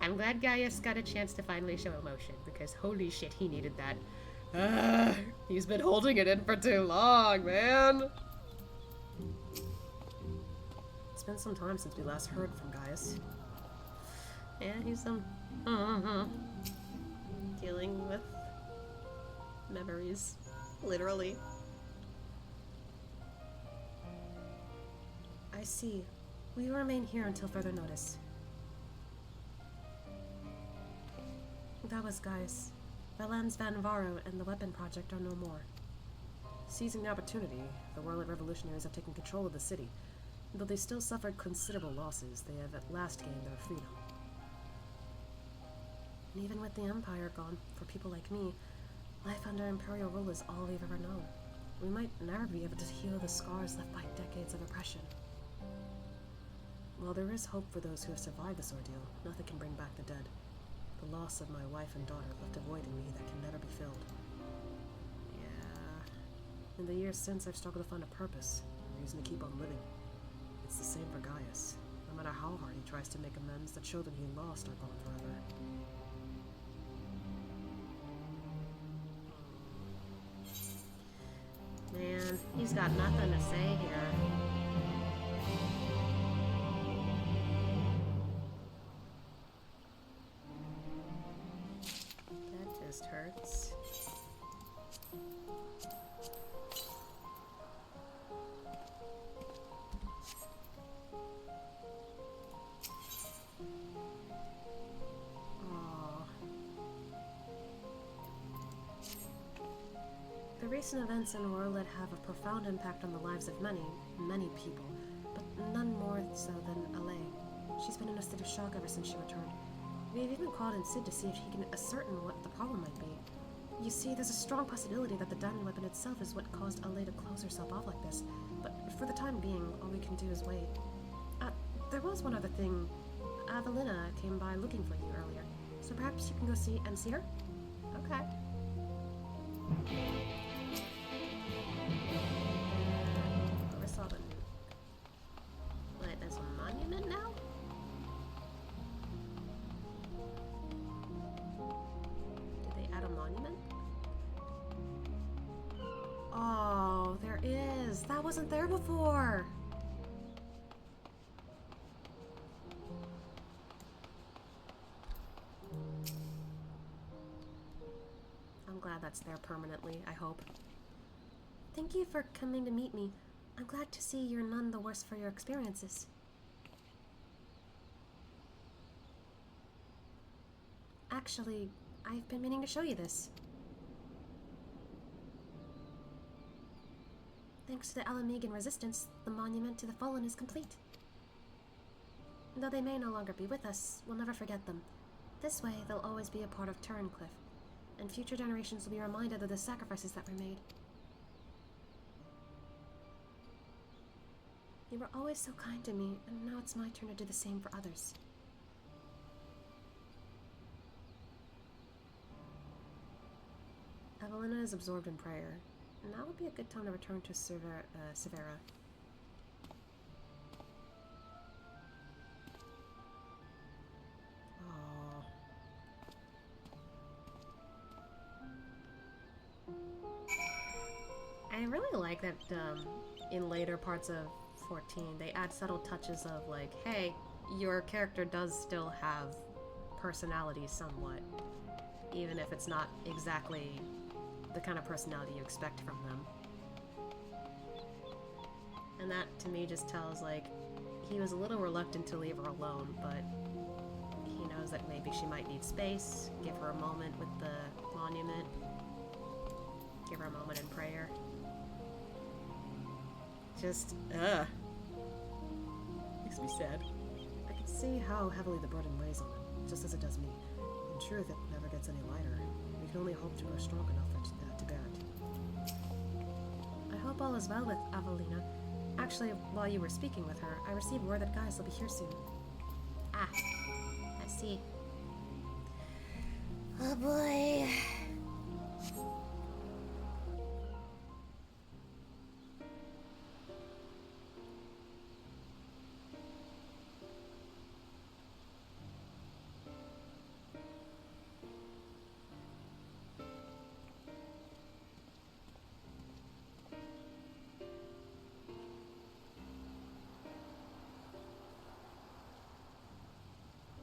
I'm glad Gaius got a chance to finally show emotion, because holy shit, he needed that. He's been holding it in for too long, man! It's been some time since we last heard from Gaius. Yeah, he's dealing with memories, literally.
I see. We will remain here until further notice. That was Gaius. Valens van Varo and the Weapon Project are no more.
Seizing the opportunity, the Warlord Revolutionaries have taken control of the city. Though they still suffered considerable losses, they have at last gained their freedom.
And even with the Empire gone, for people like me, life under Imperial rule is all we've ever known. We might never be able to heal the scars left by decades of oppression.
While there is hope for those who have survived this ordeal, nothing can bring back the dead. The loss of my wife and daughter left a void in me that can never be filled. Yeah. In the years since, I've struggled to find a purpose, a reason to keep on living. It's the same for Gaius. No matter how hard he tries to make amends, the children he lost are gone forever.
Man, he's got nothing to say here. That just hurts.
The recent events in Orlet have a profound impact on the lives of many, many people, but none more so than Ala. She's been in a state of shock ever since she returned. We've even called in Sid to see if he can ascertain what the problem might be. You see, there's a strong possibility that the diamond weapon itself is what caused Ala to close herself off like this, but for the time being, all we can do is wait. There was one other thing. Avelina came by looking for you earlier, so perhaps you can go see her?
Okay. Where saw the... Wait, there's a monument now? Did they add a monument?
Oh, there is. That wasn't there before.
I'm glad that's there permanently, I hope.
Thank you for coming to meet me. I'm glad to see you're none the worse for your experiences. Actually, I've been meaning to show you this. Thanks to the Ala Mhigo resistance, the monument to the fallen is complete. Though they may no longer be with us, we'll never forget them. This way, they'll always be a part of Turncliffe, and future generations will be reminded of the sacrifices that were made. You were always so kind to me, and now it's my turn to do the same for others.
Evelina is absorbed in prayer. Now would be a good time to return to Severa. Oh. I really like that in later parts of 14 they add subtle touches of like, hey, your character does still have personality somewhat, even if it's not exactly the kind of personality you expect from them. And that to me just tells like he was a little reluctant to leave her alone, but he knows that maybe she might need space. Give her a moment with the monument. Give her a moment in prayer. Just, makes me sad.
I can see how heavily the burden weighs on them, just as it does me. In truth, it never gets any lighter. We can only hope to grow strong enough to bear it.
I hope all is well with Avelina. Actually, while you were speaking with her, I received word that Gaius will be here soon.
Ah, I see. Oh boy.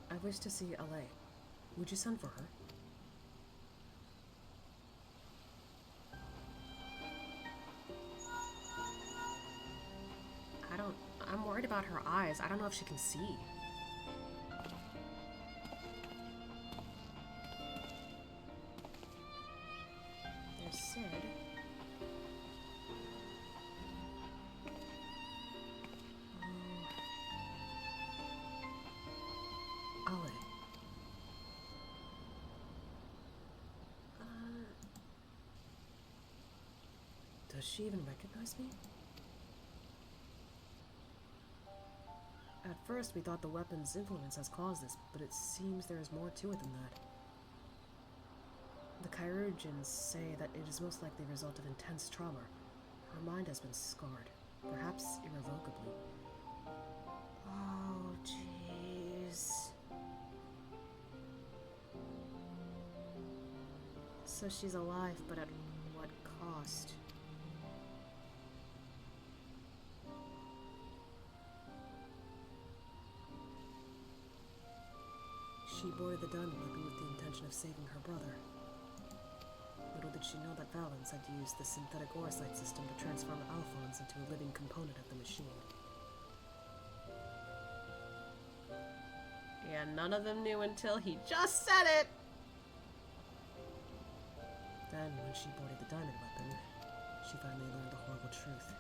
I wish to see Ala. Would you send for her?
I'm worried about her eyes. I don't know if she can see. There's Sid.
Ale. Does she even recognize me? At first, we thought the weapon's influence has caused this, but it seems there is more to it than that. The chirurgeons say that it is most likely a result of intense trauma.
Her mind has been scarred, perhaps irrevocably.
Oh, jeez. So she's alive, but at what cost?
She boarded the diamond weapon with the intention of saving her brother. Little did she know that Valens had used the synthetic orosite system to transform Alphonse into a living component of the machine.
Yeah, none of them knew until he just said it!
Then, when she boarded the diamond weapon, she finally learned the horrible truth.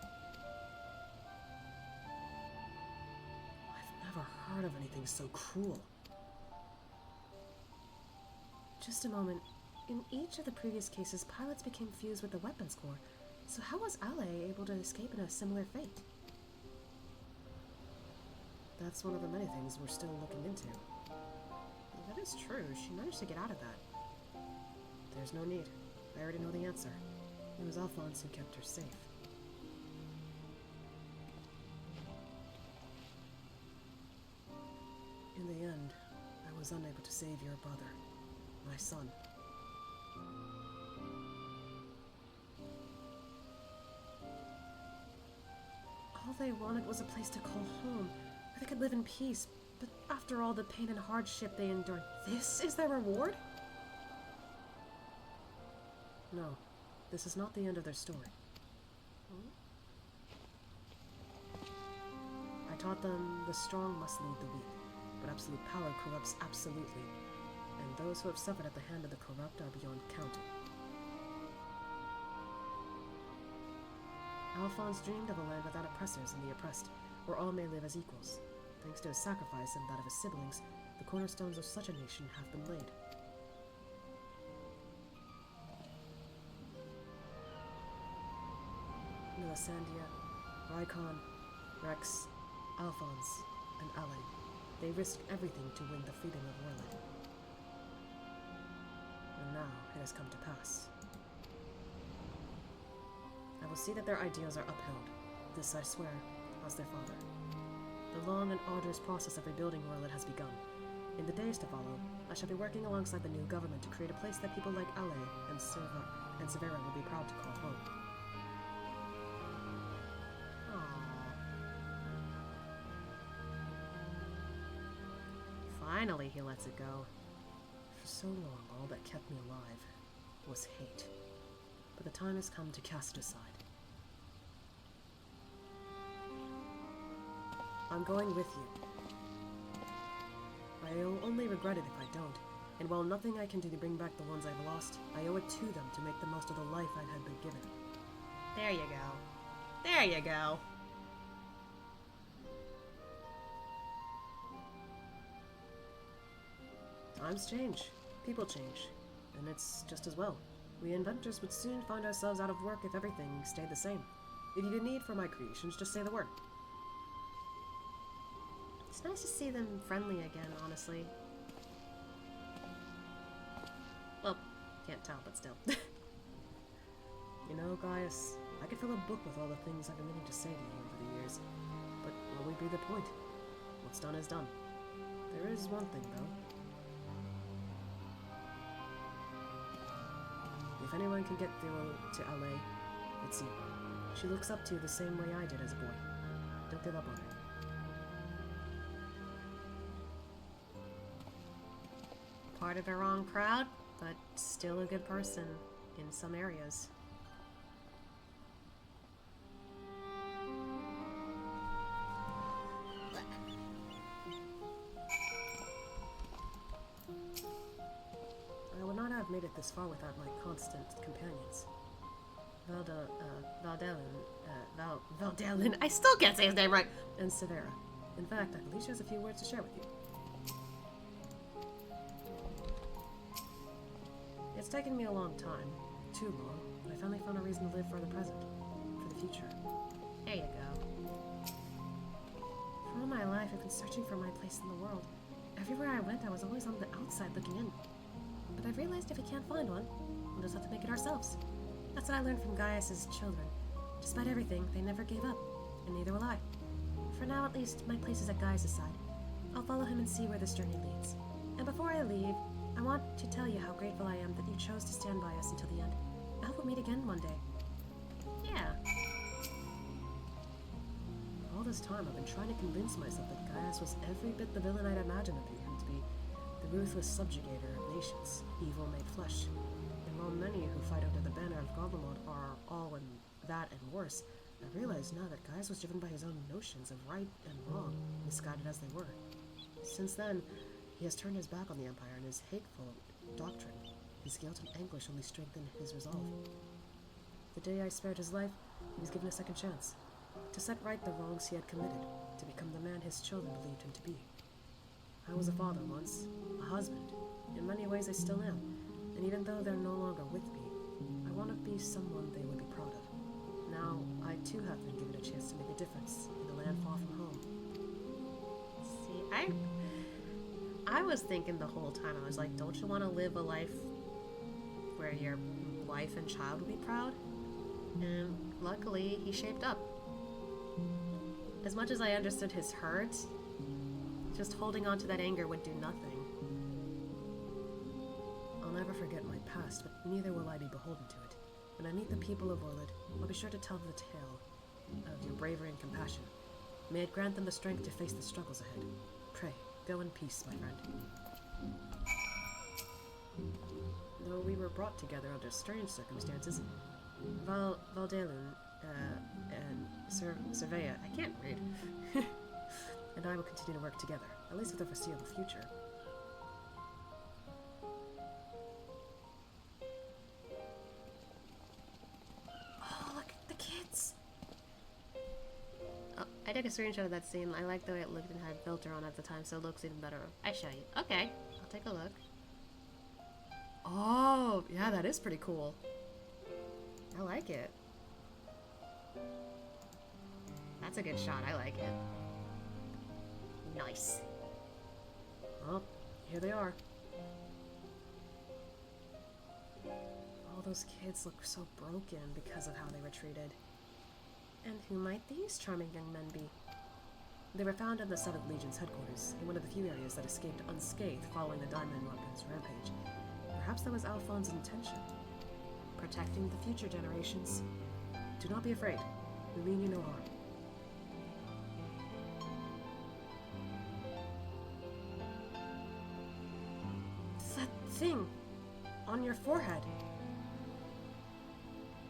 I've never heard of anything so cruel.
Just a moment. In each of the previous cases, pilots became fused with the weapons core. So how was Ala able to escape in a similar fate?
That's one of the many things we're still looking into.
That is true. She managed to get out of that.
There's no need. I already know the answer. It was Alphonse who kept her safe. In the end, I was unable to save your brother, my son.
All they wanted was a place to call home, where they could live in peace. But after all the pain and hardship they endured, this is their reward?
No, this is not the end of their story. I taught them the strong must lead the weak, but absolute power corrupts absolutely, and those who have suffered at the hand of the corrupt are beyond counting. Alphonse dreamed of a land without oppressors and the oppressed, where all may live as equals. Thanks to his sacrifice and that of his siblings, the cornerstones of such a nation have been laid. Melisandre, Rykon, Rex, Alphonse, and Alan. They risked everything to win the freedom of Orlid. And now it has come to pass. I will see that their ideals are upheld. This I swear, as their father. The long and arduous process of rebuilding Orlid has begun. In the days to follow, I shall be working alongside the new government to create a place that people like Ale and Severa will be proud to call home.
Finally, he lets it go.
For so long, all that kept me alive was hate. But the time has come to cast it aside. I'm going with you. I'll only regret it if I don't. And while nothing I can do to bring back the ones I've lost, I owe it to them to make the most of the life I had been given.
There you go. There you go.
Times change. People change. And it's just as well. We inventors would soon find ourselves out of work if everything stayed the same. If you have a need for my creations, just say the word.
It's nice to see them friendly again, honestly.
Well, can't tell, but still.
You know, Gaius, I could fill a book with all the things I've been meaning to say to you over the years. But what would be the point? What's done is done. There is one thing, though. If anyone can get through to LA, it's you. She looks up to you the same way I did as a boy. Don't give up on her.
Part of the wrong crowd, but still a good person in some areas.
I would not have made it this far without my constant companions.
Valdelin, I still can't say his name right.
And Severa. In fact, I believe she has a few words to share with you. It's taken me a long time. Too long. But I finally found a reason to live for the present. For the future.
There you go.
For all my life, I've been searching for my place in the world. Everywhere I went, I was always on the outside looking in. But I've realized if we can't find one, we'll just have to make it ourselves. That's what I learned from Gaius's children.
Despite everything, they never gave up, and neither will I. For now, at least, my place is at Gaius' side. I'll follow him and see where this journey leads. And before I leave, I want to tell you how grateful I am that you chose to stand by us until the end. I hope we'll meet again one day.
Yeah.
All this time, I've been trying to convince myself that Gaius was every bit the villain I'd imagined him to be. The ruthless subjugator of nations, evil made flesh. And while many who fight under the banner of Godlamod are all in that and worse, I realize now that Gaius was driven by his own notions of right and wrong, misguided as they were. Since then, he has turned his back on the Empire and his hateful doctrine. His guilt and anguish only strengthened his resolve. The day I spared his life, he was given a second chance, to set right the wrongs he had committed, to become the man his children believed him to be. I was a father once, a husband. In many ways I still am, and even though they're no longer with me, I want to be someone they would be proud of. Now, I too have been given a chance to make a difference in a land far from home.
See, I was thinking the whole time, I was like, don't you want to live a life where your wife and child would be proud? And luckily, he shaped up. As much as I understood his hurt, just holding on to that anger would do nothing.
I'll never forget my past, but neither will I be beholden to it. When I meet the people of Orlid, I'll be sure to tell the tale of your bravery and compassion. May it grant them the strength to face the struggles ahead. Pray, go in peace, my friend. Though we were brought together under strange circumstances, Valdelun, and Surveya, I can't read, and I will continue to work together, at least for the foreseeable future.
Oh, look, the kids!
Oh, I took a screenshot of that scene. I like the way it looked and had filter on at the time, so it looks even better. I show you. Okay, I'll take a look.
Oh, yeah, that is pretty cool.
I like it. That's a good shot. I like it. Nice.
Well, here they are. All those kids look so broken because of how they were treated.
And who might these charming young men be?
They were found in the 7th Legion's headquarters, in one of the few areas that escaped unscathed following the Diamond Weapon's rampage. Perhaps that was Alphonse's intention. Protecting the future generations. Do not be afraid. We mean you no harm.
That thing on your forehead.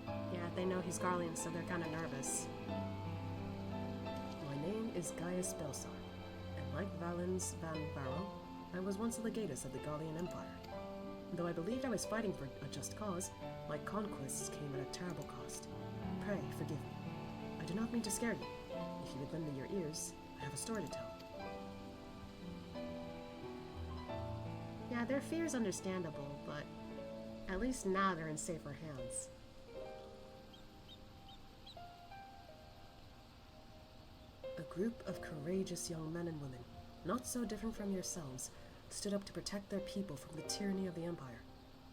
Yeah, they know he's Garlean, so they're kind of nervous.
My name is Gaius Baelsar, and like Valens van Baelsar, I was once a legatus of the Gallian Empire. Though I believed I was fighting for a just cause, my conquests came at a terrible cost. Pray, forgive me. I do not mean to scare you. If you would lend me your ears, I have a story to tell.
Yeah, their fear's understandable, but at least now they're in safer hands.
A group of courageous young men and women, not so different from yourselves, stood up to protect their people from the tyranny of the Empire.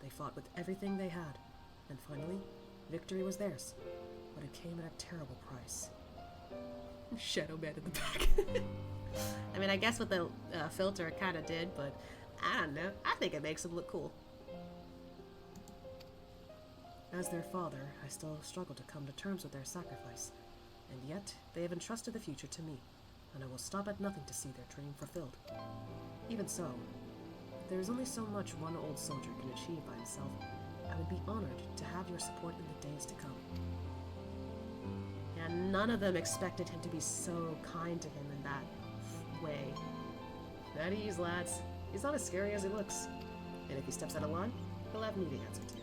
They fought with everything they had, and finally, victory was theirs, but it came at a terrible price.
Shadow Man in the back.
I mean, I guess with the filter it kind of did, but I don't know. I think it makes them look cool.
As their father, I still struggle to come to terms with their sacrifice, and yet they have entrusted the future to me, and I will stop at nothing to see their dream fulfilled. Even so, there is only so much one old soldier can achieve by himself. I would be honored to have your support in the days to come.
And none of them expected him to be so kind to him in that way.
At ease, lads. He's not as scary as he looks. And if he steps out of line, he'll have me to answer to.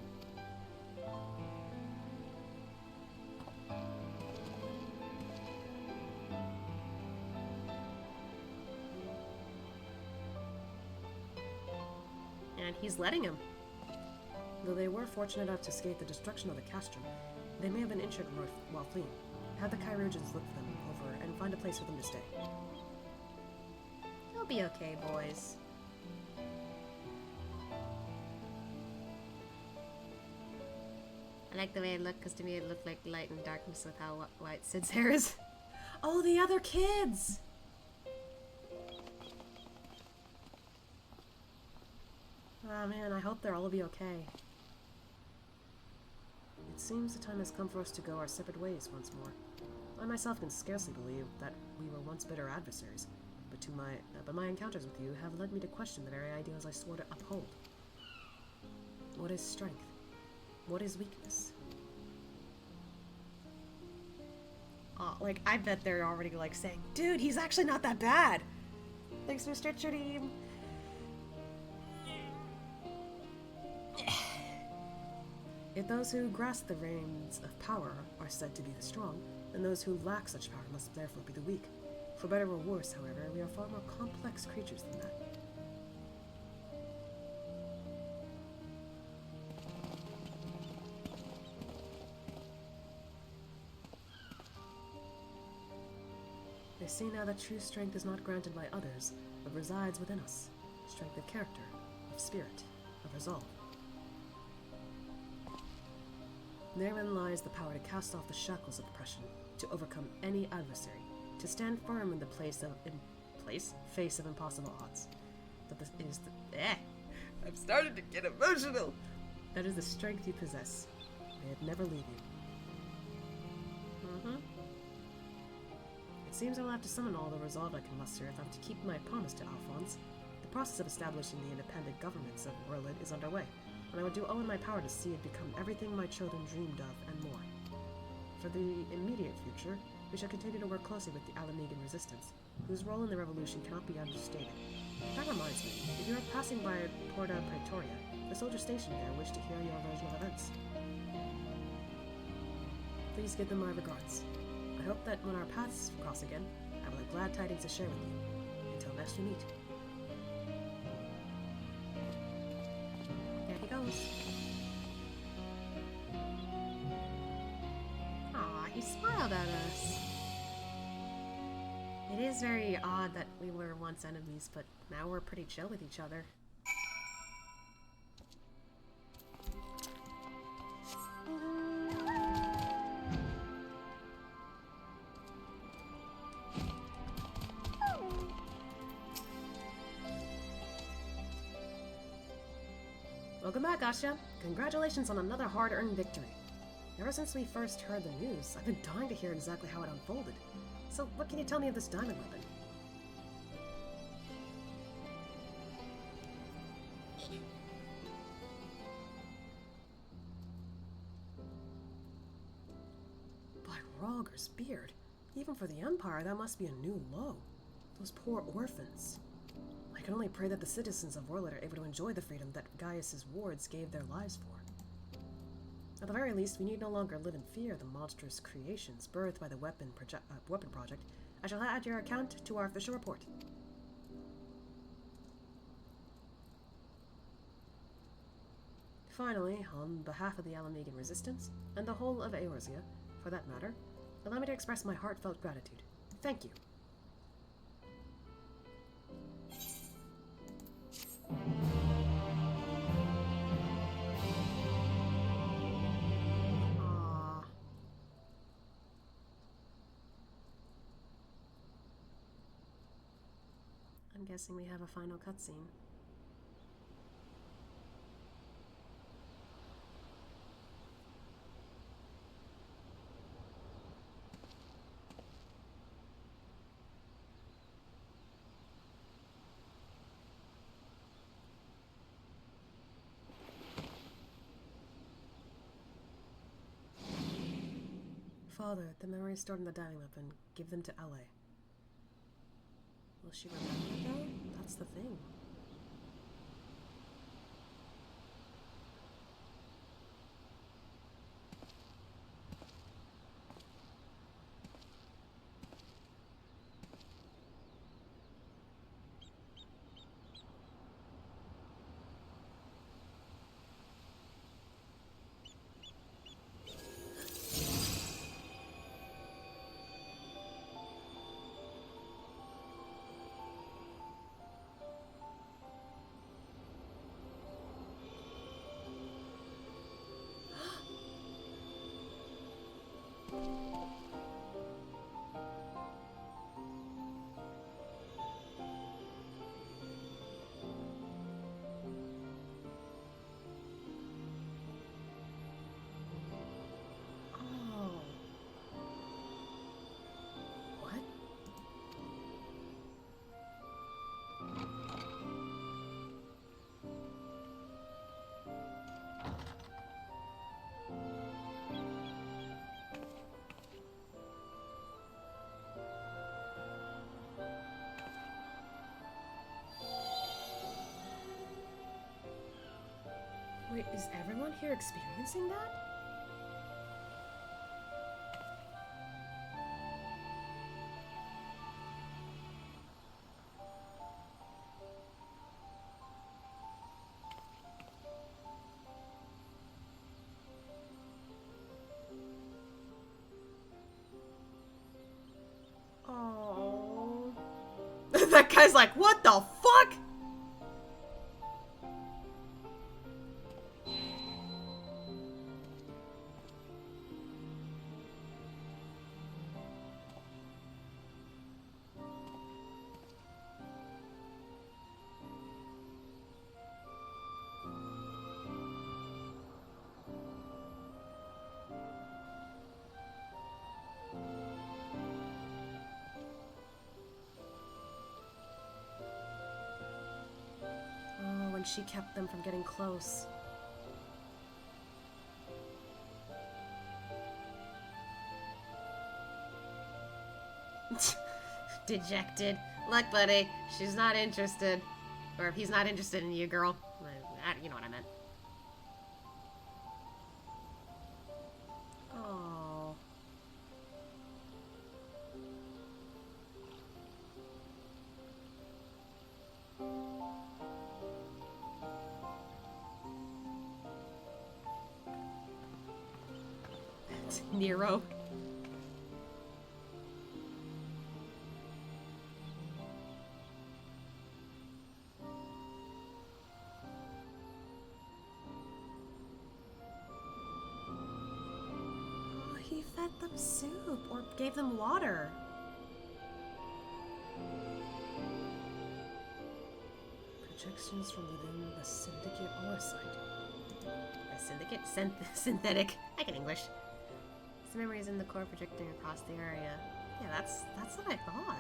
And he's letting him.
Though they were fortunate enough to escape the destruction of the castrum, they may have been injured while fleeing. Have the Chirurgeons look them over and find a place for them to stay.
He'll be okay, boys. And like the way it looked, because to me it looked like light and darkness with how white Sid's hair is.
Oh, the other kids! Ah, man, I hope they'll all be okay. It seems the time has come for us to go our separate ways once more. I myself can scarcely believe that we were once bitter adversaries, but my encounters with you have led me to question the very ideals I swore to uphold. What is strength? What is weakness?
Like, I bet they're already, like, saying, dude, he's actually not that bad! Thanks, Mr. Chudim.
If those who grasp the reins of power are said to be the strong, then those who lack such power must therefore be the weak. For better or worse, however, we are far more complex creatures than that. They see now that true strength is not granted by others, but resides within us. Strength of character, of spirit, of resolve. Therein lies the power to cast off the shackles of oppression, to overcome any adversary, to stand firm in the face of impossible odds. That this is the I'm starting to get emotional. That is the strength you possess. May it never leave you. It seems I will have to summon all the resolve I can muster if I'm to keep my promise to Alphonse. The process of establishing the independent governments of Orlid is underway, and I would do all in my power to see it become everything my children dreamed of and more. For the immediate future, we shall continue to work closely with the Ala Mhigo resistance, whose role in the revolution cannot be understated. That reminds me, if you are passing by Porta Praetoria, the soldiers stationed there wish to hear your version of events. Please give them my regards. I hope that when our paths cross again, I will have glad tidings to share with you. Until next we meet.
There he goes. Aw, he smiled at us. It is very odd that we were once enemies, but now we're pretty chill with each other.
Welcome back, Asha. Congratulations on another hard-earned victory. Ever since we first heard the news, I've been dying to hear exactly how it unfolded. So, what can you tell me of this diamond weapon? By Rogger's beard, even for the Empire, that must be a new low. Those poor orphans. I can only pray that the citizens of Orlid are able to enjoy the freedom that Gaius's wards gave their lives for. At the very least, we need no longer live in fear of the monstrous creations birthed by the weapon project. I shall add your account to our official report. Finally, on behalf of the Ala Mhigo resistance, and the whole of Eorzea, for that matter, allow me to express my heartfelt gratitude. Thank you.
Aww.
I'm guessing we have a final cutscene. Father, the memories stored in the diamond weapon, give them to Ala. Will she remember though? That's the thing. Wait, is everyone here experiencing that? Oh.
That guy's like, what the fuck?
Oh, and she kept them from getting close.
Dejected. Look, buddy, she's not interested. Or if he's not interested in you, girl. You know what I meant.
Oh.
Nero.
Oh, he fed them soup or gave them water.
Projections from within the syndicate ore site.
A syndicate? Synthetic. I can English. His memories in the core projecting across the area. Yeah, that's what I thought.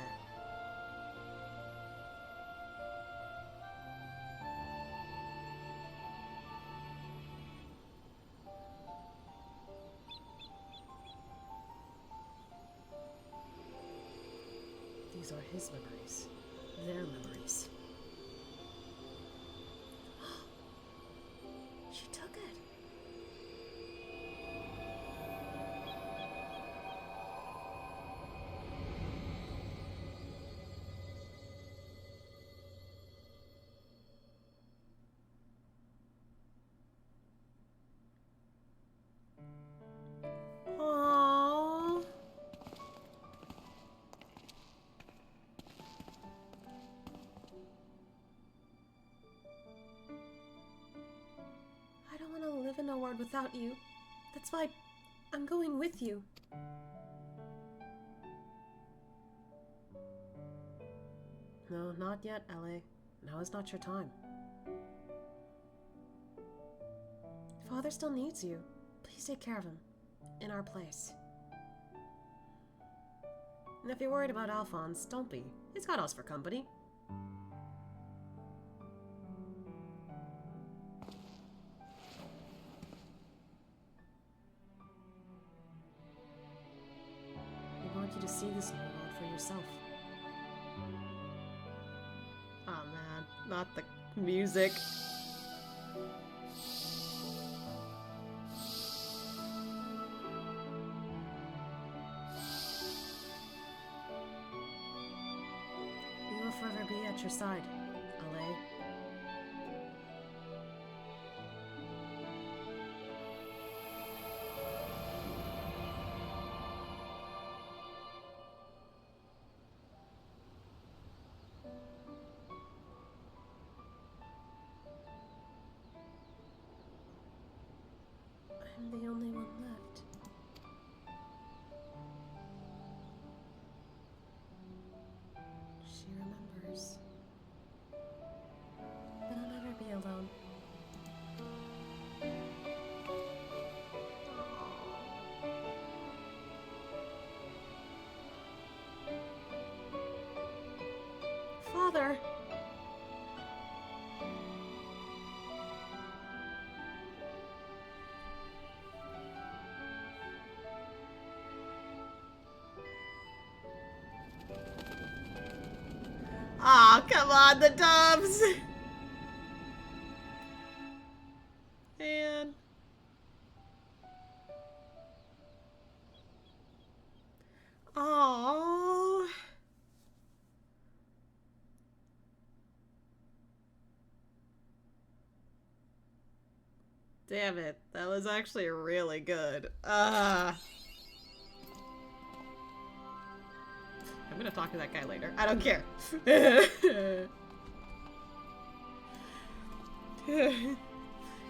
These are his memories. Their memories.
She took it.
Aww.
I don't want to live in a world without you. That's why I'm going with you.
No, not yet, LA. Now is not your time.
Father still needs you. Please take care of him. In our place.
And if you're worried about Alphonse, don't be. He's got us for company. We want you to see this new world for yourself.
Oh man, not the music.
We will forever be at your side, LA. I'm the only one left. She remembers. But I'll never be alone. Father!
Aw, come on, the Dubs! Damn it. That was actually really good. I'm gonna talk to that guy later. I don't care.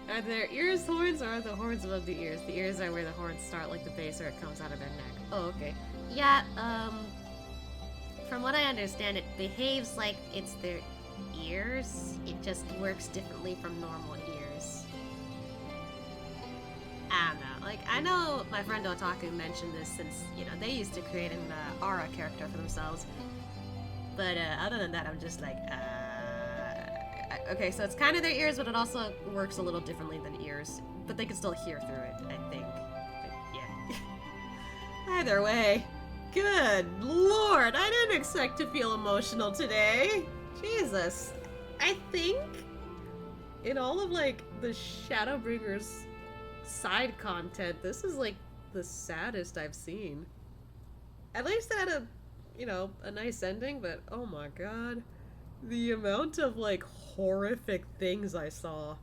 Are their ears horns or are the horns above the ears? The ears are where the horns start, like the base, or it comes out of their neck. Oh, okay.
Yeah, from what I understand, it behaves like it's their ears. It just works differently from normal ears. I don't know. Like, I know my friend Otaku mentioned this since, you know, they used to create an aura character for themselves. But other than that, I'm just like, okay, so it's kind of their ears, but it also works a little differently than ears. But they can still hear through it, I think. But, yeah.
Either way. Good lord, I didn't expect to feel emotional today. Jesus. I think in all of, like, the Shadowbringers side content, this is, like, the saddest I've seen. At least it had a, you know, a nice ending, but oh my god. The amount of, like, horrific things I saw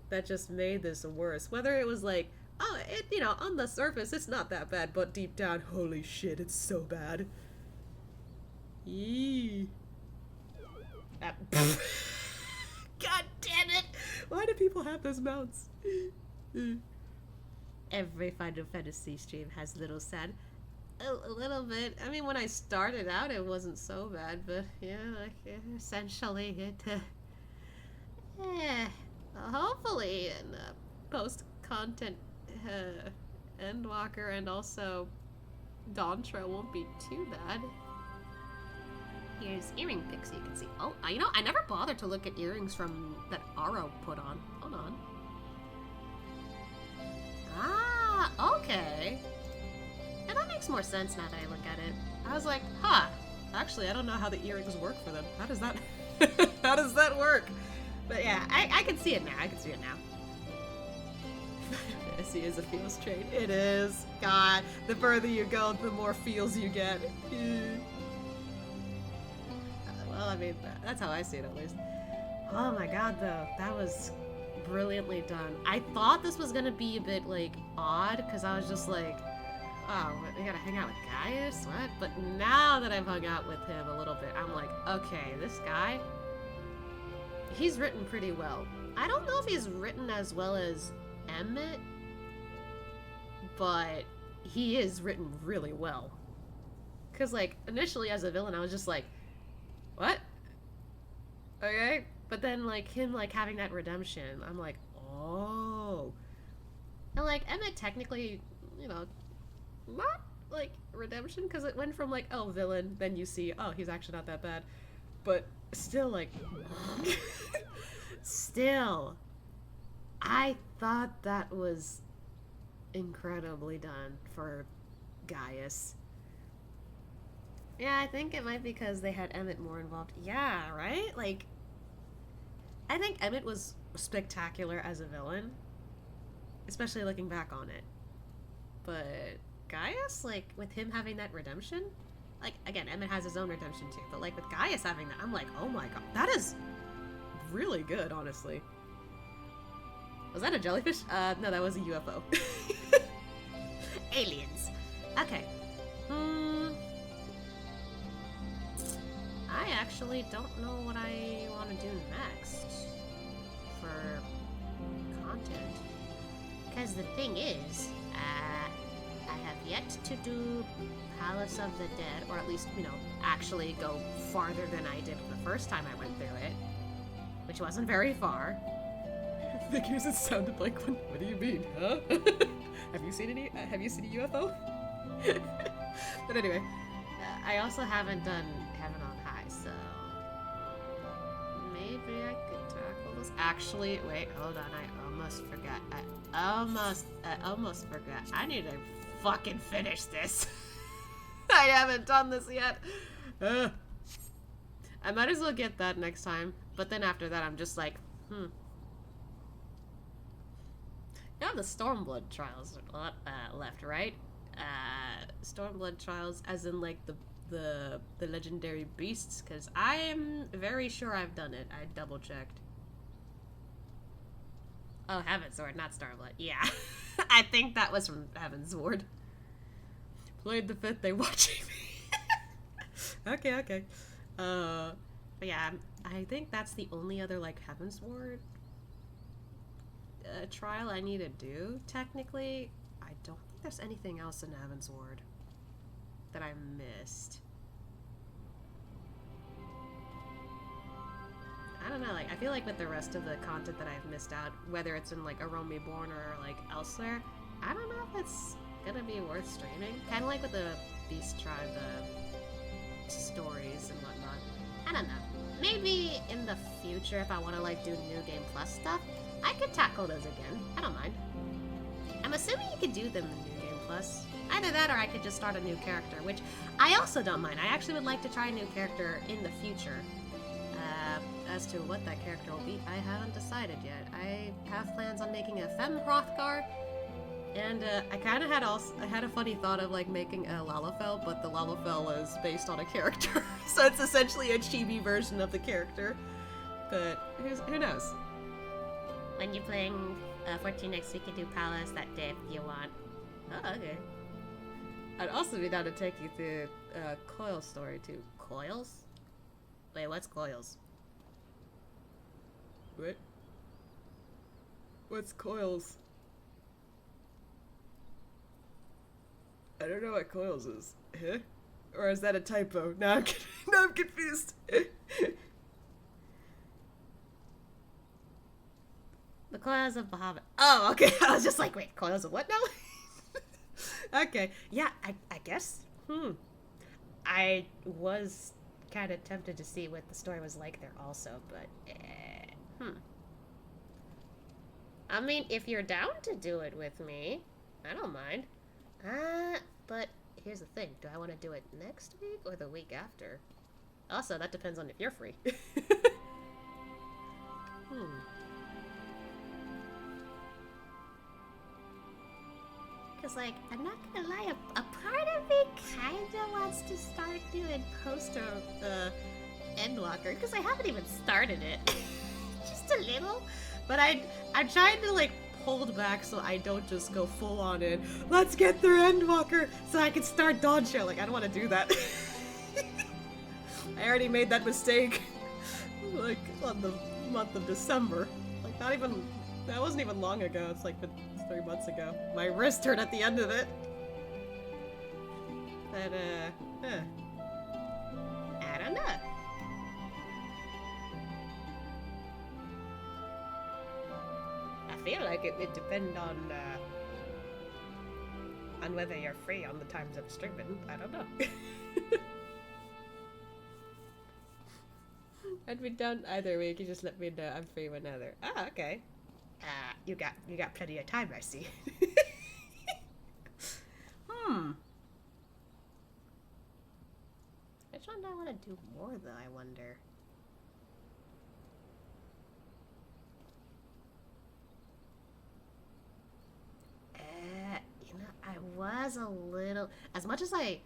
that just made this worse. Whether it was like, oh, it, you know, on the surface, it's not that bad, but deep down, holy shit, it's so bad. Yee. God damn it! Why do people have those mounts?
Every Final Fantasy stream has little sad. A little bit. I mean, when I started out, it wasn't so bad, but yeah, like, essentially it, hopefully in post-content Endwalker and also Dawntra won't be too bad. Here's earring pics so you can see. Oh, you know, I never bothered to look at earrings from that Aro put on. Hold on. Ah, okay. Yeah, that makes more sense now that I look at it. I was like, huh.
Actually, I don't know how the earrings work for them. How does that how does that work?
But yeah, I can see it now. I can see it now.
Fantasy is a feels trait. It is. God, the further you go, the more feels you get. Well, I mean, that's how I see it at least.
Oh my god, though. That was brilliantly done. I thought this was gonna be a bit, like, odd, because I was just like, oh, we gotta hang out with Gaius? What? But now that I've hung out with him a little bit, I'm like, okay, this guy, he's written pretty well. I don't know if he's written as well as Emmett, but he is written really well. Because, like, initially as a villain, I was just like, what? Okay. But then, like, him, like, having that redemption, I'm like, oh. And, like, Emmett technically, you know, not, like, redemption, because it went from, like, oh, villain, then you see, oh, he's actually not that bad. But still, like, still, I thought that was incredibly done for Gaius. Yeah, I think it might be because they had Emmett more involved. Yeah, right? Like, I think Emmett was spectacular as a villain, especially looking back on it. But Gaius, like, with him having that redemption, like, again, Emmett has his own redemption too, but, like, with Gaius having that, I'm like, oh my god, that is really good, honestly. Was that a jellyfish? No, that was a UFO. Aliens. Okay. I actually don't know what I want to do next for content. Because the thing is, I have yet to do Palace of the Dead, or at least, you know, actually go farther than I did the first time I went through it, which wasn't very far.
The cues it sounded like one. What do you mean, huh? Have you seen a UFO? But anyway,
I also haven't done Heaven on High, so maybe I could tackle this. Actually, wait, hold on. I almost forgot. I almost forgot. I need to fucking finish this. I haven't done this yet. I might as well get that next time. But then after that, I'm just like, You have the Stormblood trials left, right? Stormblood trials, as in like the legendary beasts, because I am very sure I've done it. I double checked.
Oh, Heavensward, not Starblood. Yeah. I think that was from Heavensward. Played the 5th, they watching me. Okay. But yeah, I think that's the only other, like, Heavensward trial I need to do, technically. I don't think there's anything else in Heavensward that I missed. I don't know, like, I feel like with the rest of the content that I've missed out, whether it's in, like, A Realm Reborn or, like, elsewhere, I don't know if it's gonna be worth streaming. Kind of like with the Beast Tribe stories and whatnot. I don't know. Maybe in the future, if I want to, like, do New Game Plus stuff, I could tackle those again. I don't mind. I'm assuming you could do them in New Game Plus. Either that or I could just start a new character, which I also don't mind. I actually would like to try a new character in the future. As to what that character will be, I haven't decided yet. I have plans on making a Femme Hrothgar, and I kind of had a funny thought of like making a Lalafell, but the Lalafell is based on a character, so it's essentially a chibi version of the character. But who knows?
When you're playing 14 next week, you can do Palace that day if you want.
Oh, okay. I'd also be down to take you through Coil's story too.
Coils? Wait, what's Coils?
What? What's Coils? I don't know what Coils is. Huh? Or is that a typo? No, I'm confused.
The Coils of Bahamut.
Oh, okay. I was just like, wait, Coils of what now? Okay. Yeah, I guess. I was kind of tempted to see what the story was like there also, but
I mean, if you're down to do it with me, I don't mind. But here's the thing. Do I want to do it next week or the week after? Also, that depends on if you're free. Because, like, I'm not gonna lie, a part of me kinda wants to start doing poster Endwalker, because I haven't even started it. Just a little.
But I'm trying to, like, hold back so I don't just go full on in. Let's get through Endwalker so I can start Dawn Show. Like, I don't want to do that. I already made that mistake, like, on the month of December. Like, that wasn't even long ago. It's like 3 months ago. My wrist hurt at the end of it. But,
I don't know. I feel like it would depend on whether you're free on the times I'm streaming. I don't know.
I'd be down either week. You just let me know I'm free whenever.
Oh, okay. You got plenty of time, I see. Which one do I want to do more, though, I wonder? I was a little... As much as I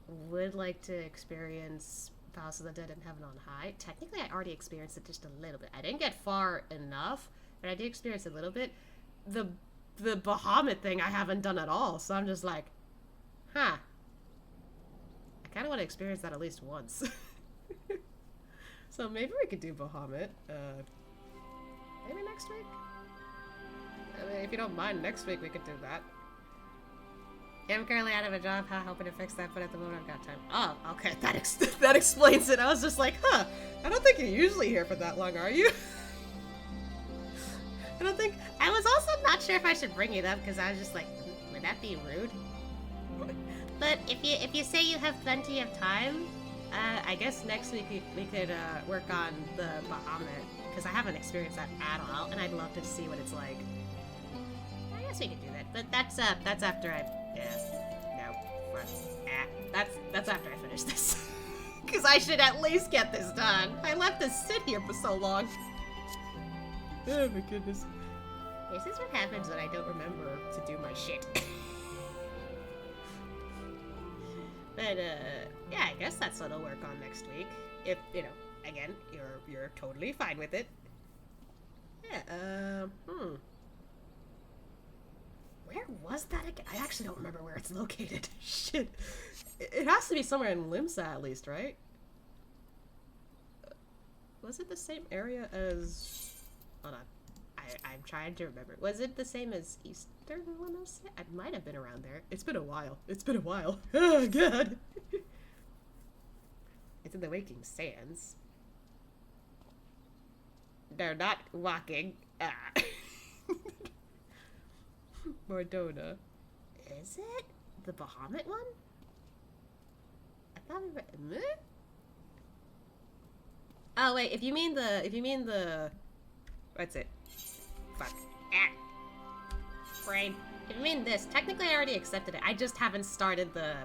would like to experience Palace of the Dead in Heaven on High, technically I already experienced it just a little bit. I didn't get far enough, but I did experience it a little bit. The Bahamut thing I haven't done at all, so I'm just like, I kind of want to experience that at least once. So maybe we could do Bahamut. Maybe next week? I mean, if you don't mind, next week we could do that. Yeah, I'm currently out of a job, hoping to fix that, but at the moment I've got time. Oh, okay, that explains it. I was just like, I don't think you're usually here for that long, are you? I was also not sure if I should bring it up, because I was just like, would that be rude? But if you say you have plenty of time, I guess next week we could work on the Bahamut, because I haven't experienced that at all, and I'd love to see what it's like. I guess we could do that, but that's after I... That's after I finish this. Because I should at least get this done. I left this sit here for so long. Oh my goodness. This is what happens when I don't remember to do my shit. But, yeah, I guess that's what'll work on next week. If, again, you're totally fine with it. Yeah,
was that again? I actually don't remember where it's located. Shit. It has to be somewhere in Limsa at least, right? Was it the same area as... Hold on. I'm trying to remember. Was it the same as Eastern Limsa? I might have been around there. It's been a while. It's been a while. Oh, God. It's in the Waking Sands. They're not walking. Mordona. Is it? The Bahamut one? I thought we were... Oh, wait, if you mean the... What's it? Fuck. Brain. If you mean this, technically I already accepted it. I just haven't started the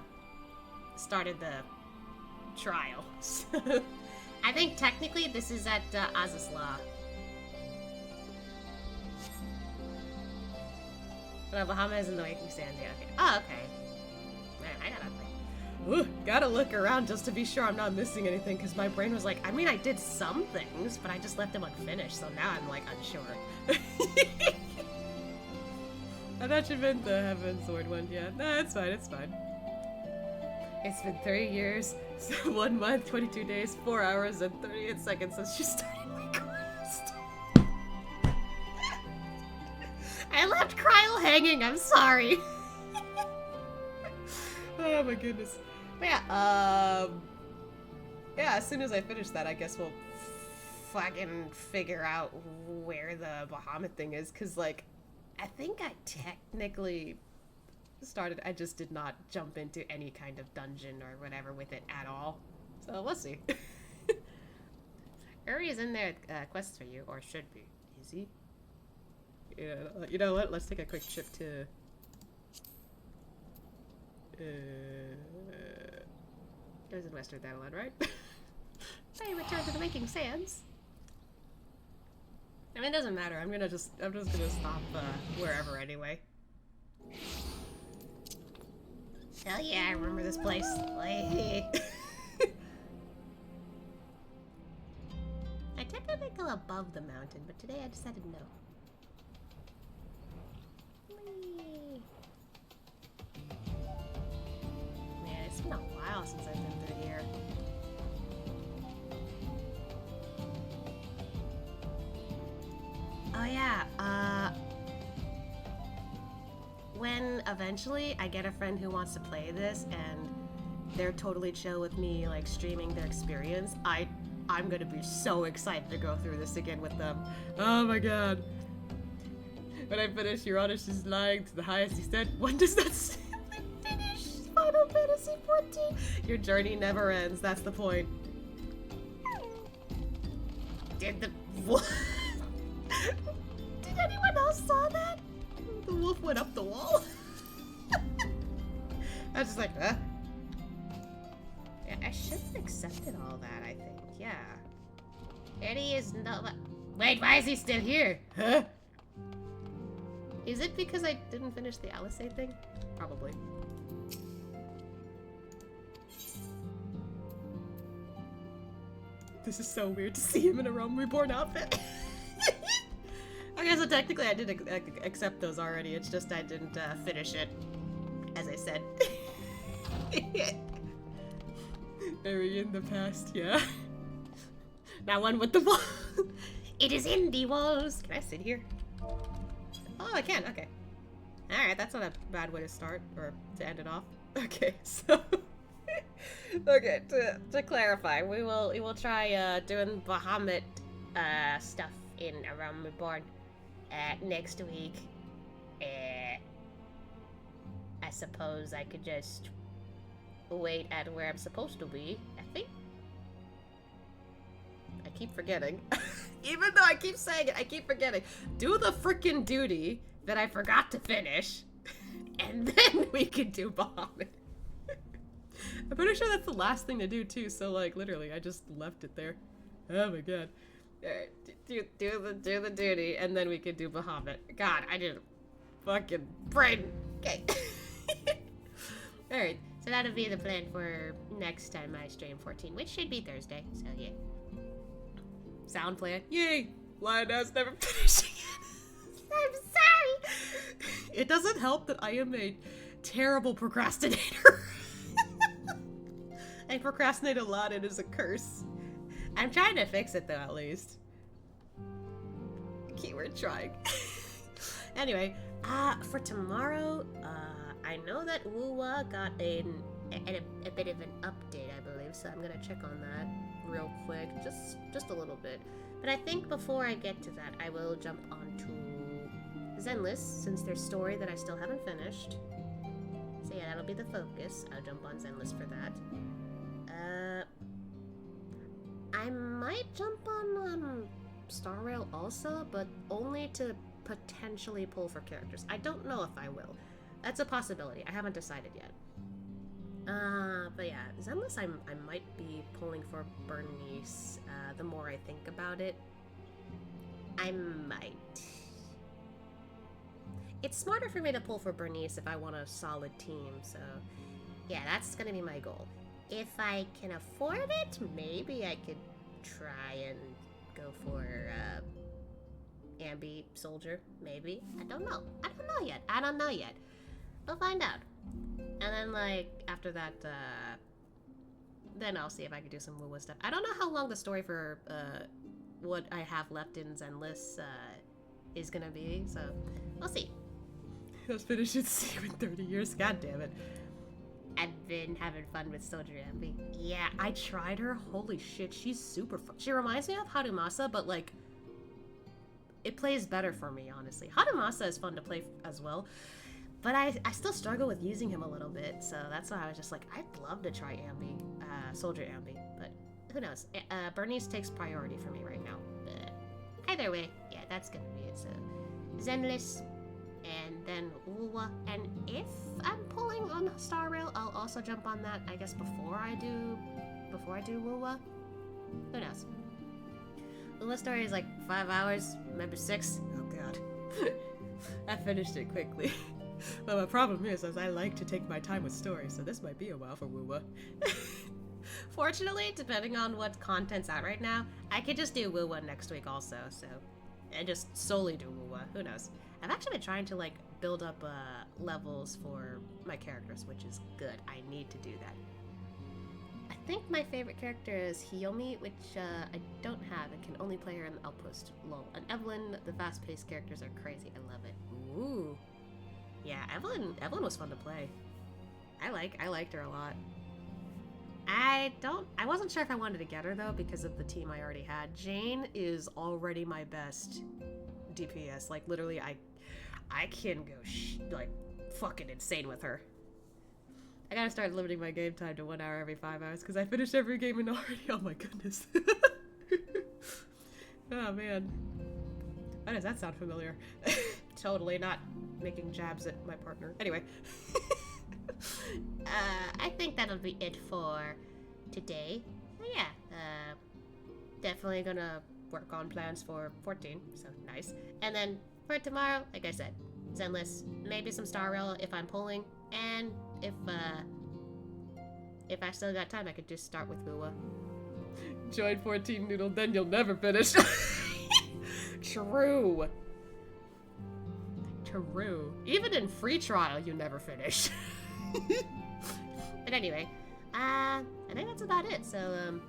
trial. So, I think technically this is at Azazla. But Bahamut is in the Waking Sands, yeah, okay. Oh, okay. Man, I gotta look around just to be sure I'm not missing anything, because my brain was like, I mean, I did some things, but I just left them unfinished, so now I'm, like, unsure. I thought you meant the Heaven Sword one, yeah. No, it's fine, it's fine. It's been 3 years, so 1 month, 22 days, 4 hours, and 38 seconds since she started my quest. I left Kryl hanging, I'm sorry. Oh my goodness. But yeah, as soon as I finish that, I guess we'll fucking figure out where the Bahamut thing is, because, like, I think I technically started, I just did not jump into any kind of dungeon or whatever with it at all. So, we'll see. Uri is in there, quests for you, or should be. Is he? Yeah, you know what? Let's take a quick trip to... It was in Western Dadeland, right? Hey, return to the Waking Sands. I mean, it doesn't matter. I'm just gonna stop wherever anyway. Hell yeah, I remember this place. I technically go above the mountain, but today I decided no. Whee! Man, it's been a while since I've been through here. Oh yeah, when eventually I get a friend who wants to play this and they're totally chill with me, like, streaming their experience, I'm gonna be so excited to go through this again with them. Oh my god. When I finish, Your Honor, she's lying to the highest extent. When does that simply finish? Final Fantasy 14? Your journey never ends, that's the point. Did the... What? Did anyone else saw that? The wolf went up the wall? I was just like, huh? Yeah, I should have accepted all that, I think, yeah. Eddie is not... Wait, why is he still here? Huh? Is it because I didn't finish the Alice thing? Probably. This is so weird to see him in a Rome Reborn outfit. Okay, so technically I did accept those already, it's just I didn't finish it, as I said. Very in the past, yeah. Now one with the wall. It is in the walls. Can I sit here? Oh, I can, okay. Alright, that's not a bad way to start, or to end it off. Okay, so... okay, to clarify, we will try doing Bahamut stuff in Realm Reborn next week. I suppose I could just wait at where I'm supposed to be, I think. I keep forgetting. Even though I keep saying it, I keep forgetting. Do the frickin' duty that I forgot to finish, and then we can do Bahamut. I'm pretty sure that's the last thing to do too, so like literally I just left it there. Oh my god. Alright, do the duty, and then we can do Bahamut. God, I did fucking brain. Okay. Alright, so that'll be the plan for next time I stream 14, which should be Thursday, so yeah. Sound plan. Yay! Lionel's never finishing it. I'm sorry!
It doesn't help that I am a terrible procrastinator. I procrastinate a lot, it is a curse. I'm trying to fix it though, at least. Keyword trying. Anyway, for tomorrow, I know that Wuwa got a bit of an update, I believe, so I'm gonna check on that real quick, just a little bit. But I think before I get to that, I will jump on to Zenless, since there's story that I still haven't finished. So yeah, that'll be the focus. I'll jump on Zenless for that. I might jump on Star Rail also, but only to potentially pull for characters. I don't know if I will. That's a possibility. I haven't decided yet. But yeah, Zenless I might be pulling for Bernice. The more I think about it, I might. It's smarter for me to pull for Bernice if I want a solid team, so yeah, that's gonna be my goal. If I can afford it, maybe I could try and go for Ambi Soldier, maybe. I don't know yet. We'll find out. And then, like, after that, then I'll see if I can do some Wuwa stuff. I don't know how long the story for what I have left in Zenless is gonna be, so we'll see. Let's finish it in 30 years, god damn it.
I've been having fun with Soldier Ambi.
Yeah, I tried her. Holy shit, she's super fun. She reminds me of Harumasa, but like, it plays better for me, honestly. Harumasa is fun to play as well, but I still struggle with using him a little bit, so that's why I was just like, I'd love to try Ambi, Soldier Ambi, but who knows. Bernice takes priority for me right now.
Either way, yeah, that's gonna be it. So, Zenless, and then Wuwa, and if I'm pulling on Star Rail, I'll also jump on that, I guess, before I do Wuwa. Who knows? Wuwa story is like 5 hours, maybe 6.
Oh god. I finished it quickly. But my problem is I like to take my time with stories, so this might be a while for Wuwa.
Fortunately, depending on what content's out right now, I could just do Wuwa next week also, so... And just solely do Wuwa, who knows. I've actually been trying to, like, build up levels for my characters, which is good. I need to do that. I think my favorite character is Hiyomi, which I don't have and can only play her in the Outpost. Lol. And Evelyn, the fast-paced characters are crazy. I love it.
Ooh. Yeah, Evelyn was fun to play. I liked her a lot.
I wasn't sure if I wanted to get her, though, because of the team I already had.
Jane is already my best DPS. Like, literally, I can go, like, fucking insane with her. I gotta start limiting my game time to 1 hour every 5 hours, because I finished every game in already. Oh my goodness. Oh, man. Why does that sound familiar? Totally not making jabs at my partner. Anyway.
I think that'll be it for today. Yeah, definitely gonna work on plans for 14, so nice. And then for tomorrow, like I said, Zenless, maybe some Star Rail if I'm pulling, and if I still got time, I could just start with Wuwa.
Join 14 Noodle, then you'll never finish. True. Even in free trial, you never finish.
But anyway, I think that's about it. So,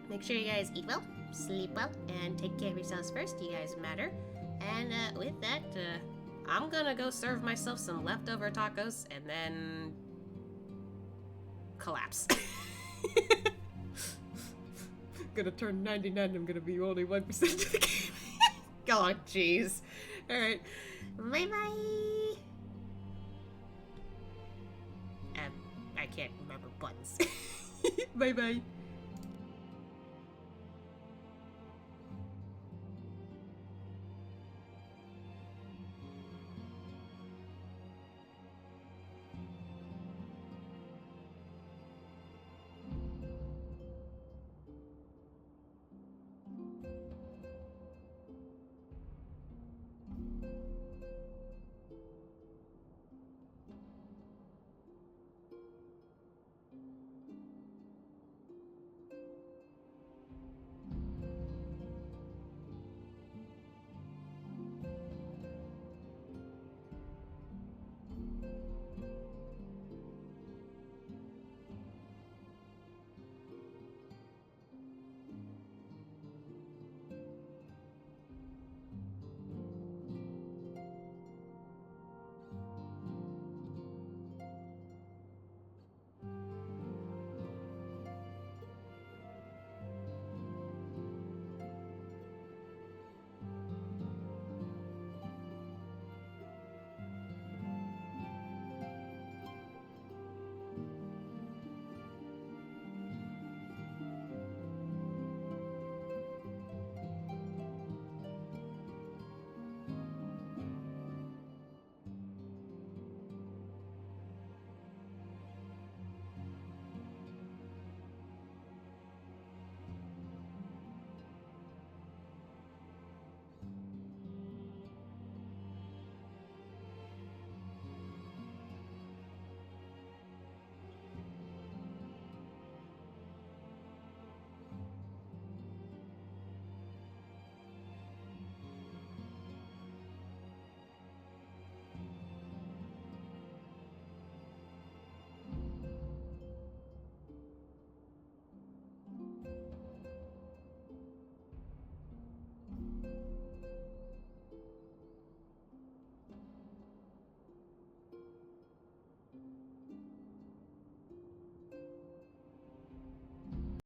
make sure you guys eat well, sleep well, and take care of yourselves first. You guys matter. And with that, I'm gonna go serve myself some leftover tacos and then collapse.
Gonna turn 99. I'm gonna be only 1% of the game. Oh, jeez. All right.
Bye bye. I can't remember buttons.
Bye bye.